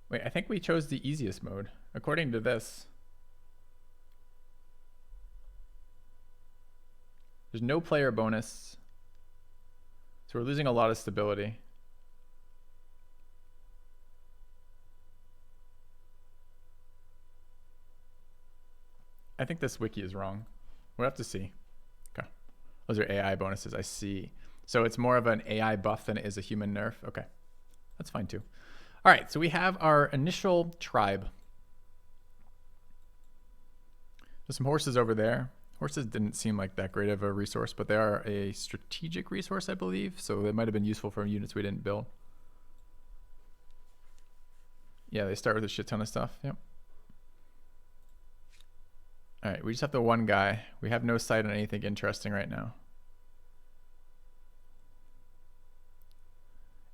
wait, I think we chose the easiest mode according to this. There's no player bonus. So we're losing a lot of stability. I think this wiki is wrong. We'll have to see. Okay. Those are AI bonuses. I see. So it's more of an AI buff than it is a human nerf. Okay. That's fine too. All right, so we have our initial tribe. There's some horses over there. Horses didn't seem like that great of a resource, but they are a strategic resource, I believe. So they might have been useful for units we didn't build. Yeah, they start with a shit ton of stuff. Yep. All right, we just have the one guy. We have no sight on anything interesting right now.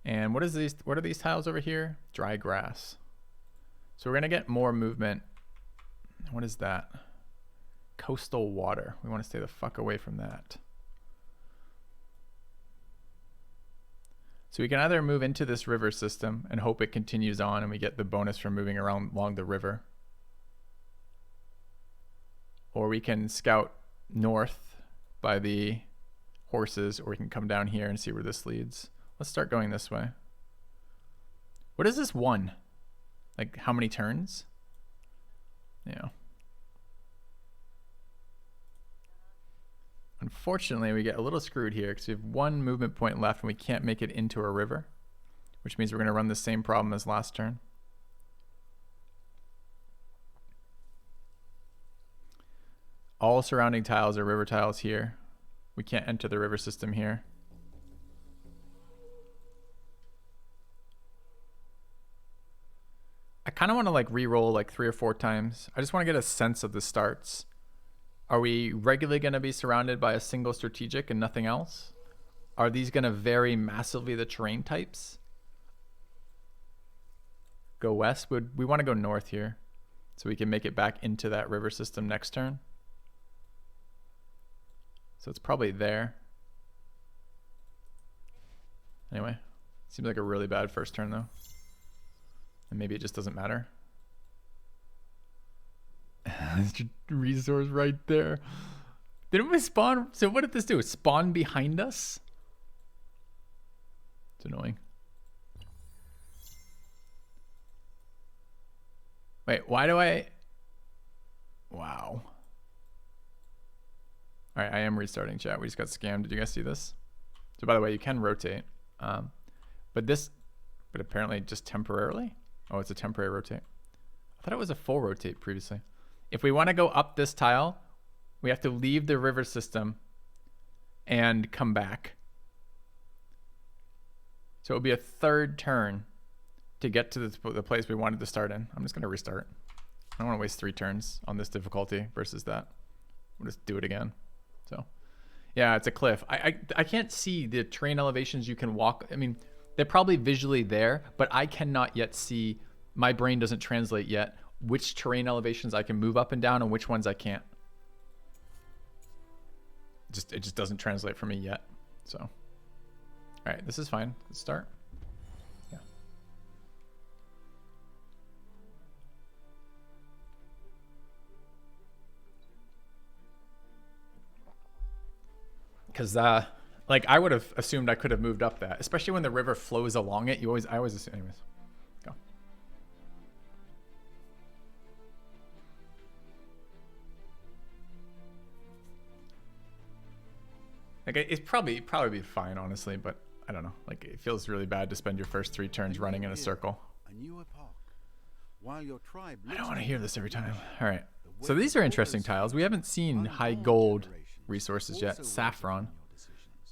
And what are these tiles over here? Dry grass. So we're gonna get more movement. What is that? Coastal water. We want to stay the fuck away from that. So we can either move into this river system and hope it continues on and we get the bonus from moving around along the river. Or we can scout north by the horses, or we can come down here and see where this leads. Let's start going this way. What is this one? Like how many turns? Yeah. Unfortunately, we get a little screwed here because we have one movement point left and we can't make it into a river, which means we're going to run the same problem as last turn. All surrounding tiles are river tiles here. We can't enter the river system here. I kind of want to like re-roll like 3 or 4 times. I just want to get a sense of the starts. Are we regularly going to be surrounded by a single strategic and nothing else? Are these going to vary massively the terrain types? Go west. We want to go north here so we can make it back into that river system next turn. So it's probably there. Anyway, seems like a really bad first turn though. And maybe it just doesn't matter. Resource right there. Didn't we spawn? So what did this do? Spawn behind us? It's annoying. Wait, why do I? Wow. All right, I am restarting chat. We just got scammed. Did you guys see this? So by the way, you can rotate, but apparently just temporarily. Oh, it's a temporary rotate. I thought it was a full rotate previously. If we want to go up this tile, we have to leave the river system and come back. So it'll be a third turn to get to the place we wanted to start in. I'm just going to restart. I don't want to waste 3 turns on this difficulty versus that. We'll just do it again. So yeah, it's a cliff. I can't see the terrain elevations you can walk. I mean, they're probably visually there, but I cannot yet see. My brain doesn't translate yet which terrain elevations I can move up and down and which ones I can't. It just doesn't translate for me yet. So, all right, this is fine. Let's start. Yeah. Because like I would have assumed I could have moved up that, especially when the river flows along it. I always assume. Anyways, go. Like it's probably be fine, honestly, but I don't know. Like it feels really bad to spend your first 3 turns running in a circle. A new epoch. While your tribe I don't want to hear this every time. All right. So these are interesting tiles. We haven't seen high gold resources yet. Saffron.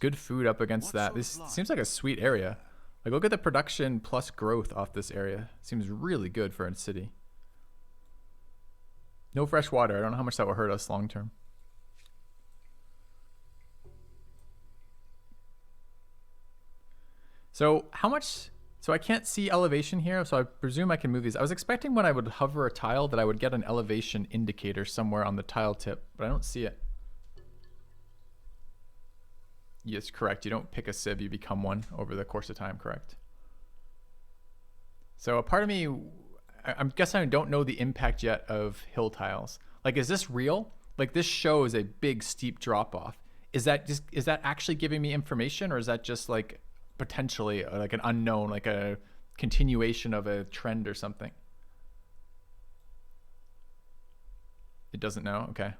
Good food up against that. This seems like a sweet area. Like look at the production plus growth off this area. Seems really good for a city. No fresh water. I don't know how much that will hurt us long term. So how much? So I can't see elevation here, so I presume I can move these. I was expecting when I would hover a tile that I would get an elevation indicator somewhere on the tile tip, but I don't see it. Yes, correct. You don't pick a civ, you become one over the course of time, correct? So a part of me, I'm guessing I don't know the impact yet of hill tiles. Like, is this real? Like this shows a big steep drop off. Is that actually giving me information, or is that just like potentially like an unknown, like a continuation of a trend or something? It doesn't know. Okay.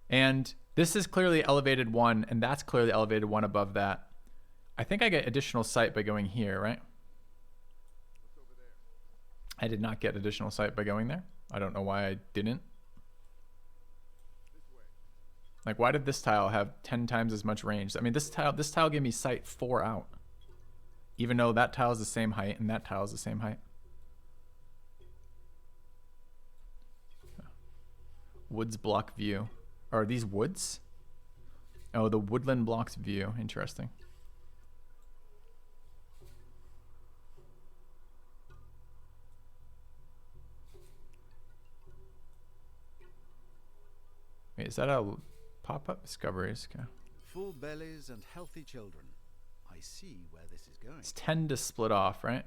And this is clearly elevated 1, and that's clearly elevated 1 above that. I think I get additional sight by going here, right? I did not get additional sight by going there. I don't know why I didn't. Like, why did this tile have 10 times as much range? I mean, this tile gave me sight 4 out. Even though that tile is the same height and that tile is the same height. Woods block view. Are these woods? Oh, the woodland blocks view. Interesting. Wait, is that a pop-up? Discoveries. Okay. Full bellies and healthy children. I see where this is going. It's 10 to split off, right?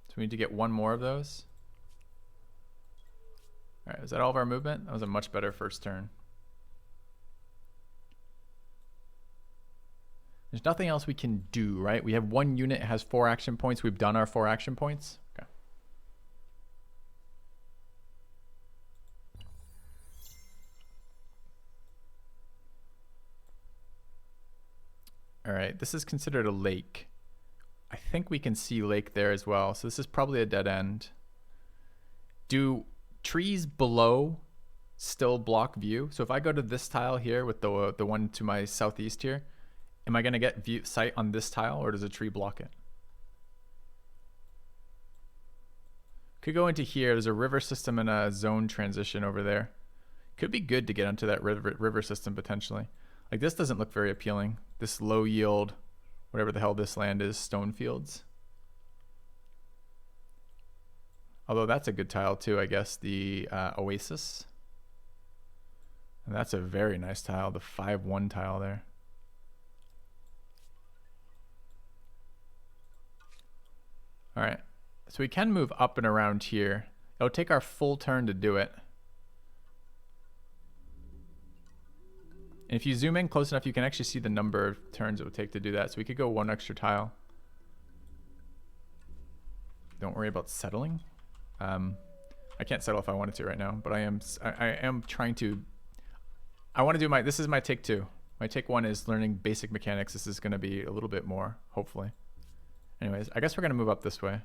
So we need to get one more of those. All right, is that all of our movement? That was a much better first turn. There's nothing else we can do, right? We have one unit, it has 4 action points. We've done our 4 action points. Okay. All right, this is considered a lake. I think we can see lake there as well. So this is probably a dead end. Do trees below still block view? So if I go to this tile here with the one to my southeast here, am I going to get sight on this tile, or does a tree block it? Could go into here. There's a river system and a zone transition over there. Could be good to get onto that river system potentially. Like, this doesn't look very appealing. This low yield, whatever the hell this land is, stone fields. Although that's a good tile too, I guess, the oasis. And that's a very nice tile, the 5-1 tile there. All right, so we can move up and around here. It'll take our full turn to do it. And if you zoom in close enough, you can actually see the number of turns it would take to do that. So we could go 1 extra tile. Don't worry about settling. I can't settle if I wanted to right now, but I am trying to. I want to do this is my take 2. My take 1 is learning basic mechanics. This is going to be a little bit more, hopefully. Anyways, I guess we're going to move up this way.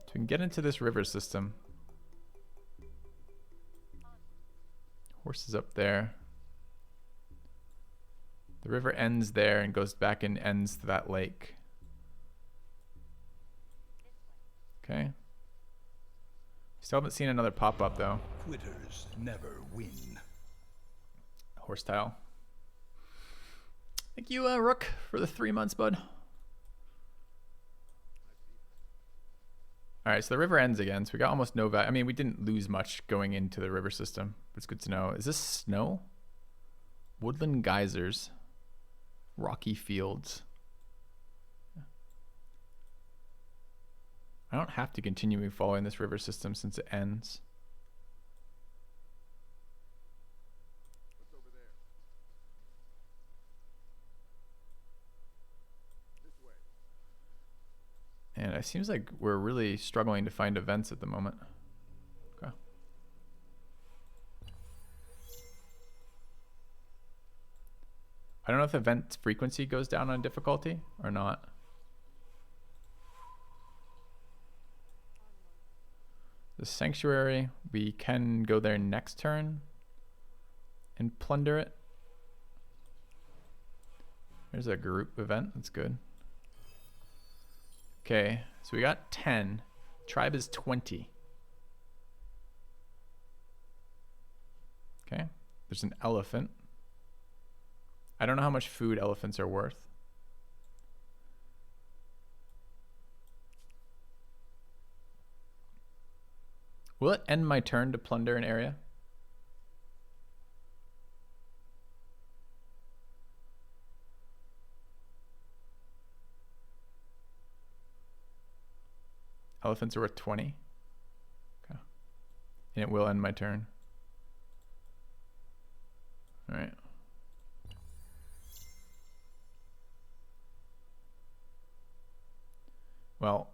So we can get into this river system. Horses up there. The river ends there and goes back and ends to that lake. Okay. Still haven't seen another pop-up though. Quitters never win. Horse tile. Thank you, Rook, for the 3 months, bud. All right, so the river ends again, so we got almost no value. I mean, we didn't lose much going into the river system, but it's good to know. Is this snow? Woodland geysers. Rocky fields. I don't have to continue following this river system since it ends. What's over there? This way. And it seems like we're really struggling to find events at the moment. Okay. I don't know if event frequency goes down on difficulty or not. The sanctuary, we can go there next turn and plunder it. There's a group event, that's good. Okay, so we got 10. Tribe is 20. Okay, there's an elephant. I don't know how much food elephants are worth. Will it end my turn to plunder an area? Elephants are worth 20. Okay. And it will end my turn. All right. Well,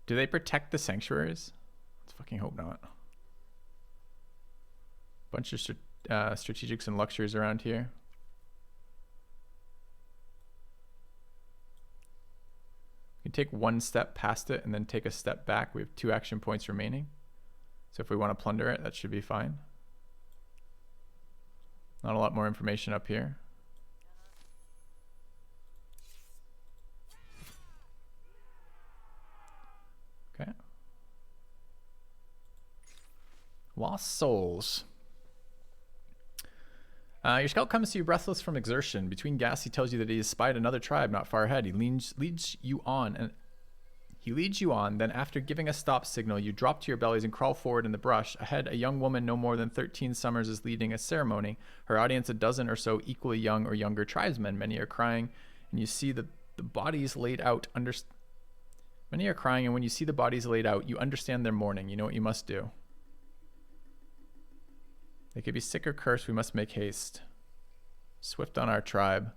do they protect the sanctuaries? Let's fucking hope not. Bunch of strategics and luxuries around here. You take one step past it and then take a step back. We have 2 action points remaining. So if we want to plunder it, that should be fine. Not a lot more information up here. Okay. Lost souls. Your scout comes to you breathless from exertion. Between gasps, he tells you that he has spied another tribe not far ahead. He leads you on, then after giving a stop signal, you drop to your bellies and crawl forward in the brush. Ahead, a young woman no more than 13 summers is leading a ceremony. Her audience, a dozen or so equally young or younger tribesmen. Many are crying, and you see the bodies laid out. Many are crying, and when you see the bodies laid out, you understand their mourning. You know what you must do. They could be sick or cursed. We must make haste. Swift on our tribe.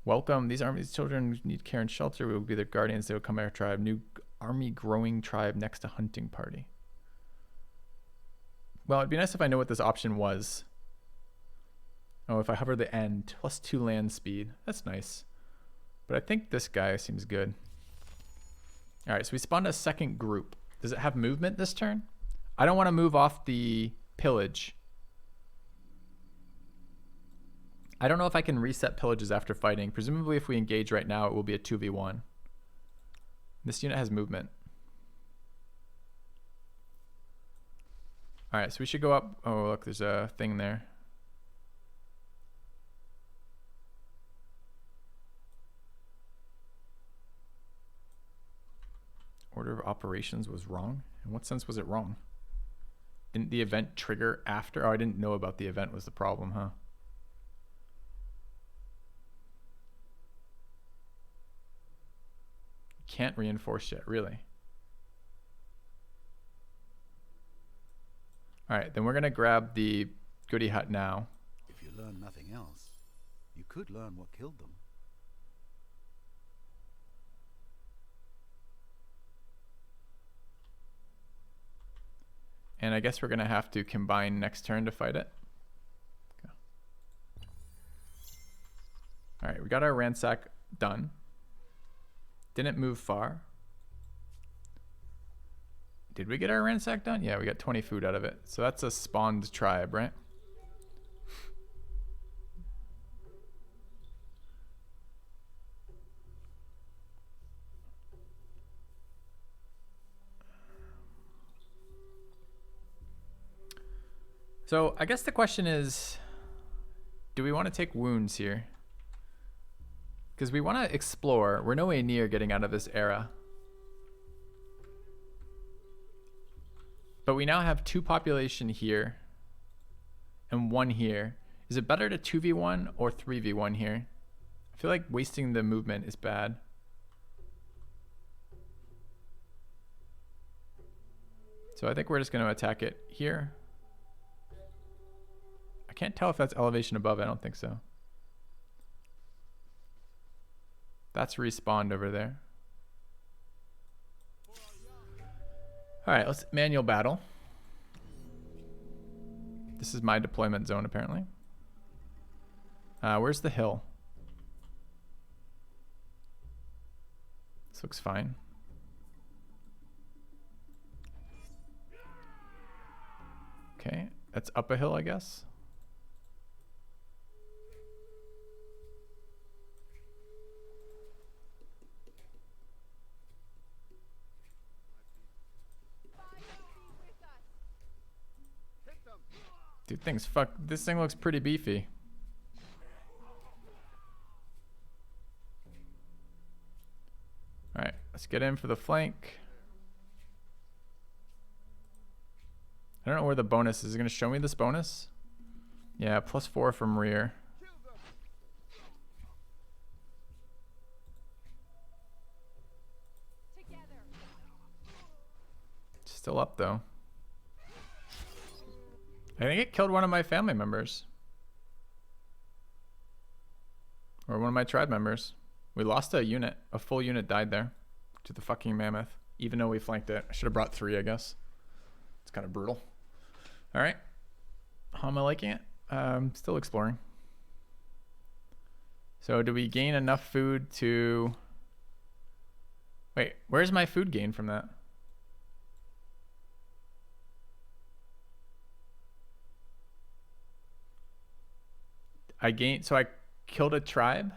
Welcome. These children need care and shelter. We will be their guardians. They will come our tribe. New army growing tribe next to hunting party. Well, it'd be nice if I know what this option was. Oh, if I hover the end, +2 land speed. That's nice. But I think this guy seems good. All right, so we spawned a second group. Does it have movement this turn? I don't want to move off the pillage. I don't know if I can reset pillages after fighting. Presumably if we engage right now, it will be a 2v1. This unit has movement. All right, so we should go up. Oh, look, there's a thing there. Order of operations was wrong. In what sense was it wrong? Didn't the event trigger after? Oh, I didn't know about the event was the problem, huh? Can't reinforce yet, really. All right, then we're gonna grab the goody hut now. If you learn nothing else, you could learn what killed them. And I guess we're gonna have to combine next turn to fight it. Okay. All right, we got our ransack done. Didn't move far. Did we get our ransack done? Yeah, we got 20 food out of it. So that's a spawned tribe, right? So I guess the question is, do we want to take wounds here? Because we want to explore. We're nowhere near getting out of this era. But we now have 2 population here and 1 here. Is it better to 2v1 or 3v1 here? I feel like wasting the movement is bad. So I think we're just going to attack it here. I can't tell if that's elevation above. I don't think so. That's respawned over there. All right, let's manual battle. This is my deployment zone, apparently. Where's the hill? This looks fine. Okay, that's up a hill, I guess. Dude, this thing looks pretty beefy. All right, let's get in for the flank. I don't know where the bonus is. Is it going to show me this bonus? Yeah, +4 from rear. Still up though. I think it killed one of my family members. Or one of my tribe members. We lost a unit. A full unit died there. To the fucking mammoth. Even though we flanked it. I should have brought 3, I guess. It's kind of brutal. Alright. How am I liking it? Still exploring. So do we gain enough food to... Wait, where's my food gain from that? So I killed a tribe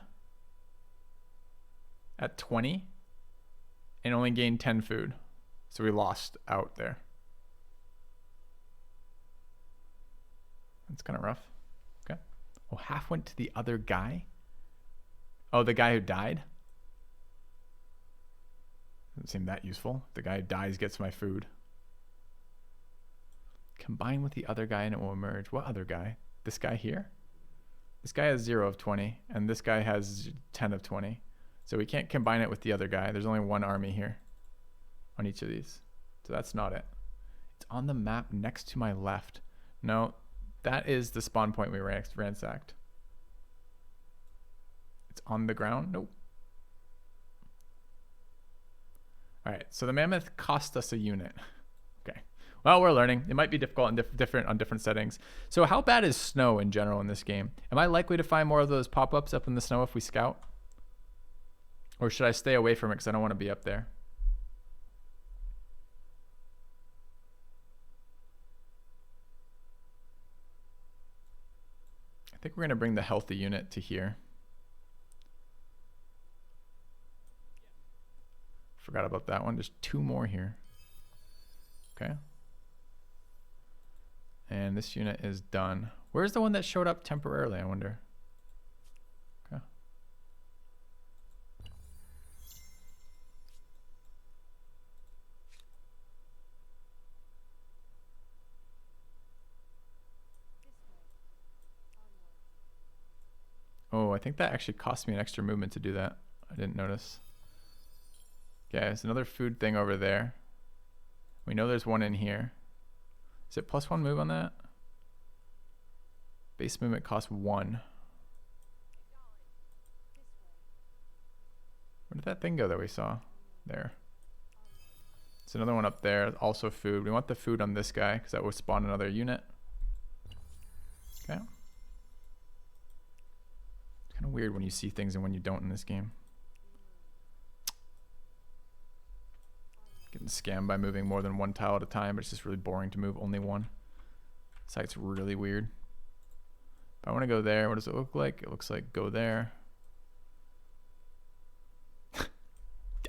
at 20 and only gained 10 food. So we lost out there. That's kind of rough. Okay. Well, half went to the other guy. Oh, the guy who died? Doesn't seem that useful. The guy who dies gets my food. Combine with the other guy and it will emerge. What other guy? This guy here? This guy has 0 of 20, and this guy has 10 of 20. So we can't combine it with the other guy. There's only one army here on each of these. So that's not it. It's on the map next to my left. No, that is the spawn point we ransacked. It's on the ground? Nope. All right, so the mammoth cost us a unit. Okay. Well, we're learning. It might be difficult and different on different settings. So how bad is snow in general in this game? Am I likely to find more of those pop-ups up in the snow if we scout? Or should I stay away from it because I don't want to be up there? I think we're going to bring the healthy unit to here. Forgot about that one. There's 2 more here. Okay. And this unit is done. Where's the one that showed up temporarily, I wonder? Okay. Oh, I think that actually cost me an extra movement to do that. I didn't notice. Okay, there's another food thing over there. We know there's one in here. Is it +1 move on that? Base movement costs 1. Where did that thing go that we saw? There. There's another one up there, also food. We want the food on this guy because that will spawn another unit. Okay. It's kind of weird when you see things and when you don't in this game. Getting scammed by moving more than 1 tile at a time, but it's just really boring to move only 1. Site's really weird. If I want to go there, what does it look like? It looks like go there.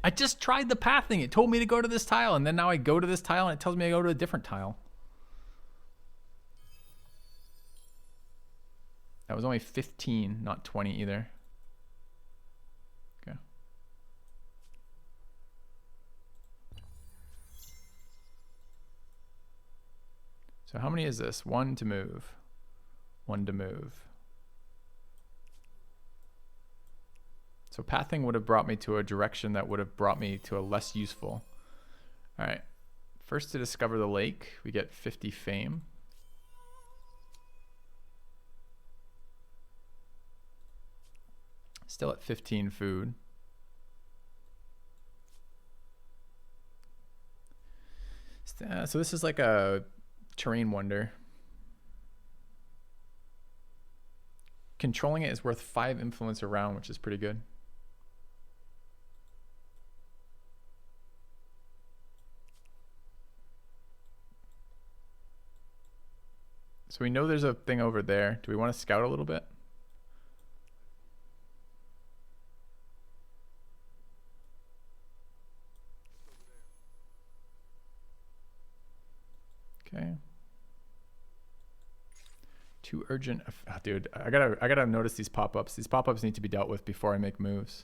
I just tried the pathing. It told me to go to this tile, and then now I go to this tile, and it tells me to go to a different tile. That was only 15, not 20 either. Okay. So how many is this? 1 to move. 1 to move. So pathing would have brought me to a direction that would have brought me to a less useful. All right. First to discover the lake, we get 50 fame. Still at 15 food. So this is like a terrain wonder. Controlling it is worth 5 influence around, which is pretty good. So we know there's a thing over there. Do we want to scout a little bit? Okay. Too urgent. Oh, dude, I gotta notice these pop-ups. These pop-ups need to be dealt with before I make moves.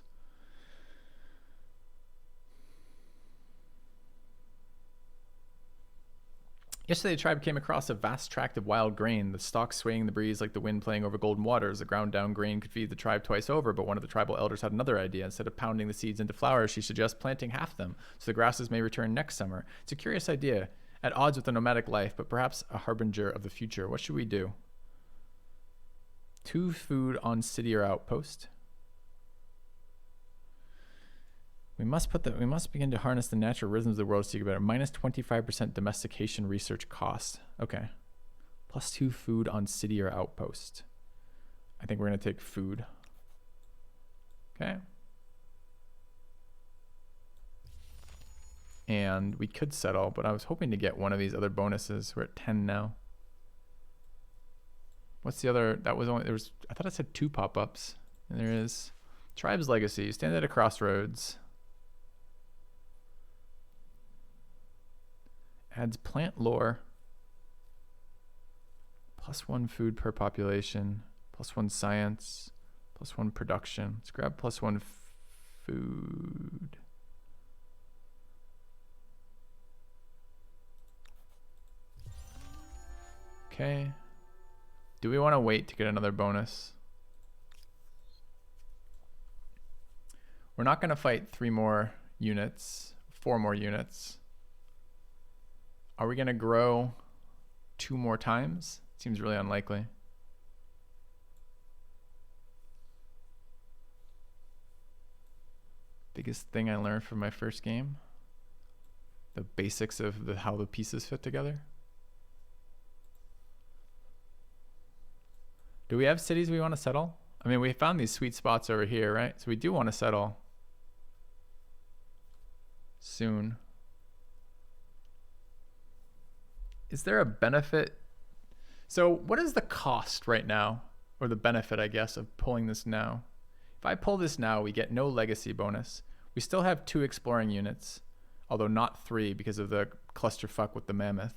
Yesterday, the tribe came across a vast tract of wild grain, the stalks swaying in the breeze like the wind playing over golden waters. The ground down grain could feed the tribe twice over, but one of the tribal elders had another idea. Instead of pounding the seeds into flour, she suggests planting half them, so the grasses may return next summer. It's a curious idea, at odds with the nomadic life, but perhaps a harbinger of the future. What should we do? 2 food on city or outpost. We must begin to harness the natural rhythms of the world to seek better. -25% domestication research cost. Okay. +2 food on city or outpost. I think we're going to take food. Okay. And we could settle, but I was hoping to get one of these other bonuses. We're at 10 now. What's the other? That was only, there was, I thought it said 2 pop-ups. And there is Tribe's Legacy. You stand at a crossroads. Adds plant lore. +1 food per population. +1 science. +1 production. Let's grab +1 food. Okay. Do we want to wait to get another bonus? We're not going to fight 3 more units, 4 more units. Are we going to grow 2 more times? Seems really unlikely. Biggest thing I learned from my first game. The basics of how the pieces fit together. Do we have cities we want to settle? I mean, we found these sweet spots over here, right? So we do want to settle soon. Is there a benefit? So what is the cost right now, or the benefit, I guess, of pulling this now? If I pull this now, we get no legacy bonus. We still have 2 exploring units, although not 3 because of the clusterfuck with the mammoth.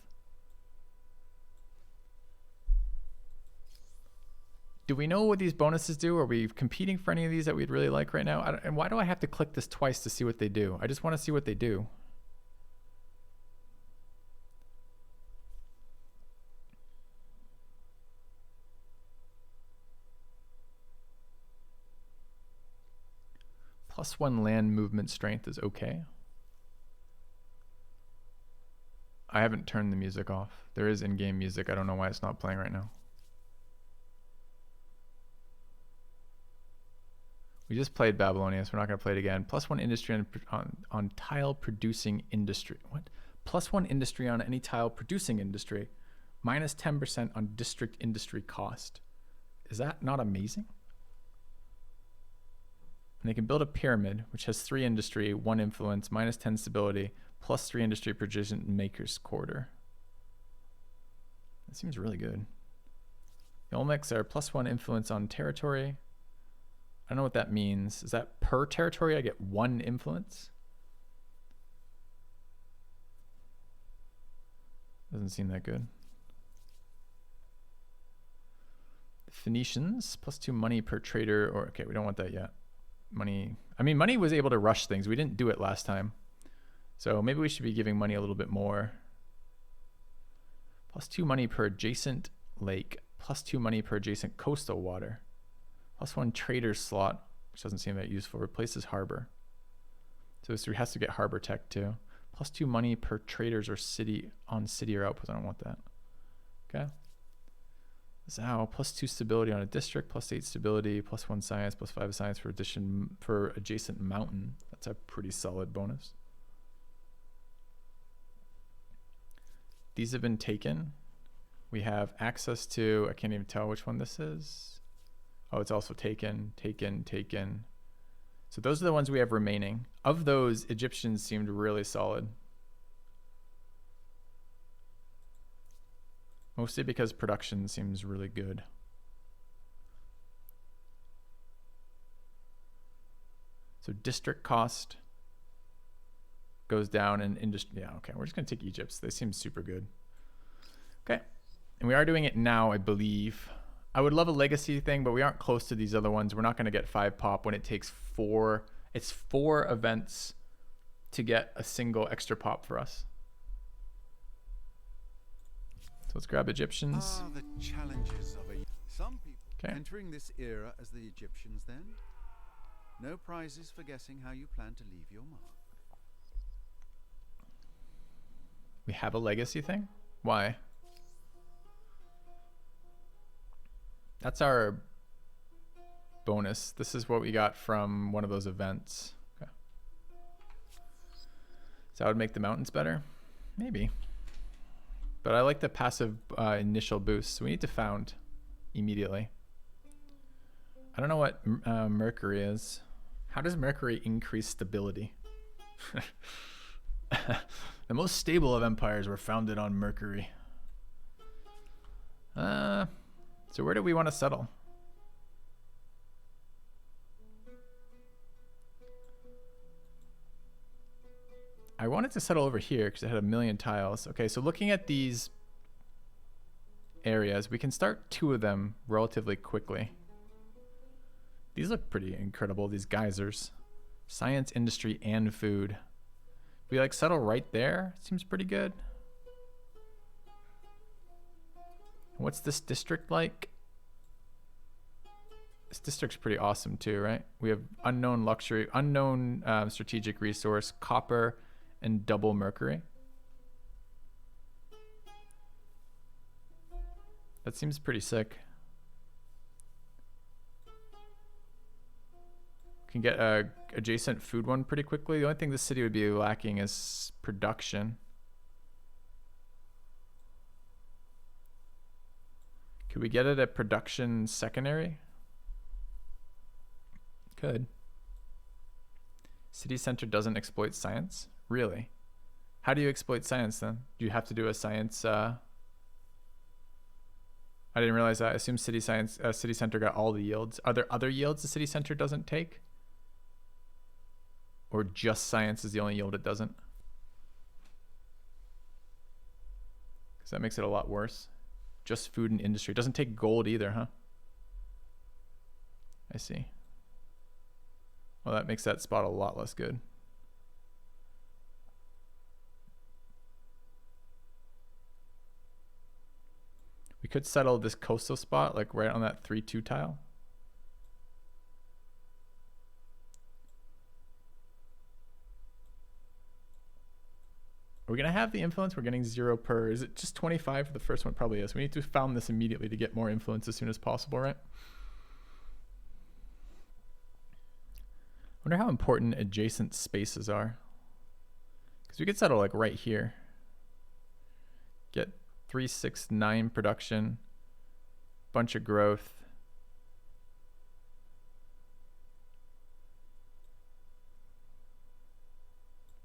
Do we know what these bonuses do? Are we competing for any of these that we'd really like right now? And why do I have to click this twice to see what they do? I just want to see what they do. +1 land movement strength is okay. I haven't turned the music off. There is in-game music. I don't know why it's not playing right now. We just played Babylonia, so we're not going to play it again. +1 industry on tile producing industry. What? +1 industry on any tile producing industry. -10% on district industry cost. Is that not amazing? And they can build a pyramid, which has 3 industry, 1 influence, -10 stability, +3 industry precision maker's quarter. That seems really good. The Olmecs are +1 influence on territory. I don't know what that means. Is that per territory I get 1 influence? Doesn't seem that good. The Phoenicians, +2 money per trader, or okay, we don't want that yet. Money, I mean, money was able to rush things. We didn't do it last time. So maybe we should be giving money a little bit more. +2 money per adjacent lake, +2 money per adjacent coastal water. +1 trader slot, which doesn't seem that useful, replaces harbor. So this has to get harbor tech too. +2 money per traders or city on city or outpost. I don't want that. Okay. Zao, +2 stability on a district, +8 stability, +1 science, +5 science for adjacent mountain. That's a pretty solid bonus. These have been taken. We have access to, I can't even tell which one this is. Oh, it's also taken. So those are the ones we have remaining. Of those, Egyptians seemed really solid. Mostly because production seems really good. So district cost goes down and industry. Yeah, okay. We're just going to take Egypt's. They seem super good. Okay. And we are doing it now, I believe. I would love a legacy thing, but we aren't close to these other ones. We're not going to get 5 pop when it takes 4. It's 4 events to get a single extra pop for us. So let's grab Egyptians. Ah, the challenges of some people entering this era as the Egyptians then. No prizes for guessing how you plan to leave your mark. We have a legacy thing? Why? That's our bonus. This is what we got from one of those events. Okay. So that would make the mountains better? Maybe. But I like the passive initial boost. So we need to found immediately. I don't know what Mercury is. How does Mercury increase stability? The most stable of empires were founded on Mercury. So where do we want to settle? I wanted to settle over here because it had 1,000,000 tiles. Okay, so looking at these areas, we can start 2 of them relatively quickly. These look pretty incredible, these geysers. Science, industry, and food. We like settle right there. Seems pretty good. What's this district like? This district's pretty awesome too, right? We have unknown luxury, unknown strategic resource, copper, and double mercury. That seems pretty sick. Can get a adjacent food one pretty quickly. The only thing this city would be lacking is production. Could we get it at production secondary? Could. City center doesn't exploit science? Really? How do you exploit science then? Do you have to do a science? I didn't realize that. I assume city center got all the yields. Are there other yields the city center doesn't take? Or just science is the only yield it doesn't? Because that makes it a lot worse. Just food and industry. It doesn't take gold either, huh? I see. Well, that makes that spot a lot less good. We could settle this coastal spot, like right on that 3-2 tile. Are we going to have the influence? We're getting 0 per. Is it just 25 for the first one? Probably is. We need to found this immediately to get more influence as soon as possible, right? I wonder how important adjacent spaces are. Because we could settle like right here. Get 3, 6, 9 production. Bunch of growth.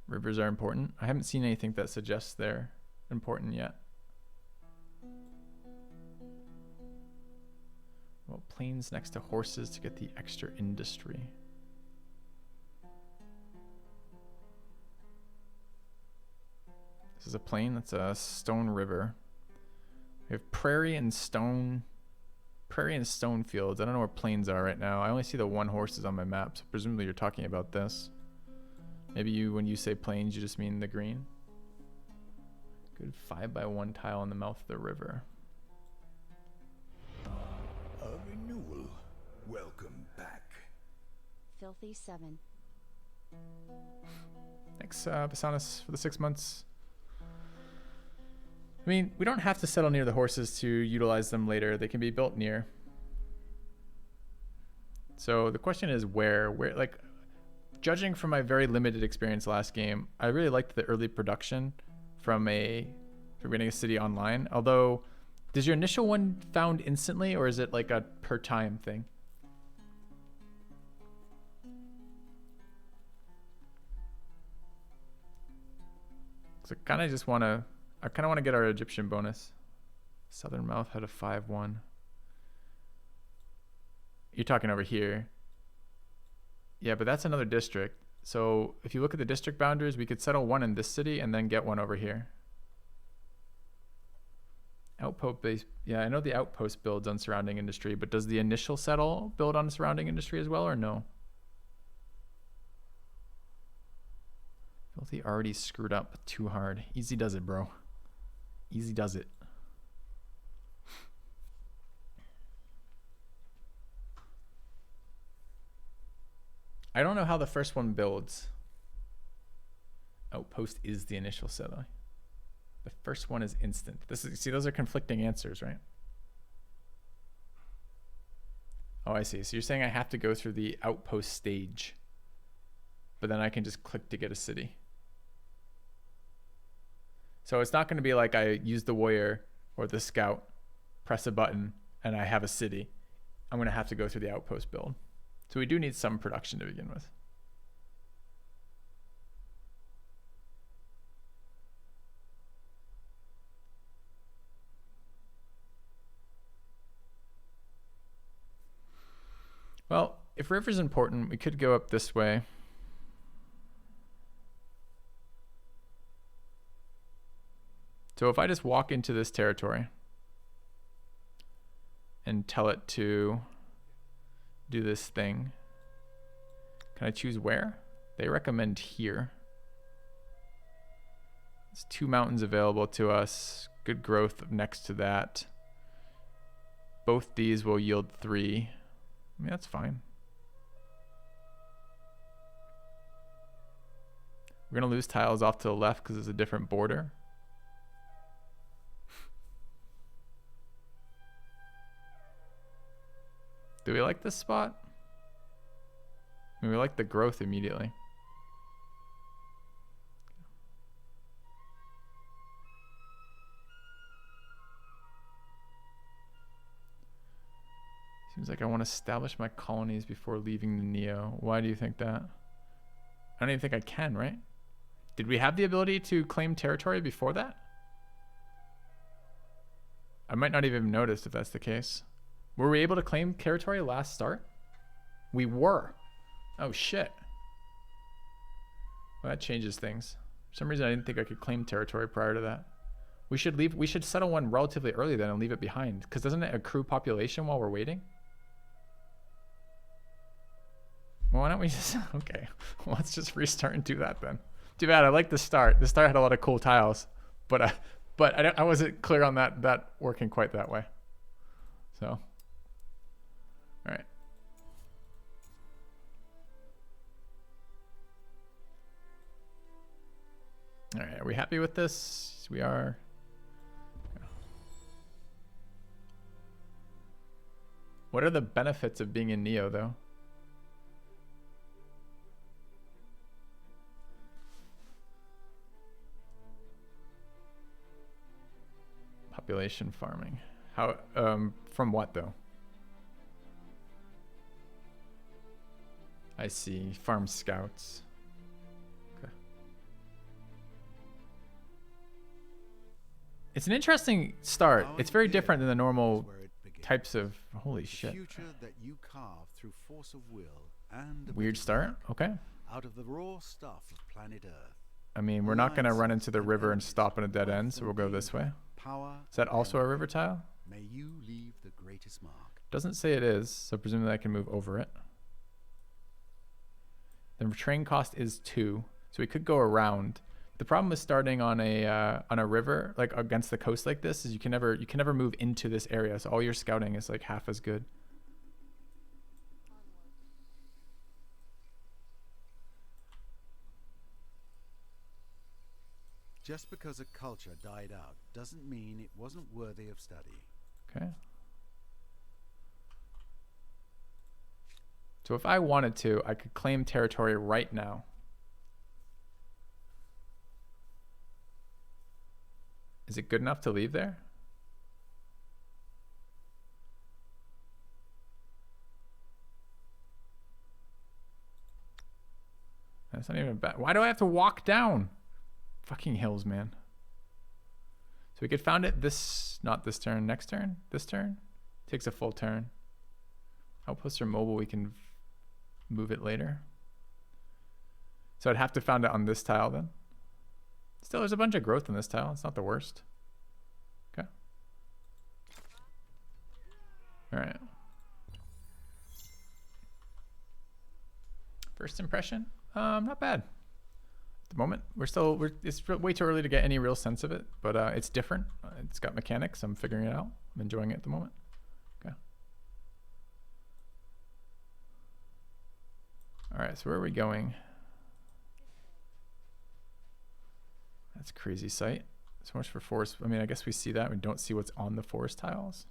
Rivers are important. I haven't seen anything that suggests they're important yet. Well, plains next to horses to get the extra industry. This is a plain. That's a stone river. We have prairie and stone fields. I don't know where plains are right now. I only see the 1 horses on my map, so presumably you're talking about this. Maybe when you say plains, you just mean the green. Good 5x1 tile in the mouth of the river. A renewal. Welcome back. Filthy 7. Thanks, Basanis, for the 6 months. I mean, we don't have to settle near the horses to utilize them later. They can be built near. So the question is where, like, judging from my very limited experience last game, I really liked the early production from getting a city online. Although, does your initial one found instantly, or is it like a per time thing? So I kind of want to get our Egyptian bonus. Southern Mouth had a 5-1. You're talking over here. Yeah, but that's another district. So if you look at the district boundaries, we could settle 1 in this city and then get 1 over here. Outpost base. Yeah, I know the outpost builds on surrounding industry, but does the initial settle build on surrounding industry as well, or no? Filthy already screwed up too hard. Easy does it, bro. Easy does it. I don't know how the first one builds. Outpost is the initial settle. The first one is instant. See, those are conflicting answers, right? Oh, I see. So you're saying I have to go through the outpost stage, but then I can just click to get a city. So it's not going to be like I use the warrior or the scout, press a button, and I have a city. I'm going to have to go through the outpost build. So we do need some production to begin with. Well, if river's important, we could go up this way. So if I just walk into this territory and tell it to do this thing, can I choose where? They recommend here. There's 2 mountains available to us. Good growth next to that. Both these will yield 3. I mean, that's fine. We're going to lose tiles off to the left because it's a different border. Do we like this spot? I mean, we like the growth immediately. Seems like I want to establish my colonies before leaving the Neo. Why do you think that? I don't even think I can, right? Did we have the ability to claim territory before that? I might not even have noticed if that's the case. Were we able to claim territory last start? We were. Oh shit. Well, that changes things. For some reason I didn't think I could claim territory prior to that. We should leave. We should settle one relatively early then and leave it behind. Because doesn't it accrue population while we're waiting? Well, why don't we just... Okay. Well, let's just restart and do that then. Too bad. I like the start. The start had a lot of cool tiles. But I wasn't clear on that working quite that way. So... All right. All right, are we happy with this? We are. What are the benefits of being in Neo, though? Population farming. How? From what, though? I see. Farm scouts. Okay. It's an interesting start. It's very different than the normal types of... Holy shit. Future that you carve through force of will and Weird start. Okay. out of the raw stuff of planet Earth. I mean, we're not going to run into the river and stop in a dead end, so we'll go this way. Is that also a river tile? May you leave the greatest mark. Doesn't say it is, so presumably I can move over it. The train cost is 2, so we could go around. The problem with starting on a river, like against the coast like this, is you can never move into this area. So all your scouting is like half as good. Just because a culture died out doesn't mean it wasn't worthy of study. Okay. So if I wanted to, I could claim territory right now. Is it good enough to leave there? That's not even bad. Why do I have to walk down? Fucking hills, man. So we could found it this, not this turn, next turn, this turn. Takes a full turn. Outposts are mobile, we can move it later. So I'd have to found it on this tile then. Still, there's a bunch of growth in this tile. It's not the worst. Okay. All right. First impression, not bad. At the moment, it's way too early to get any real sense of it, but it's different. It's got mechanics. I'm figuring it out. I'm enjoying it at the moment. Okay. All right, so where are we going? That's a crazy sight. So much for forest. I mean, I guess we see that. We don't see what's on the forest tiles.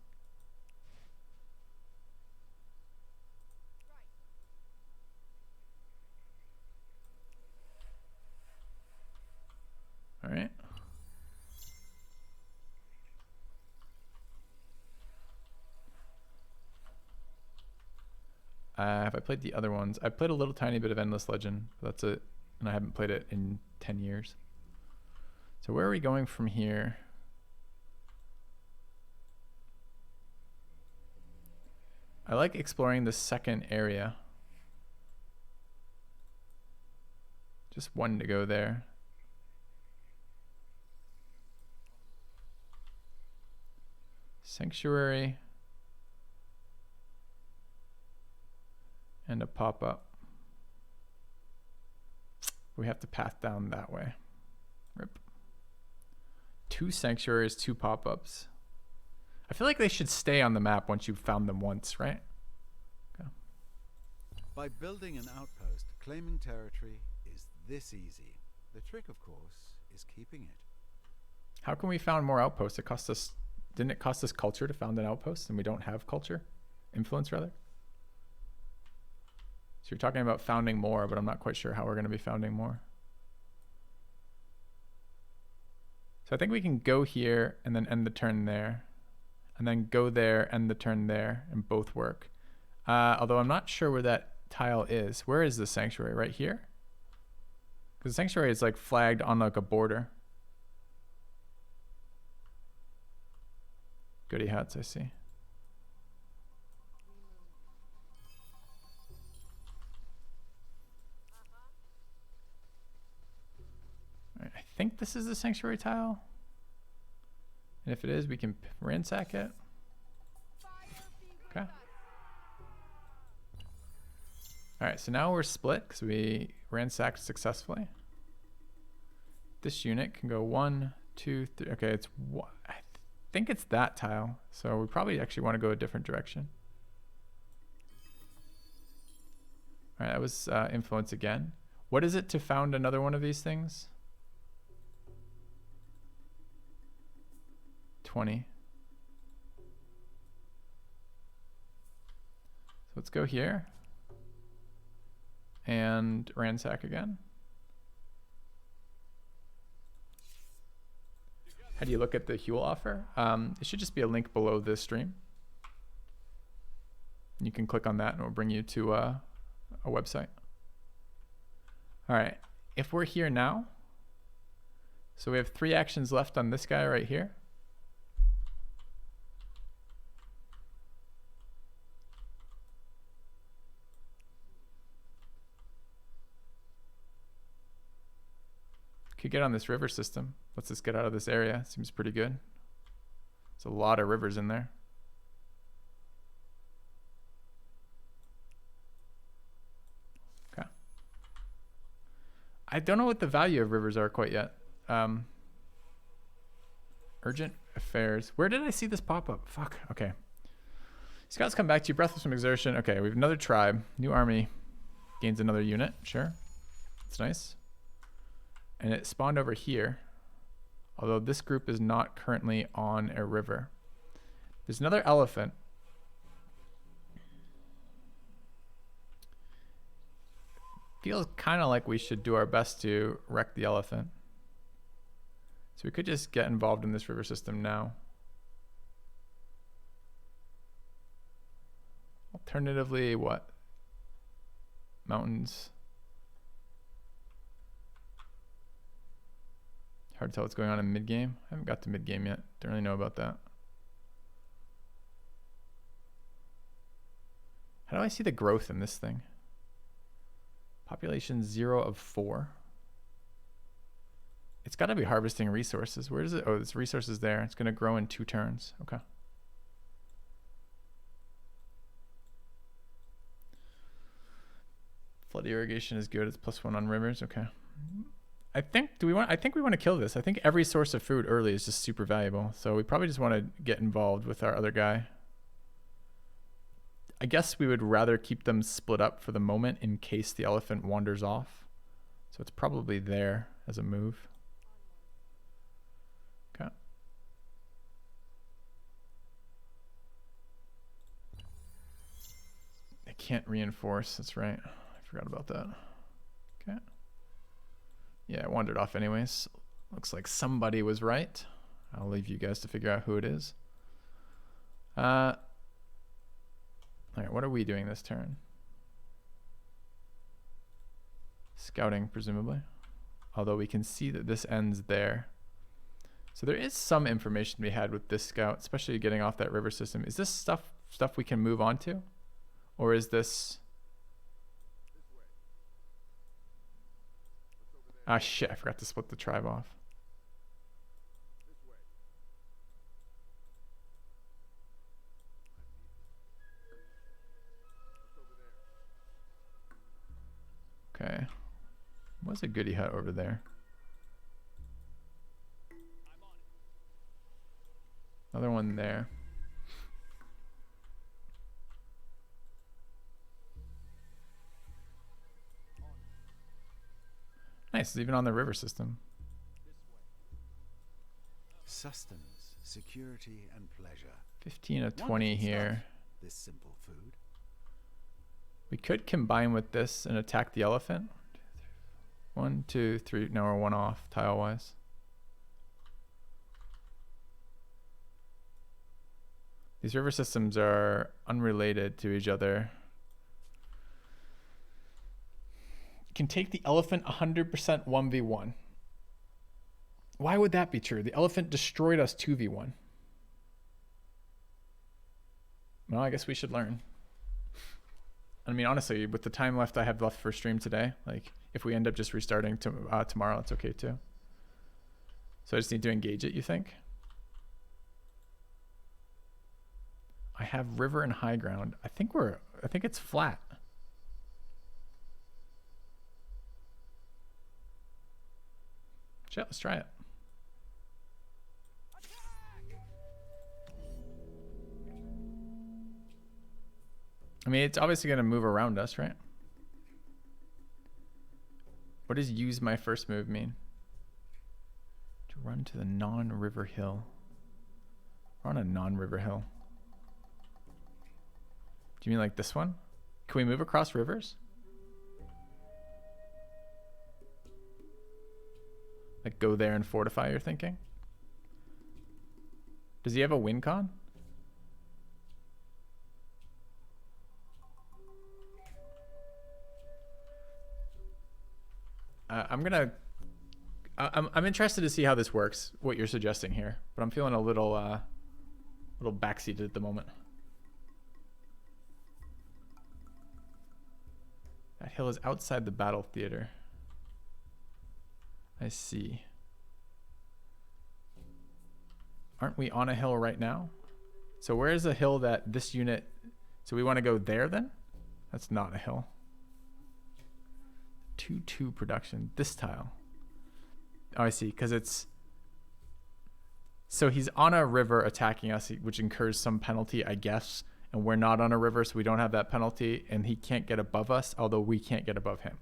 All right. Have I played the other ones? I played a little tiny bit of Endless Legend. That's it. And I haven't played it in 10 years. So where are we going from here? I like exploring the second area. Just one to go there. Sanctuary. And a pop-up. We have to path down that way. Rip. 2 sanctuaries, 2 pop-ups. I feel like they should stay on the map once you've found them once, right? Okay. By building an outpost, claiming territory is this easy. The trick, of course, is keeping it. How can we found more outposts? It cost us, didn't it cost us culture to found an outpost, and we don't have culture? Influence, rather? So you're talking about founding more, but I'm not quite sure how we're going to be founding more. So I think we can go here and then end the turn there. And then go there, end the turn there, and both work. Although I'm not sure where that tile is. Where is the sanctuary? Right here? Because the sanctuary is like flagged on like a border. Goody hats, I see. All right, I think this is the sanctuary tile. And if it is, we can ransack it. Okay. All right, so now we're split because we ransacked successfully. This unit can go 1, 2, 3. Okay, it's one. I think it's that tile. So we probably actually want to go a different direction. All right, that was influence again. What is it to found another one of these things? 20. So let's go here and ransack again. How do you look at the Huel offer? It should just be a link below this stream. You can click on that and it will bring you to a website. All right, if we're here now, so we have 3 actions left on this guy right here. Could get on this river system. Let's just get out of this area. Seems pretty good. There's a lot of rivers in there. Okay. I don't know what the value of rivers are quite yet. Urgent affairs. Where did I see this pop up? Fuck. Okay. Scouts come back to you. Breathless from exertion. Okay, we have another tribe. New army gains another unit. Sure. That's nice. And it spawned over here, although this group is not currently on a river. There's another elephant. Feels kind of like we should do our best to wreck the elephant. So we could just get involved in this river system now. Alternatively, what? Mountains. Hard to tell what's going on in mid-game. I haven't got to mid-game yet. Don't really know about that. How do I see the growth in this thing? Population 0 of 4. It's got to be harvesting resources. Where is it? Oh, it's resources there. It's going to grow in 2 turns. Okay. Flood irrigation is good. It's +1 on rivers. Okay. I think we want to kill this. I think every source of food early is just super valuable. So we probably just want to get involved with our other guy. I guess we would rather keep them split up for the moment in case the elephant wanders off. So it's probably there as a move. Okay. I can't reinforce. That's right. I forgot about that. Okay. Yeah, it wandered off anyways. Looks like somebody was right. I'll leave you guys to figure out who it is. All right, what are we doing this turn? Scouting, presumably. Although we can see that this ends there. So there is some information to be had with this scout, especially getting off that river system. Is this stuff we can move on to? Or is this... Ah, shit, I forgot to split the tribe off. Okay. What's a goody hut over there? Another one there. Nice, it's even on the river system. Sustenance, security, and pleasure. 15 of 20 Wonderful here. stuff, this simple food. We could combine with this and attack the elephant. 1, 2, 3. No, we're one off tile-wise. These river systems are unrelated to each other. Can take the elephant 100% 1v1. Why would that be true? The elephant destroyed us 2v1. Well, I guess we should learn. I mean, honestly, with the time left I have left for stream today, like if we end up just restarting tomorrow, it's okay too. So I just need to engage it, you think? I have river and high ground. I think it's flat. Shit, let's try it. I mean, it's obviously going to move around us, right? What does use my first move mean? To run to the non-river hill. We're on a non-river hill. Do you mean like this one? Can we move across rivers? Like go there and fortify, you're thinking? Does he have a win con? I'm interested to see how this works, what you're suggesting here, but I'm feeling a little backseated at the moment. That hill is outside the battle theater. I see. Aren't we on a hill right now? So where is a hill that this unit... So we want to go there then? That's not a hill. 2-2 production. This tile. Oh, I see. Because it's... So he's on a river attacking us, which incurs some penalty, I guess. And we're not on a river, so we don't have that penalty. And he can't get above us, although we can't get above him.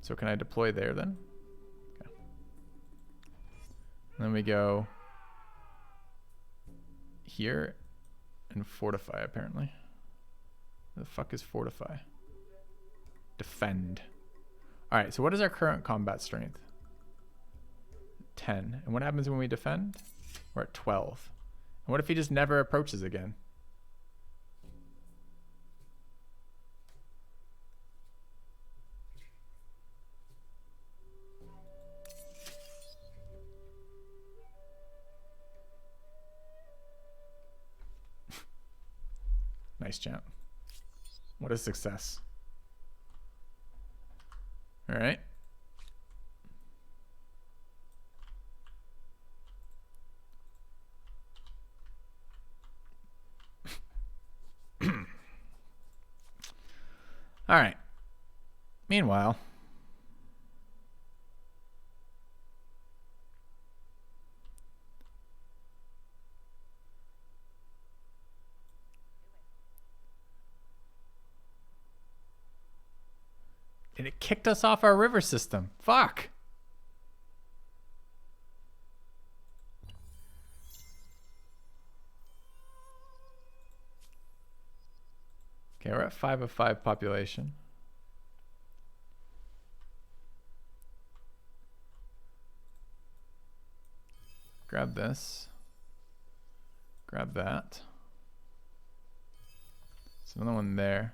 So can I deploy there then? Okay. Then we go here and fortify, apparently. The fuck is fortify? Defend. All right, so what is our current combat strength? 10. And what happens when we defend? We're at 12. And what if he just never approaches again? Nice chat. What a success. All right. All right. Meanwhile, and it kicked us off our river system. Fuck. Okay, we're at 5 of 5 population. Grab this. Grab that. There's another one there.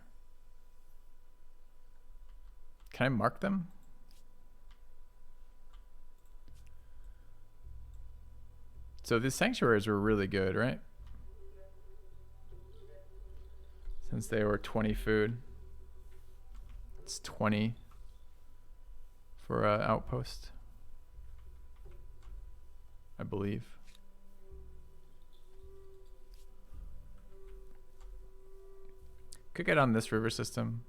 Can I mark them? So these sanctuaries were really good, right? Since they were 20 food. It's 20 for an outpost, I believe. Could get on this river system.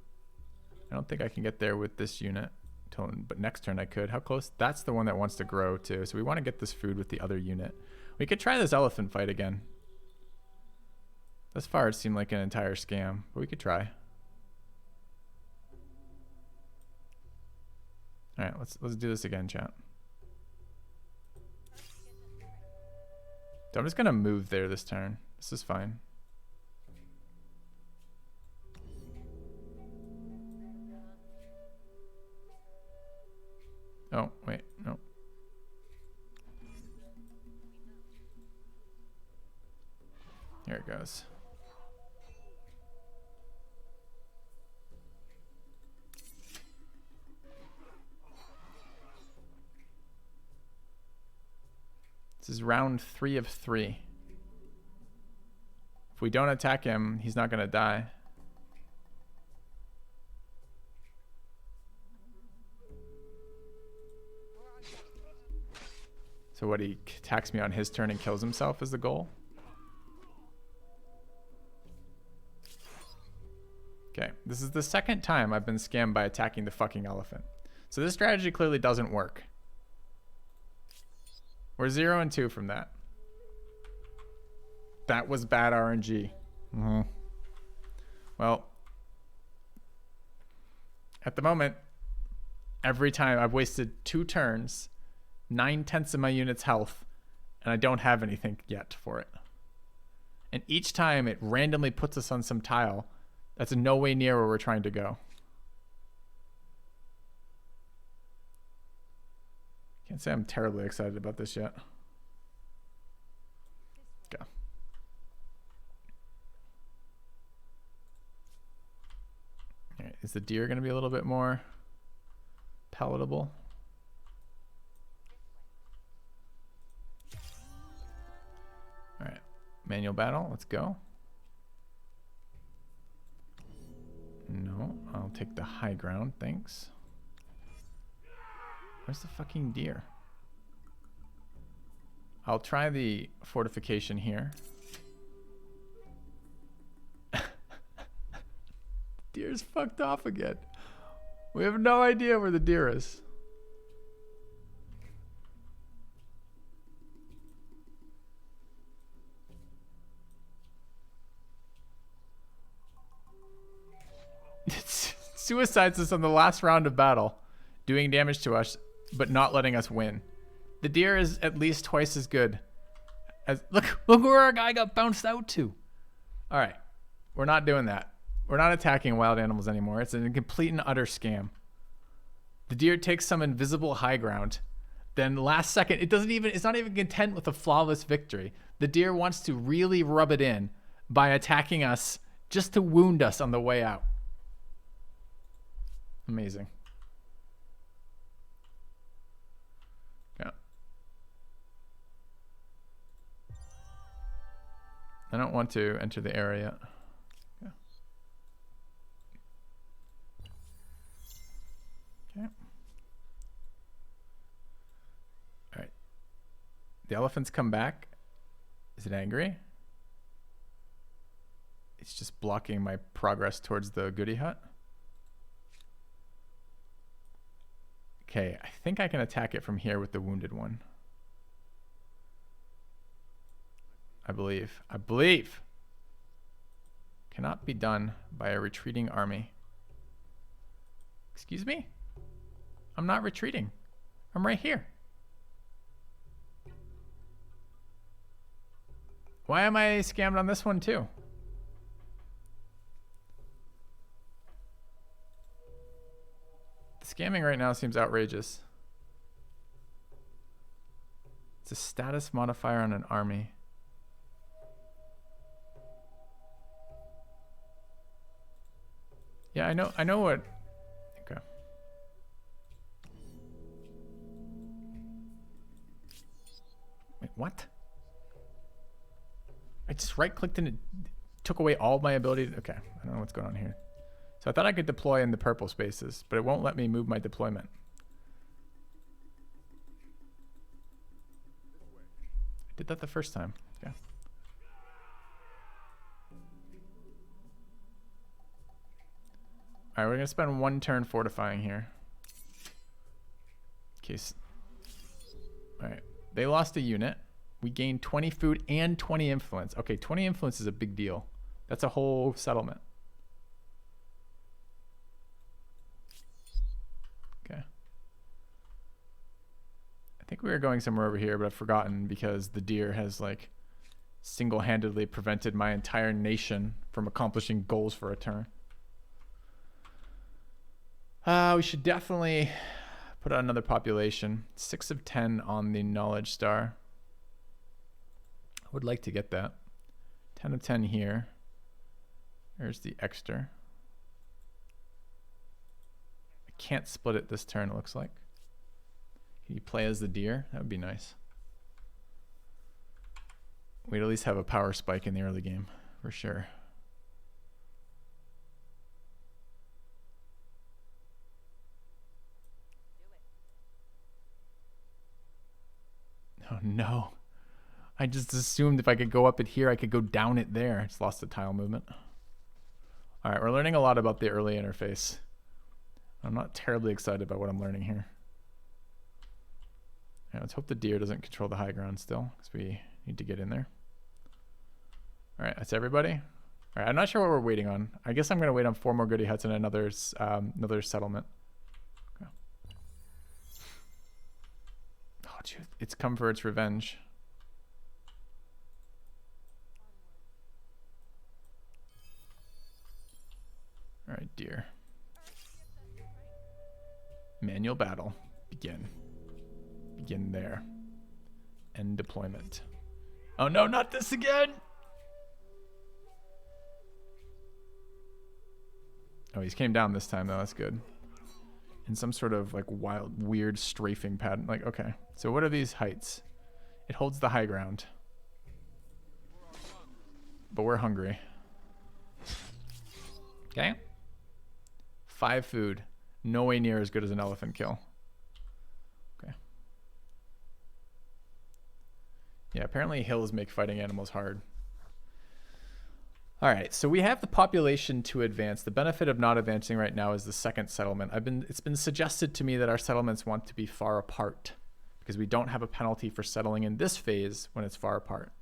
I don't think I can get there with this unit, but next turn I could. How close? That's the one that wants to grow too. So we want to get this food with the other unit. We could try this elephant fight again. Thus far it seemed like an entire scam, but we could try. All right, let's do this again, chat. So I'm just gonna move there this turn. This is fine. Oh, wait, no. Here it goes. This is round 3 of 3. If we don't attack him, he's not gonna die. So what, he attacks me on his turn and kills himself is the goal? Okay, this is the second time I've been scammed by attacking the fucking elephant. So this strategy clearly doesn't work. We're 0 and 2 from that. That was bad RNG. Well, at the moment, every time I've wasted 2 turns, 9/10 of my unit's health, and I don't have anything yet for it. And each time it randomly puts us on some tile that's no way near where we're trying to go. Can't say I'm terribly excited about this yet. Go. All right, is the deer going to be a little bit more palatable? All right, manual battle, let's go. No, I'll take the high ground, thanks. Where's the fucking deer? I'll try the fortification here. Deer's fucked off again. We have no idea where the deer is. Suicides us on the last round of battle, doing damage to us, but not letting us win. The deer is at least twice as good as look where our guy got bounced out to. All right, we're not doing that. We're not attacking wild animals anymore. It's a complete and utter scam. The deer takes some invisible high ground. Then last second, it's not even content with a flawless victory. The deer wants to really rub it in by attacking us just to wound us on the way out. Amazing. Yeah. I don't want to enter the area. Yeah. Okay. All right. The elephants come back. Is it angry? It's just blocking my progress towards the goodie hut. Okay, I think I can attack it from here with the wounded one. I believe. Cannot be done by a retreating army. Excuse me? I'm not retreating. I'm right here. Why am I scammed on this one too? Scamming right now seems outrageous. It's a status modifier on an army. Yeah, I know what. Okay. Wait, what? I just right-clicked and it took away all my ability to, okay, I don't know what's going on here. So I thought I could deploy in the purple spaces, but it won't let me move my deployment. I did that the first time. Okay. All right, we're gonna spend one turn fortifying here. In case. All right, they lost a unit. We gained 20 food and 20 influence. Okay, 20 influence is a big deal. That's a whole settlement. Okay. I think we were going somewhere over here, but I've forgotten because the deer has like single-handedly prevented my entire nation from accomplishing goals for a turn. We should definitely put out another population. 6 of 10 on the knowledge star. I would like to get that. 10 of 10 here. There's the extra. I can't split it this turn, it looks like. Can you play as the deer? That would be nice. We'd at least have a power spike in the early game, for sure. Oh no. I just assumed if I could go up it here, I could go down it there. I just lost the tile movement. All right, we're learning a lot about the early interface. I'm not terribly excited about what I'm learning here. All right, let's hope the deer doesn't control the high ground still, because we need to get in there. All right, that's everybody. All right, I'm not sure what we're waiting on. I guess I'm going to wait on 4 more goody huts and another settlement. Okay. Oh, dude, it's come for its revenge. All right, deer. Manual battle. Begin. Begin there. End deployment. Oh no, not this again! Oh, he's came down this time though, that's good. In some sort of like wild, weird strafing pattern. Like, okay. So what are these heights? It holds the high ground. But we're hungry. Okay. 5 food. No way near as good as an elephant kill. Okay. Yeah, apparently hills make fighting animals hard. All right, so we have the population to advance. The benefit of not advancing right now is the second settlement. It's been suggested to me that our settlements want to be far apart because we don't have a penalty for settling in this phase when it's far apart.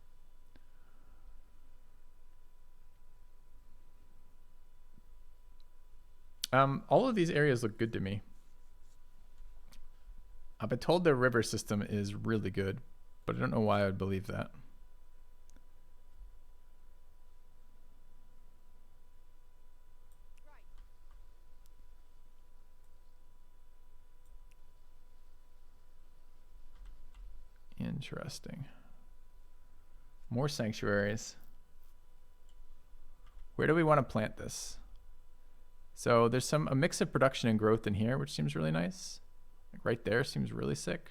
All of these areas look good to me. I've been told their river system is really good, but I don't know why I would believe that. Interesting. More sanctuaries. Where do we want to plant this? So there's a mix of production and growth in here, which seems really nice. Like right there seems really sick.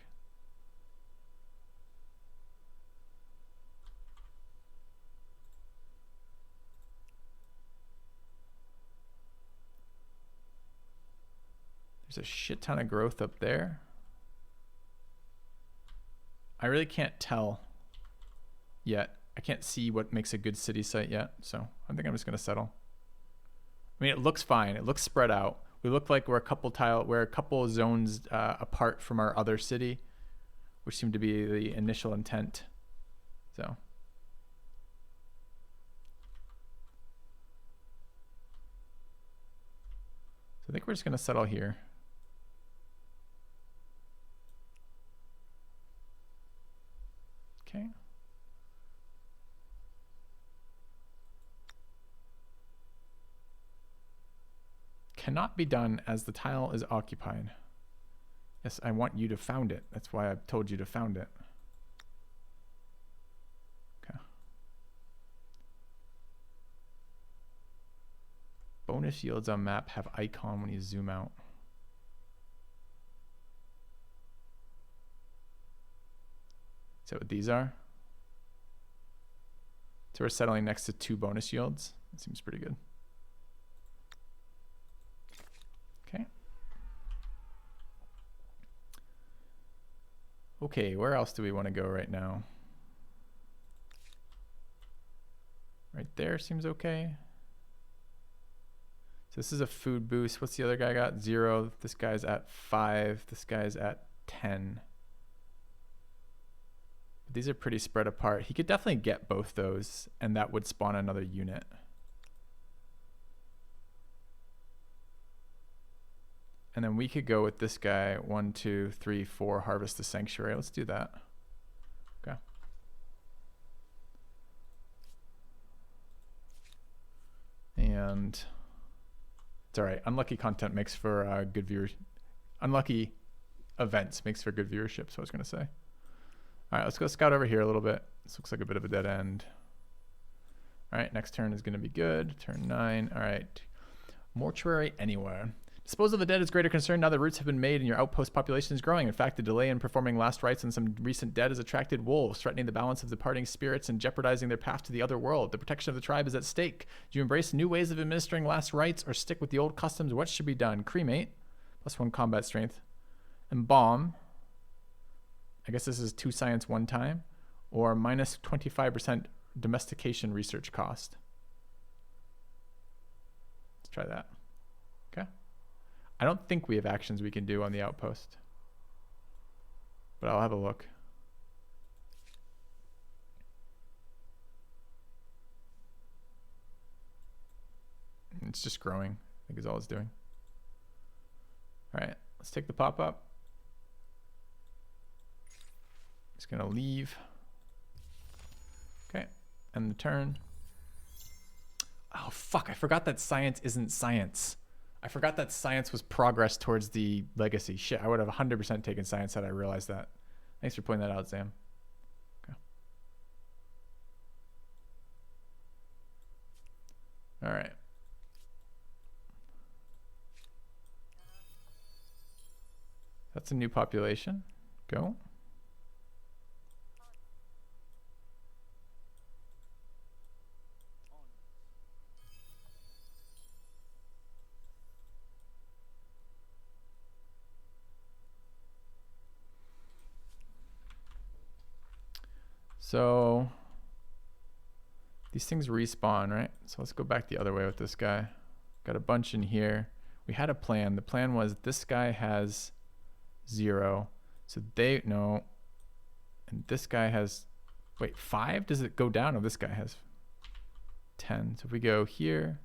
There's a shit ton of growth up there. I really can't tell yet. I can't see what makes a good city site yet. So I think I'm just going to settle. I mean, it looks fine. It looks spread out. We look like we're a couple zones apart from our other city, which seemed to be the initial intent. So I think we're just going to settle here. Okay. Cannot be done as the tile is occupied. Yes, I want you to found it. That's why I've told you to found it. Okay. Bonus yields on map have icon when you zoom out. Is that what these are? So we're settling next to 2 bonus yields. That seems pretty good. Okay. Okay, where else do we want to go right now? Right there seems okay. So this is a food boost. What's the other guy got? 0. This guy's at 5. This guy's at 10. These are pretty spread apart. He could definitely get both those, and that would spawn another unit. And then we could go with this guy. 1, 2, 3, 4, harvest the sanctuary. Let's do that. Okay. And it's all right. Unlucky content makes for good viewers. Unlucky events makes for good viewership, so I was going to say. All right, let's go scout over here a little bit. This looks like a bit of a dead end. All right, next turn is going to be good. Turn 9. All right. Mortuary anywhere. Dispose of the dead is greater concern now that roots have been made and your outpost population is growing. In fact, the delay in performing last rites on some recent dead has attracted wolves, threatening the balance of departing spirits and jeopardizing their path to the other world. The protection of the tribe is at stake. Do you embrace new ways of administering last rites or stick with the old customs? What should be done? Cremate, +1 combat strength. Embalm. I guess this is 2 science 1 time, or minus 25% domestication research cost. Let's try that. Okay. I don't think we have actions we can do on the outpost, but I'll have a look. It's just growing, I think is all it's doing. All right, let's take the pop-up. Just gonna leave. Okay, end the turn. Oh fuck, I forgot that science isn't science. I forgot that science was progress towards the legacy. Shit, I would have 100% taken science had I realized that. Thanks for pointing that out, Sam. Okay. All right. That's a new population. Go. So these things respawn, right? So let's go back the other way with this guy. Got a bunch in here. We had a plan. The plan was this guy has 0. So they, no. And this guy has, wait, 5? Does it go down? Oh, this guy has 10. So if we go here.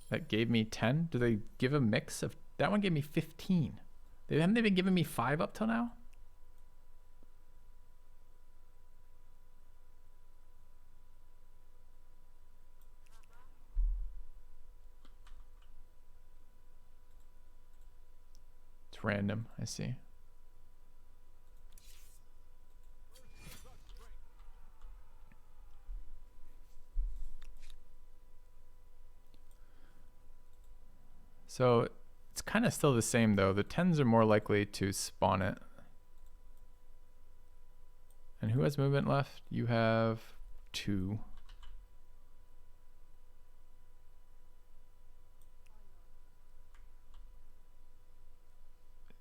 That gave me 10. Do they give a mix of, that one gave me 15. Haven't they been giving me 5 up till now? It's random, I see. So it's kind of still the same though. The 10s are more likely to spawn it. And who has movement left? You have 2.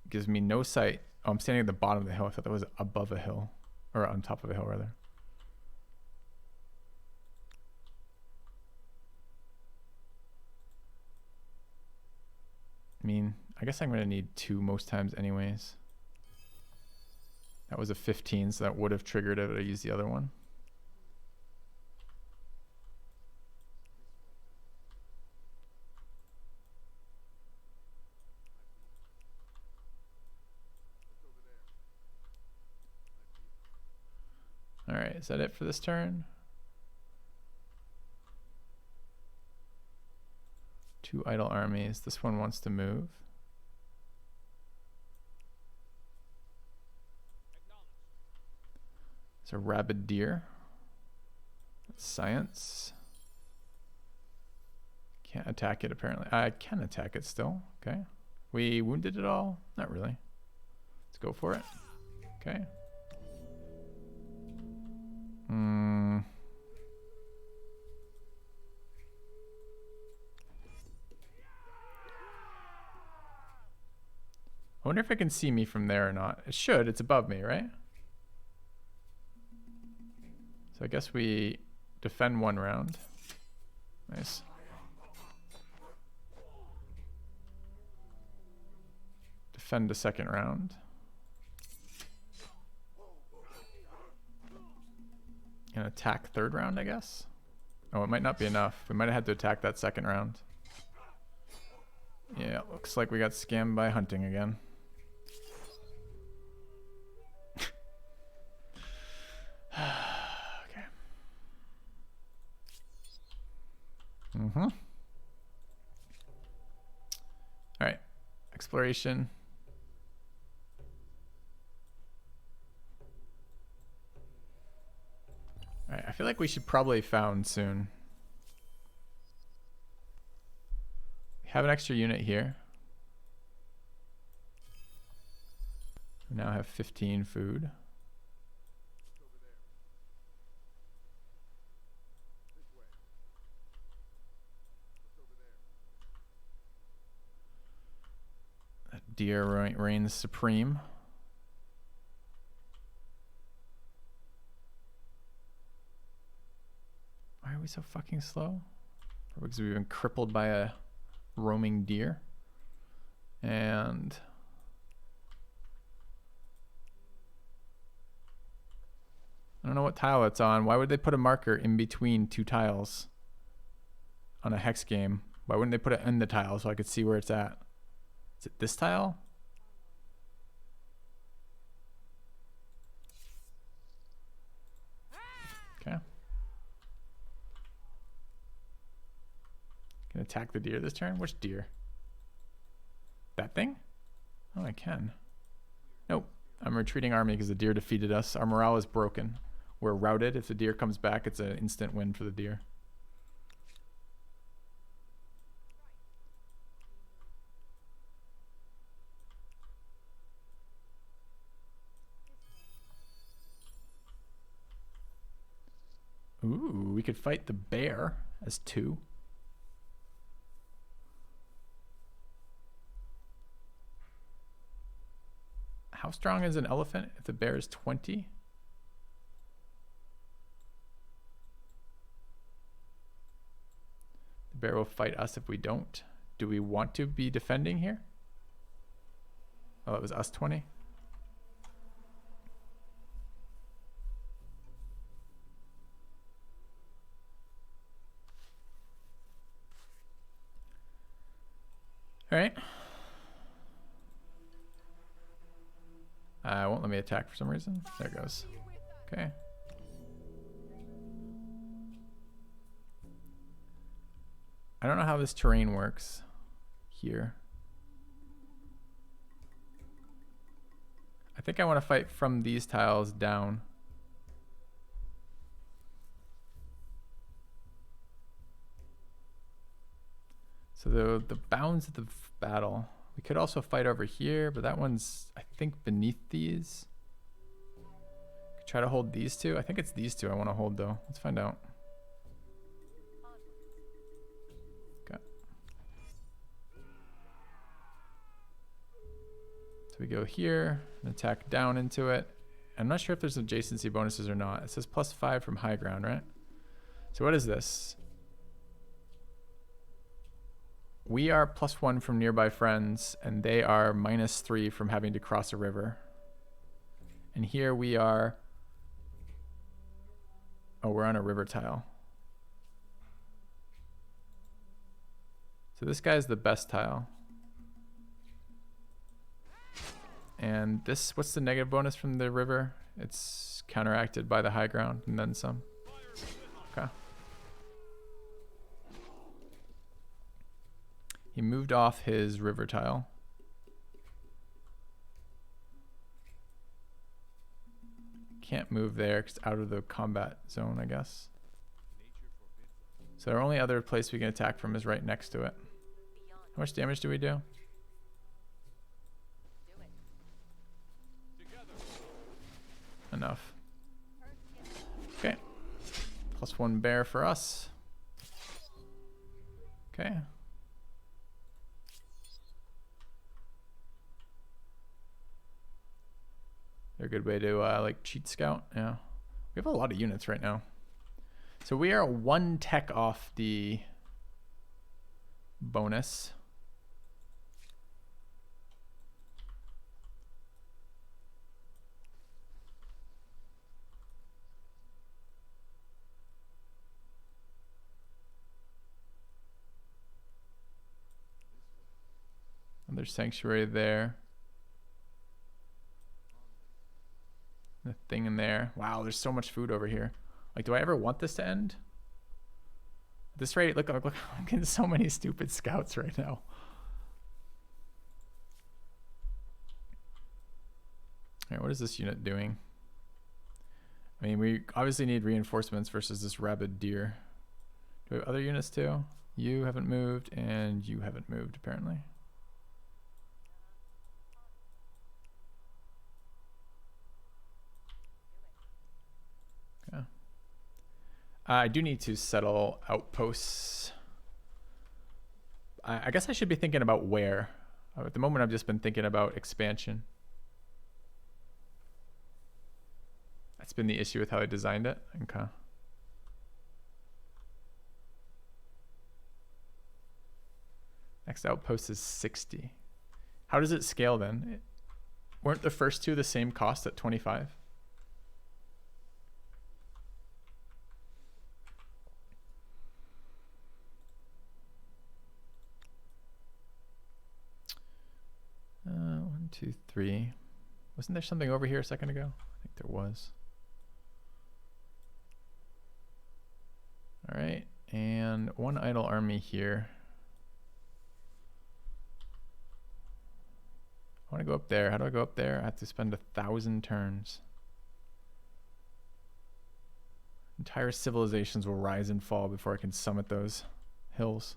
Gives me no sight. Oh, I'm standing at the bottom of the hill. I thought that was above a hill, or on top of a hill rather. I mean, I guess I'm going to need 2 most times anyways. That was a 15, so that would have triggered it. I used the other one. All right, is that it for this turn? 2 idle armies. This one wants to move. It's a rabid deer. Science. Can't attack it apparently. I can attack it still. Okay. We wounded it all? Not really. Let's go for it. Okay. I wonder if it can see me from there or not. It should. It's above me, right? So I guess we defend one round. Nice. Defend a second round. And attack third round, I guess. Oh, it might not be enough. We might have had to attack that second round. Yeah, it looks like we got scammed by hunting again. Okay. All right. Exploration. All right. I feel like we should probably found soon. We have an extra unit here. We now have 15 food. Deer reigns supreme. Why are we so fucking slow? Because we've been crippled by a roaming deer. And I don't know what tile it's on. Why would they put a marker in between two tiles on a hex game? Why wouldn't they put it in the tile so I could see where it's at? Is it this tile? Okay. Can I attack the deer this turn? Which deer? That thing? Oh, I can. Nope. I'm retreating army because the deer defeated us. Our morale is broken. We're routed. If the deer comes back, it's an instant win for the deer. Ooh, we could fight the bear as 2. How strong is an elephant if the bear is 20? The bear will fight us if we don't. Do we want to be defending here? Oh, it was us 20. All right. Won't let me attack for some reason. There it goes. Okay. I don't know how this terrain works here. I think I want to fight from these tiles down. So the bounds of the battle. We could also fight over here, but that one's, I think, beneath these. Could try to hold these two. I think it's these two I want to hold, though. Let's find out. Okay. So we go here and attack down into it. I'm not sure if there's adjacency bonuses or not. It says +5 from high ground, right? So what is this? We are +1 from nearby friends, and they are -3 from having to cross a river. And here we are. Oh, we're on a river tile. So this guy's the best tile. And this, what's the negative bonus from the river? It's counteracted by the high ground and then some. Okay. He moved off his river tile. Can't move there 'cause it's out of the combat zone, I guess. So our only other place we can attack from is right next to it. How much damage do we do? Enough. Okay. +1 bear for us. Okay. They're a good way to like cheat scout. Yeah. We have a lot of units right now. So we are 1 tech off the bonus. Another sanctuary there. The thing in there. Wow, there's so much food over here. Like, do I ever want this to end? At this rate, look, I'm getting so many stupid scouts right now. All right, what is this unit doing? I mean, we obviously need reinforcements versus this rabid deer. Do we have other units too? You haven't moved, and you haven't moved, apparently. Okay. I do need to settle outposts. I guess I should be thinking about where. At the moment, I've just been thinking about expansion. That's been the issue with how I designed it. Okay. Next outpost is 60. How does it scale then? Weren't the first two the same cost at 25? One, two, three. Wasn't there something over here a second ago? I think there was. All right, and 1 idle army here. I want to go up there. How do I go up there? I have to spend 1,000 turns. Entire civilizations will rise and fall before I can summit those hills.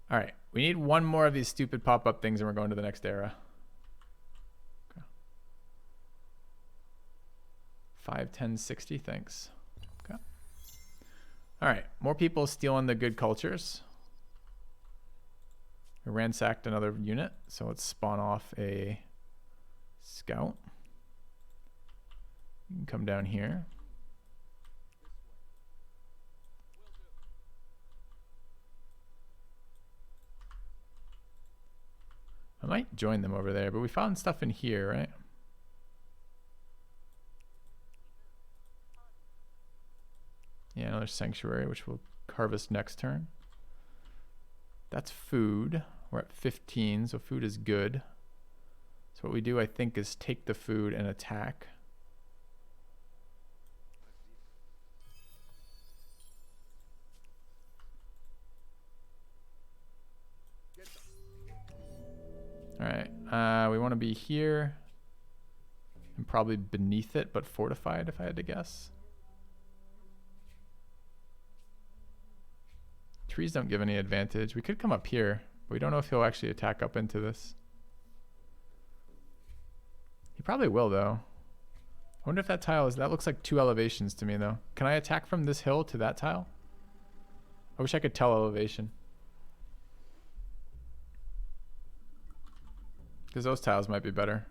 All right, we need 1 more of these stupid pop-up things and we're going to the next era. Okay. 5, 10, 60, thanks. Okay. All right, more people stealing the good cultures. We ransacked another unit, so let's spawn off a scout. You can come down here. I might join them over there, but we found stuff in here, right? Yeah, another sanctuary, which we'll harvest next turn. That's food. We're at 15, so food is good. So what we do, I think, is take the food and attack. All right, we want to be here and probably beneath it, but fortified if I had to guess. Trees don't give any advantage. We could come up here, but we don't know if he'll actually attack up into this. He probably will, though. I wonder if that tile is... That looks like 2 elevations to me, though. Can I attack from this hill to that tile? I wish I could tell elevation. Because those tiles might be better.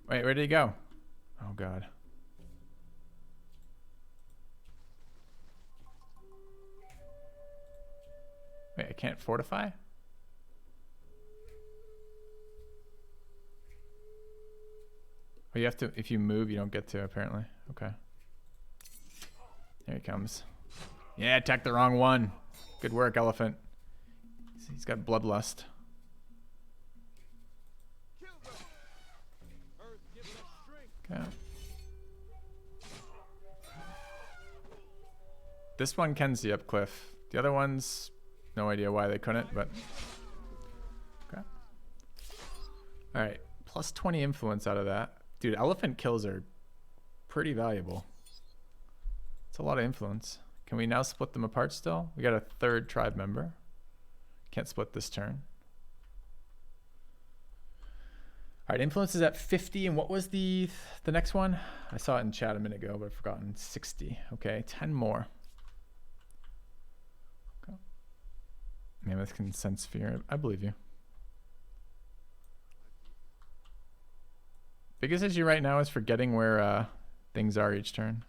Wait, where did he go? Oh, God. Wait, I can't fortify? Oh, you have to, if you move, you don't get to, apparently. Okay. There he comes. Yeah, attacked the wrong one. Good work, elephant. He's got bloodlust. Okay. This one can see up cliff. The other ones, no idea why they couldn't, but okay. All right, plus 20 influence out of that. Dude, elephant kills are pretty valuable. It's a lot of influence. Can we now split them apart still? We got a third tribe member. Can't split this turn. All right, influence is at 50, and what was the next one? I saw it in chat a minute ago, but I've forgotten. 60. Okay, 10 more. Okay. Mammoth can sense fear. I believe you. Biggest issue right now is forgetting where things are each turn.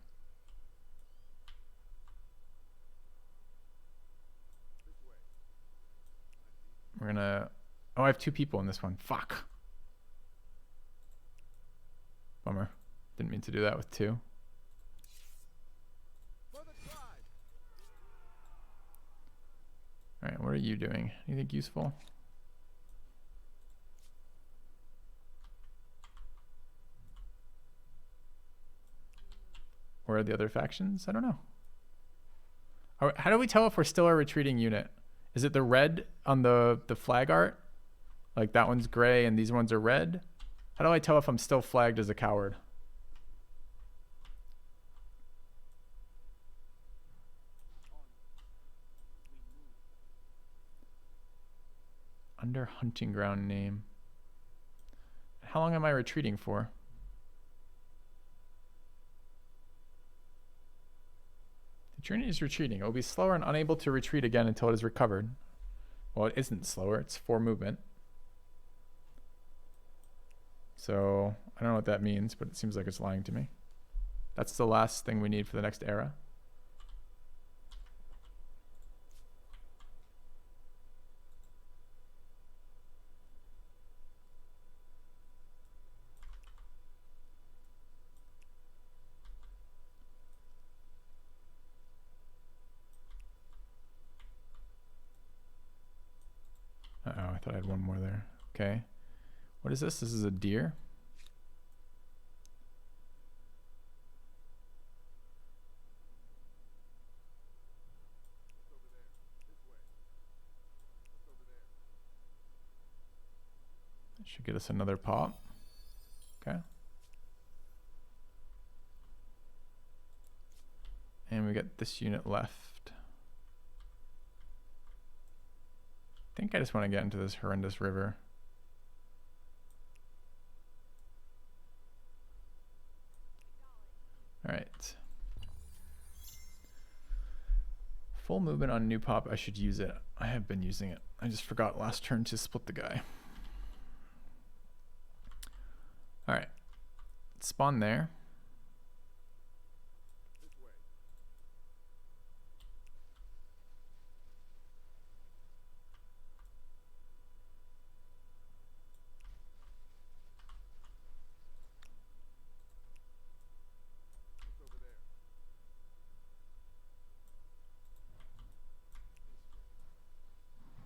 We're gonna... Oh, I have 2 people in this one. Fuck. Bummer. Didn't mean to do that with 2. Alright, what are you doing? Anything useful? Where are the other factions? I don't know. How do we tell if we're still a retreating unit? Is it the red on the flag art? Like that one's gray and these ones are red? How do I tell if I'm still flagged as a coward? Under hunting ground name. How long am I retreating for? The journey is retreating. It will be slower and unable to retreat again until it is recovered. Well, it isn't slower. It's 4 movement. So I don't know what that means, but it seems like it's lying to me. That's the last thing we need for the next era. Uh-oh, I thought I had one more there. Okay. What is this? This is a deer. That should get us another pop. Okay. And we got this unit left. I think I just want to get into this horrendous river. All right. Full movement on new pop. I should use it. I have been using it. I just forgot last turn to split the guy. All right. Spawn there.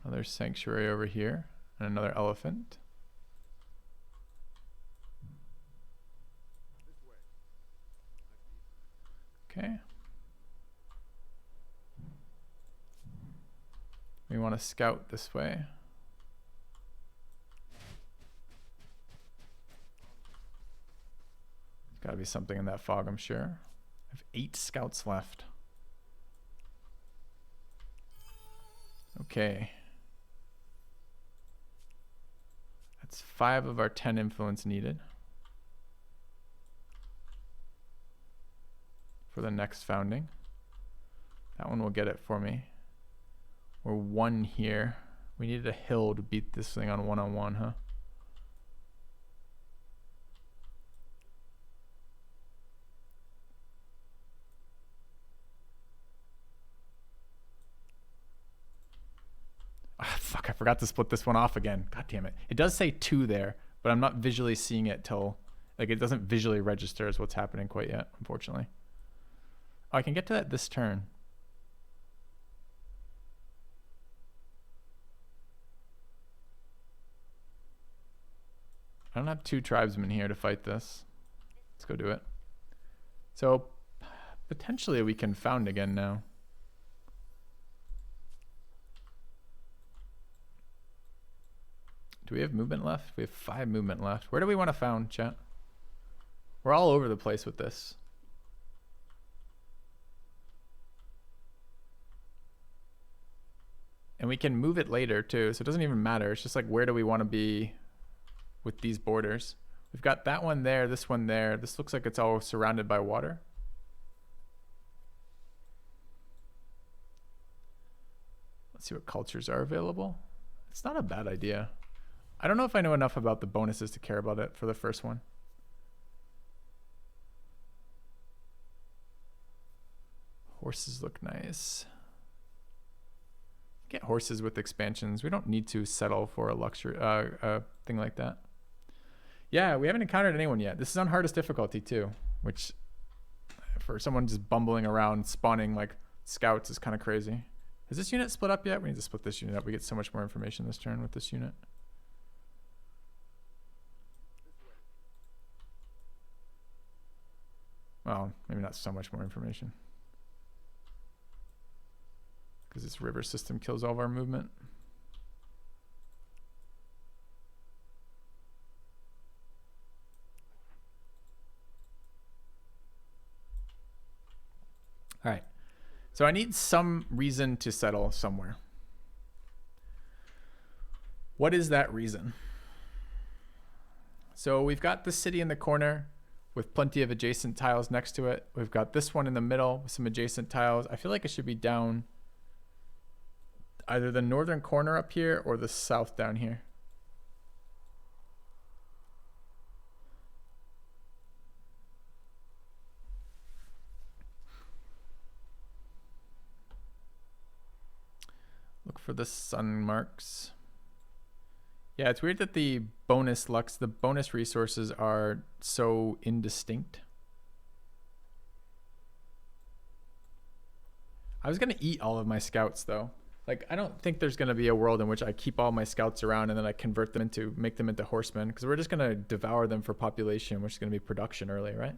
Another sanctuary over here, and another elephant. Okay. We want to scout this way. There's got to be something in that fog, I'm sure. I have 8 scouts left. Okay. That's 5 of our 10 influence needed for the next founding. That one will get it for me. We're 1 here. We needed a hill to beat this thing on one, huh? Fuck, I forgot to split this one off again. God damn it. It does say 2 there, but I'm not visually seeing it till, like, it doesn't visually register as what's happening quite yet, unfortunately. Oh, I can get to that this turn. I don't have 2 tribesmen here to fight this. Let's go do it. So, potentially we can found again now. Do we have movement left? We have 5 movement left. Where do we want to found, chat? We're all over the place with this. And we can move it later too, so it doesn't even matter. It's just like, where do we want to be with these borders? We've got that one there, this one there. This looks like it's all surrounded by water. Let's see what cultures are available. It's not a bad idea. I don't know if I know enough about the bonuses to care about it for the first one. Horses look nice. Get horses with expansions. We don't need to settle for a luxury thing like that. Yeah, we haven't encountered anyone yet. This is on hardest difficulty too, which for someone just bumbling around spawning like scouts is kind of crazy. Is this unit split up yet? We need to split this unit up. We get so much more information this turn with this unit. Well, maybe not so much more information. Because this river system kills all of our movement. All right. So I need some reason to settle somewhere. What is that reason? So we've got the city in the corner with plenty of adjacent tiles next to it. We've got this one in the middle with some adjacent tiles. I feel like it should be down either the northern corner up here or the south down here. Look for the sun marks. Yeah, it's weird that the bonus resources are so indistinct. I was gonna eat all of my scouts though. Like, I don't think there's gonna be a world in which I keep all my scouts around and then I convert them make them into horsemen, because we're just gonna devour them for population, which is gonna be production early, right?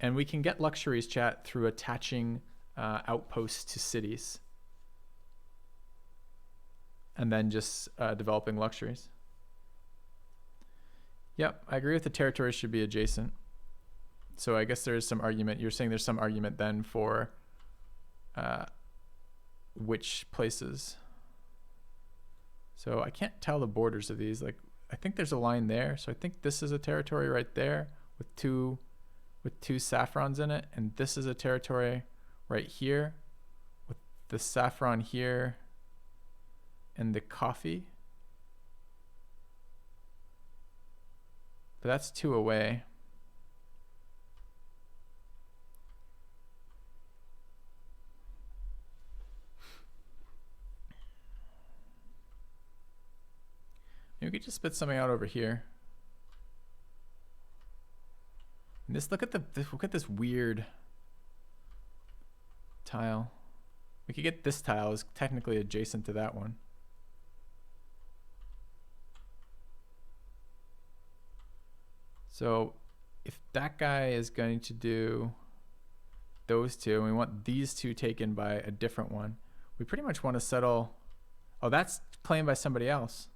And we can get luxuries, chat, through attaching outposts to cities. And then just developing luxuries. Yep, I agree with the territories should be adjacent. So I guess there's some argument. You're saying there's some argument then for which places. So I can't tell the borders of these. Like, I think there's a line there. So I think this is a territory right there with two saffrons in it. And this is a territory right here with the saffron here and the coffee. But that's 2 away. Maybe we could just spit something out over here. And look at this weird tile. We could get this tile is technically adjacent to that one. So if that guy is going to do those two, and we want these two taken by a different one, we pretty much want to settle. Oh, that's claimed by somebody else.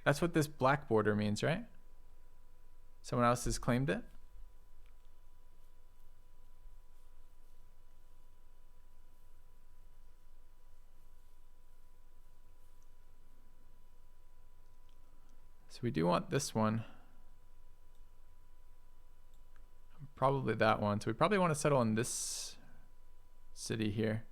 That's what this black border means, right? Someone else has claimed it. So we do want this one. Probably that one. So we probably want to settle in this city here.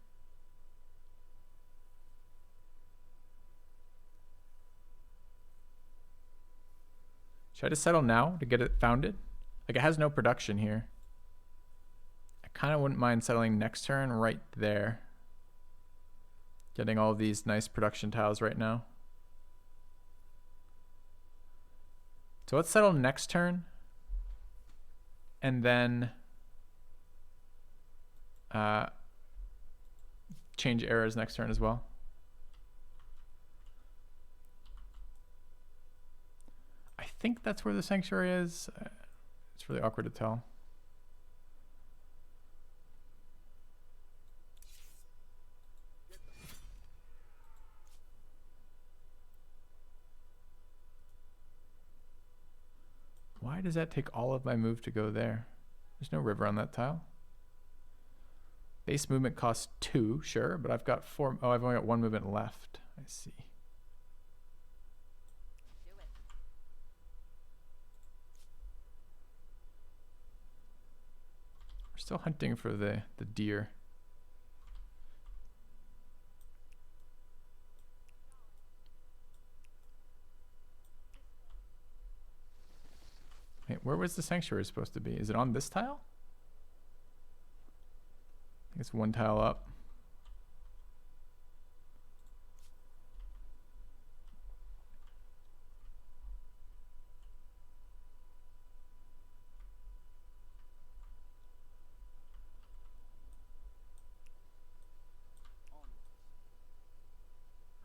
Should I just settle now to get it founded? Like, it has no production here. I kind of wouldn't mind settling next turn right there. Getting all these nice production tiles right now. So let's settle next turn. And then change errors next turn as well. I think that's where the sanctuary is. It's really awkward to tell. Why does that take all of my move to go there? There's no river on that tile. Base movement costs 2, sure, but I've got 4. Oh, I've only got 1 movement left. I see. We're still hunting for the deer. Wait, where was the sanctuary supposed to be? Is it on this tile? I think it's 1 tile up.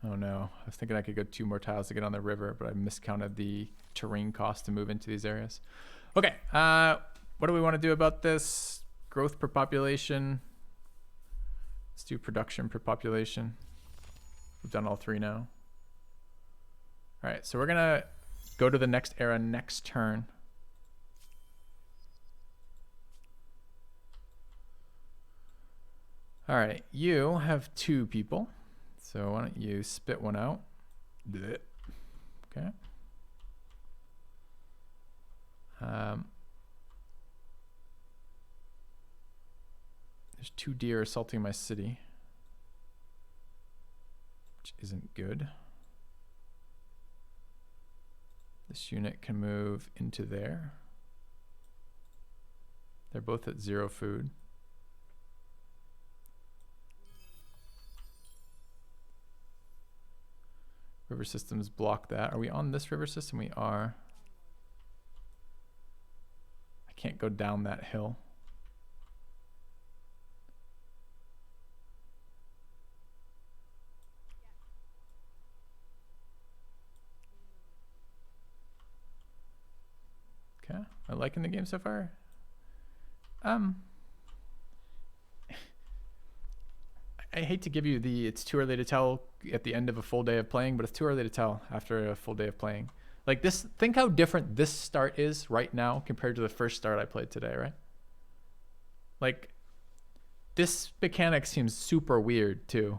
Oh no, I was thinking I could go 2 more tiles to get on the river, but I miscounted the terrain cost to move into these areas. Okay, what do we want to do about this? Growth per population. Let's do production per population. We've done all 3 now. All right, so we're gonna go to the next era next turn. All right, you have 2 people. So why don't you spit one out? Blech. Okay. There's 2 deer assaulting my city, which isn't good. This unit can move into there. They're both at 0 food. River systems block that. Are we on this river system? We are. I can't go down that hill. Okay, am I liking the game so far? I hate to give you the it's too early to tell at the end of a full day of playing, but it's too early to tell after a full day of playing. Like this, think how different this start is right now compared to the first start I played today, right? Like this mechanic seems super weird too.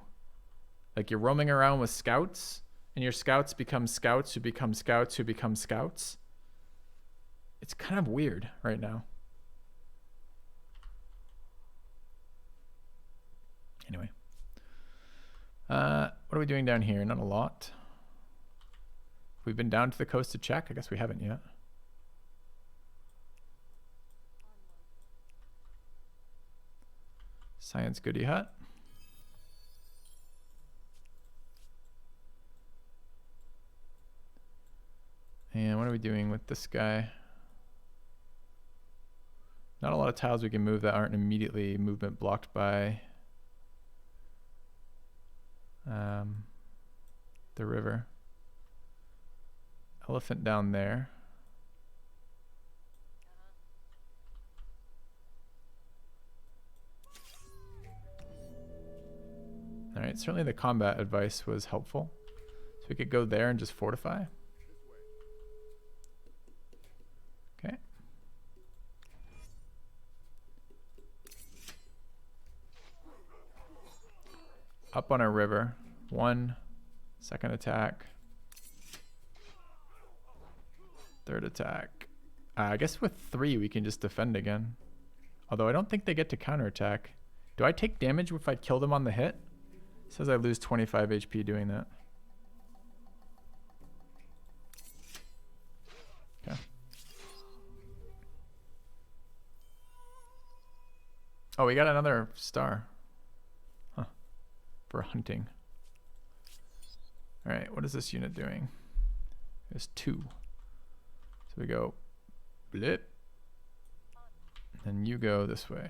Like you're roaming around with scouts and your scouts become scouts who become scouts who become scouts. It's kind of weird right now. Anyway. What are we doing down here? Not a lot. We've been down to the coast to check. I guess we haven't yet. Science goodie hut. And what are we doing with this guy? Not a lot of tiles we can move that aren't immediately movement blocked by the river. Elephant down there. All right, certainly the combat advice was helpful. So we could go there and just fortify. Okay. Up on our river. 1 second attack. 3rd attack. I guess with 3 we can just defend again. Although I don't think they get to counterattack. Do I take damage if I kill them on the hit? It says I lose 25 HP doing that. Okay. Oh, we got another star. Huh. For hunting. All right, what is this unit doing? There's 2. So we go blip. And you go this way.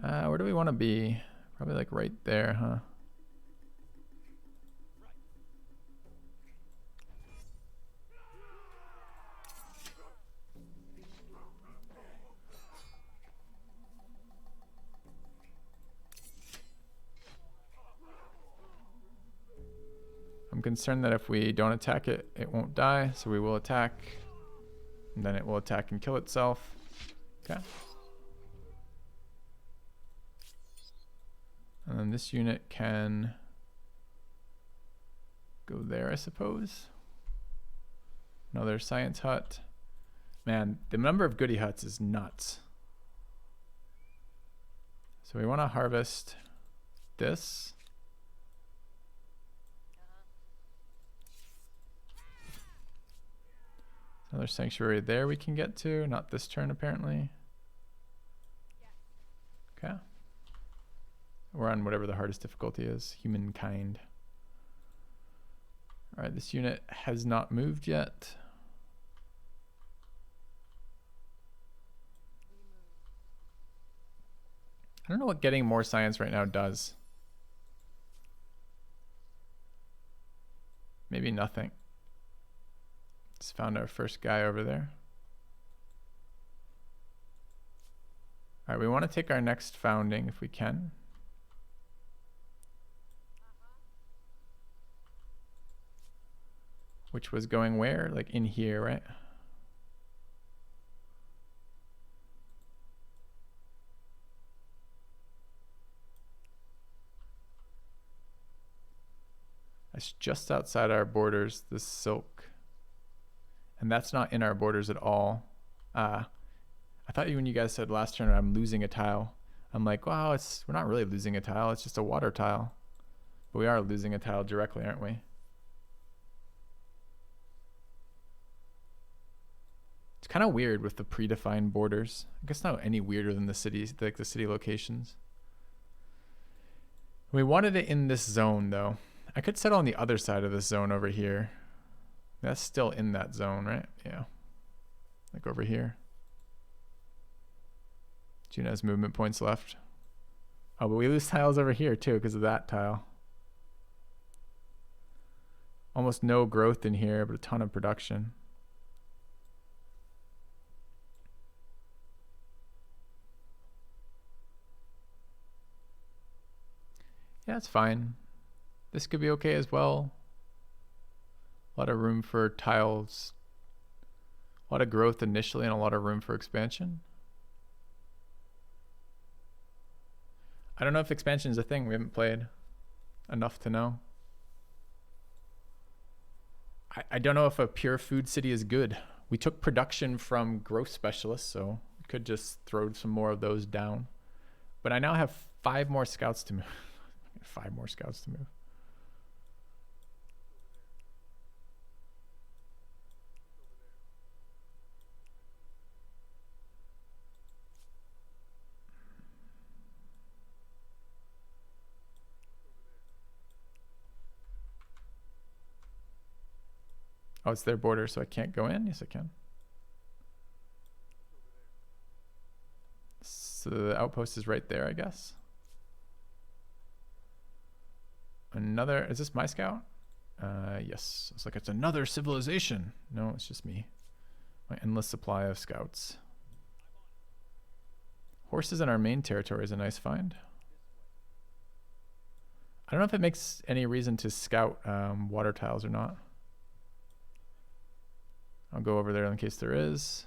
Where do we want to be? Probably like right there, huh? concerned that if we don't attack it, it won't die. So we will attack. And then it will attack and kill itself. Okay. And then this unit can go there, I suppose. Another science hut. Man, the number of goody huts is nuts. So we want to harvest this. Another sanctuary there we can get to. Not this turn, apparently. Okay. We're on whatever the hardest difficulty is. Humankind. All right, this unit has not moved yet. I don't know what getting more science right now does. Maybe nothing. Just found our first guy over there. All right, we want to take our next founding if we can. Which was going where? Like in here, right? That's just outside our borders, this silk. And that's not in our borders at all. I thought when you guys said last turn I'm losing a tile, I'm like, wow, we're not really losing a tile, it's just a water tile. But we are losing a tile directly, aren't we? It's kind of weird with the predefined borders. I guess not any weirder than the cities, like the city locations. We wanted it in this zone though. I could settle on the other side of this zone over here. That's still in that zone, right? Yeah. Like over here. June has movement points left. Oh, but we lose tiles over here too because of that tile. Almost no growth in here, but a ton of production. Yeah, it's fine. This could be okay as well. A lot of room for tiles. A lot of growth initially and a lot of room for expansion. I don't know if expansion is a thing. We haven't played enough to know. I don't know if a pure food city is good. We took production from growth specialists, so we could just throw some more of those down. But I now have 5 more scouts to move. 5 more scouts to move. Oh, it's their border, so I can't go in? Yes, I can. So the outpost is right there, I guess. Another, is this my scout? Yes. It's like it's another civilization. No, it's just me. My endless supply of scouts. Horses in our main territory is a nice find. I don't know if it makes any reason to scout water tiles or not. I'll go over there in case there is.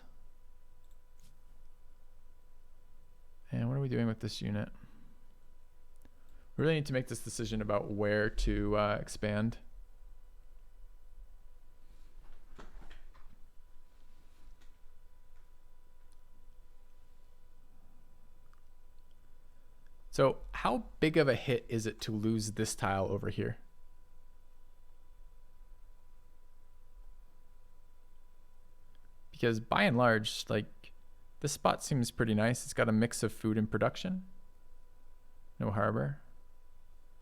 And what are we doing with this unit? We really need to make this decision about where to expand. So how big of a hit is it to lose this tile over here? Because by and large, like, this spot seems pretty nice. It's got a mix of food and production. No harbor.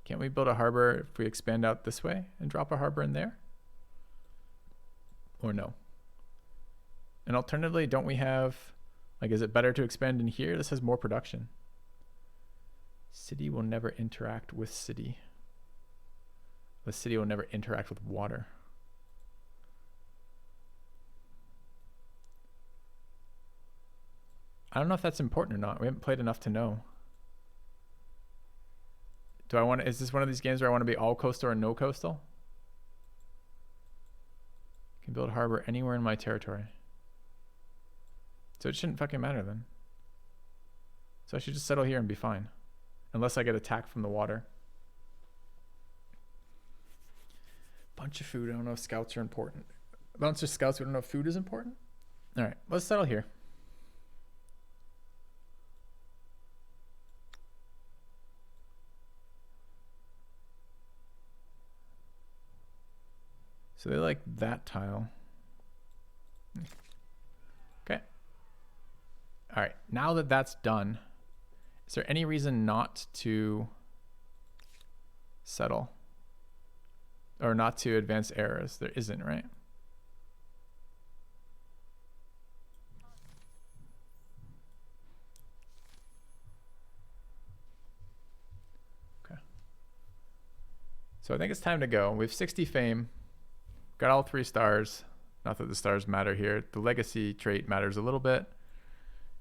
Can't we build a harbor if we expand out this way and drop a harbor in there? Or no? And alternatively, don't we have, like, is it better to expand in here? This has more production. City will never interact with city. The city will never interact with water. I don't know if that's important or not. We haven't played enough to know. Do I want to, is this one of these games where I want to be all coastal or no coastal? build harbor anywhere in my territory. So it shouldn't fucking matter then. So I should just settle here and be fine. Unless I get attacked from the water. Bunch of food. I don't know if scouts are important. A bunch of scouts. We don't know if food is important. All right, let's settle here. So they like that tile. Okay. All right, now that that's done, is there any reason not to settle? Or not to advance eras? There isn't, right? Okay. So I think it's time to go. We have 60 fame. Got all 3 stars. Not that the stars matter here. The legacy trait matters a little bit.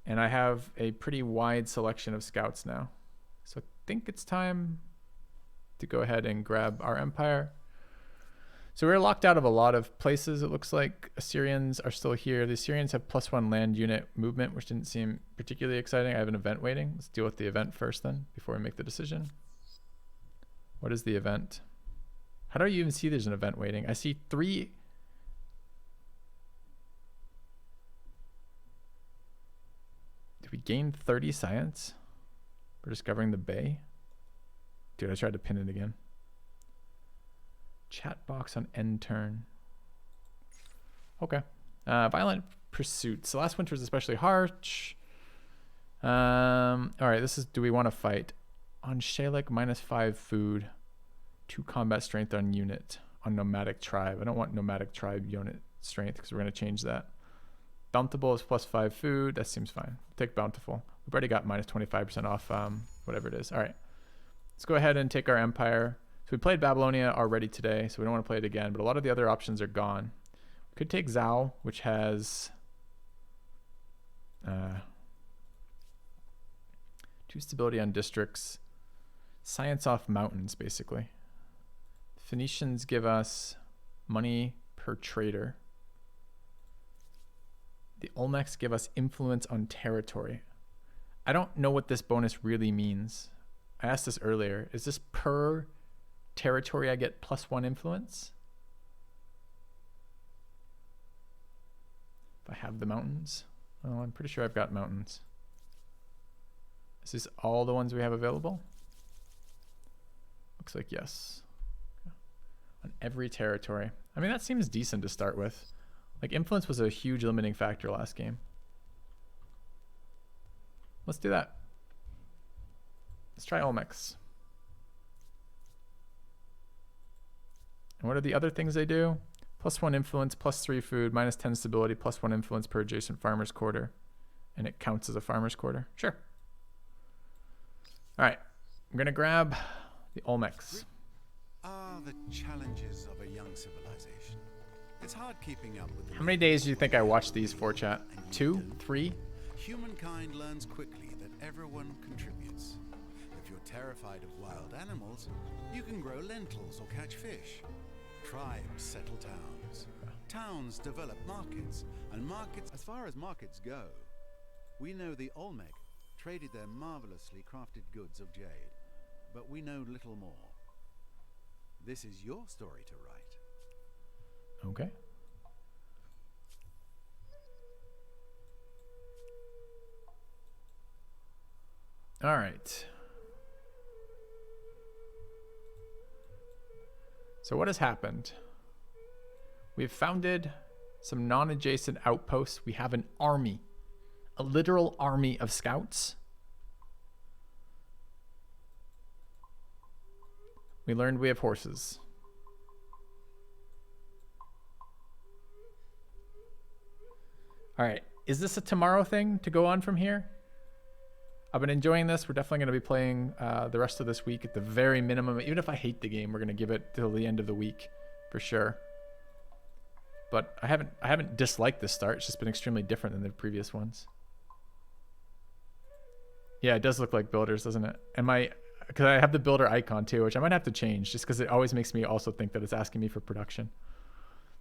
And I have a pretty wide selection of scouts now. So I think it's time to go ahead and grab our empire. So we're locked out of a lot of places. It looks like Assyrians are still here. The Assyrians have +1 land unit movement, which didn't seem particularly exciting. I have an event waiting. Let's deal with the event first then, before we make the decision. What is the event? How do you even see there's an event waiting? I see 3. Did we gain 30 science for discovering the bay? Dude, I tried to pin it again. Chat box on end turn. Okay. Violent pursuits. So last winter was especially harsh. All right, this is, do we want to fight? On Shalek, -5 food. 2 combat strength on unit. On nomadic tribe. I don't want nomadic tribe unit strength because we're going to change that. Bountiful is +5 food. That seems fine. Take bountiful. We've already got -25% off whatever it is. All right. Let's go ahead and take our empire. So we played Babylonia already today, so we don't want to play it again, but a lot of the other options are gone. We could take Zhao, which has 2 stability on districts, science off mountains, basically. Phoenicians give us money per trader. The Olmecs give us influence on territory. I don't know what this bonus really means. I asked this earlier. Is this per territory I get +1 influence? If I have the mountains. Oh, I'm pretty sure I've got mountains. Is this all the ones we have available? Looks like yes. On every territory. I mean, that seems decent to start with. Like, influence was a huge limiting factor last game. Let's do that. Let's try Olmecs. And what are the other things they do? +1 influence, +3 food, -10 stability, +1 influence per adjacent farmer's quarter. And it counts as a farmer's quarter. Sure. All right. I'm going to grab the Olmecs. The challenges of a young civilization. It's hard keeping up with. How many days do you think I watched these for, chat? 2? 3? Humankind learns quickly that everyone contributes. If you're terrified of wild animals, you can grow lentils or catch fish. Tribes settle towns. Towns develop markets, and markets, as far as markets go, we know the Olmec traded their marvelously crafted goods of jade, but we know little more. This is your story to write. Okay. All right. So what has happened? We've founded some non-adjacent outposts. We have an army, a literal army of scouts. We learned we have horses. All right, is this a tomorrow thing to go on from here? I've been enjoying this. We're definitely going to be playing the rest of this week at the very minimum. Even if I hate the game, we're going to give it till the end of the week for sure. But I haven't disliked this start. It's just been extremely different than the previous ones. Yeah, it does look like builders, doesn't it? Because I have the builder icon too, which I might have to change just because it always makes me also think that it's asking me for production.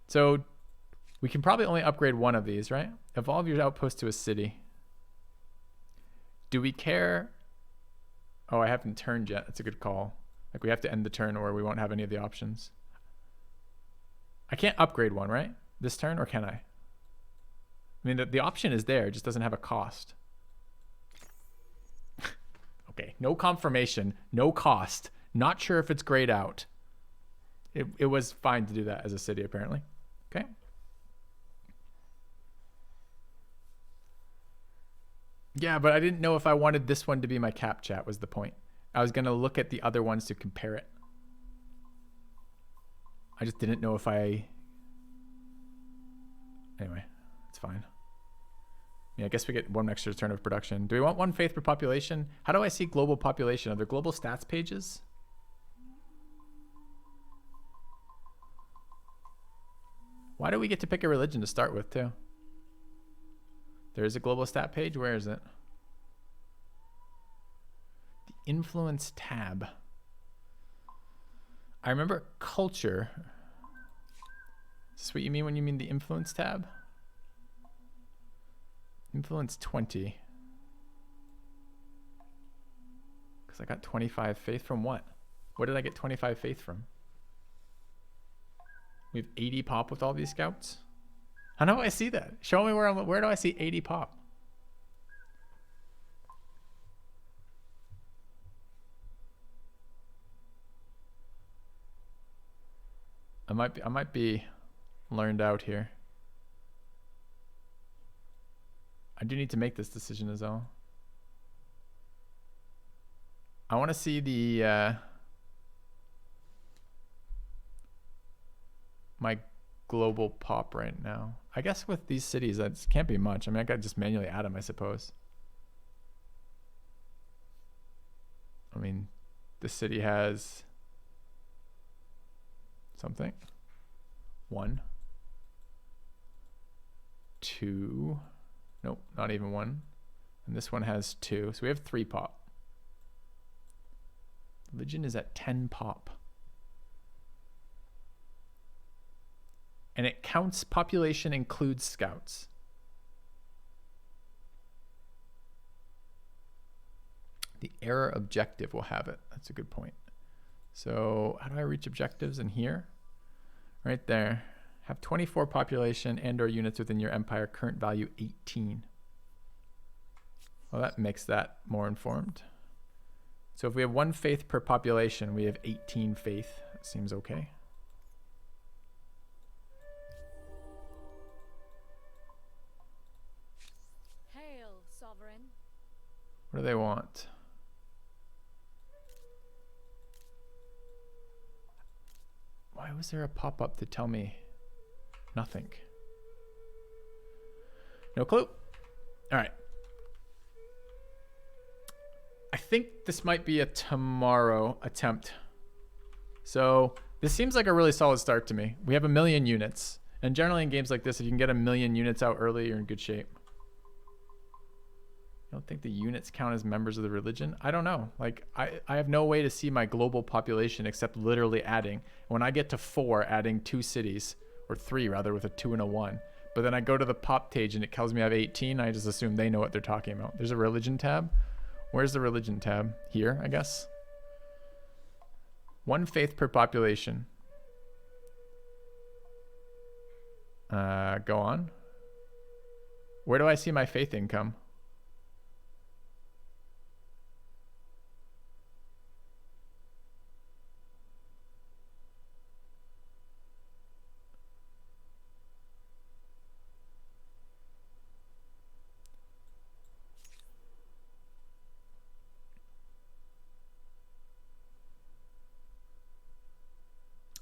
So We can probably only upgrade one of these, right? Evolve your outpost to a city. Do we care? Oh, I haven't turned yet. That's a good call. Like we have to end the turn or we won't have any of the options. I can't upgrade one, right? This turn, or can I? I mean, the option is there. It just doesn't have a cost. Okay, no confirmation, no cost. Not sure if it's grayed out. It was fine to do that as a city, apparently. Okay. Yeah, but I didn't know if I wanted this one to be my cap chat was the point. I was going to look at the other ones to compare it. I just didn't know if I... Anyway, it's fine. Yeah, I guess we get one extra turn of production. Do we want one faith per population? How do I see global population? Are there global stats pages? Why do we get to pick a religion to start with, too? There is a global stat page. Where is it? The influence tab. I remember culture. Is this what you mean when you mean the influence tab? Influence 20. Because I got 25 faith from what? Where did I get 25 faith from? We have 80 pop with all these scouts? How do I see that? Show me where do I see 80 pop? I might be learned out here. I do need to make this decision as well. I want to see the my global pop right now. I guess with these cities, that can't be much. I mean, I got to just manually add them, I suppose. I mean, this city has something. 1, 2. Nope, not even 1. And this one has 2. So we have 3 pop. Religion is at 10 pop. And it counts population includes scouts. The error objective will have it. That's a good point. So how do I reach objectives in here? Right there. Have 24 population and or units within your empire. Current value 18. Well, that makes that more informed. So if we have 1 faith per population, we have 18 faith. That seems okay. Hail, sovereign. What do they want? Why was there a pop-up to tell me nothing? No clue. All right. I think this might be a tomorrow attempt. So this seems like a really solid start to me. We have 1 million units. And generally in games like this, if you can get 1 million units out early, you're in good shape. I don't think the units count as members of the religion. I don't know. Like I have no way to see my global population except literally adding. When I get to 4, adding 2 cities, or 3 rather, with a 2 and a 1. But then I go to the pop page and it tells me I have 18. I just assume they know what they're talking about. There's a religion tab. Where's the religion tab? Here, I guess. 1 faith per population. Go on. Where do I see my faith income?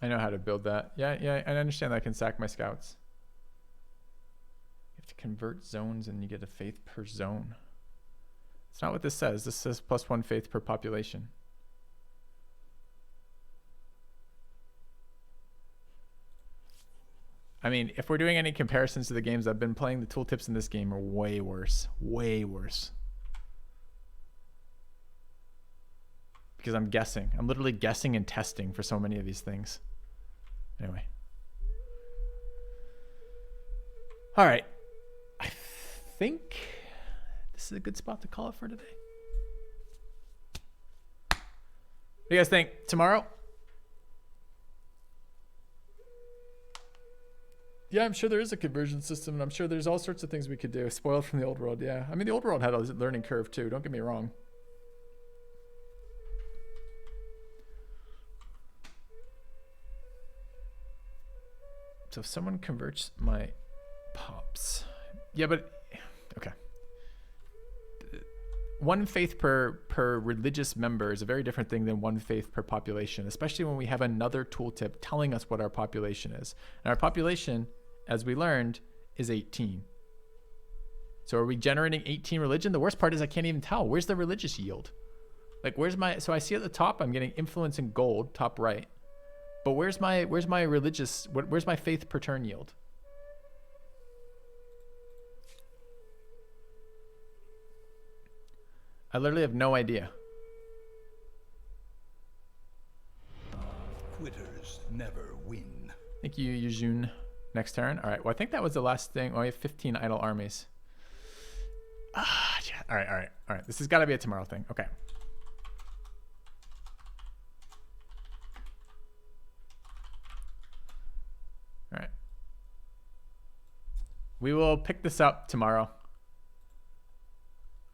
I know how to build that. Yeah, I understand that I can sack my scouts. You have to convert zones and you get a faith per zone. It's not what this says. This says +1 faith per population. I mean, if we're doing any comparisons to the games I've been playing, the tooltips in this game are way worse. Way worse. Because I'm guessing. I'm literally guessing and testing for so many of these things. Anyway. All right. I think this is a good spot to call it for today. What do you guys think? Tomorrow? Yeah, I'm sure there is a conversion system, and I'm sure there's all sorts of things we could do. Spoiled from the old world, yeah. I mean, the old world had a learning curve too, don't get me wrong. So if someone converts my pops. Yeah, but okay. One faith per religious member is a very different thing than one faith per population, especially when we have another tooltip telling us what our population is. And our population, as we learned, is 18. So are we generating 18 religion? The worst part is I can't even tell. Where's the religious yield? Like where's my, so I see at the top I'm getting influence in gold, top right. But where's my religious, where's my faith per turn yield? I literally have no idea. Quitters never win. Thank you, Yujun. Next turn. All right. Well, I think that was the last thing. Oh, we have 15 idle armies. Ah, yeah. All right. This has got to be a tomorrow thing. Okay. All right. We will pick this up tomorrow.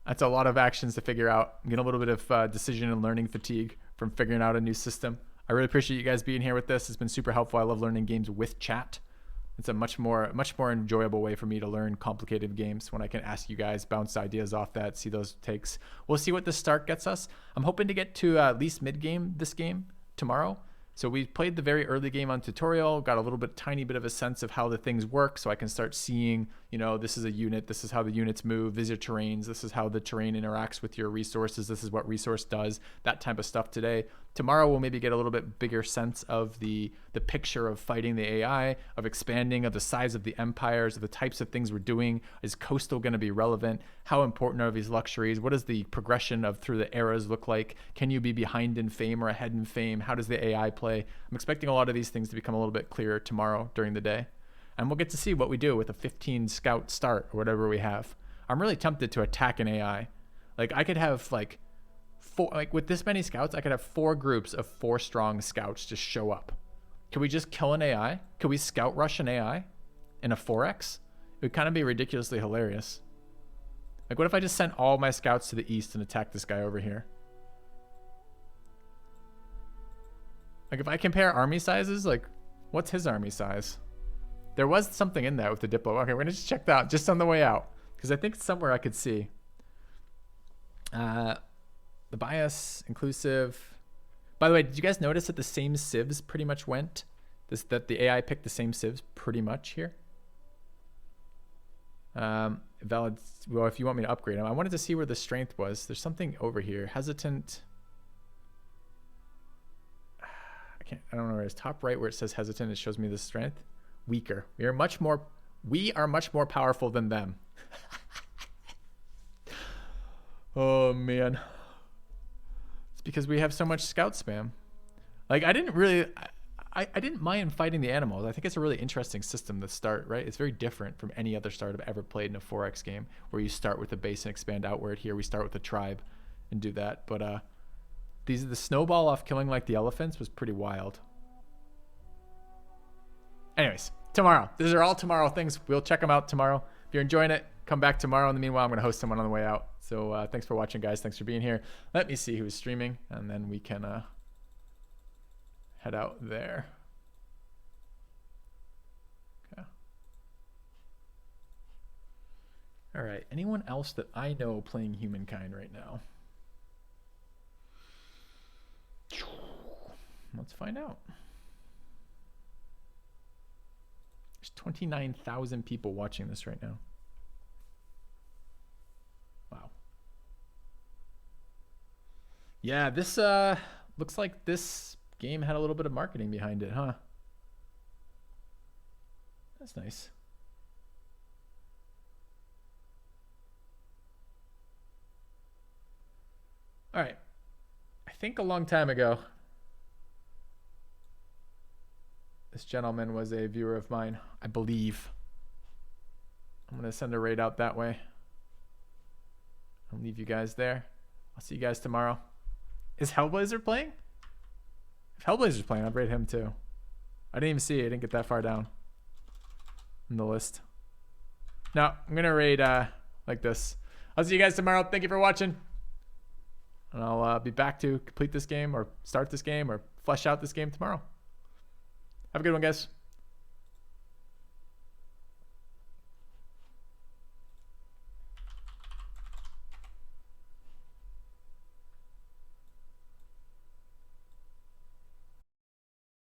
That's a lot of actions to figure out. I'm getting a little bit of decision and learning fatigue from figuring out a new system. I really appreciate you guys being here with this. It's been super helpful. I love learning games with chat. It's a much more enjoyable way for me to learn complicated games when I can ask you guys, bounce ideas off that, see those takes. We'll see what the start gets us. I'm hoping to get to at least mid-game this game tomorrow. So we played the very early game on tutorial, got a little bit, tiny bit of a sense of how the things work, so I can start seeing, you know, this is a unit, this is how the units move, these are terrains, this is how the terrain interacts with your resources, this is what resource does, that type of stuff today. Tomorrow we'll maybe get a little bit bigger sense of the picture of fighting the AI, of expanding, of the size of the empires, of the types of things we're doing. Is coastal going to be relevant? How important are these luxuries? What does the progression of through the eras look like? Can you be behind in fame or ahead in fame? How does the AI play? I'm expecting a lot of these things to become a little bit clearer tomorrow during the day. And we'll get to see what we do with a 15 scout start or whatever we have. I'm really tempted to attack an AI. Like I could have like with this many scouts, I could have 4 groups of 4 strong scouts just show up. Could we just kill an AI? Could we scout rush an AI in a 4x? It would kind of be ridiculously hilarious. Like what if I just sent all my scouts to the east and attacked this guy over here? Like if I compare army sizes, like what's his army size? There was something in that with the Diplo. Okay, we're gonna just check that out just on the way out because I think it's somewhere I could see. The bias, inclusive. By the way, did you guys notice that the same civs pretty much went? That the AI picked the same civs pretty much here? Valid. Well, if you want me to upgrade them, I wanted to see where the strength was. There's something over here. Hesitant. I don't know where it is. Top right where it says hesitant, it shows me the strength. Weaker. We are much more powerful than them. Oh man. It's because we have so much scout spam. Like I didn't mind fighting the animals. I think it's a really interesting system to start, right? It's very different from any other start I've ever played in a 4X game where you start with a base and expand outward. Here we start with a tribe and do that. But the snowball off killing like the elephants was pretty wild. Anyways, tomorrow. These are all tomorrow things. We'll check them out tomorrow. If you're enjoying it, come back tomorrow. In the meanwhile, I'm going to host someone on the way out. So thanks for watching, guys. Thanks for being here. Let me see who's streaming, and then we can head out there. Okay. All right. Anyone else that I know playing Humankind right now? Let's find out. There's 29,000 people watching this right now. Wow. Yeah, this looks like this game had a little bit of marketing behind it, huh? That's nice. All right. I think a long time ago, this gentleman was a viewer of mine, I believe. I'm going to send a raid out that way. I'll leave you guys there. I'll see you guys tomorrow. Is Hellblazer playing? If Hellblazer's playing, I'd raid him too. I didn't even see it. I didn't get that far down in the list. No, I'm going to raid like this. I'll see you guys tomorrow. Thank you for watching. And I'll be back to complete this game or start this game or flesh out this game tomorrow. Have a good one, guys.